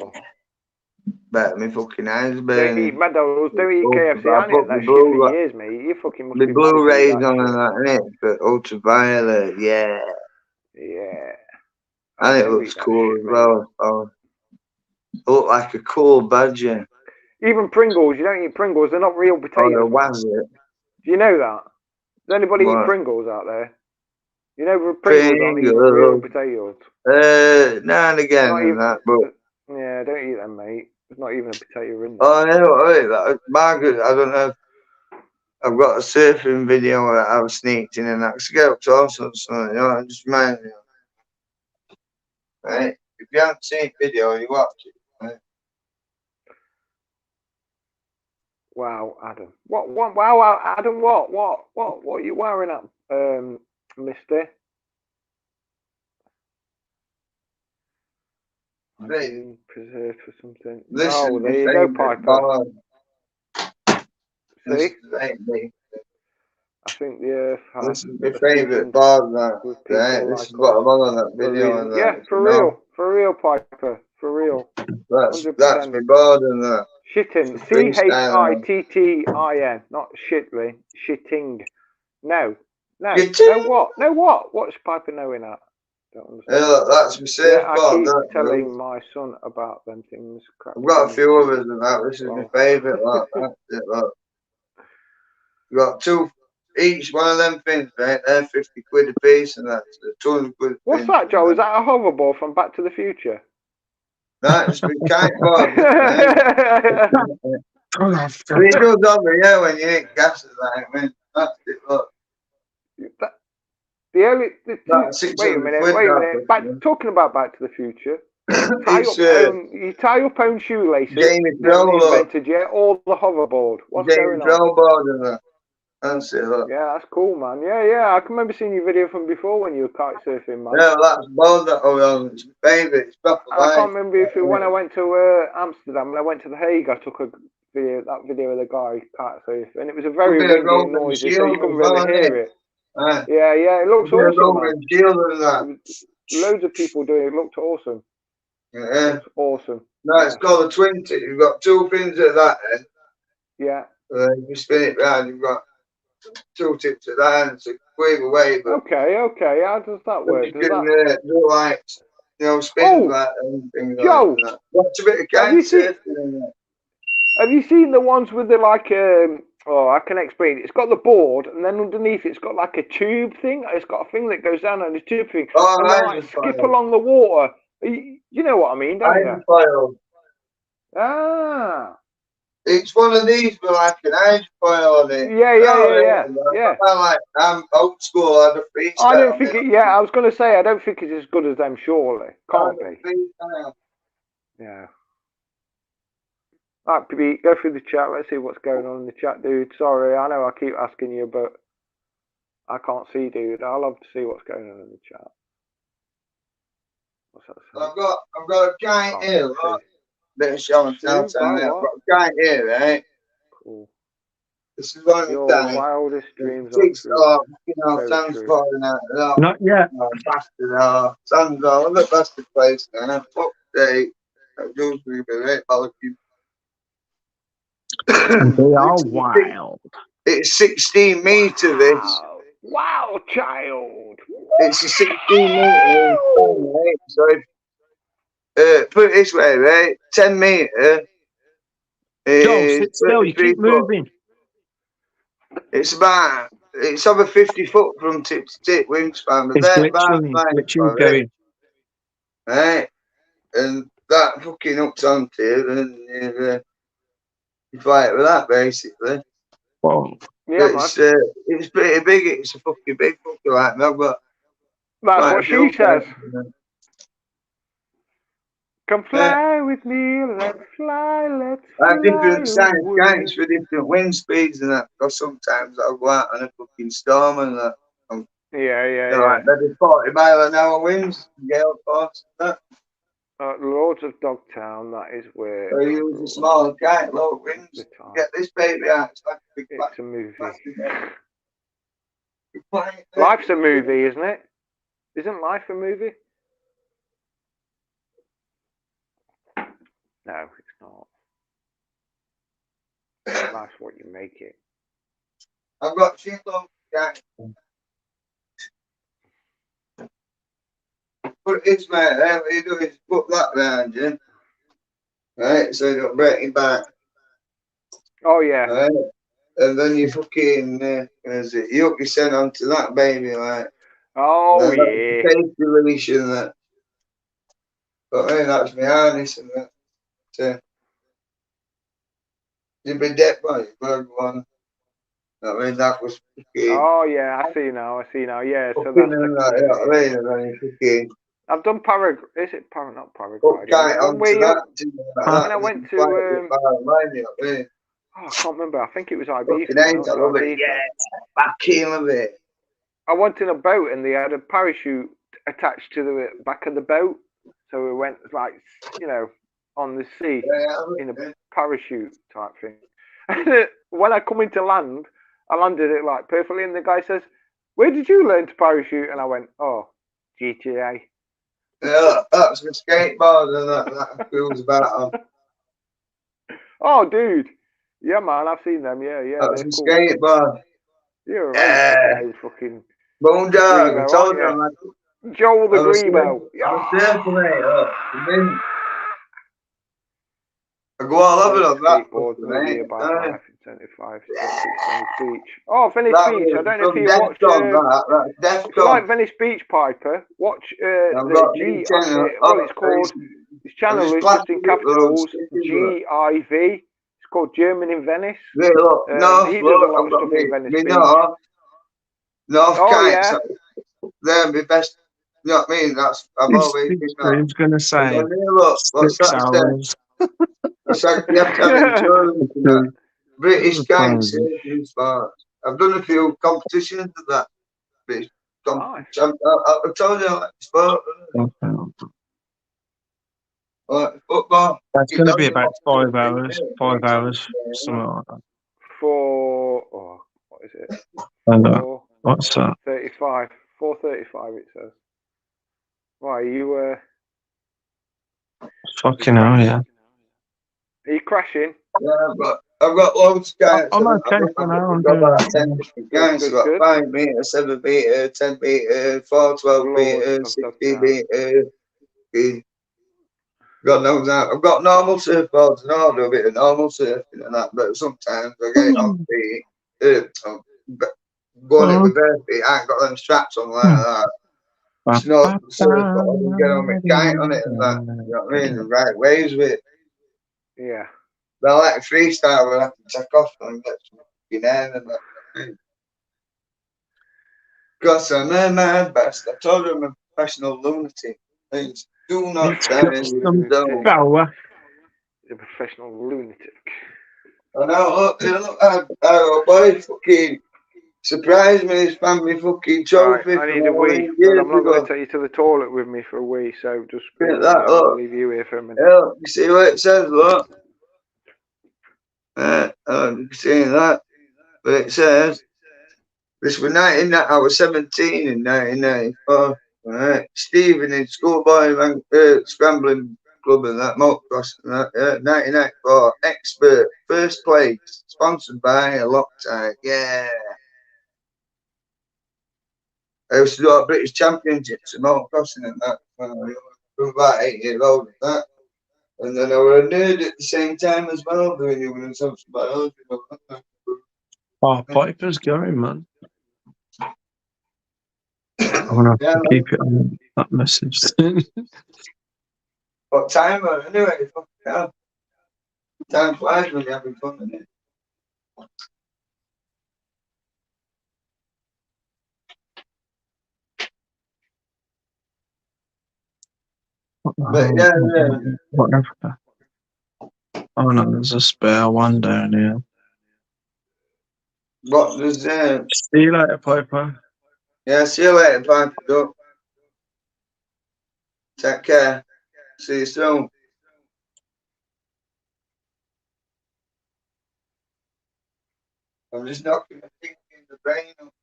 But my fucking eyes burning. Don't eat McDonald's, don't eat KFC. I ain't eaten that shit for years, mate. You fucking must the be Blu-rays mad on and that, innit? But ultraviolet, yeah. Yeah. And it looks cool as well. Oh. It look like a cool badger. Even Pringles, you don't eat Pringles. They're not real potatoes. Oh, was it? Do you know that? Does anybody eat Pringles out there? You know Pringles aren't even real potatoes. Now and again and that, but yeah, don't eat them, mate. There's not even a potato in there. Oh, no, Margaret, I don't know. I've got a surfing video where I was sneaked in and that. I get up to all sorts of, you know, just remind me. Right? if you haven't seen video, you watch it. Right? Wow, Adam. Wow, Adam, what are you wearing up, mister? Being preserved for something. Oh, there you go, Piper. See? I think the Earth has. This is my favourite board, that. Right? This is what I'm on that video. And that. Yeah, for real, Piper, for real. That's my board and that. Shitting, Shittin, not shitly, shitting. No, what? What's Piper knowing that? Don't understand. Yeah, that's my safe board. I keep telling my son about them things. I've got a few others and that. This is my favourite. That's it, look. We've got two, each one of them things, right? They're 50 quid a piece, and that's 200 quid a piece. What's that, Joe? Is that a hoverboard from Back to the Future? No, it's been kiteboard. It goes over here when you hit gas and that. I mean, that's it, look. Wait a minute. Talking about Back to the Future. You tie up own shoelaces. Invented yet, or the hoverboard. What's going on? That's it, look. Yeah, that's cool, man. Yeah. I can remember seeing your video from before when you were kite surfing, man. Yeah, that's board that I was on. It's my favourite. It's proper I can't remember if when I went to Amsterdam, when I went to The Hague, I took that video of the guy kite surfing, and it was a very windy and noisy, so you couldn't really hear it. Yeah, it looks awesome, man. Loads of people doing it. It looked awesome. Yeah. It's awesome. No, it's called a twin tip. You've got two fins at that end. Yeah. You spin it round, you've got two tips at that end, so wave away. But okay. How does that work? You can do like, spin that and things Joe, like that. Watch a bit of kite surfing. Have you seen the ones with the I can explain it. It's got the board, and then underneath it's got like a tube thing. It's got a thing that goes down on the tube thing. Oh, and they skip along the water. You know what I mean, don't you? Ah. It's one of these with like an hydrofoil on it. Yeah. I'm old school. I don't freestyle. I don't think it. Yeah, I was going to say I don't think it's as good as them. Surely, can't be. Yeah. All right, Pete, go through the chat. Let's see what's going on in the chat, dude. Sorry, I know I keep asking you, but I can't see, dude. I'll love to see what's going on in the chat. What's that saying? I've got a kite here, right? Bit of show and tell time. I've got a kite here, right? Cool. This is one of the times. Wildest dreams. Sand's falling out. Not yet. Bastard, Sand's all the bastard place now. Fuck day. That goes with me, right? They are wild. It's 16 metre, this. Wow, child. It's a 16 metre. Right? So put it this way, right? 10 metre. Joe, sit still. You keep moving. It's over 50 foot from tip to tip wingspan. But it's glitching going. Right? And that fucking hooks onto you, and you fight with that, basically. Whoa. Yeah, it's pretty big. It's a fucking big fucker like that, but that's what she says. Come fly with me, let's fly, let's fly. I have different size kites for different wind speeds and that, because sometimes I'll go out on a fucking storm and that. Yeah. Like maybe 40 mile an hour winds, gale force and that. Lords of Dogtown, that is where. So you use a small kite, low winds. Get this baby out. It's like a big It's a movie. Plastic. Life's a movie, isn't it? Isn't life a movie? No, it's not. Life's what you make it. I've got shitloads of kites. Put this mate, what you do is put that round you, right? So you don't break your back. Oh yeah. Right? And then you fucking you hook your scent onto that baby, like. Oh yeah. Safety release and that. But that's my harness and that. So you'd be dead by you, bird one. I mean that was fucking. Oh yeah, I see now. Yeah. So that's and then you fucking. I've done is it not paragliding? When I went to I can't remember. I think it was Ibiza. I went in a boat and they had a parachute attached to the back of the boat, so we went like on the sea in a parachute type thing. And when I come into land, I landed it like perfectly, and the guy says, "Where did you learn to parachute?" And I went, "Oh, GTA." Yeah, that's my skateboard and that feels about them. Oh, dude. Yeah, man, I've seen them. Yeah. That's my skateboard. You're right. Fucking Boondog, I told you. Joel the Grebo. I go all over on that. About 75, Venice Beach. Oh, Venice Beach. I don't know if you watch. If you like Venice Beach, Piper, watch the G. Well, it's called. His channel is just in capitals GIV. It's called German in Venice. He does a lot of stuff in Venice Beach. Yeah. They're my best. You know what I mean? That's I've always been. He's going to say what's 6 hours. It's like you have to have insurance. British gangs. I've done a few competitions of that. I told you like sport. Football. That's going to be about 5 hours. 5 hours, something like that. What is it? What's that? 35. 4:35. It says. Why you? Fucking hell, yeah. Are you crashing? Yeah, but I've got loads of guys. I'm okay for now. I've got about 10 different guys. I've got 5 metre, 7 metre, 10 metre, 4, 12 metre, 16 metre. God knows that. I've got normal surfboards and all, do a bit of normal surfing and that, but sometimes I get it on feet. Going it with bare feet, I ain't got them straps on like that. It's not surfboard, I can get on my kite on it and that. You know what I mean? The right waves with it. Yeah. But I like freestyle where I can take off and get some fucking air and that. Because I'm a mad best. I told you I'm a professional lunatic. Things do not stand in the power. You're a professional lunatic. I know, look, boy, fucking surprised me, he's found me fucking trophy. Right, I need a wee, but I'm not going to take you to the toilet with me for a wee, so just I'll leave you here for a minute. Yeah, you see what it says, look? You can see that. But it says, this was I was 17 in 1994. Right. Stephen in schoolboy scrambling club and that motocross and that, 1994. Expert, first place, sponsored by a Loctite. Yeah. I used to do our British Championships and motocrossing and that when I was about 8 years old and that. And then I was a nerd at the same time as well, doing human and social biology. Oh, Piper's going, man. I'm going to have to keep it on that message. What time are it anyway? Yeah. Time flies when you're having fun, isn't it? But yeah. Whatever. Oh no, there's a spare one down here. What does See you later, Piper. Yeah, see you later, Piper. Take care. See you soon. I'm just knocking the thing in the brain up.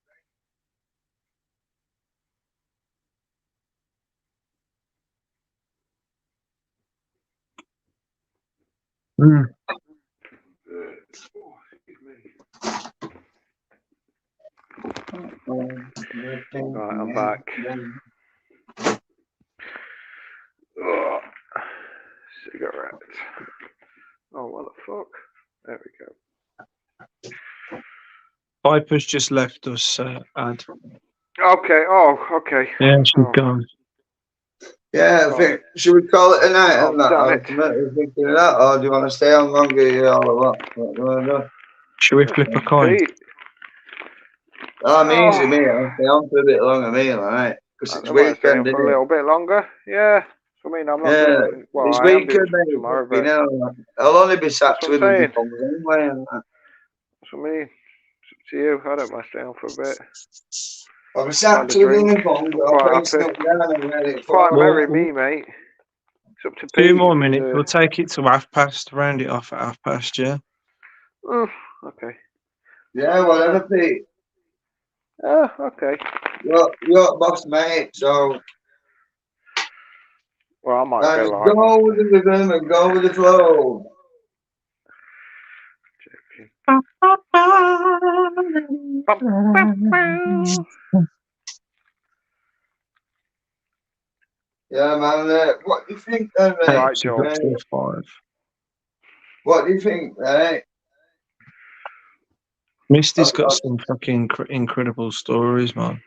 Right, I'm back. Cigarette. Oh, what the fuck? There we go. Piper's just left us, Ad. Okay. Oh, okay. Yeah, she's gone. Yeah, I think, should we call it a night? Oh, damn it. Thinking of that, or do you want to stay on longer here all or what? What do you want to do? Should we flip a coin? I'm easy, mate. I'll stay on for a bit longer, mate, alright. Because it's I might stay weekend, on for a isn't it? little bit longer. Yeah. I mean, I'm not doing, well, it's I am doing weekend, some mate. tomorrow, You but know, I'll only be sat that's what I'm twiddling my saying. thumbs anyway. That's what I mean. It's up to you. I don't mind staying on for a bit. I'll be sat Had a twiddling my drink. thumbs. I'm I'll quite face happy. up down and let it It's quite fall. merry, me, mate. It's up to Pete. 2 more if he's, minutes. We'll take it to 1:30. Round it off at 1:30. Yeah. Oh, okay. Yeah, whatever, Pete. Oh, okay. You're boss, mate, so Well, I might I go just live. go with the rhythm and go with the flow. Yeah, man. What do you think, then, mate? Right, Joel. What do you think, mate? Misty's got some fucking incredible stories, man.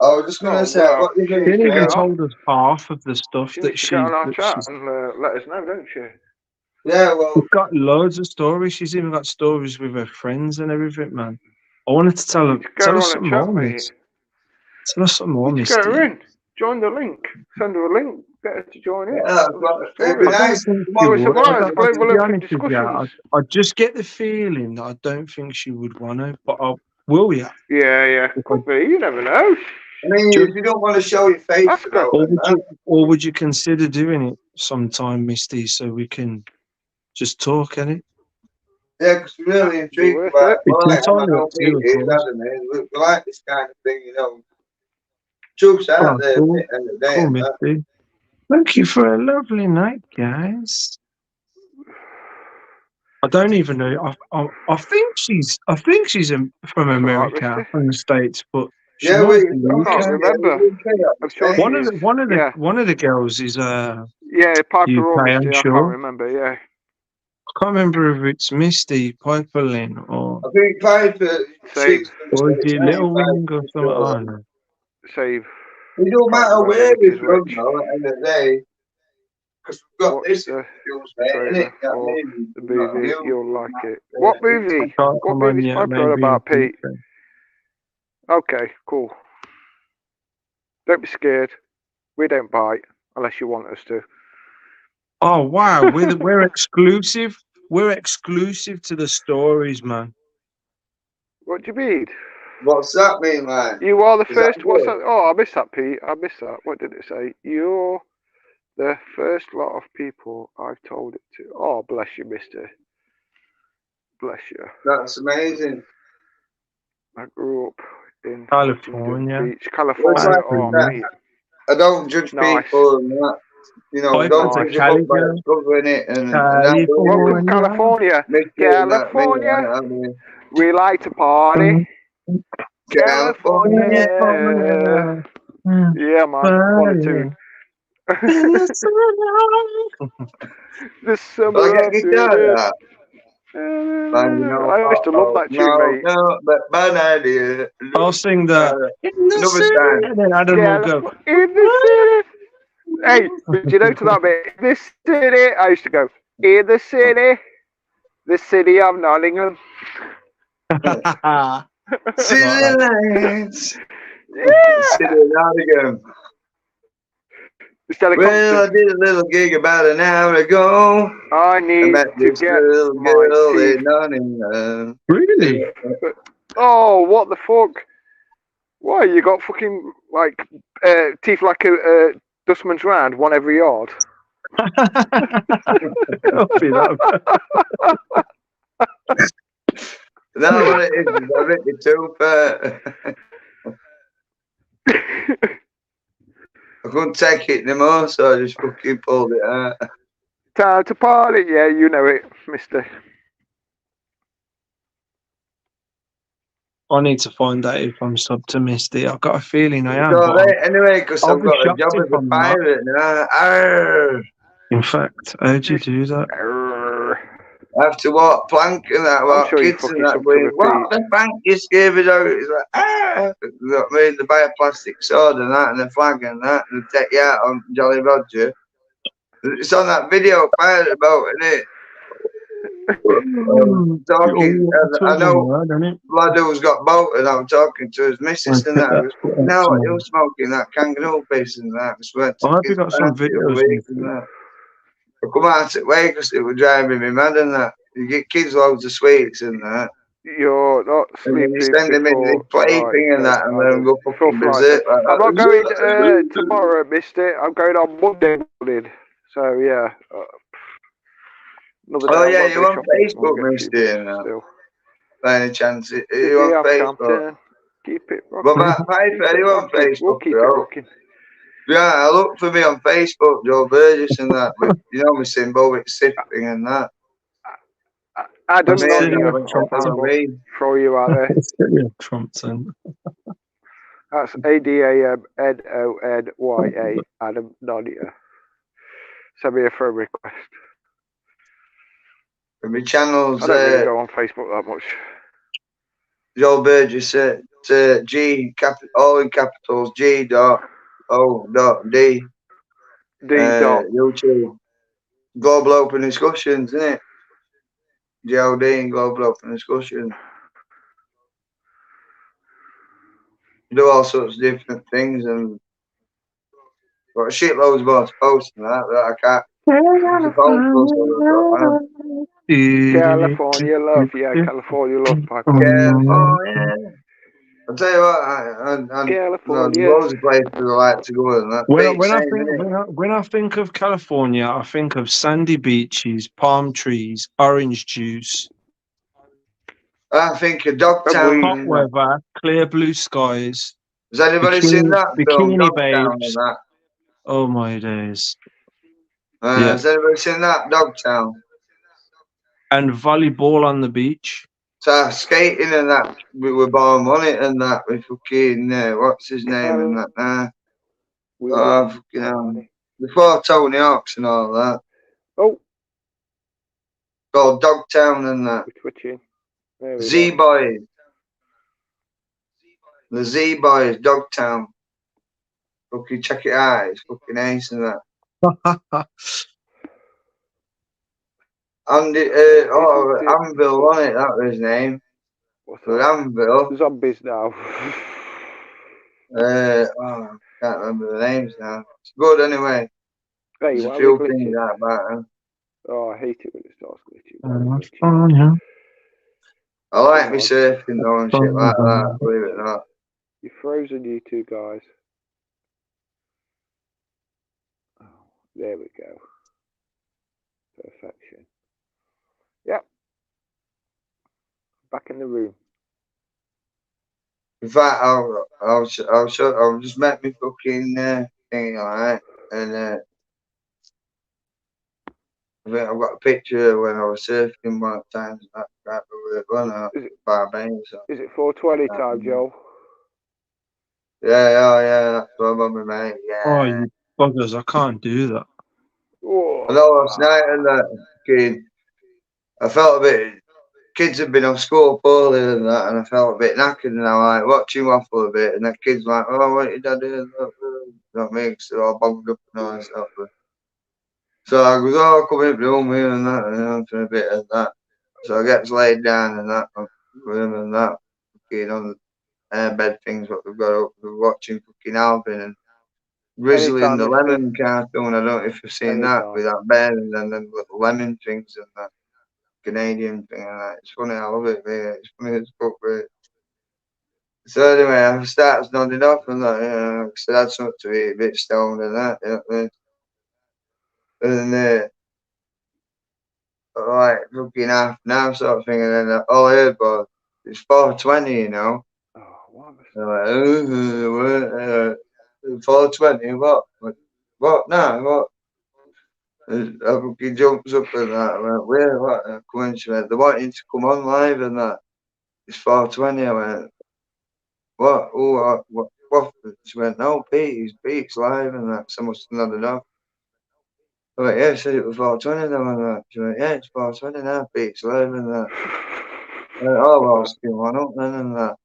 I was just going to say, well, what do you she think? She didn't even get told us half of the stuff She that needs to get on our chat she's and let us know, don't she? Yeah, well, she's got loads of stories. She's even got stories with her friends and everything, man. I wanted to tell her, Get tell her us on some a more, chat, mate. Miss. Tell us some more, You just get her Misty. in. Join the link. Send her a link. Get her to join in. yeah, it'd be I don't nice. think she Well, it's would. about Global To be Open honest with you, Discussions. I just get the feeling that I don't think she would want to, but will you? Yeah, could be. You never know. I mean, if you don't want to show your face Ask her. about Or would you consider doing it sometime, Misty, so we can just talk, innit? yeah, because we're really intrigued worth about it. It's well, entirely I know up to you, Pete of is, course. hasn't he? We like this kind of thing, you know. Truth's out there Cool, at the end of the day. cool, and that. Misty. Thank you for a lovely night, guys. I don't even know. I think she's from That's all right, America, Misty. from the States, but she Yeah, might we be I can't UK. remember. I'm sure One she of is. the one of the girls is Yeah, Piper UK, or Misty. I'm I sure. can't remember. Yeah. I can't remember if it's Misty, Piper Lynn, or I think Piper, Save. she's is it Little Wing or something. I sure. don't know. Save. It don't Can't matter remember where which we're is from, which. though, at the end of the day. Because we've got Watch this the skills, mate, trailer innit? You know what I for mean? the We've got movie. you. You'll like it. What I movie? can't What come on movie's yet. Piper on Maybe in about, Pete? future. Okay, cool. Don't be scared. We don't bite unless you want us to. Oh wow, we're exclusive. We're exclusive to the stories, man. What do you mean? What's that mean, man? You are the Is that first. What's good? that? Oh, I missed that, Pete. I missed that. What did it say? You're the first lot of people I've told it to. Oh, bless you, mister. Bless you. That's amazing. I grew up in California. Huntington Beach, California. Oh, mate. I don't judge Nice. people and that. You know, Piper's don't a judge a book by Cali its cover in it. And Welcome, California. California. We like to party. California. Yeah, man. What a tune. The summer I get guitar that. I used to love that tune, mate. No, but bad idea. I'll sing the Another time. and then Adam will go. In the city. Hey, did you know to that bit? In the city. I used to go, in the city of Nottingham. City lights. Yeah. City of Nottingham. Well, I did a little gig about an hour ago. I need met to this get little my girl teeth. in Nottingham. Really? Oh, what the fuck? Why, you got fucking, like, teeth like a dustman's round, one every yard? That's what it is. I ripped it too far. I couldn't take it anymore, so I just fucking pulled it out. Time to party, yeah, you know it, mister. I need to find out if I'm sub to Misty. I've got a feeling I am. So anyway, because I'll I've be got a shocked job if as a I'm not. pirate now. Arr! In fact, how'd you do that? I have to walk plank and that, walk sure you kids and fucking that. sub to Going, repeat. what the Frank just gave us out? It's like, ah! You know what I mean? They buy a plastic sword and that, and a flag and that, and they take you out on Jolly Roger. It's on that video pirate boat, isn't it? Talking, I know lad who's got bolted. I'm talking to his missus and that. No, you're smoking that kangaroo piece and that. I hope you got some videos. And that. I come out at way because it was driving me mad and that. You get kids loads of sweets and that. You're not sleeping. And then you send them in the play thing and that, and let them go fucking berserk like that. I'm not going tomorrow, mister. I'm going on Monday morning. So yeah. Oh yeah, you on Facebook, mister? By any chance, you on Facebook? Keep it rocking. But Matt Piper, you on Facebook, we'll keep it rocking. Yeah, I look for me on Facebook, Joel Burgess and that. With, you know, my symbol with SIF thing and that. Adam Nonia, throw you out there. Trumpton. That's ADAMNONYA, Adam Nonia. Send me a friend request. And my channels. I don't really go on Facebook that much. Joel Burgess, G, all in capitals, G dot O dot D. D dot. YouTube. Global Open Discussions, isn't it? GOD and Global Open Discussion. Do all sorts of different things and got a shitloads more to post and that I can't. California love, yeah, California love. California. I'll tell you what, California. Loads of places I like to go and that. When I think of California, I think of sandy beaches, palm trees, orange juice. I think of Dogtown. Hot weather, clear blue skies. Has anybody seen that film, Bikini Dogtown babes. and that? Oh my days. Has anybody seen that, Dogtown? And volleyball on the beach. So skating and that, we were born on it and that, with fucking, what's his name and that, fucking before Tony Hawks and all that. Oh. Called Dogtown and that. We're twitching. Z-Boys. The Z-Boys, Dogtown. Fucking check it out, it's fucking ace and that. Andy, Anvil on it, that was his name. What's that? Anvil. Zombies now. I can't remember the names now. It's good anyway. Hey, there's a few things out about him. Oh, I hate it when it starts glitching. I like me surfing though and shit like that, believe it or not. You're frozen, you two guys. Oh, there we go. Perfection. Yep. Back in the room. In fact, I'll just make me fucking thing, alright, and I think I've got a picture when I was surfing one time. That crap with one out Barbados. Is it 420 time, Joel? Yeah, that's what I'm on, mate. Yeah. Oh, you buggers! I can't do that. Oh, I know last night and that kid, I felt a bit. Kids had been off school poorly and that, and I felt a bit knackered, and I like watching waffle a bit, and that kid's like, "Oh, what did I do?" You know what I mean? So all bogged up and all that stuff. So I goes, "Oh, come in room here and that, for a bit of that." So I gets laid down and that with him and that, fucking on the bed things what we've got up. We're watching fucking Alvin and Grizzly and the Lemon cartoon. I don't know if you've seen that with that bear and then the little lemon things and that Canadian thing and that. It's funny, I love it, mate. It's funny as fuck, mate. So anyway, I started nodding off and that, because I had something to eat, a bit stoned and that, you know what I mean? And like fucking half an hour sort of thing, and then all I heard was it's 4:20, you know. Oh, what? Like 4:20, what? What? No, what? I fucking jumps up and that. I went, where? What? And I come in, she went, they want you to come on live and that. It's 4:20. I went, what? Oh, what? She went, no, Pete's live and that. So I must have nodded off. I went, yeah, I said it was 4:20 then and that. She went, yeah, it's 4:20 now, Pete's live and that. I went, oh, well, I'll still one up then and that.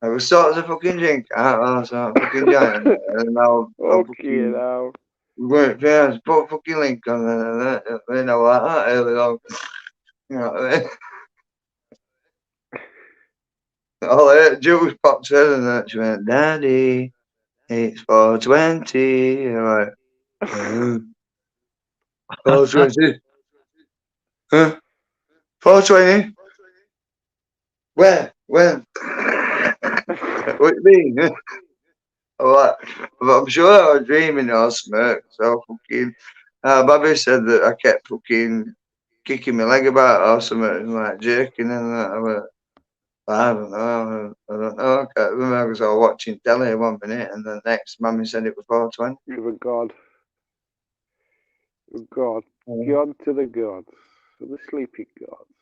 I was sort of a fucking drink. I was a fucking giant. And I'll Okay, now. Work fast, put a fucking link on that. You know, like that early on. You know what I mean? Oh, Jules popped in and that. She went, Daddy, it's 420. And I'm like, 420? Huh? 420? Where? When? What do you mean? But I'm sure I was dreaming or something. So fucking, Bobby said that I kept fucking kicking my leg about or something, like jerking and that. I don't know. I can't remember because I was watching telly 1 minute and the next Mummy said it was 420. You're a god. God. God to the gods. To the sleepy gods.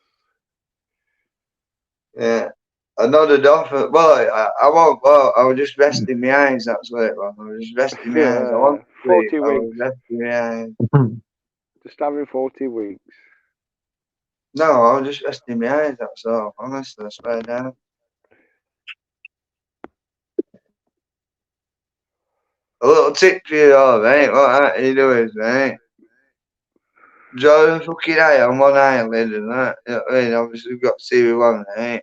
Yeah. I nodded off. Well, I won't. Well, I was just resting my eyes. That's what it was. I was just resting my eyes. I want to 40 sleep. I weeks. was resting my eyes. Just having 40 weeks. No, I was just resting my eyes. That's all. Honestly, I swear down. A little tip for you all, mate. What you doing, mate? Draw the fucking eye on one eyelid and that. You know what I mean? Obviously, we've got Series 1, mate.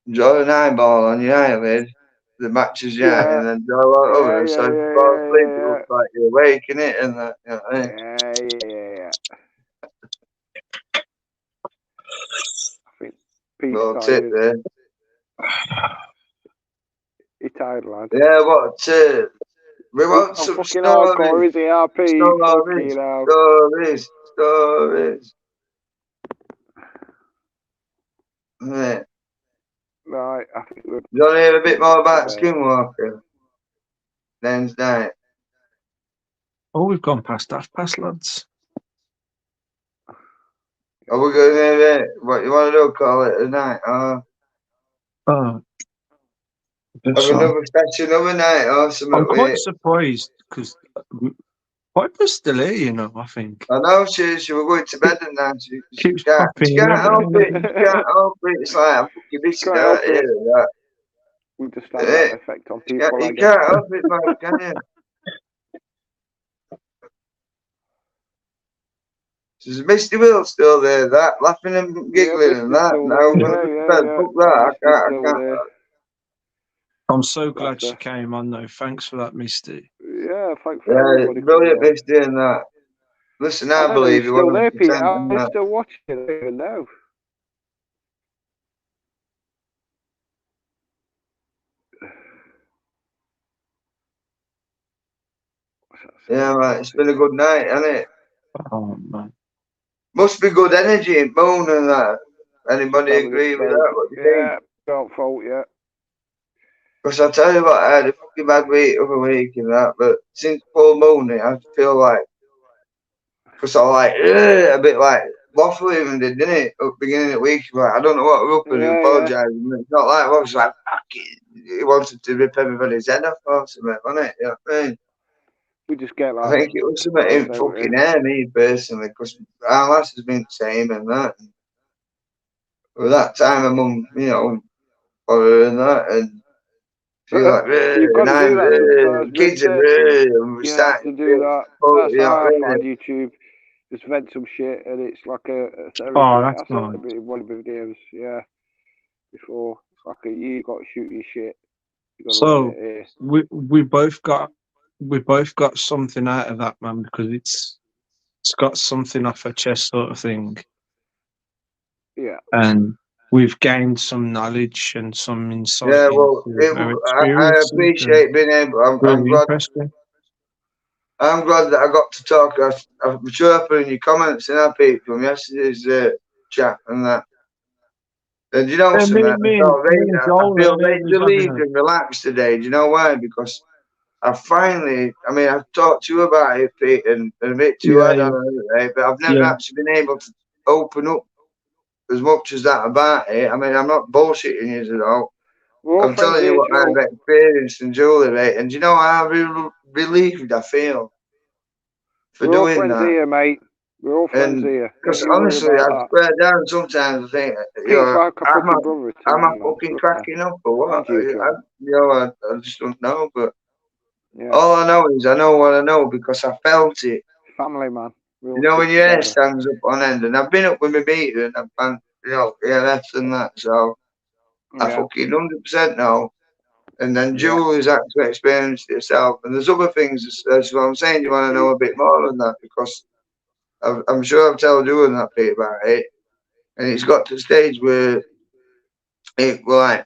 Draw an eyeball on your eyelid that matches your eye, and then draw one over. So if you fall asleep, it looks like you're awake, innit? And that, you know what I mean? Yeah. I think Pete's Little tip tired. there. He's tired, lad. Yeah, what? We want some fucking hardcore, stories. is he, RP? Stories. Yeah. Right, I think we're... You want to hear a bit more about SkinWalker? Then night. Oh, we've gone past half-past, lads. Are we going to hear it? What you want to do? Call it a night? Oh. Have another session of a night or something. I'm quite surprised because Piper's still here, you know, I think. I know she was going to bed and now she Keeps can't help it. in. She can't help it. It's like I'm fucking missing out here. That. We just have that effect on people. You can't help it, man, can you? There's Misty Will still there, that laughing and giggling and that. No, fuck that. I can't. I'm so glad she came on though. Thanks for that, Misty. Yeah, thanks for everybody. Brilliant, Misty, and that. Listen, I believe you. Still there, Pete. I'm still watching it. I don't even know. Yeah, right. It's been a good night, hasn't it? Oh man. Must be good energy in Moon and that. Anybody agree with that? What do you think? Don't fault you. Because I tell you what, I had a fucking bad week over week and that, but since full moon, I feel like, because I like a bit like waffle even did, didn't it? At the beginning of the week, like, I don't know what we're up and apologising. It's not like what was like, he wanted to rip everybody's head off or something, wasn't it? You know what I mean? We just get like. I think it was something in fucking air, me personally, because our lass has been the same and that. And with that time, my mum, you know, for her and that, and feel like, you've got to do that kids are and you have to do that. That's how I find YouTube. Just vent some shit, and it's like a therapy. Oh, that's nice. One of the videos, yeah. Before it's like you got to shoot your shit. So we both got something out of that, man, because it's got something off her chest, sort of thing. Yeah. And we've gained some knowledge and some insight. Yeah, well, I appreciate being able. I'm glad that I got to talk. I'm chirping your comments and Pete from yesterday's chat and that. And you know something? I feel relieved and relaxed today. Do you know why? Because I finally, I mean, I've talked to you about it, Pete, and a bit too hard on it, but I've never actually been able to open up as much as that about it. I mean, I'm not bullshitting you at all. I'm telling you what I've experienced in Julie, mate. And you know how relieved I feel for doing that. Here, mate. We're all friends here. Because honestly, I swear down sometimes I think, you know, like a fucking brother to am I me, fucking man. cracking up or what? And you, John. You know, I just don't know. But yeah. all I know is I know what I know because I felt it. Family, man. You know, when your hair stands up on end, and I've been up with my meter and I've been, you know, ELFs and that, so I fucking 100% know. And then Joel has actually experienced it herself. And there's other things, that's what I'm saying, you want to know a bit more than that because I'm sure I've told you that bit about it. And it's got to the stage where it, like,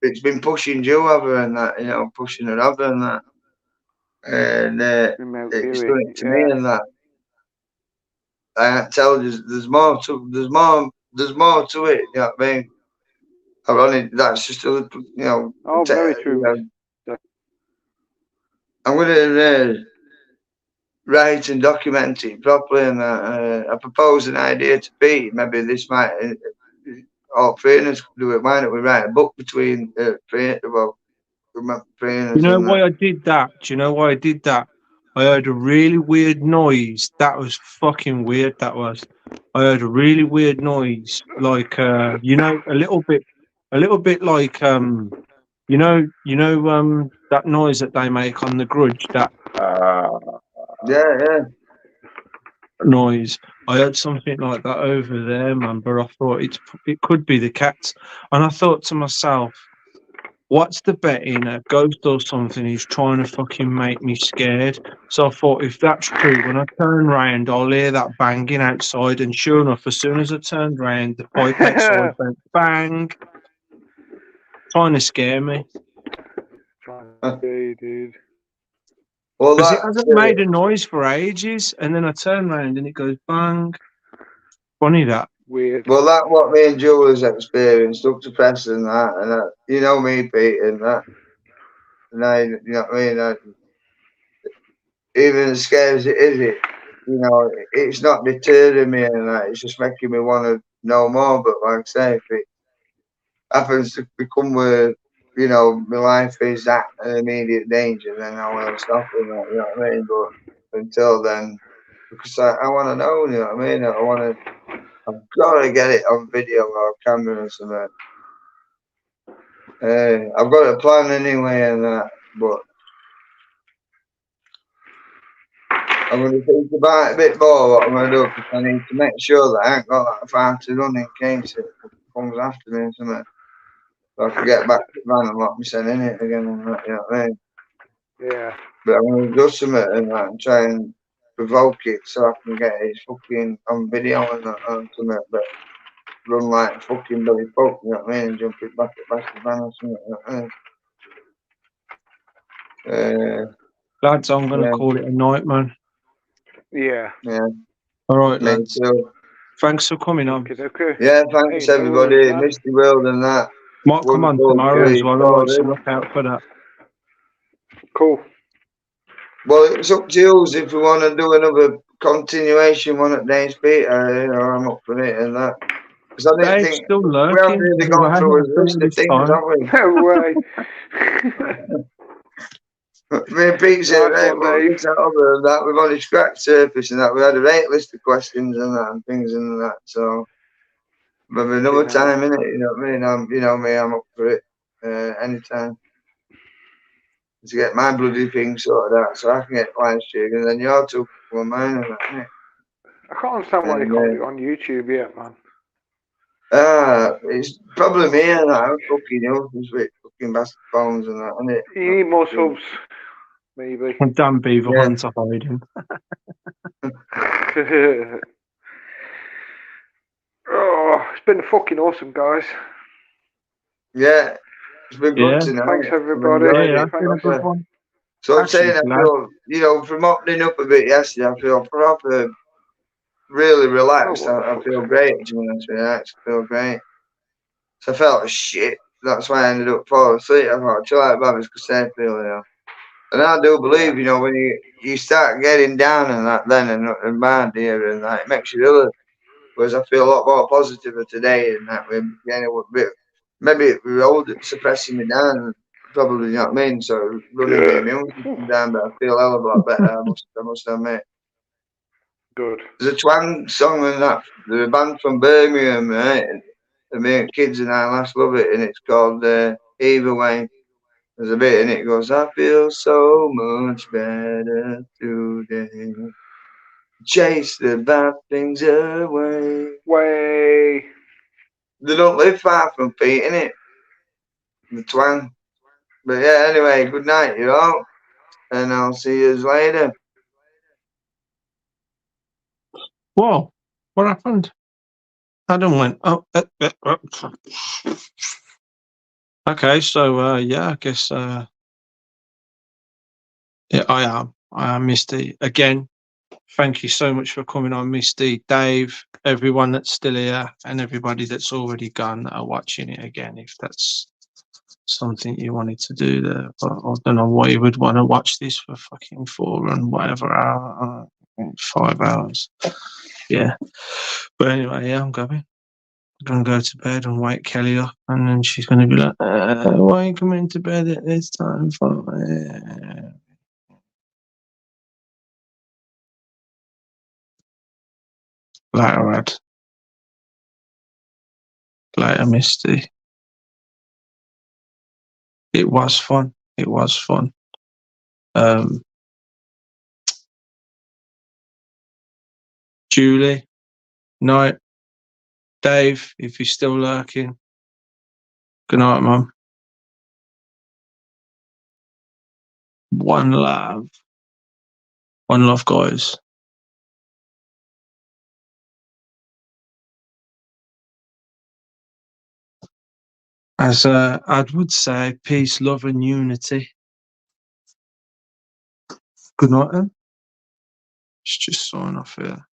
it's been pushing Joe over and that, you know, pushing her over and that. And it's doing it to me and that. I tell you, there's more to it, you know what I mean? Ironic, that's just a little, you know. Oh, very true. You know, I'm going to write and document it properly, and I propose an idea to Pete. Maybe this might, all trainers could do it. Why don't we write a book between trainers? You know why I did that? Do you know why I did that? I heard a really weird noise. That was fucking weird. That was. I heard a really weird noise, like you know, a little bit like you know, that noise that they make on the Grudge. That yeah. Noise. I heard something like that over there, man. But I thought it could be the cats, and I thought to myself, what's the betting a ghost or something is trying to fucking make me scared? So I thought, if that's true, when I turn round, I'll hear that banging outside. And sure enough, as soon as I turned round, the pipe outside went bang, trying to scare me. Dude. Well, because it hasn't made a noise for ages, and then I turn round and it goes bang. Funny that. Weird. Well, that's what me and Joel has experienced up to Preston and that, and you know me, Pete, and that. And you know what I mean? Even as scary as it is, you know, it's not deterring me and that. It's just making me want to know more. But like I say, if it happens to become where, you know, my life is at an immediate danger, then I will stop it. You know what I mean? But until then, because I want to know, you know what I mean? I've got to get it on video or camera or something. I've got a plan anyway and that, but I'm going to think about it a bit more what I'm going to do because I need to make sure that I ain't got that far to run in case it comes after me or something. So I can get back to the van and lock myself in it again and that, you know what I mean? Yeah. But I'm going to do something and that and try and provoke it so I can get it fucking on video and that and something, but run like fucking Billy Folk, you know what I mean? And jump it back at the van or something, you know what I mean? Lads, I'm going to call it a night, man. Yeah. All right, lads. Thanks for coming on. Okay. Yeah, thanks everybody. Misty World and that. Might come on tomorrow as well. All right, so look out for that. Cool. Well, it's up to you if we want to do another continuation one at Dave's Peter. I'm up for it and that. Because I didn't think still lurking. We haven't really gone through a list of things, have we? No way. Me and Pete said, right, well, this, that, other than that, we've only scratched surface and that. We had a rate list of questions and that and things and that. So, maybe another time, innit? You know what I mean? You know me, I'm up for it anytime. To get my bloody thing sorted out so I can get LiveStream and then you're two for mine and that, innit? I can't understand why they can't do it on YouTube yet, man. It's probably me and that. I'm fucking useless with fucking bastard phones and that, innit? You need more subs, maybe. Damn beaver hunter hiding. Oh, it's been fucking awesome, guys. Yeah, it's been good tonight. Thanks, everybody. Yeah, been a good one. So I'm saying, I feel, you know, from opening up a bit yesterday, I feel proper, really relaxed. I feel great, to be honest with you. I actually feel great. So I felt shit. That's why I ended up falling asleep. I thought, chill out, Babs, because I feel, you know. And I do believe, you know, when you start getting down and that, then and bad here and that, it makes you ill. Whereas I feel a lot more positive today and that we're getting a bit, maybe we're older, suppressing me down, probably, you know what I mean? So running the immune system down, but I feel a hell of a lot better, I must admit. Good. There's a twang song and that. There's a band from Birmingham, right? And me and kids and I last love it, and it's called Either Way. There's a bit in it goes, I feel so much better today. Chase the bad things away. Way. They don't live far from feet, innit? The twang. But yeah, anyway, good night, you all. And I'll see you later. Whoa, what happened? Adam went, oh. Okay, so, yeah, I guess, yeah, I am Misty. Again, thank you so much for coming on, Misty, Dave, everyone that's still here, and everybody that's already gone that are watching it again, if that's something you wanted to do there. But I don't know why you would want to watch this for fucking 4 and whatever hour, 5 hours. Yeah. But anyway, yeah, I'm going to go to bed and wake Kelly up, and then she's going to be like, why are you coming to bed at this time? Later, Ed. Later, Misty. It was fun. It was fun. Julie, night. Dave, if you're still lurking. Good night, Mum. One love. One love, guys. As Ad would say, peace, love, and unity. Good night, then. Let's just sign off here.